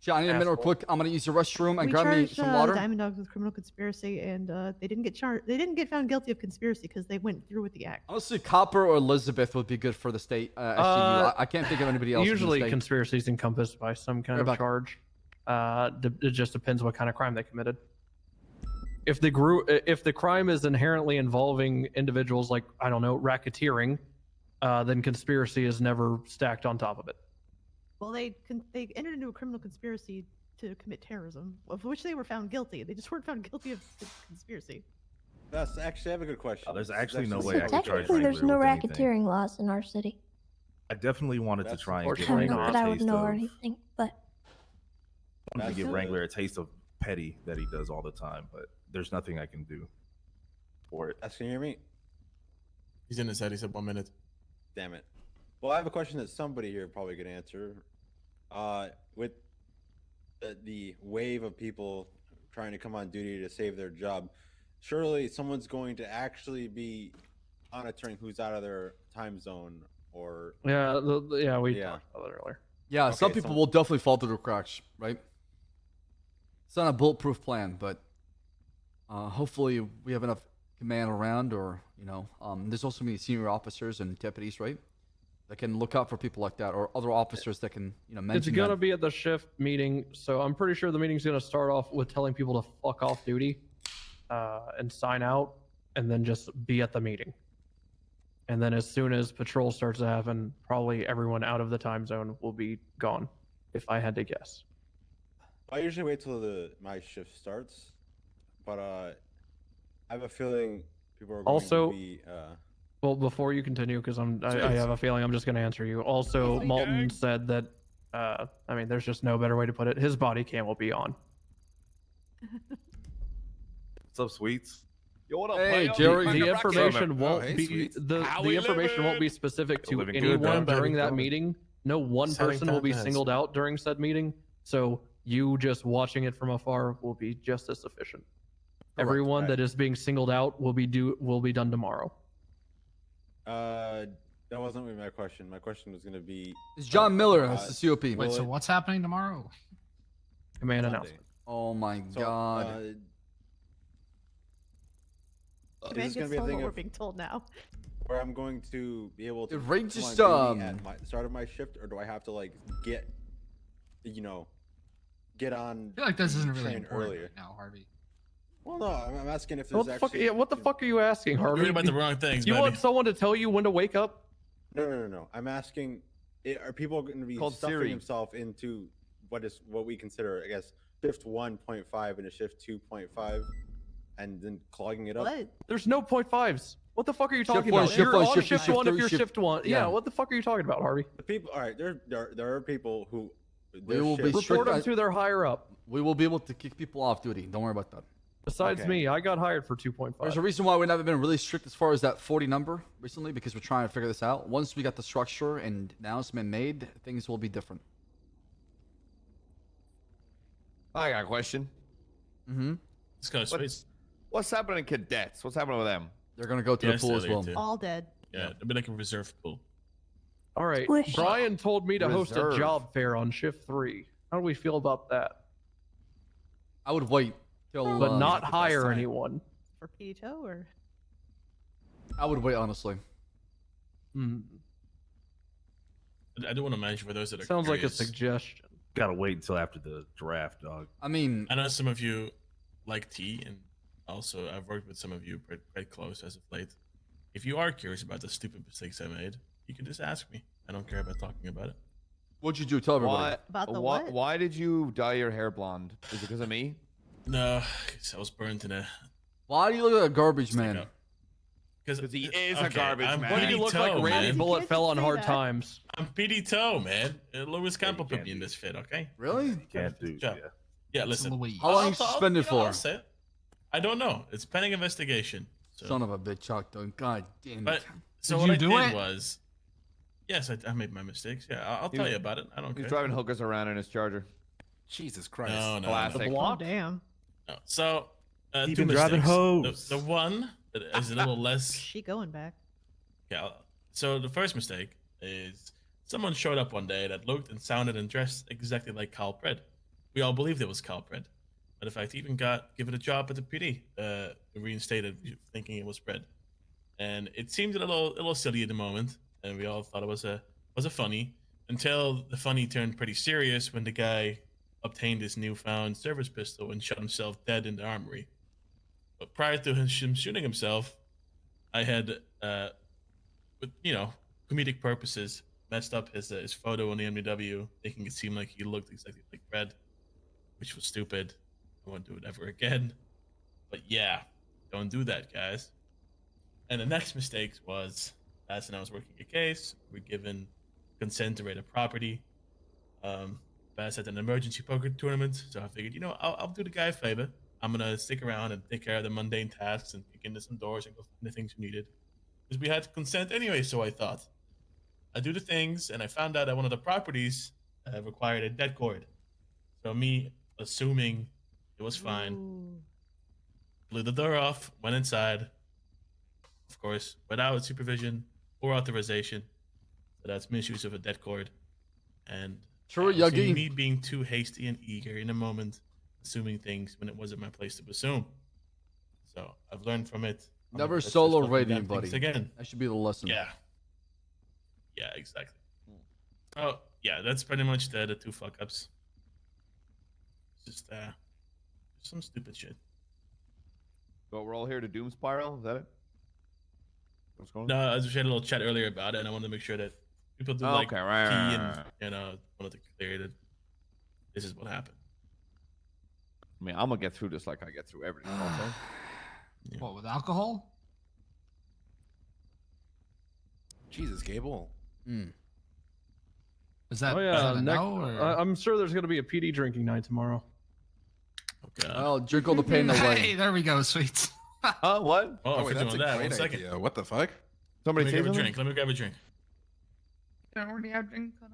I need a minute real quick. I'm gonna use the restroom and We grab me charged some water. the Diamond Dogs with criminal conspiracy, and they didn't get charged. They didn't get found guilty of conspiracy because they went through with the act. Honestly, Copper or Elizabeth would be good for the state. SCU. I can't think of anybody else. Usually, in the state. conspiracy is encompassed by some kind of charge. It just depends what kind of crime they committed. If the crime is inherently involving individuals like, I don't know, racketeering, then conspiracy is never stacked on top of it. Well, they entered into a criminal conspiracy to commit terrorism, of which they were found guilty. They just weren't found guilty of conspiracy. That's actually, I have a good question. There's actually no So way I can charge technically, there's Wrangler no with anything. racketeering laws in our city. I definitely wanted to try and give I don't Wrangler know a that I would taste know of. or anything, but I wanted to give That's- Wrangler a taste of petty that he does all the time, but there's nothing I can do for it. Can you hear me? He's in his head. He said 1 minute. Damn it. Well, I have a question that somebody here probably could answer. With the wave of people trying to come on duty to save their job, surely someone's going to actually be monitoring who's out of their time zone, or We talked about that earlier. Yeah, some Okay, people will definitely fall through the cracks, right? It's not a bulletproof plan, but hopefully we have enough command around, or there's also many senior officers and deputies, right, that can look out for people like that, or other officers that can mention. It's gonna that. be at the shift meeting, so I'm pretty sure the meeting's gonna start off with telling people to fuck off duty, and sign out, and then just be at the meeting. And then as soon as patrol starts to happen, probably everyone out of the time zone will be gone, if I had to guess. I usually wait till my shift starts, but I have a feeling people are going Also, to be. well, before you continue, because I have a feeling I'm just going to answer you. Also, Malton said that, there's just no better way to put it. His body cam will be on. What's up, Sweets? Yo, what up, Hey, player? Jerry. The information Oh, won't hey, be Sweets. the How we information won't living? be specific to Living good, anyone man. during that Living. meeting. No one Selling person will be content. singled out during said meeting. So you just watching it from afar will be just as sufficient. Everyone that is being singled out will be done tomorrow. That wasn't really my question. My question was going to be. It's John Miller as the COP. Wait, so what's happening tomorrow? Command Monday. announcement. Oh my So, god. Is Man this going gets to be a told thing what we're of being told now. where I'm going to be able to Did Ray come just, on duty at my start of my shift, or do I have to get on? I feel like this isn't really train important earlier right now, Harvey. Well, no, I'm asking if What there's the fuck? actually. Yeah, what the fuck are you asking, You're Harvey? worried about the wrong things, You baby. want someone to tell you when to wake up? No. I'm asking, are people going to be Called stuffing Siri. themselves into what we consider, I guess, shift 1.5 and a shift 2.5, and then clogging it up? What? There's no 0.5s. What the fuck are you talking Shift one, about? shift You're one, on shift two, shift shift one if three, you're shift- shift one. yeah. Yeah, what the fuck are you talking about, Harvey? The people, all right, there are people who. We will be Report strict. them to their higher up. We will be able to kick people off duty. Don't worry about that. Besides Okay. me, I got hired for 2.5. There's a reason why we've never been really strict as far as that 40 number recently, because we're trying to figure this out. Once we got the structure and announcement made, things will be different. I got a question. Mm-hmm. Let's go, Sweets. What's happening, cadets? What's happening with them? They're gonna go to Yes, the pool as earlier well. too. All dead. Yeah, it'll be like a reserve pool. All right. Squish. Brian told me to host a Reserve. job fair on shift 3. How do we feel about that? I would wait till. But not the best hire time. anyone. For Pito or I would wait honestly. Hmm. I do want to mention for those that are Sounds like a curious, suggestion. Gotta wait until after the draft, dog. I mean, I know some of you like tea, and also I've worked with some of you quite close as of late. If you are curious about the stupid mistakes I made, you can just ask me. I don't care about talking about it. What'd you do? Tell everybody. About the what? Why did you dye your hair blonde? Is it because of me? No, 'cause I was burnt in a. Why do you look like a garbage man? Because he is a garbage man. Why do you look like Randy Bullet fell on hard times? I'm PD Toe, man. Louis Campo put me in this fit, okay? Really? Can't do. Yeah. Yeah, listen. How long are you suspended for? I'll say it. I don't know. It's pending investigation. So. Son of a bitch, Chuck. God damn it. But so Did what you I do did it? was, yes, I made my mistakes. Yeah, I'll tell you about it. I don't care. He's driving hookers around in his Charger. Jesus Christ. No, no, Classic. no. Oh, damn. No. So Keep two him driving mistakes. hoes. The one that is a little less. She going back. Yeah. So the first mistake is someone showed up one day that looked and sounded and dressed exactly like Kyle Pred. We all believed it was Kyle Pred. But in fact, he even got given a job at the PD, reinstated, thinking it was Pred. And it seemed a little silly at the moment, and we all thought it was a funny, until the funny turned pretty serious when the guy obtained his newfound service pistol and shot himself dead in the armory. But prior to him shooting himself, I had, with comedic purposes, messed up his photo on the MW, making it seem like he looked exactly like Pred, which was stupid. I won't do it ever again. But yeah, don't do that, guys. And the next mistake was, Bass and I was working a case. We were given consent to raid a property. Bass had an emergency poker tournament, so I figured, I'll do the guy a favor. I'm gonna stick around and take care of the mundane tasks and kick into some doors and go find the things we needed. Because we had consent anyway, so I thought. I do the things, and I found out that one of the properties required a dead cord. So me assuming it was fine, blew the door off, went inside, of course, without supervision or authorization. So that's misuse of a dead cord. And True, see Yagi. me being too hasty and eager in a moment, assuming things when it wasn't my place to assume. So I've learned from it. Never solo raiding, things buddy. again. That should be the lesson. Yeah. Yeah, exactly. Oh, yeah, that's pretty much the two fuck ups. Just some stupid shit. So we're all here to doom spiral. Is that it? What's going on? No, I just had a little chat earlier about it, and I wanted to make sure that people do Oh, like okay, right, key right, and wanted to clear that this is what happened. I mean, I'm gonna get through this like I get through everything. Also. What, with alcohol? Jesus, Gable. Is that, Oh is yeah, that a no, or? I'm sure there's gonna be a PD drinking night tomorrow. Okay. Well, drink all the pain away. Hey, there we go, sweets. Huh? What? Oh, wait, if that's you're a doing that, great 1 second. idea. What the fuck? Somebody Let me say grab a something? drink. Let me grab a drink. I already have drink on.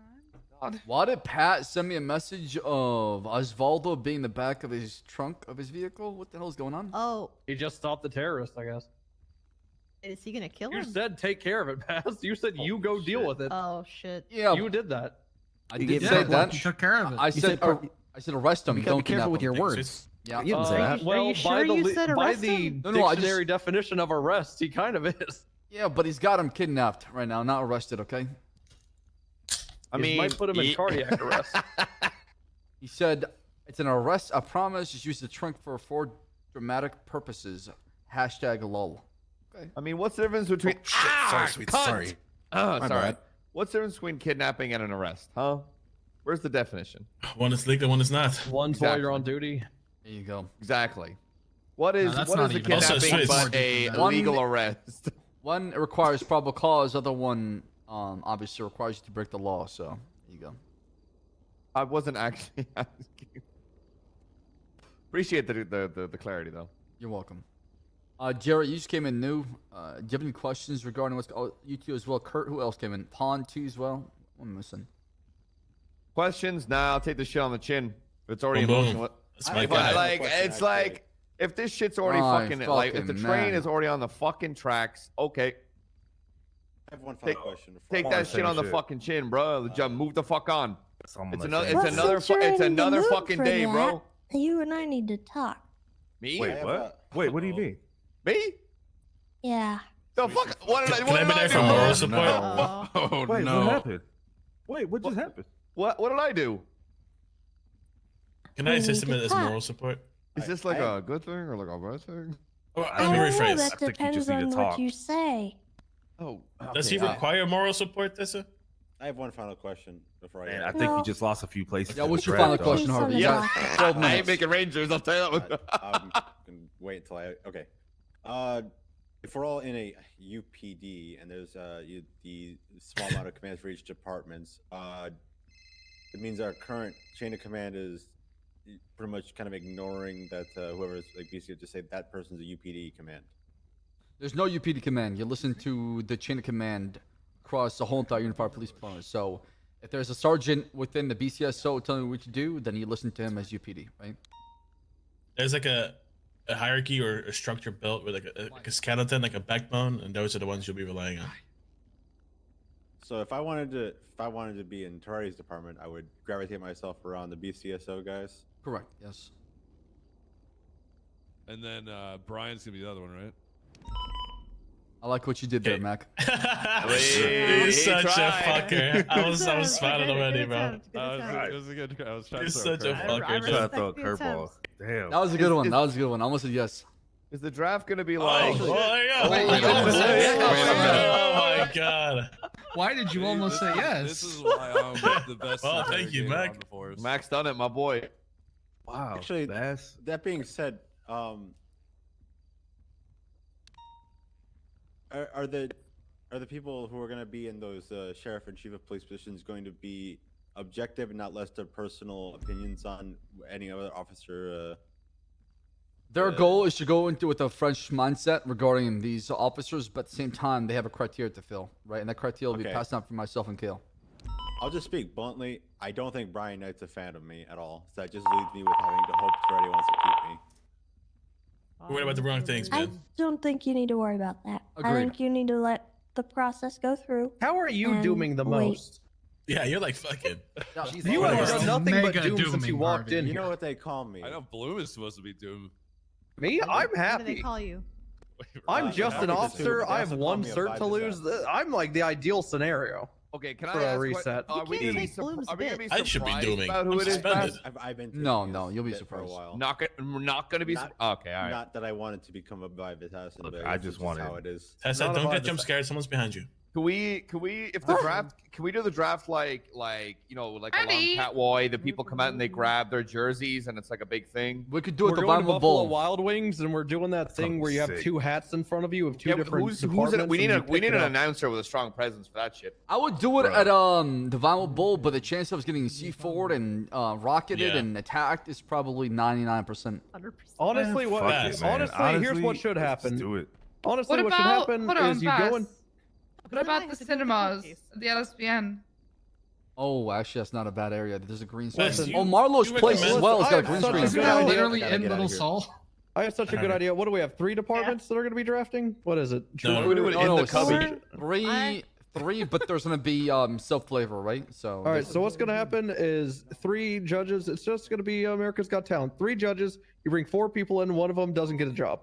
God. Why did Pat send me a message of Osvaldo being in the back of his trunk of his vehicle? What the hell is going on? Oh, He just stopped the terrorist, I guess. is he gonna kill You him? said take care of it, Bass. You said you go deal with it. Oh shit. Yeah, You did that. I You did gave say Pat that. You took care of it. I You said, I said arrest him. You gotta Don't be careful kidnap with him. your words. Yeah. You didn't say that. Are Well, you by sure the you li- said by arrest the him? No, I dictionary definition of arrest, he kind of is. Yeah, but he's got him kidnapped right now, not arrested. Okay. I He mean, might put him in cardiac arrest. He said it's an arrest. I promise. Just use the trunk for dramatic purposes. Hashtag lol. Okay. I mean, what's the difference between? Sorry, sweet. cunt! Sorry. Oh, My sorry. bad. What's the difference between kidnapping and an arrest? Huh? Where's the definition? One is legal, one is not. One's while you're on duty. There you go. Exactly. What is that's what not is a even- Also, kidnapping Swiss. but a One- legal arrest? One requires probable cause. Other one, obviously requires you to break the law. So there you go. I wasn't actually asking. Appreciate the clarity though. You're welcome. Jared, you just came in new. Do you have any questions regarding what's? Oh, you two as well. Kurt, who else came in? Pawn too as well. What am I missing? Questions? Nah, I'll take the shit on the chin. If it's already Boom, boom. emotional. That's my If guy. it's like if this shit's already My fucking like if the fucking train man. is already on the fucking tracks, okay, I have one final Take- question. before take I- that shit on the shit. fucking chin, bro. Jump, move the fuck on. Someone It's like another. that. It's Well, another. since you're It's in the another mood fucking for day, that, bro. You and I need to talk. Me? Wait, what? Wait, what do you mean? Me? Yeah. The fuck? What did I? Can What I did be I there do? for moral No. support? Oh Wait, no. what happened? Wait, what just happened? What did I do? Can I assist him as moral support? Is this like a good thing or like a bad thing? Oh, I let me don't know. rephrase. That depends on what you say. Oh, Does he require moral support, Tessa? I have one final question before I. Man, I think you just lost a few places. Yeah, what's your final question, Harvey? Yeah, 12 I minutes. ain't making Rangers. I'll tell you that one. I'm gonna wait until I. Okay. If we're all in a UPD and there's the small amount of commands for each departments, it means our current chain of command is pretty much kind of ignoring that whoever's like BC just say that person's a UPD command. There's no UPD command. You listen to the chain of command across the whole entire Unified Police Department. So if there's a sergeant within the BCSO telling you what to do, then you listen to him as UPD, right? There's like a hierarchy or a structure built with like a skeleton, like a backbone, and those are the ones you'll be relying on. So if I wanted to be in Tari's department, I would gravitate myself around the BCSO guys. Correct. Yes. And then Brian's gonna be the other one, right? I like what you did there, Mac. He's such a fucker. I was smiling already, bro. It was a good. I was trying He's to throw such a fucker. Trying to throw a curveball. Damn. That was a good one. That was a good one. I almost said yes. Is the draft gonna be like? Oh my god! Why did you almost say yes? This is why I'm the best. Well, thank you, Mac. Mac's done it, my boy. Wow. Actually, Bass. that being said, are the people who are going to be in those sheriff and chief of police positions going to be objective and not left their personal opinions on any other officer? Their goal is to go into with a fresh mindset regarding these officers, but at the same time, they have a criteria to fill, right? And that criteria will be passed on for myself and Kale. I'll just speak bluntly. I don't think Brian Knight's a fan of me at all. So that just leaves me with having to hope Freddy wants to keep me. You're worried about the wrong things, I man. don't think you need to worry about that. I Agreed. think you need to let the process go through. How are you and dooming the wait. most? Yeah, you're like fucking. You have done nothing but doom since dooming, you walked in You here. know what they call me? I know Bloom is supposed to be doomed. Me? I'm What do they happy. call you? I'm Well, just I'm an happy to officer. do, but I have also one call me a cert to bad lose. disaster. I'm like the ideal scenario. Okay, can For I a ask reset. Are we You gonna can't be take Bloom's are we gonna be bit. I should be surprised dooming. about who I'm it is? suspended. Baz? I've been No, taking no, this you'll be bit for a surprised. while. We're not gonna be. Not- Okay, all right. Not that I wanted to become a vibe assassin. Look, but I it's just how wanted- it is. Tessa, Not don't about get jump scared. Someone's behind you. Can we, if the draft, can we do the draft like you know, like along Ready? Catway, the people come out and they grab their jerseys and it's like a big thing. We could do it We're the going to Vinyl Buffalo Bowl. Wild Wings, and we're doing that thing where you have sick. two hats in front of you of two different who's departments. it? We need and you we pick need it an up. announcer with a strong presence for that shit. I would do it at the Vinyl Bowl, but the chance of us getting C4'd and rocketed Yeah. and attacked is probably 99%. 100%. Honestly, what? Fuck it, man. Honestly, here's what should let's just happen. do it. Honestly, What what should about? happen Hold on, is you Bass. go and. What about the cinemas? The LSPN? Oh, actually, that's not a bad area. There's a green screen. Listen, Oh, you- Marlo's you place as recommend- well has got a I have green such a screen. good They're idea. literally Gotta in get Little outta here. Seoul. I have such a good idea. What do we have? 3 departments that are going to be drafting? What is it? No, we do it in the it's cubby. three, but there's going to be self-flavor, right? So. All right, so what's going to happen is 3 judges. It's just going to be America's Got Talent. 3 judges. You bring 4 people in. One of them doesn't get a job.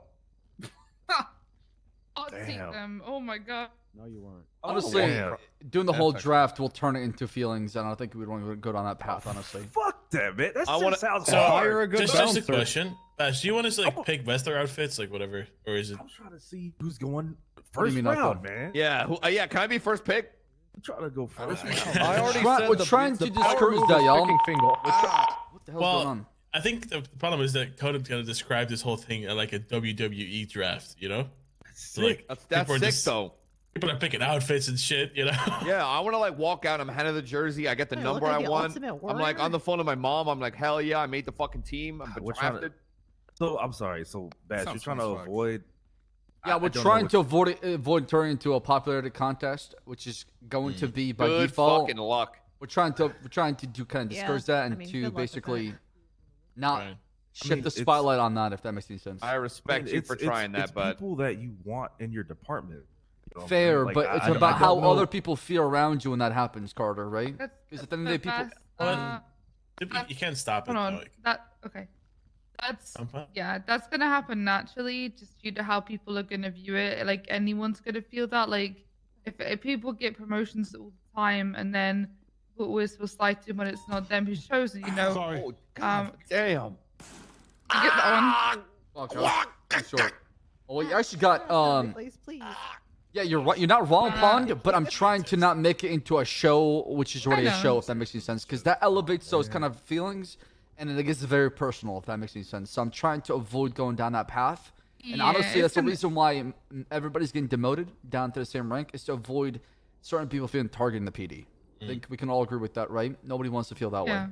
I'll take Damn. them. Oh my god. No, you weren't. Honestly, Damn. doing the whole That's draft will turn it into feelings, and I don't think we'd want to go down that path, honestly. Fuck that, man. That I shit wanna- sounds So, hard. hire a good just a bouncer. question. Bash, do you want us to like pick wrestler outfits, like whatever, or is it? I'm trying to see who's going What do first you mean, not round, going? man. Yeah, yeah. Can I be first pick? I'm trying to go first round. I already said We're the, trying the to power discourage move that, is y'all. picking finger. What the hell's going Well, on? I think the problem is that Coden's gonna describe this whole thing like a WWE draft. You know, so, like That's people are sick just- though. People are picking outfits and shit. You know. Yeah, I want to like walk out. I'm handed the jersey. I get the Yeah, number look I like the want. Ultimate I'm like Warrior. on the phone to my mom. I'm like, hell yeah, I made the fucking team. I'm We're trying to- drafted. So I'm sorry. So Bash, you're Sounds trying to fun as fuck. avoid. Yeah, I we're don't know trying what- to avoid turning into a popularity contest, which is going to be by Good default. fucking luck. We're trying to do kind of Yeah, discourage that I and mean, to good luck with basically not Right. shift I mean, the it's- spotlight on that, if that makes any sense. I respect you for trying that, it's but people that you want in your department. You know what I'm Fair, saying? Like, but I- it's I don't- about I how don't know. other people feel around you when that happens, Carter, right? That's, Because at the end of the day, people. You can't stop it. Hold on. Though, like, That okay. That's I'm fine. yeah. That's gonna happen naturally, just due to how people are gonna view it. Like anyone's gonna feel that. Like if people get promotions all the time, and then we're supposed to lie to when it's not them who's chosen, you know. Sorry. Damn. You get that one? Okay. I'm short. Oh, you actually got Please, please. Yeah, you're right. You're not wrong, Pond. But I'm trying to not make it into a show, which is already a show, if that makes any sense, because that elevates those kind of feelings, and it gets very personal, if that makes any sense. So I'm trying to avoid going down that path. And Yeah, honestly, it's that's the gonna- reason why everybody's getting demoted down to the same rank, is to avoid certain people feeling targeted in the PD. I think we can all agree with that, right? Nobody wants to feel that Yeah. way.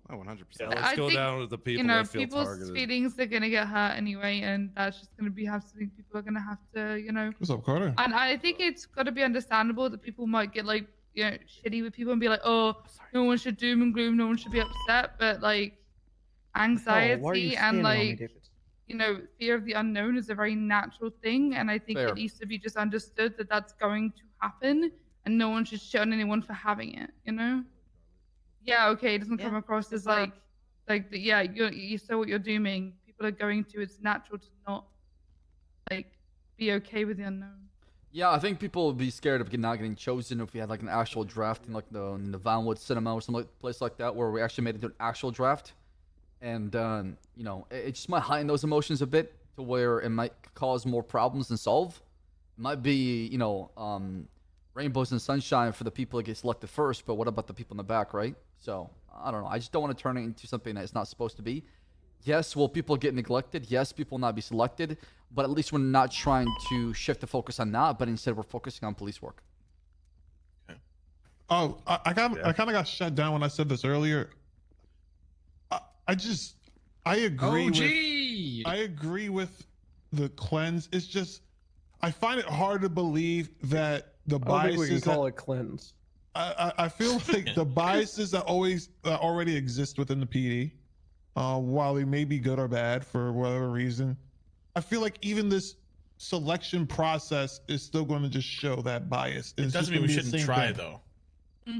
Oh, 100%. I Let's go think, down with the people you know, that feel people's targeted. feelings are gonna get hurt anyway, and that's just gonna be something people are gonna have to, you know. What's up, Carter? And I think it's got to be understandable that people might get like, you know, shitty with people and be like, oh, no one should doom and gloom, no one should be upset, but like, anxiety and like, you know, fear of the unknown is a very natural thing, and I think Fair. it needs to be just understood that that's going to happen, and no one should shit on anyone for having it, you know. Yeah, okay, it doesn't come across as like yeah, you saw what you're dooming. People are going to. It's natural to not like be okay with the unknown. Yeah, I think people would be scared of not getting chosen if we had like an actual draft in like in the Vinewood Cinema or some place like that, where we actually made it into an actual draft. And you know, it just might heighten those emotions a bit to where it might cause more problems than solve. It might be, you know, rainbows and sunshine for the people that get selected first, but what about the people in the back, right? So I don't know. I just don't want to turn it into something that it's not supposed to be. Yes, will people get neglected? Yes, people will not be selected, but at least we're not trying to shift the focus on that, but instead we're focusing on police work. Oh, I kind of got shut down when I said this earlier. I agree. OG! I agree with the cleanse. It's just I find it hard to believe that the I don't think we can biases call it cleanse. I feel like the biases that already exist within the PD, while they may be good or bad for whatever reason, I feel like even this selection process is still going to just show that bias. It doesn't mean we shouldn't try, though.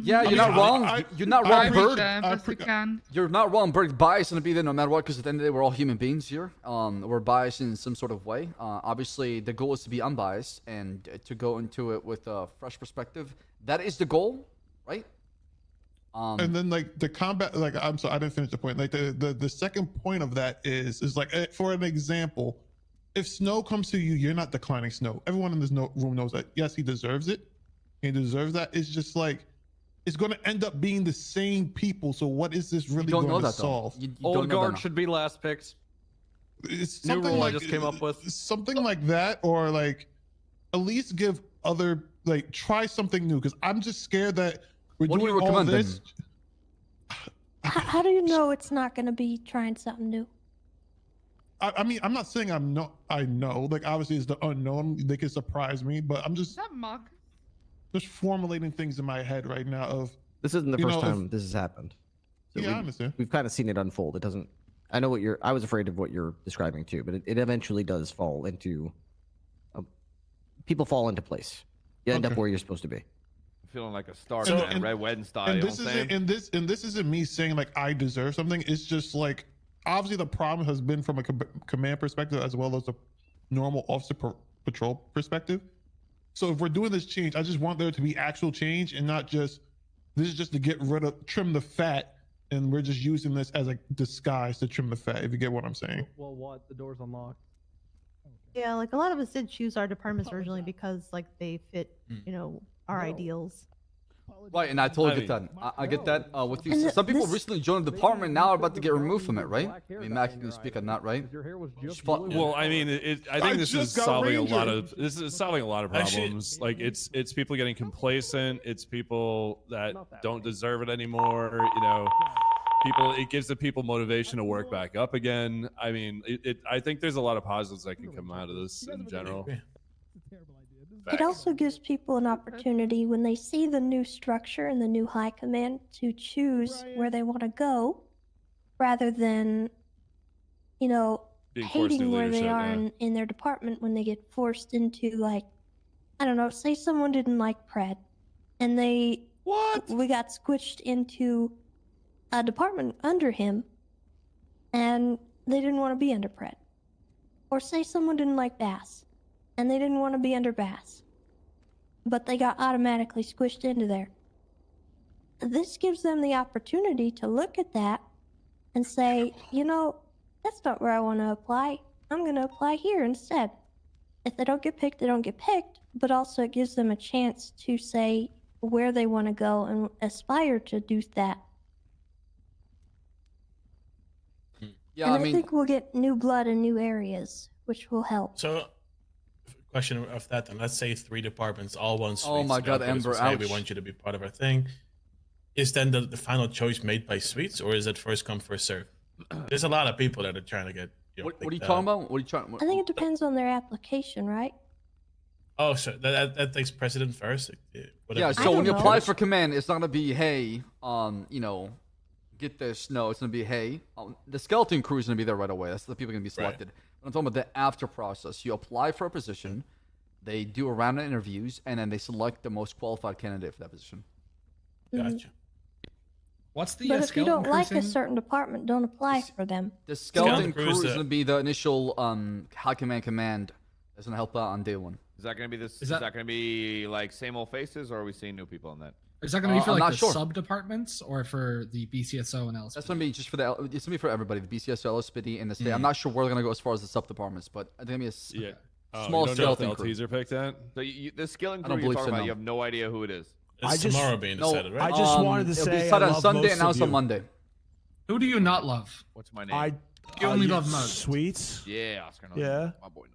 Yeah, you're not wrong. You're not wrong, Bird. Can. You're not wrong, Bird. Bias gonna be there no matter what, because at the end of the day, we're all human beings here. We're biased in some sort of way. Obviously, the goal is to be unbiased and to go into it with a fresh perspective. That is the goal, right? And then like the combat, like I'm sorry, I didn't finish the point. Like the second point of that is like, for an example, if Snow comes to you, you're not declining Snow. Everyone in this room knows that. Yes, he deserves it. He deserves that. It's just like, it's going to end up being the same people. So what is this really going to solve? Old guard should be last picks. It's New something rule like, I just came up with. Something like that, or like at least give other, like, try something new. Because I'm just scared that we're What do doing you all recommend this. How do you know it's not going to be trying something new? I mean, I'm not saying I know. Like, obviously, it's the unknown. They could surprise me, but I'm just formulating things in my head right now. Of This isn't the you first know, time this has happened. Yeah, I understand. We've kind of seen it unfold. It doesn't. I know what you're. I was afraid of what you're describing too, but it eventually does fall into. People fall into place. You end up where you're supposed to be. Feeling like a star So- in Red Wedding style. And You know this what I'm isn't saying? and this isn't me saying like I deserve something. It's just like obviously the problem has been from a command perspective as well as a normal officer patrol perspective. So if we're doing this change, I just want there to be actual change and not just this is just to get rid of trim the fat, and we're just using this as a disguise to trim the fat. If you get what I'm saying. Well, what? The door's unlocked. Yeah, like a lot of us did choose our departments originally because like they fit, you know, our ideals. Right, and I totally get that. I get that with you. And Some people this- recently joined the department, now are about to get removed from it, right? I mean, Mac, you can speak on that, right? Well, I mean, I think this is solving a lot of problems. Like it's people getting complacent. It's people that don't deserve it anymore. You know, it gives the people motivation to work back up again. I mean, I think there's a lot of positives that can come out of this in general. It also gives people an opportunity when they see the new structure and the new high command to choose where they want to go rather than, you know, Being forced hating into where they leadership, are yeah. in their department when they get forced into, like, I don't know, say someone didn't like Pred and we got squished into a department under him and they didn't want to be under Pred. Or say someone didn't like Bass and they didn't want to be under Bass, but they got automatically squished into there. this gives them the opportunity to look at that and say, you know, that's not where I want to apply. I'm going to apply here instead. If they don't get picked, they don't get picked, but also it gives them a chance to say where they want to go and aspire to do that. Yeah, and I think we'll get new blood in new areas, which will help. So, question of that then. Let's say 3 departments, all want Oh Sweets. my God, Ember, Say, we ouch. want you to be part of our thing. Is then the final choice made by Sweets, or is it first come, first serve? There's a lot of people that are trying to get. What are you talking about? What are you trying? I think it depends on their application, right? Oh, so that takes precedent first. Yeah, so when you apply for command, it's not gonna be, hey, you know, get this. No, it's gonna be, hey, the skeleton crew is gonna be there right away. That's the people gonna be selected. But I'm talking about the after process. You apply for a position, they do a round of interviews, and then they select the most qualified candidate for that position. Gotcha. What's the But if you don't like a certain department, don't apply for them. The skeleton crew is gonna be the initial high command that's gonna help out on day 1. Is that going to be this? Is that going to be like same old faces, or are we seeing new people in that? Is that going to be for I'm like not the sure. sub departments or for the BCSO and LSPD? That's gonna be just for it's gonna be for everybody. The BCSO, LSPD, and the state. I'm not sure where they're gonna go as far as the sub departments, but I think it'll be a small you don't know if skeleton the crew. LTs are picked at? So the skilling I crew don't you're believe talking so, about, no. you have no idea who it is. It's tomorrow being decided, right? I just wanted to it'll say be I decided on love Sunday most and announced of on you. Monday. Who do you not love? What's my name? I You only love most. Sweets. Yeah, Oscar knows. Yeah. My boy knows.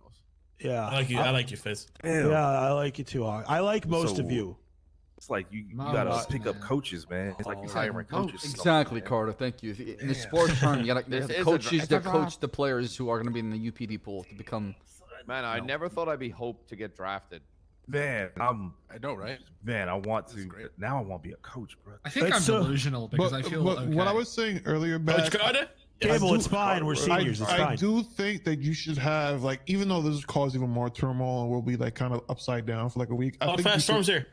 Yeah. I like you. I like you, Fizz. Yeah, I like you too. I like most of you. It's like you My gotta God, pick up coaches, man. It's like you're hiring coaches. Exactly, Carter. Thank you. In the sports term, you gotta This the is a coaches it's a that draft. coach the players who are gonna be in the UPD pool to become. Man, I never thought I'd be hoped to get drafted. Man, I know, right? Man, I want to. Now I want to be a coach, bro. I think I'm delusional because I feel But okay. what I was saying earlier, back, Cable, it's fine. We're seniors. It's I fine. do think that you should have, like, even though this has caused even more turmoil and we'll be like kind of upside down for like a week. I think Fast you Storm's should, here.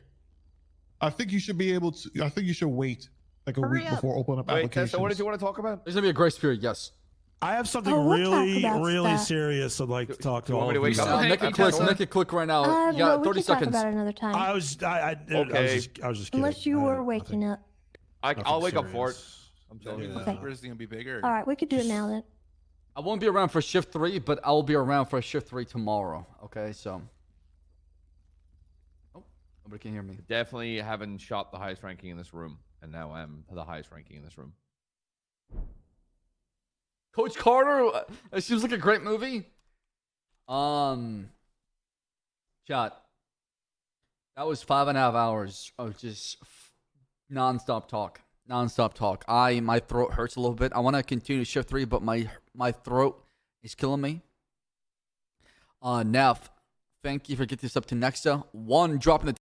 I think you should be able to. I think you should wait like a Hurry week up. before opening up Wait, applications. Tessa, what did you want to talk about? There's gonna be a grace period. Yes. I have something Oh, we'll talk really, about really stuff. serious I'd like to talk to you all want of me you to wake about. up? Make it quick. Make it quick right now. You no, got we 30 can talk seconds. about it another time. I was Okay. just kidding. Unless you were waking up. I'll wake up for it. serious. I'm telling you. Okay. Where's gonna be bigger? All right, we could do it now then. I won't be around for shift 3, but I will be around for shift 3 tomorrow. Okay, so. Oh, nobody can hear me. Definitely haven't shot the highest ranking in this room, and now I'm the highest ranking in this room. Coach Carter, it seems like a great movie. Chat. That was 5.5 hours of just non-stop talk. Non-stop talk. My throat hurts a little bit. I want to continue shift 3, but my throat is killing me. Neff, thank you for getting this up to Nexa. 1, dropping the